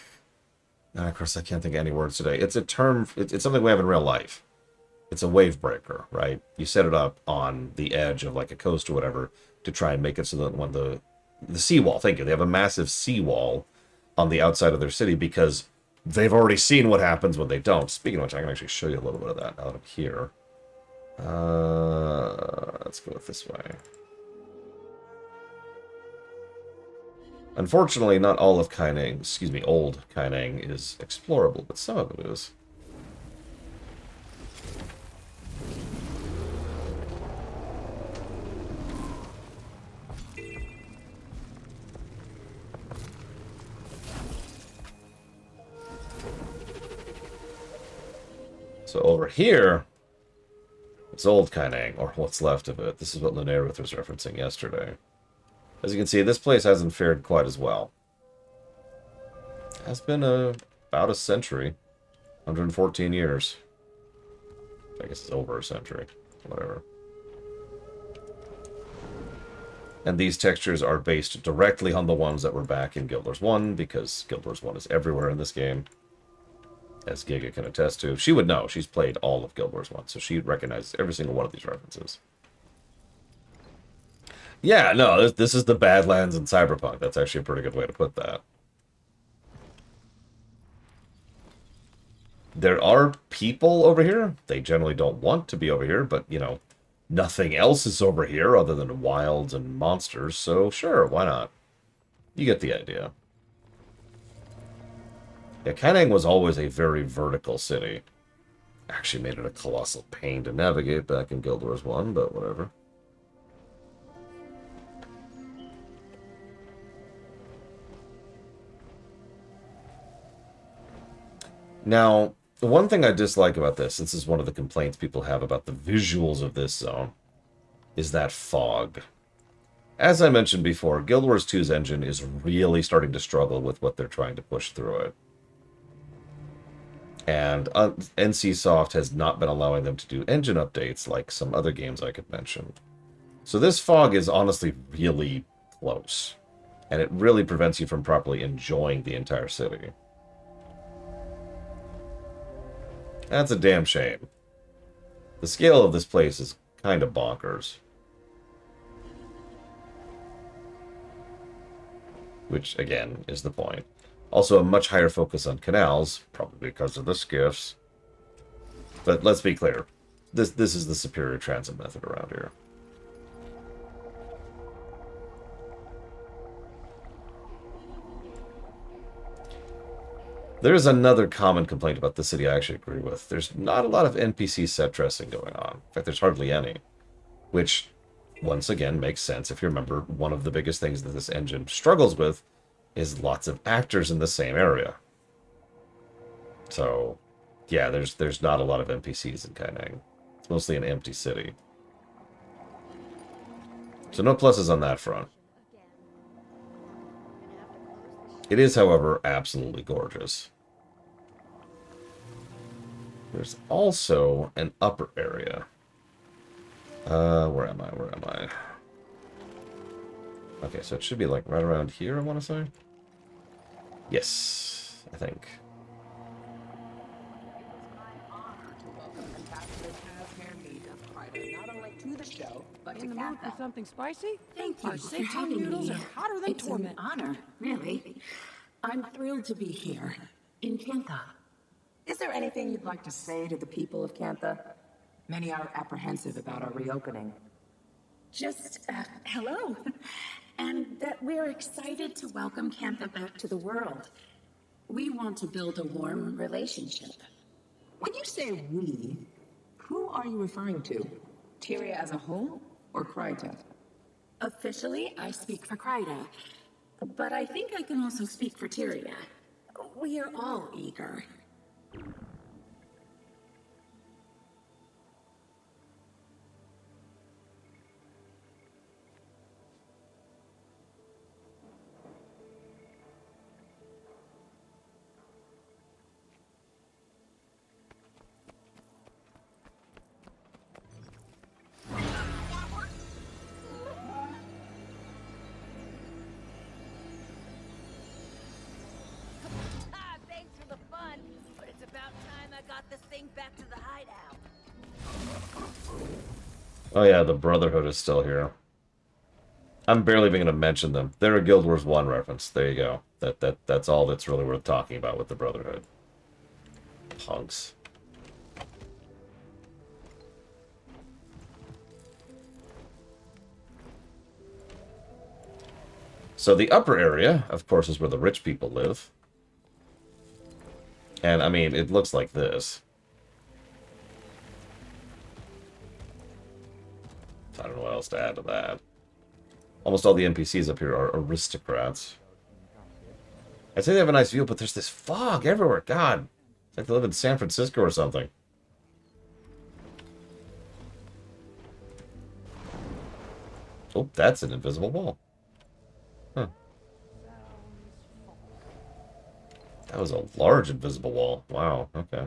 of course, I can't think of any words today. It's a term... It's something we have in real life. It's a wave breaker, right? You set it up on the edge of, like, a coast or whatever to try and make it so that when the seawall, thank you, they have a massive seawall on the outside of their city because they've already seen what happens when they don't. Speaking of which, I can actually show you a little bit of that now that I'm here. Let's go this way. Unfortunately, not all of Kaineng, old Kaineng is explorable, but some of it is. So over here, it's Old Kaineng, or what's left of it. This is what Lunarith was referencing yesterday. As you can see, this place hasn't fared quite as well. It has been about a century. 114 years. I guess it's over a century. Whatever. And these textures are based directly on the ones that were back in Guild Wars 1, because Guild Wars 1 is everywhere in this game. As Giga can attest to. She would know. She's played all of Guild Wars 1, so she recognizes every single one of these references. Yeah, no, this is the Badlands in Cyberpunk. That's actually a pretty good way to put that. There are people over here. They generally don't want to be over here, but, you know, nothing else is over here other than wilds and monsters, so sure, why not? You get the idea. Yeah, Kaineng was always a very vertical city. Actually made it a colossal pain to navigate back in Guild Wars 1, but whatever. Now, the one thing I dislike about this is one of the complaints people have about the visuals of this zone, is that fog. As I mentioned before, Guild Wars 2's engine is really starting to struggle with what they're trying to push through it. And NCSoft has not been allowing them to do engine updates like some other games I could mention. So this fog is honestly really close, and it really prevents you from properly enjoying the entire city. That's a damn shame. The scale of this place is kind of bonkers. Which, again, is the point. Also, a much higher focus on canals, probably because of the skiffs. But let's be clear. This is the superior transit method around here. There's another common complaint about the city I actually agree with. There's not a lot of NPC set dressing going on. In fact, there's hardly any. Which, once again, makes sense if you remember one of the biggest things that this engine struggles with is lots of actors in the same area. So, yeah, there's not a lot of NPCs in Kaineng. It's mostly an empty city. So no pluses on that front. It is, however, absolutely gorgeous. There's also an upper area. Where am I? Okay, so it should be like right around here, I want to say. Yes, I think. In the mood for something spicy? Thank you. Seitan noodles are hotter than torment. It's an honor, really. I'm thrilled to be here, in Kantha. Is there anything you'd like to say to the people of Kantha? Many are apprehensive about our reopening. Just, hello. And that we're excited to welcome Kantha back to the world. We want to build a warm relationship. When you say we, who are you referring to? Tyria as a whole, or Kryta? Officially, I speak for Kryta. But I think I can also speak for Tyria. We are all eager. Oh yeah, the Brotherhood is still here. I'm barely even going to mention them. They're a Guild Wars 1 reference. There you go. That's all that's really worth talking about with the Brotherhood. Punks. So the upper area, of course, is where the rich people live. And, I mean, it looks like this. I don't know what else to add to that. Almost all the NPCs up here are aristocrats. I'd say they have a nice view, but there's this fog everywhere. God, it's like they live in San Francisco or something. Oh, that's an invisible wall. Huh. That was a large invisible wall. Wow, okay.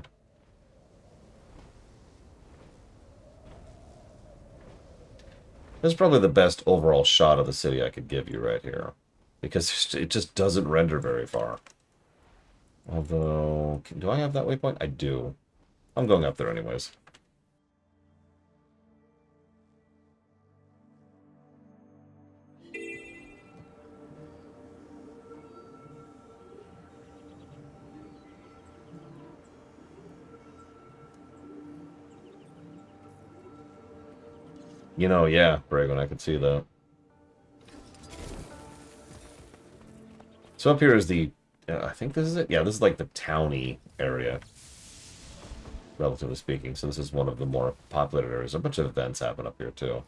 This is probably the best overall shot of the city I could give you right here. Because it just doesn't render very far. Although, do I have that waypoint? I do. I'm going up there anyways. You know, yeah, Bragon, I could see that. So up here is the, I think this is it? Yeah, this is like the towny area, relatively speaking. So this is one of the more populated areas. A bunch of events happen up here, too.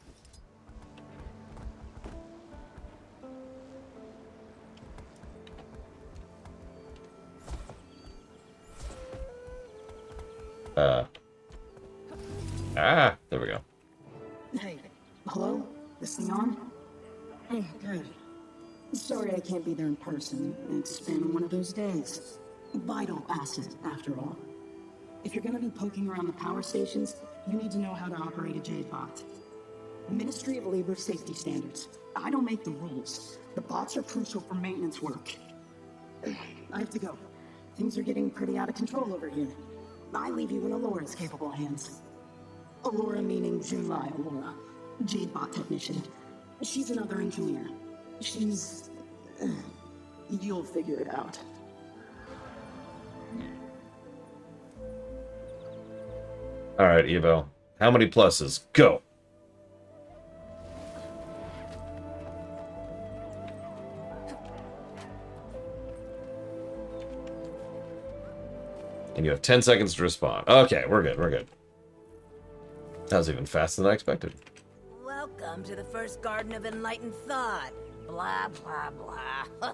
There we go. Hey, hello? This thing on? Oh, good. Sorry I can't be there in person. It's been one of those days. Vital asset, after all. If you're gonna be poking around the power stations, you need to know how to operate a Jade-bot. Ministry of Labor Safety Standards. I don't make the rules. The bots are crucial for maintenance work. I have to go. Things are getting pretty out of control over here. I leave you in Alora's capable hands. Alora meaning Junlai Alora, Jade-bot technician. She's another engineer. She's... you'll figure it out. Alright, Evo. How many pluses? Go! And you have 10 seconds to respond. Okay, we're good, we're good. That was even faster than I expected. Welcome to the first Garden of Enlightened Thought. Blah, blah, blah.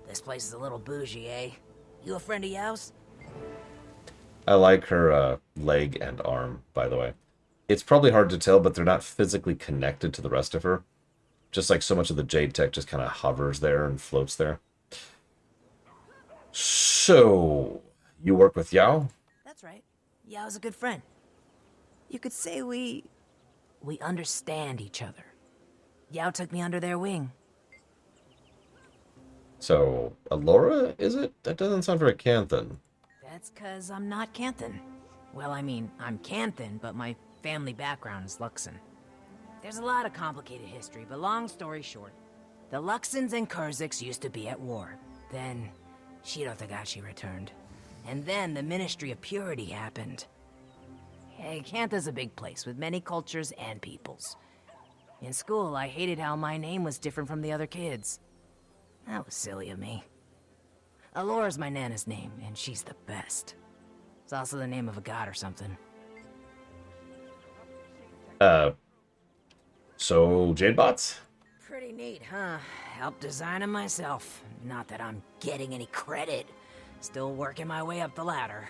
This place is a little bougie, eh? You a friend of Yao's? I like her leg and arm, by the way. It's probably hard to tell, but they're not physically connected to the rest of her. Just like so much of the Jade tech just kind of hovers there and floats there. So, you work with Yao? That's right. Yao's a good friend. You could say we understand each other. Yao took me under their wing. So, Alora, is it? That doesn't sound very Canthan. That's 'cause I'm not Canthan. Well, I mean, I'm Canthan, but my family background is Luxon. There's a lot of complicated history, but long story short, the Luxons and Kurziks used to be at war. Then, Shiro Tagashi returned. And then the Ministry of Purity happened. Hey, Cantha's a big place with many cultures and peoples. In school, I hated how my name was different from the other kids. That was silly of me. Alora's my Nana's name, and she's the best. It's also the name of a god or something. So, Jade-bots? Pretty neat, huh? Helped design them myself. Not that I'm getting any credit. Still working my way up the ladder.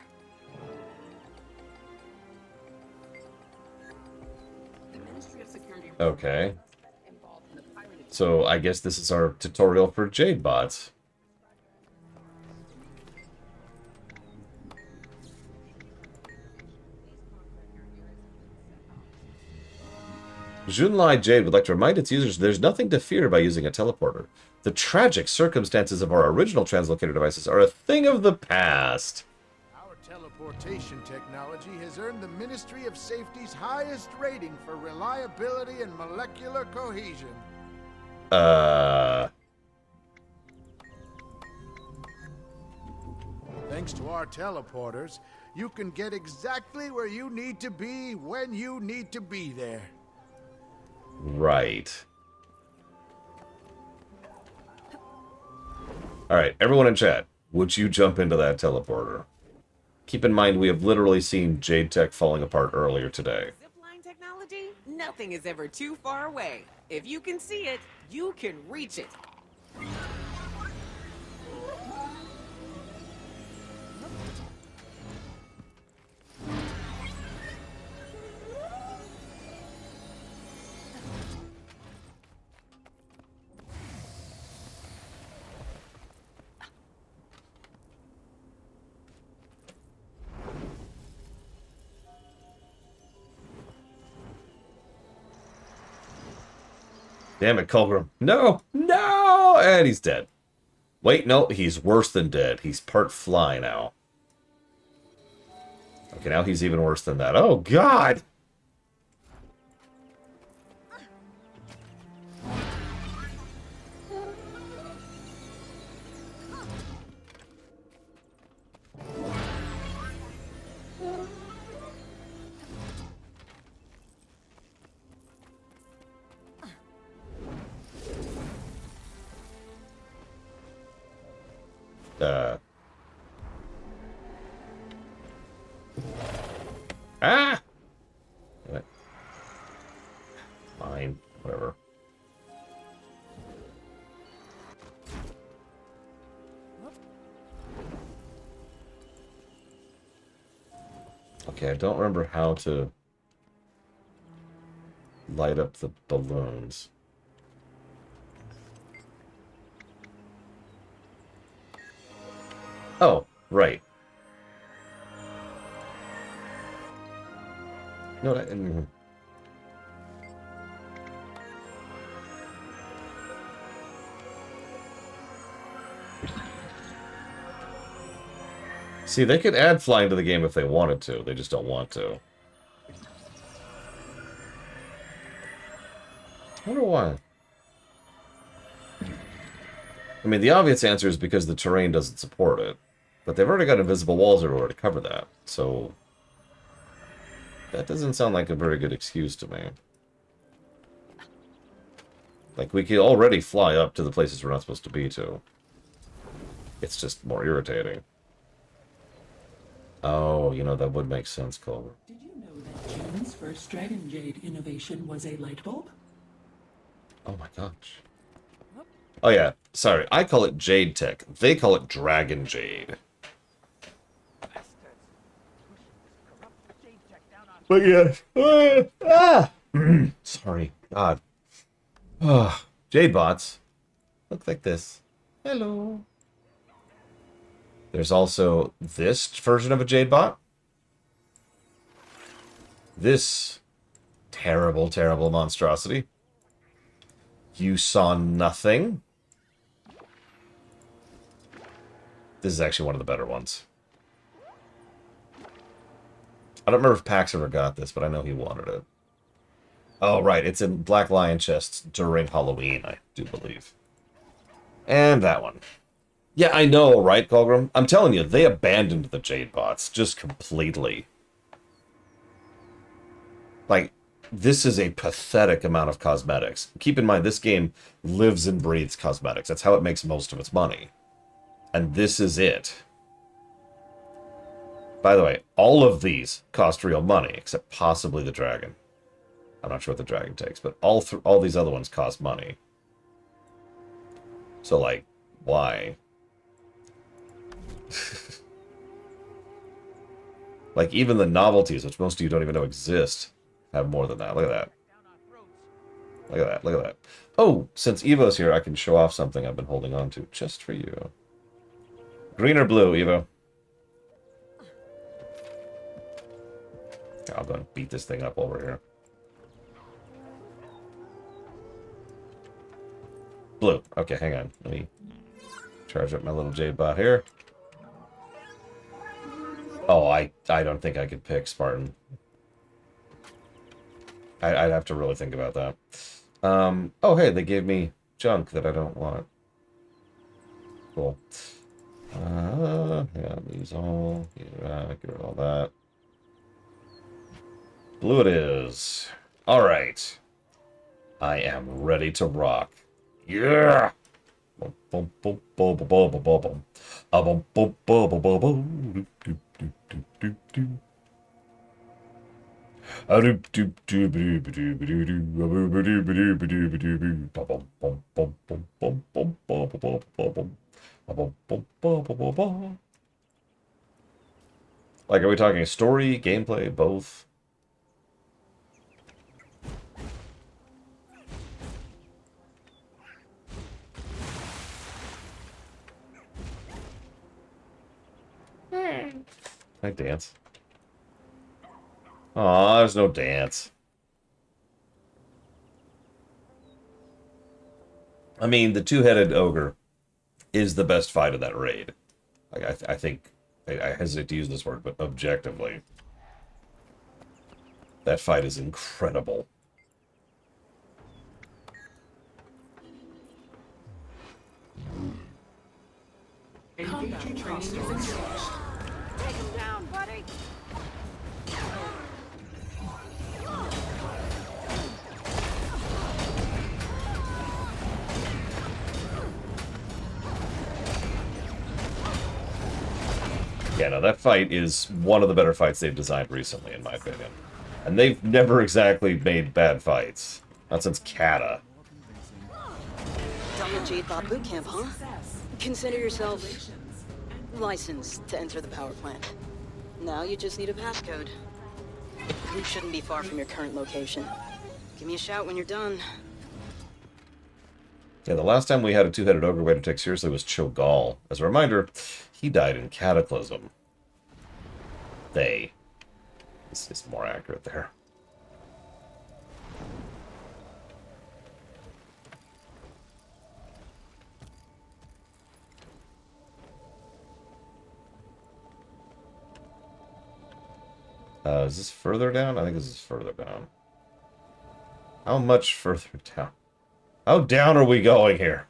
Okay. So, I guess this is our tutorial for Jade-bots. Junlai Jade would like to remind its users there's nothing to fear by using a teleporter. The tragic circumstances of our original translocator devices are a thing of the past. Our teleportation technology has earned the Ministry of Safety's highest rating for reliability and molecular cohesion. Thanks to our teleporters, you can get exactly where you need to be when you need to be there. Right. Alright, everyone in chat, would you jump into that teleporter? Keep in mind, we have literally seen Jade Tech falling apart earlier today. Zipline technology? Nothing is ever too far away. If you can see it, you can reach it. Damn it, Culgrim. No! No! And he's dead. Wait, no, he's worse than dead. He's part fly now. Okay, now he's even worse than that. Oh, God! Ah! What? Fine. Whatever. Okay, I don't remember how to light up the balloons. Oh, right. No, I didn't. See, they could add flying to the game if they wanted to. They just don't want to. I wonder why. I mean, the obvious answer is because the terrain doesn't support it. But they've already got invisible walls everywhere to cover that. So that doesn't sound like a very good excuse to me. Like, we could already fly up to the places we're not supposed to be to. It's just more irritating. Oh, you know, that would make sense, Culver. Did you know that June's first Dragon Jade innovation was a light bulb? Oh my gosh. Oh yeah, sorry. I call it Jade Tech. They call it Dragon Jade. But yeah. Sorry. God. Jade bots look like this. Hello. There's also this version of a Jade bot. This terrible, terrible monstrosity. You saw nothing. This is actually one of the better ones. I don't remember if Pax ever got this, but I know he wanted it. Oh, right. It's in Black Lion chests during Halloween, I do believe. And that one. Yeah, I know, right, Colgrim? I'm telling you, they abandoned the Jade bots just completely. Like, this is a pathetic amount of cosmetics. Keep in mind, this game lives and breathes cosmetics. That's how it makes most of its money. And this is it. By the way, all of these cost real money, except possibly the dragon. I'm not sure what the dragon takes, but all these other ones cost money. So, like, why? Like, even the novelties, which most of you don't even know exist, have more than that. Look at that. Look at that. Look at that. Oh, since Evo's here, I can show off something I've been holding on to just for you. Green or blue, Evo? I'll go and beat this thing up over here. Blue. Okay, hang on. Let me charge up my little Jade bot here. Oh, I don't think I could pick Spartan. I'd have to really think about that. Oh, hey, they gave me junk that I don't want. Cool. Yeah, these all. Get rid of all that. Blue it is. Alright. I am ready to rock. Yeah! Like, are we talking story, gameplay, both? Can I dance? Aw, there's no dance. I mean, the two-headed ogre is the best fight of that raid. Like, I think, I hesitate to use this word, but objectively, that fight is incredible. Engaging training is engaged. Take him down, buddy! Yeah, no, that fight is one of the better fights they've designed recently, in my opinion. And they've never exactly made bad fights. Not since Kata. Done with Jade Bot Boot Camp, huh? Consider yourself licensed to enter the power plant. Now you just need a passcode. You shouldn't be far from your current location. Give me a shout when you're done. Yeah, the last time we had a two-headed ogre way to take seriously was Cho'Gall. As a reminder, he died in Cataclysm. This is more accurate there. Is this further down? I think this is further down. How much further down? How down are we going here?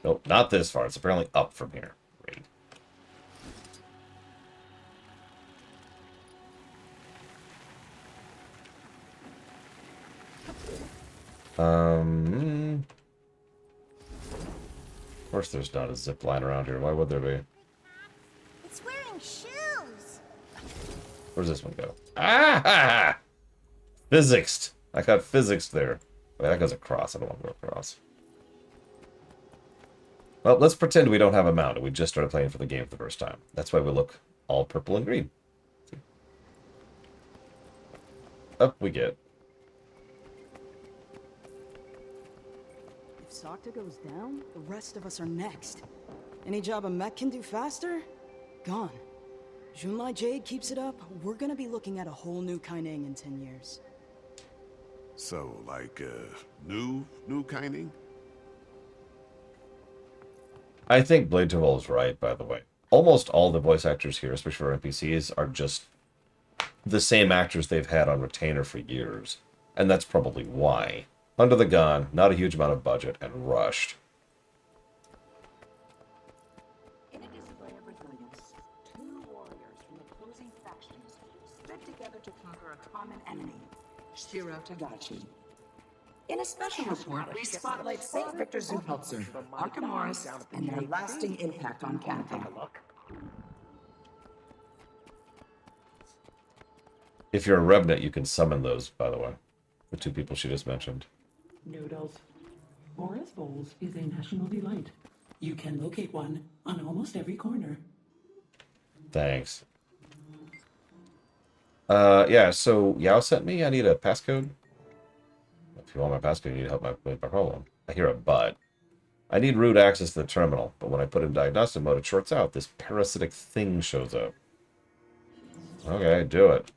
Nope, not this far. It's apparently up from here. Great. Of course there's not a zip line around here. Why would there be? It's wearing shoes. Where's this one go? Ah! Physics. I got physics there. Wait, that goes across. I don't want to go across. Well, let's pretend we don't have a mount and we just started playing for the game for the first time. That's why we look all purple and green. Up we get. If Sokta goes down, the rest of us are next. Any job a mech can do faster? Gone. Junlai Jade keeps it up, we're gonna be looking at a whole new Kaining in 10 years. So, like, new Kaining? I think Blade Tuvol is right, by the way. Almost all the voice actors here, especially for NPCs, are just the same actors they've had on retainer for years. And that's probably why. Under the gun, not a huge amount of budget, and rushed. In a display of resilience, two warriors from opposing factions stood together to conquer a common enemy, Shiro Tagachi. In a special report, we spotlight St. Victor Zoohelzer, Arkham Morris, and their lasting impact on Kantha. If you're a Revenant, you can summon those, by the way. The two people she just mentioned. Noodles. Boris Bowls is a national delight. You can locate one on almost every corner. Thanks. Yeah, so Yao sent me. I need a passcode. If you want my passcode, you need help with my problem. I hear a but. I need root access to the terminal, but when I put it in diagnostic mode, it shorts out. This parasitic thing shows up. Okay, do it.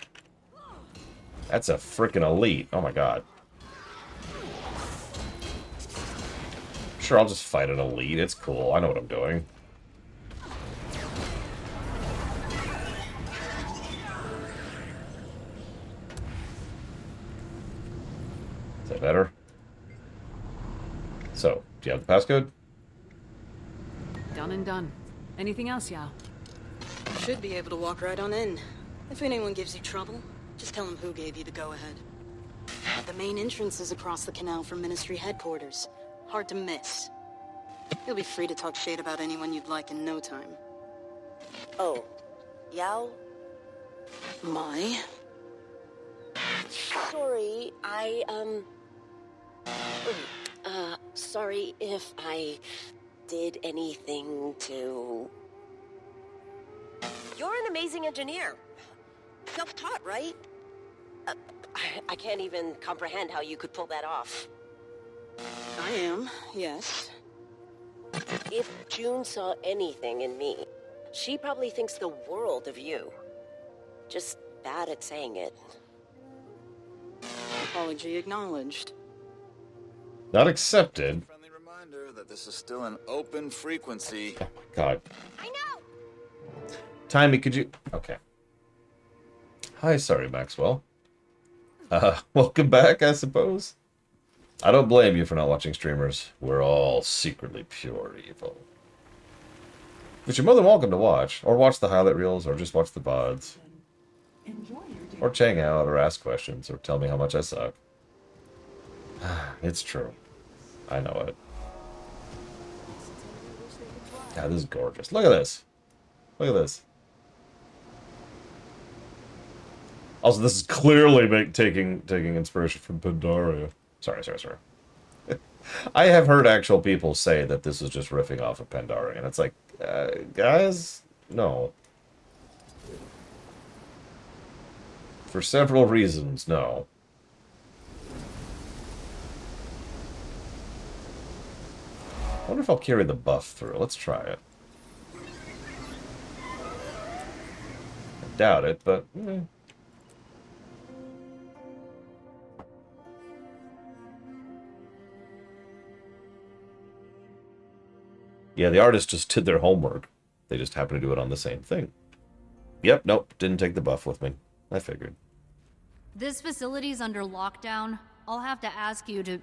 That's a freaking elite. Oh my god. Sure, I'll just fight an elite. It's cool. I know what I'm doing. Is that better? So, do you have the passcode? Done and done. Anything else, Yao? Should be able to walk right on in. If anyone gives you trouble, just tell them who gave you the go-ahead. The main entrance is across the canal from Ministry headquarters. Hard to miss. You'll be free to talk shit about anyone you'd like in no time. Oh, Yao? My? Sorry, sorry if I did anything to... You're an amazing engineer. Self-taught, right? I can't even comprehend how you could pull that off. I am, yes. If June saw anything in me, She probably thinks the world of you. Just bad at saying it. Apology acknowledged. Not accepted. Friendly reminder that this is still an open frequency. God. I know! Timmy, could you... Okay. Hi, sorry, Maxwell. Welcome back, I suppose. I don't blame you for not watching streamers. We're all secretly pure evil. But you're more than welcome to watch, or watch the highlight reels, or just watch the VODs. Or hang out, or ask questions, or tell me how much I suck. It's true. I know it. God, this is gorgeous. Look at this. Look at this. Also, this is clearly taking inspiration from Pandaria. Sorry. I have heard actual people say that this is just riffing off of Pandaria, and it's like, guys, no. For several reasons, no. I wonder if I'll carry the buff through. Let's try it. I doubt it, but... Yeah, the artists just did their homework. They just happened to do it on the same thing. Yep, nope, didn't take the buff with me. I figured. This facility's under lockdown. I'll have to ask you to...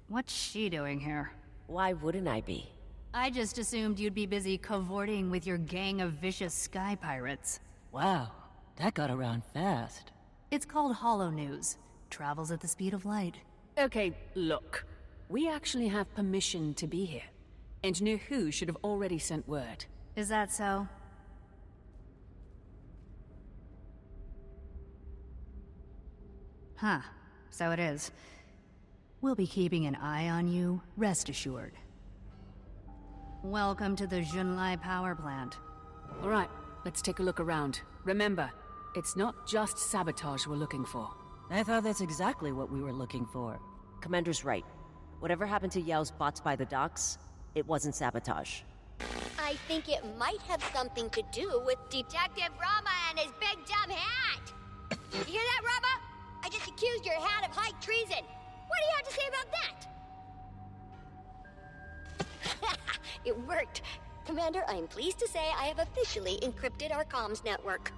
What's she doing here? Why wouldn't I be? I just assumed you'd be busy cavorting with your gang of vicious sky pirates. Wow, that got around fast. It's called Hollow News. Travels at the speed of light. Okay, look. We actually have permission to be here. Engineer Hu should have already sent word. Is that so? Huh. So it is. We'll be keeping an eye on you, rest assured. Welcome to the Junlai power plant. All right, let's take a look around. Remember, it's not just sabotage we're looking for. I thought that's exactly what we were looking for. Commander's right. Whatever happened to Yao's bots by the docks, it wasn't sabotage. I think it might have something to do with Detective Rama and his big dumb hat. You hear that, Rama? I just accused your hat of high treason. What do you have to say about that? It worked. Commander, I'm pleased to say I have officially encrypted our comms network.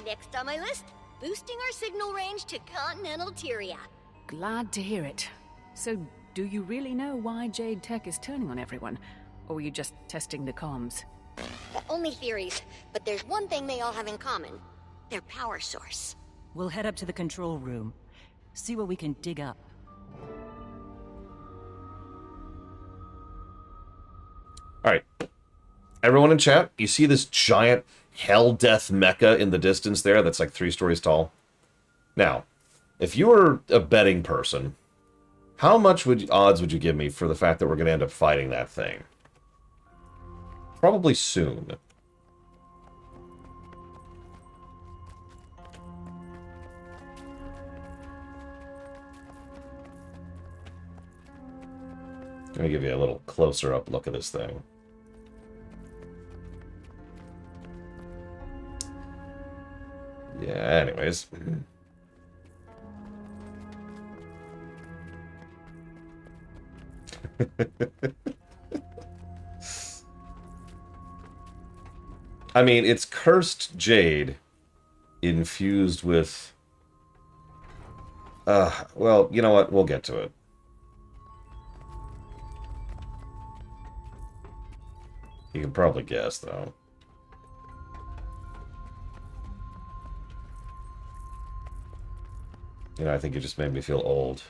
Next on my list, boosting our signal range to continental Tyria. Glad to hear it. So, do you really know why Jade Tech is turning on everyone? Or were you just testing the comms? Only theories, but there's one thing they all have in common. Their power source. We'll head up to the control room. See what we can dig up. Alright. Everyone in chat, you see this giant hell-death mecha in the distance there that's like 3 stories tall? Now, if you were a betting person, how much odds would you give me for the fact that we're going to end up fighting that thing? Probably soon. Let me give you a little closer up look at this thing. Yeah, anyways. I mean, it's cursed jade infused with... well, you know what? We'll get to it. You can probably guess, though. You know, I think you just made me feel old.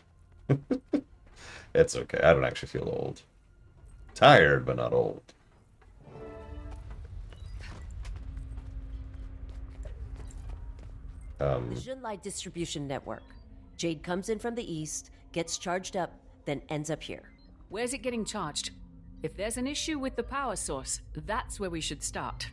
It's okay. I don't actually feel old. Tired, but not old. The Junlai distribution network. Jade comes in from the east, gets charged up, then ends up here. Where's it getting charged? If there's an issue with the power source, that's where we should start.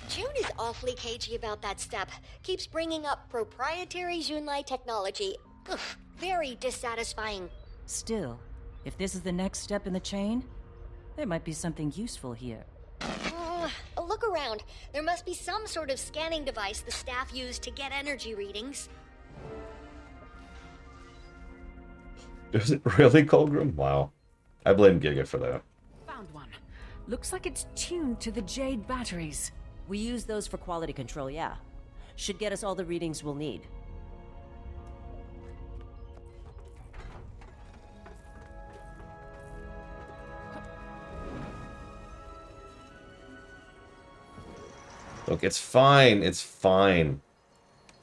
June is awfully cagey about that step. Keeps bringing up proprietary Junlai technology. Ugh, very dissatisfying. Still, if this is the next step in the chain, there might be something useful here. Look look around. There must be some sort of scanning device the staff use to get energy readings. Is it really Colgrim? Wow. I blame Giga for that. Found one. Looks like it's tuned to the Jade batteries. We use those for quality control, yeah. Should get us all the readings we'll need. Look, it's fine. It's fine.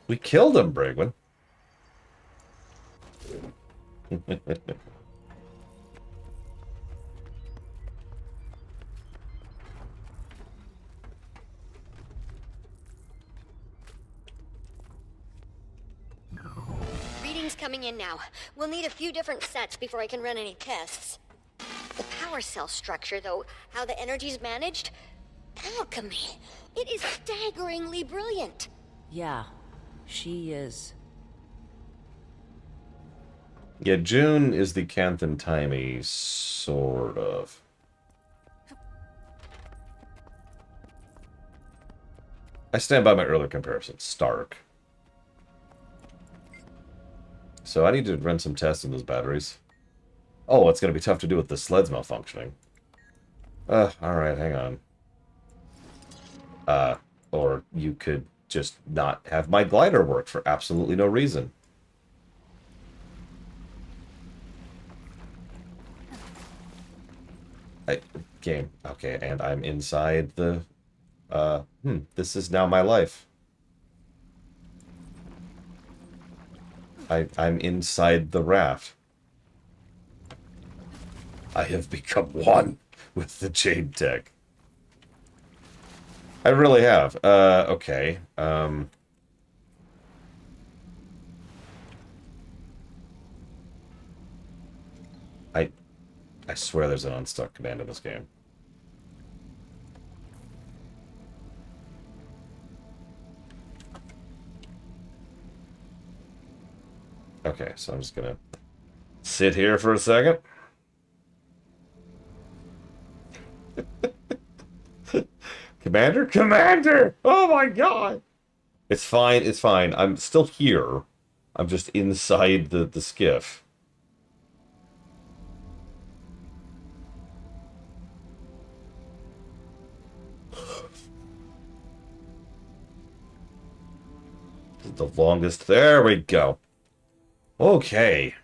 We killed him, Brigwin. Readings coming in now. We'll need a few different sets before I can run any tests. The power cell structure, though, how the energy's managed? Alchemy. It is staggeringly brilliant. Yeah, she is. Yeah, June is the Canthan Timey, sort of. I stand by my earlier comparison. Stark. So I need to run some tests on those batteries. Oh, it's going to be tough to do with the sleds malfunctioning. Alright, hang on. Or you could just not have my glider work for absolutely no reason. Game. Okay, and I'm inside the... this is now my life. I'm inside the raft. I have become one with the Jade Tech. I really have. Okay. I swear there's an unstuck command in this game. Okay, so I'm just gonna sit here for a second. Commander? Commander! Oh my god! It's fine, it's fine. I'm still here. I'm just inside the skiff. The longest. There we go. Okay.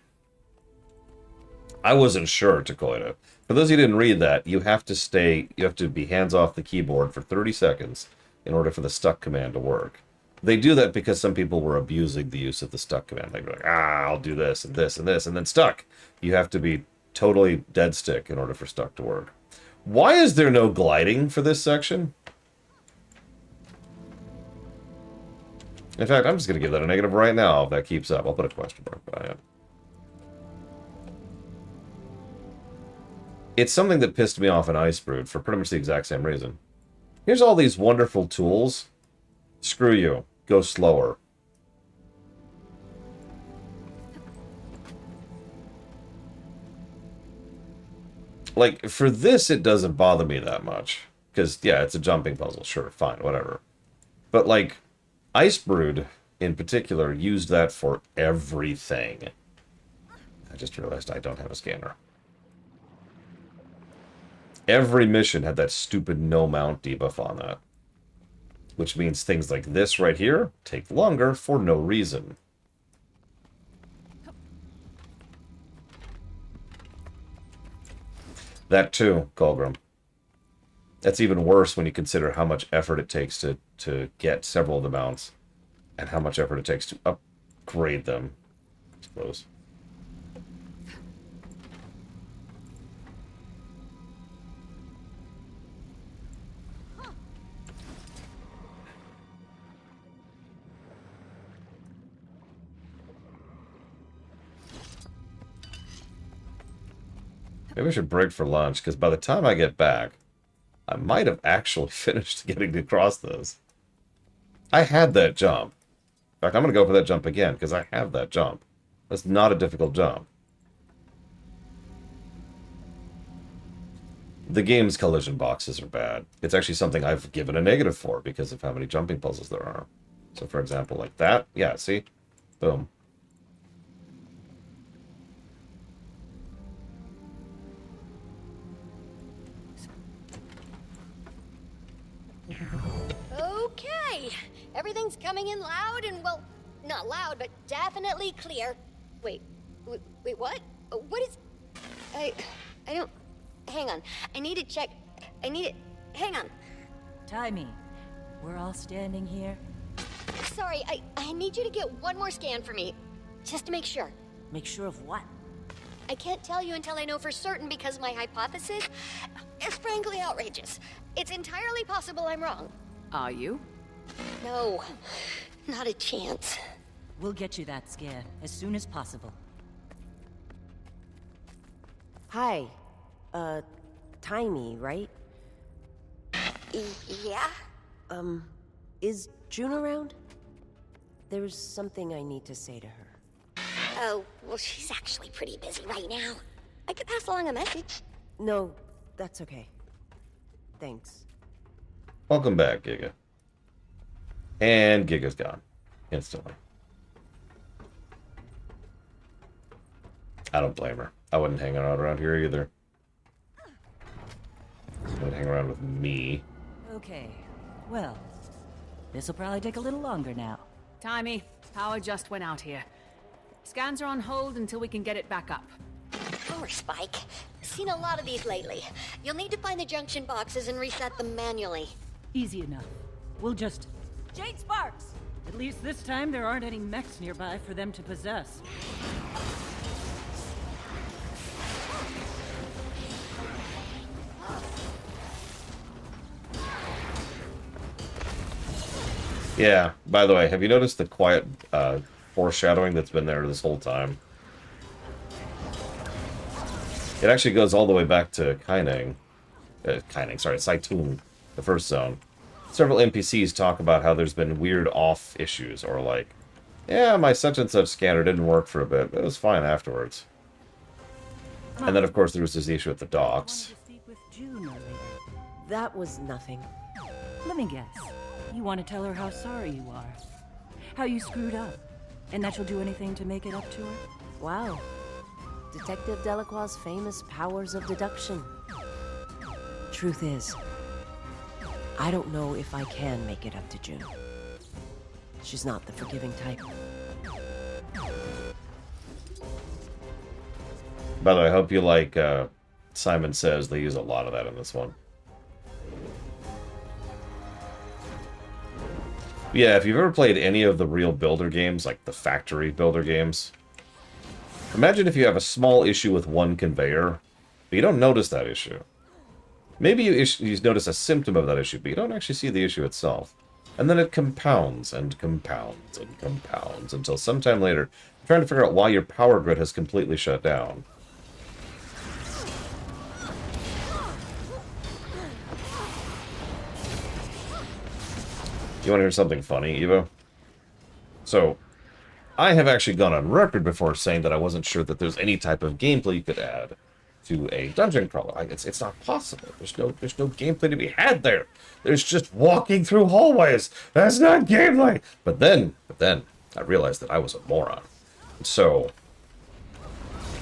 I wasn't sure, Takoida. For those of you who didn't read that, you have to be hands off the keyboard for 30 seconds in order for the stuck command to work. They do that because some people were abusing the use of the stuck command. They'd be like, I'll do this and this and this, and then stuck. You have to be totally dead stick in order for stuck to work. Why is there no gliding for this section? In fact, I'm just going to give that a negative right now if that keeps up. I'll put a question mark by it. It's something that pissed me off in Icebrood for pretty much the exact same reason. Here's all these wonderful tools. Screw you. Go slower. Like, for this, it doesn't bother me that much. Because, yeah, it's a jumping puzzle. Sure, fine, whatever. But, like... Icebrood, in particular, used that for everything. I just realized I don't have a scanner. Every mission had that stupid no-mount debuff on that. Which means things like this right here take longer for no reason. That too, Colgrim. That's even worse when you consider how much effort it takes to get several of the mounts, and how much effort it takes to upgrade them, I suppose. Maybe I should break for lunch, because by the time I get back, I might have actually finished getting across this. I had that jump. In fact, I'm going to go for that jump again, because I have that jump. That's not a difficult jump. the game's collision boxes are bad. It's actually something I've given a negative for because of how many jumping puzzles there are. So for example, like that. Yeah, see? Boom. Okay, everything's coming in loud and, well, not loud, but definitely clear. Wait, what? What is... I don't... Hang on, I need to check... Hang on. Timey, we're all standing here. Sorry, I need you to get one more scan for me, just to make sure. Make sure of what? I can't tell you until I know for certain because my hypothesis is frankly outrageous. It's entirely possible I'm wrong. Are you? No, not a chance. We'll get you that scan as soon as possible. Hi. Timey, right? Yeah? Is June around? There's something I need to say to her. Oh, well, she's actually pretty busy right now. I could pass along a message. No, that's okay. Thanks. Welcome back, Giga. And Giga's gone. Instantly. I don't blame her. I wouldn't hang out around here either. She would hang around with me. Okay, well, this'll probably take a little longer now. Timey, power just went out here. Scans are on hold until we can get it back up. Power spike. Seen a lot of these lately. You'll need to find the junction boxes and reset them manually. Easy enough. We'll just... Jade Sparks! At least this time there aren't any mechs nearby for them to possess. Yeah, by the way, have you noticed the quiet foreshadowing that's been there this whole time? It actually goes all the way back to Kaineng. Saitun, the first zone. Several NPCs talk about how there's been weird off issues, or like, yeah, my such and such scanner didn't work for a bit, but it was fine afterwards. And then, of course, there was this issue at the docks. That was nothing. Let me guess. You want to tell her how sorry you are. How you screwed up. And that you'll do anything to make it up to her? Wow. Detective Delacroix's famous powers of deduction. Truth is, I don't know if I can make it up to June. She's not the forgiving type. By the way, I hope you like Simon Says. They use a lot of that in this one. Yeah, if you've ever played any of the real builder games, like the factory builder games, imagine if you have a small issue with one conveyor, but you don't notice that issue. Maybe you notice a symptom of that issue, but you don't actually see the issue itself. And then it compounds and compounds and compounds until sometime later, you're trying to figure out why your power grid has completely shut down. You want to hear something funny, Evo? So, I have actually gone on record before saying that I wasn't sure that there's any type of gameplay you could add to a dungeon crawler. It's not possible. There's no gameplay to be had there. There's just walking through hallways. That's not gameplay. But then I realized that I was a moron. So,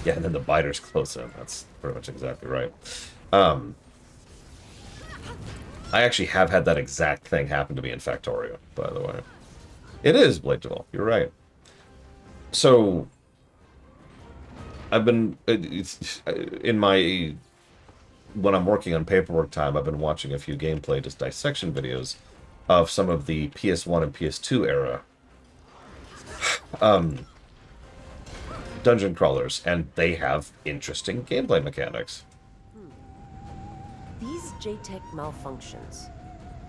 yeah, and then the biters close in. That's pretty much exactly right. I actually have had that exact thing happen to me in Factorio, by the way. It is Blade Duel. You're right. So, I've been... when I'm working on paperwork time, I've been watching a few gameplay just dissection videos of some of the PS1 and PS2 era dungeon crawlers, and they have interesting gameplay mechanics. These JTech malfunctions,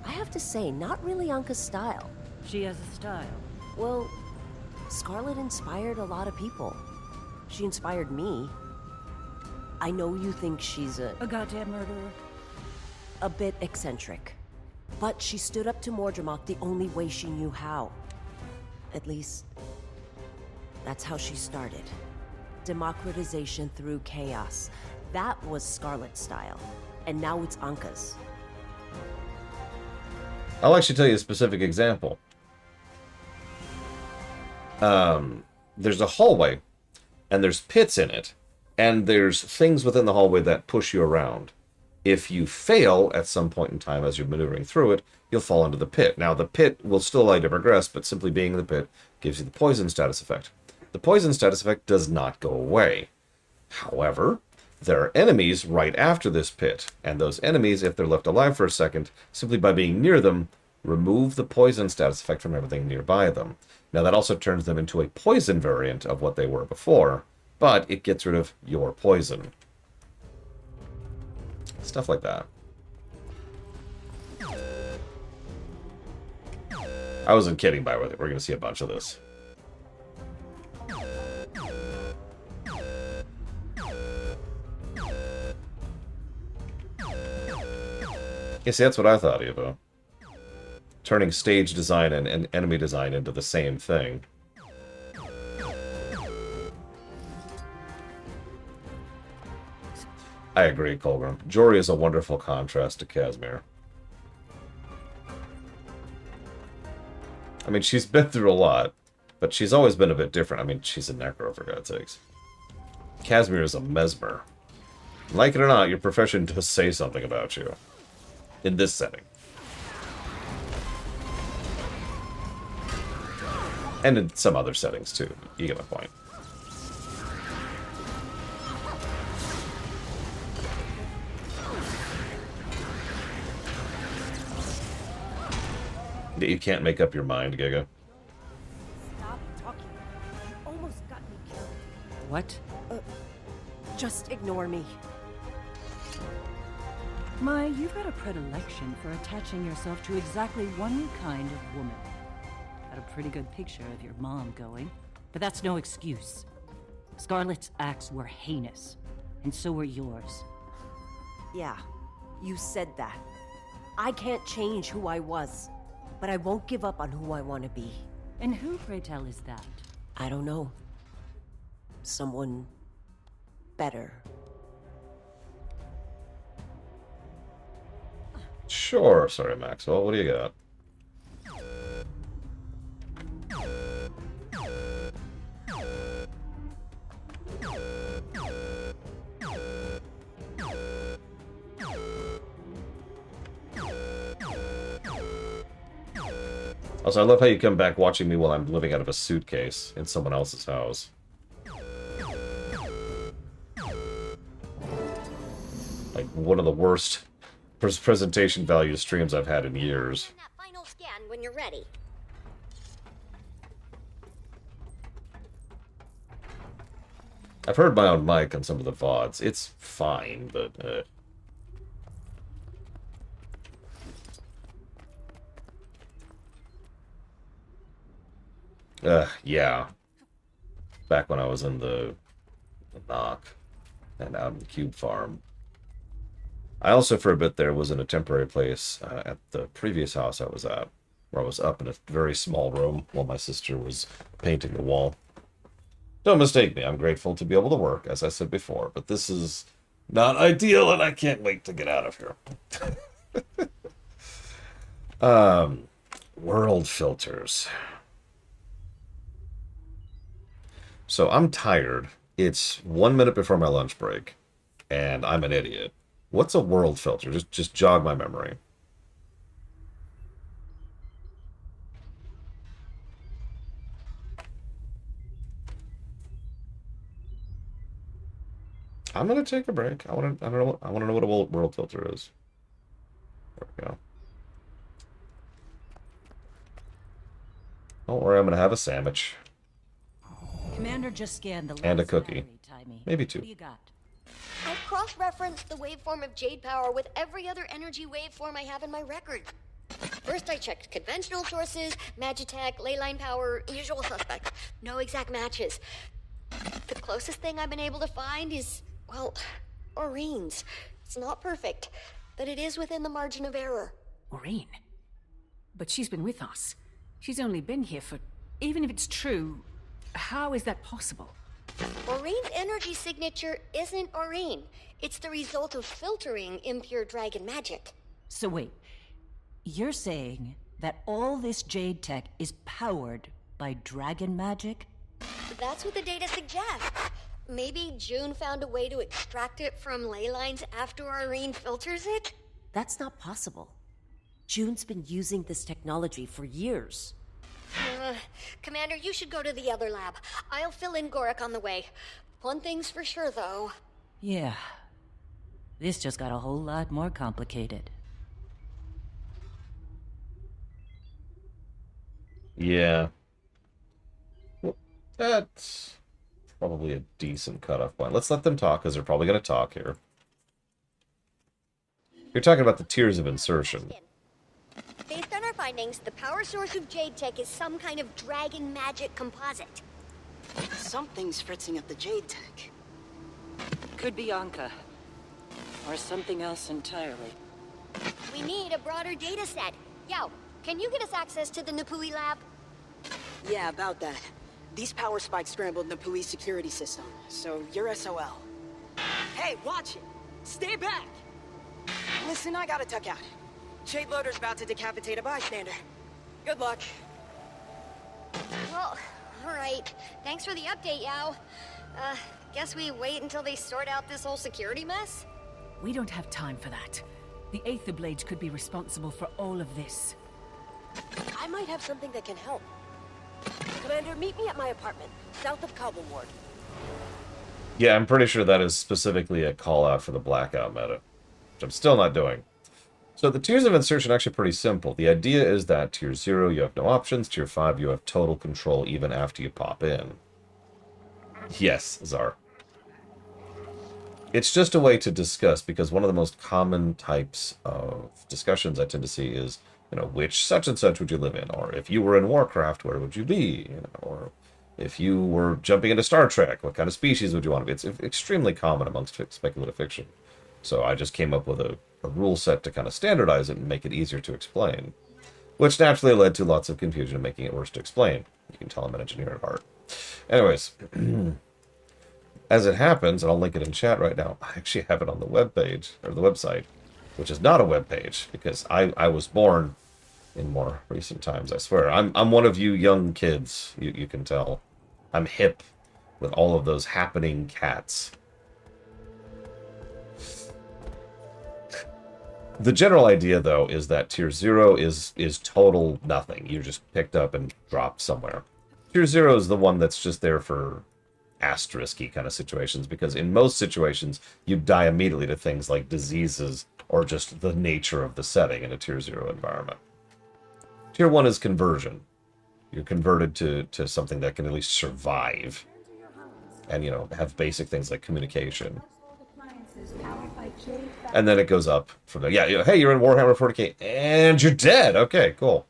I have to say, not really Anka's style. She has a style. Well, Scarlet inspired a lot of people. She inspired me. I know you think she's a goddamn murderer. A bit eccentric. But she stood up to Mordremock the only way she knew how. At least, that's how she started. Democratization through chaos. That was Scarlet's style. and now it's Anka's. I'll actually tell you a specific example. There's a hallway, and there's pits in it, and there's things within the hallway that push you around. If you fail at some point in time as you're maneuvering through it, you'll fall into the pit. Now, the pit will still allow you to progress, but simply being in the pit gives you the poison status effect. The poison status effect does not go away. However, there are enemies right after this pit, and those enemies, if they're left alive for a second, simply by being near them, remove the poison status effect from everything nearby them. Now, that also turns them into a poison variant of what they were before, but it gets rid of your poison. Stuff like that. I wasn't kidding, by the way. We're going to see a bunch of this. Yeah, see, that's what I thought, Evo. Turning stage design and enemy design into the same thing. I agree, Colgrim. Jory is a wonderful contrast to Casimir. I mean, she's been through a lot, but she's always been a bit different. I mean, she's a Necro, for God's sakes. Casimir is a Mesmer. Like it or not, your profession does say something about you. In this setting. And in some other settings, too. You get my point. You can't make up your mind, Giga. Stop talking. You almost got me killed. What? Just ignore me. Mai, you've got a predilection for attaching yourself to exactly one kind of woman. Got a pretty good picture of your mom going, but that's no excuse. Scarlet's acts were heinous, and so were yours. Yeah, you said that. I can't change who I was, but I won't give up on who I want to be. And who, pray tell, is that? I don't know. Someone better. Sure, sorry, Maxwell. What do you got? Also, I love how you come back watching me while I'm living out of a suitcase in someone else's house. Like, one of the worst presentation value streams I've had in years. That final scan when you're ready. I've heard my own mic on some of the VODs. It's fine, but... yeah. Back when I was in the Knock and out in the Cube Farm. I also, for a bit there, was in a temporary place at the previous house I was at, where I was up in a very small room while my sister was painting the wall. Don't mistake me, I'm grateful to be able to work, as I said before, but this is not ideal, and I can't wait to get out of here. World filters. So I'm tired. It's 1 minute before my lunch break, and I'm an idiot. What's a world filter? Just jog my memory. I'm gonna take a break. I want to know what a world filter is. There we go. Don't worry, I'm gonna have a sandwich. Commander just scanned the And a last cookie. battery, Timey. Maybe What two. do you got? I've cross-referenced the waveform of Jade Power with every other energy waveform I have in my record. First I checked conventional sources, Magitech, Leyline Power, usual suspects. No exact matches. The closest thing I've been able to find is, well, Aurine's. It's not perfect, but it is within the margin of error. Aurine? But she's been with us. She's only been here for... Even if it's true, how is that possible? Aurine's energy signature isn't Aurine. It's the result of filtering impure dragon magic. So wait, you're saying that all this jade tech is powered by dragon magic? That's what the data suggests. Maybe June found a way to extract it from ley lines after Aurine filters it? That's not possible. June's been using this technology for years. Commander, you should go to the other lab. I'll fill in Gorik on the way. One thing's for sure, though. Yeah. This just got a whole lot more complicated. Yeah. Well, that's probably a decent cutoff point. Let's let them talk, because they're probably going to talk here. You're talking about the tiers of insertion. Based on our findings, the power source of Jade Tech is some kind of dragon magic composite. Something's fritzing up the Jade Tech. Could be Anka. Or something else entirely. We need a broader data set. Yo, can you get us access to the Napui lab? Yeah, about that. These power spikes scrambled Napui's security system, so you're SOL. Hey, watch it! Stay back! Listen, I gotta tuck out. Jade Loader's about to decapitate a bystander. Good luck. Well, alright. Thanks for the update, Yao. Guess we wait until they sort out this whole security mess? We don't have time for that. The Aether Blade could be responsible for all of this. I might have something that can help. Commander, meet me at my apartment, south of Cobble Ward. Yeah, I'm pretty sure that is specifically a call out for the Blackout meta, which I'm still not doing. So the tiers of insertion are actually pretty simple. The idea is that tier 0, you have no options. Tier 5, you have total control even after you pop in. Yes, Czar. It's just a way to discuss, because one of the most common types of discussions I tend to see is, you know, which such and such would you live in? Or if you were in Warcraft, where would you be? You know, or if you were jumping into Star Trek, what kind of species would you want to be? It's extremely common amongst speculative fiction. So I just came up with a rule set to kind of standardize it and make it easier to explain, which naturally led to lots of confusion and making it worse to explain. You can tell I'm an engineer at heart. Anyways, as it happens, and I'll link it in chat right now, I actually have it on the webpage, or the website, which is not a webpage, because I was born in more recent times, I swear. I'm one of you young kids, you can tell. I'm hip with all of those happening cats. The general idea, though, is that tier 0 is total nothing. You're just picked up and dropped somewhere. Tier 0 is the one that's just there for asterisk-y kind of situations, because in most situations, you die immediately to things like diseases or just the nature of the setting in a tier 0 environment. Tier 1 is conversion. You're converted to something that can at least survive and, you know, have basic things like communication. And then it goes up from there. Yeah, hey, you're in Warhammer 40k, and you're dead. Okay, cool.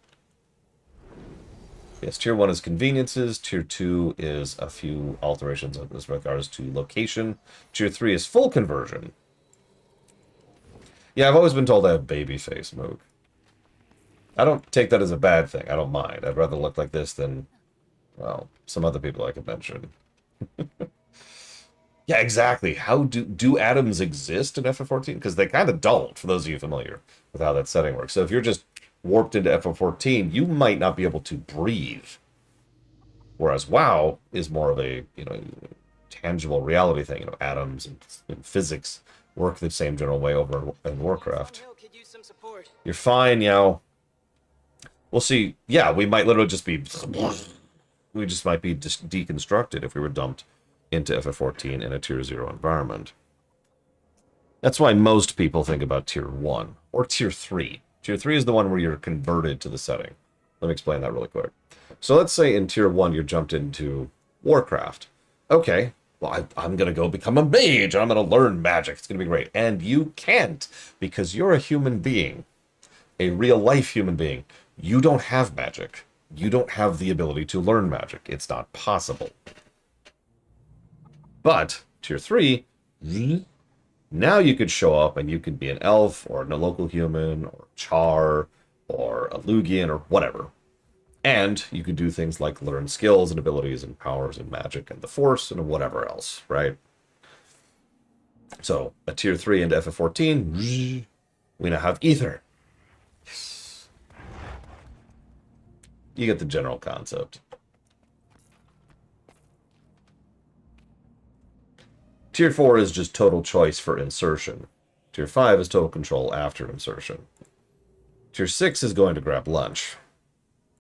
Yes, tier 1 is conveniences. Tier 2 is a few alterations as regards to location. Tier 3 is full conversion. Yeah, I've always been told I have baby face, Moog. I don't take that as a bad thing. I don't mind. I'd rather look like this than, well, some other people I could mention. Yeah, exactly. How do atoms exist in FF14? Because they kind of don't, for those of you familiar with how that setting works. So if you're just warped into FF14, you might not be able to breathe. Whereas WoW is more of a, you know, tangible reality thing. You know, atoms and physics work the same general way over in Warcraft. You're fine, Yao. We'll see. Yeah, we might literally just be... We just might be deconstructed if we were dumped into FF14 in a tier 0 environment. That's why most people think about tier 1 or tier 3. Tier 3 is the one where you're converted to the setting. Let me explain that really quick. So let's say in tier 1 you're jumped into Warcraft. Okay, well, I'm going to go become a mage and I'm going to learn magic. It's going to be great. And you can't, because you're a human being, a real life human being. You don't have magic. You don't have the ability to learn magic. It's not possible. But tier 3, now you could show up and you could be an elf or a local human or Char or a Lugian or whatever. And you could do things like learn skills and abilities and powers and magic and the Force and whatever else, right? So, a tier 3 into FF14, we now have Ether. Yes. You get the general concept. Tier 4 is just total choice for insertion. Tier 5 is total control after insertion. Tier 6 is going to grab lunch.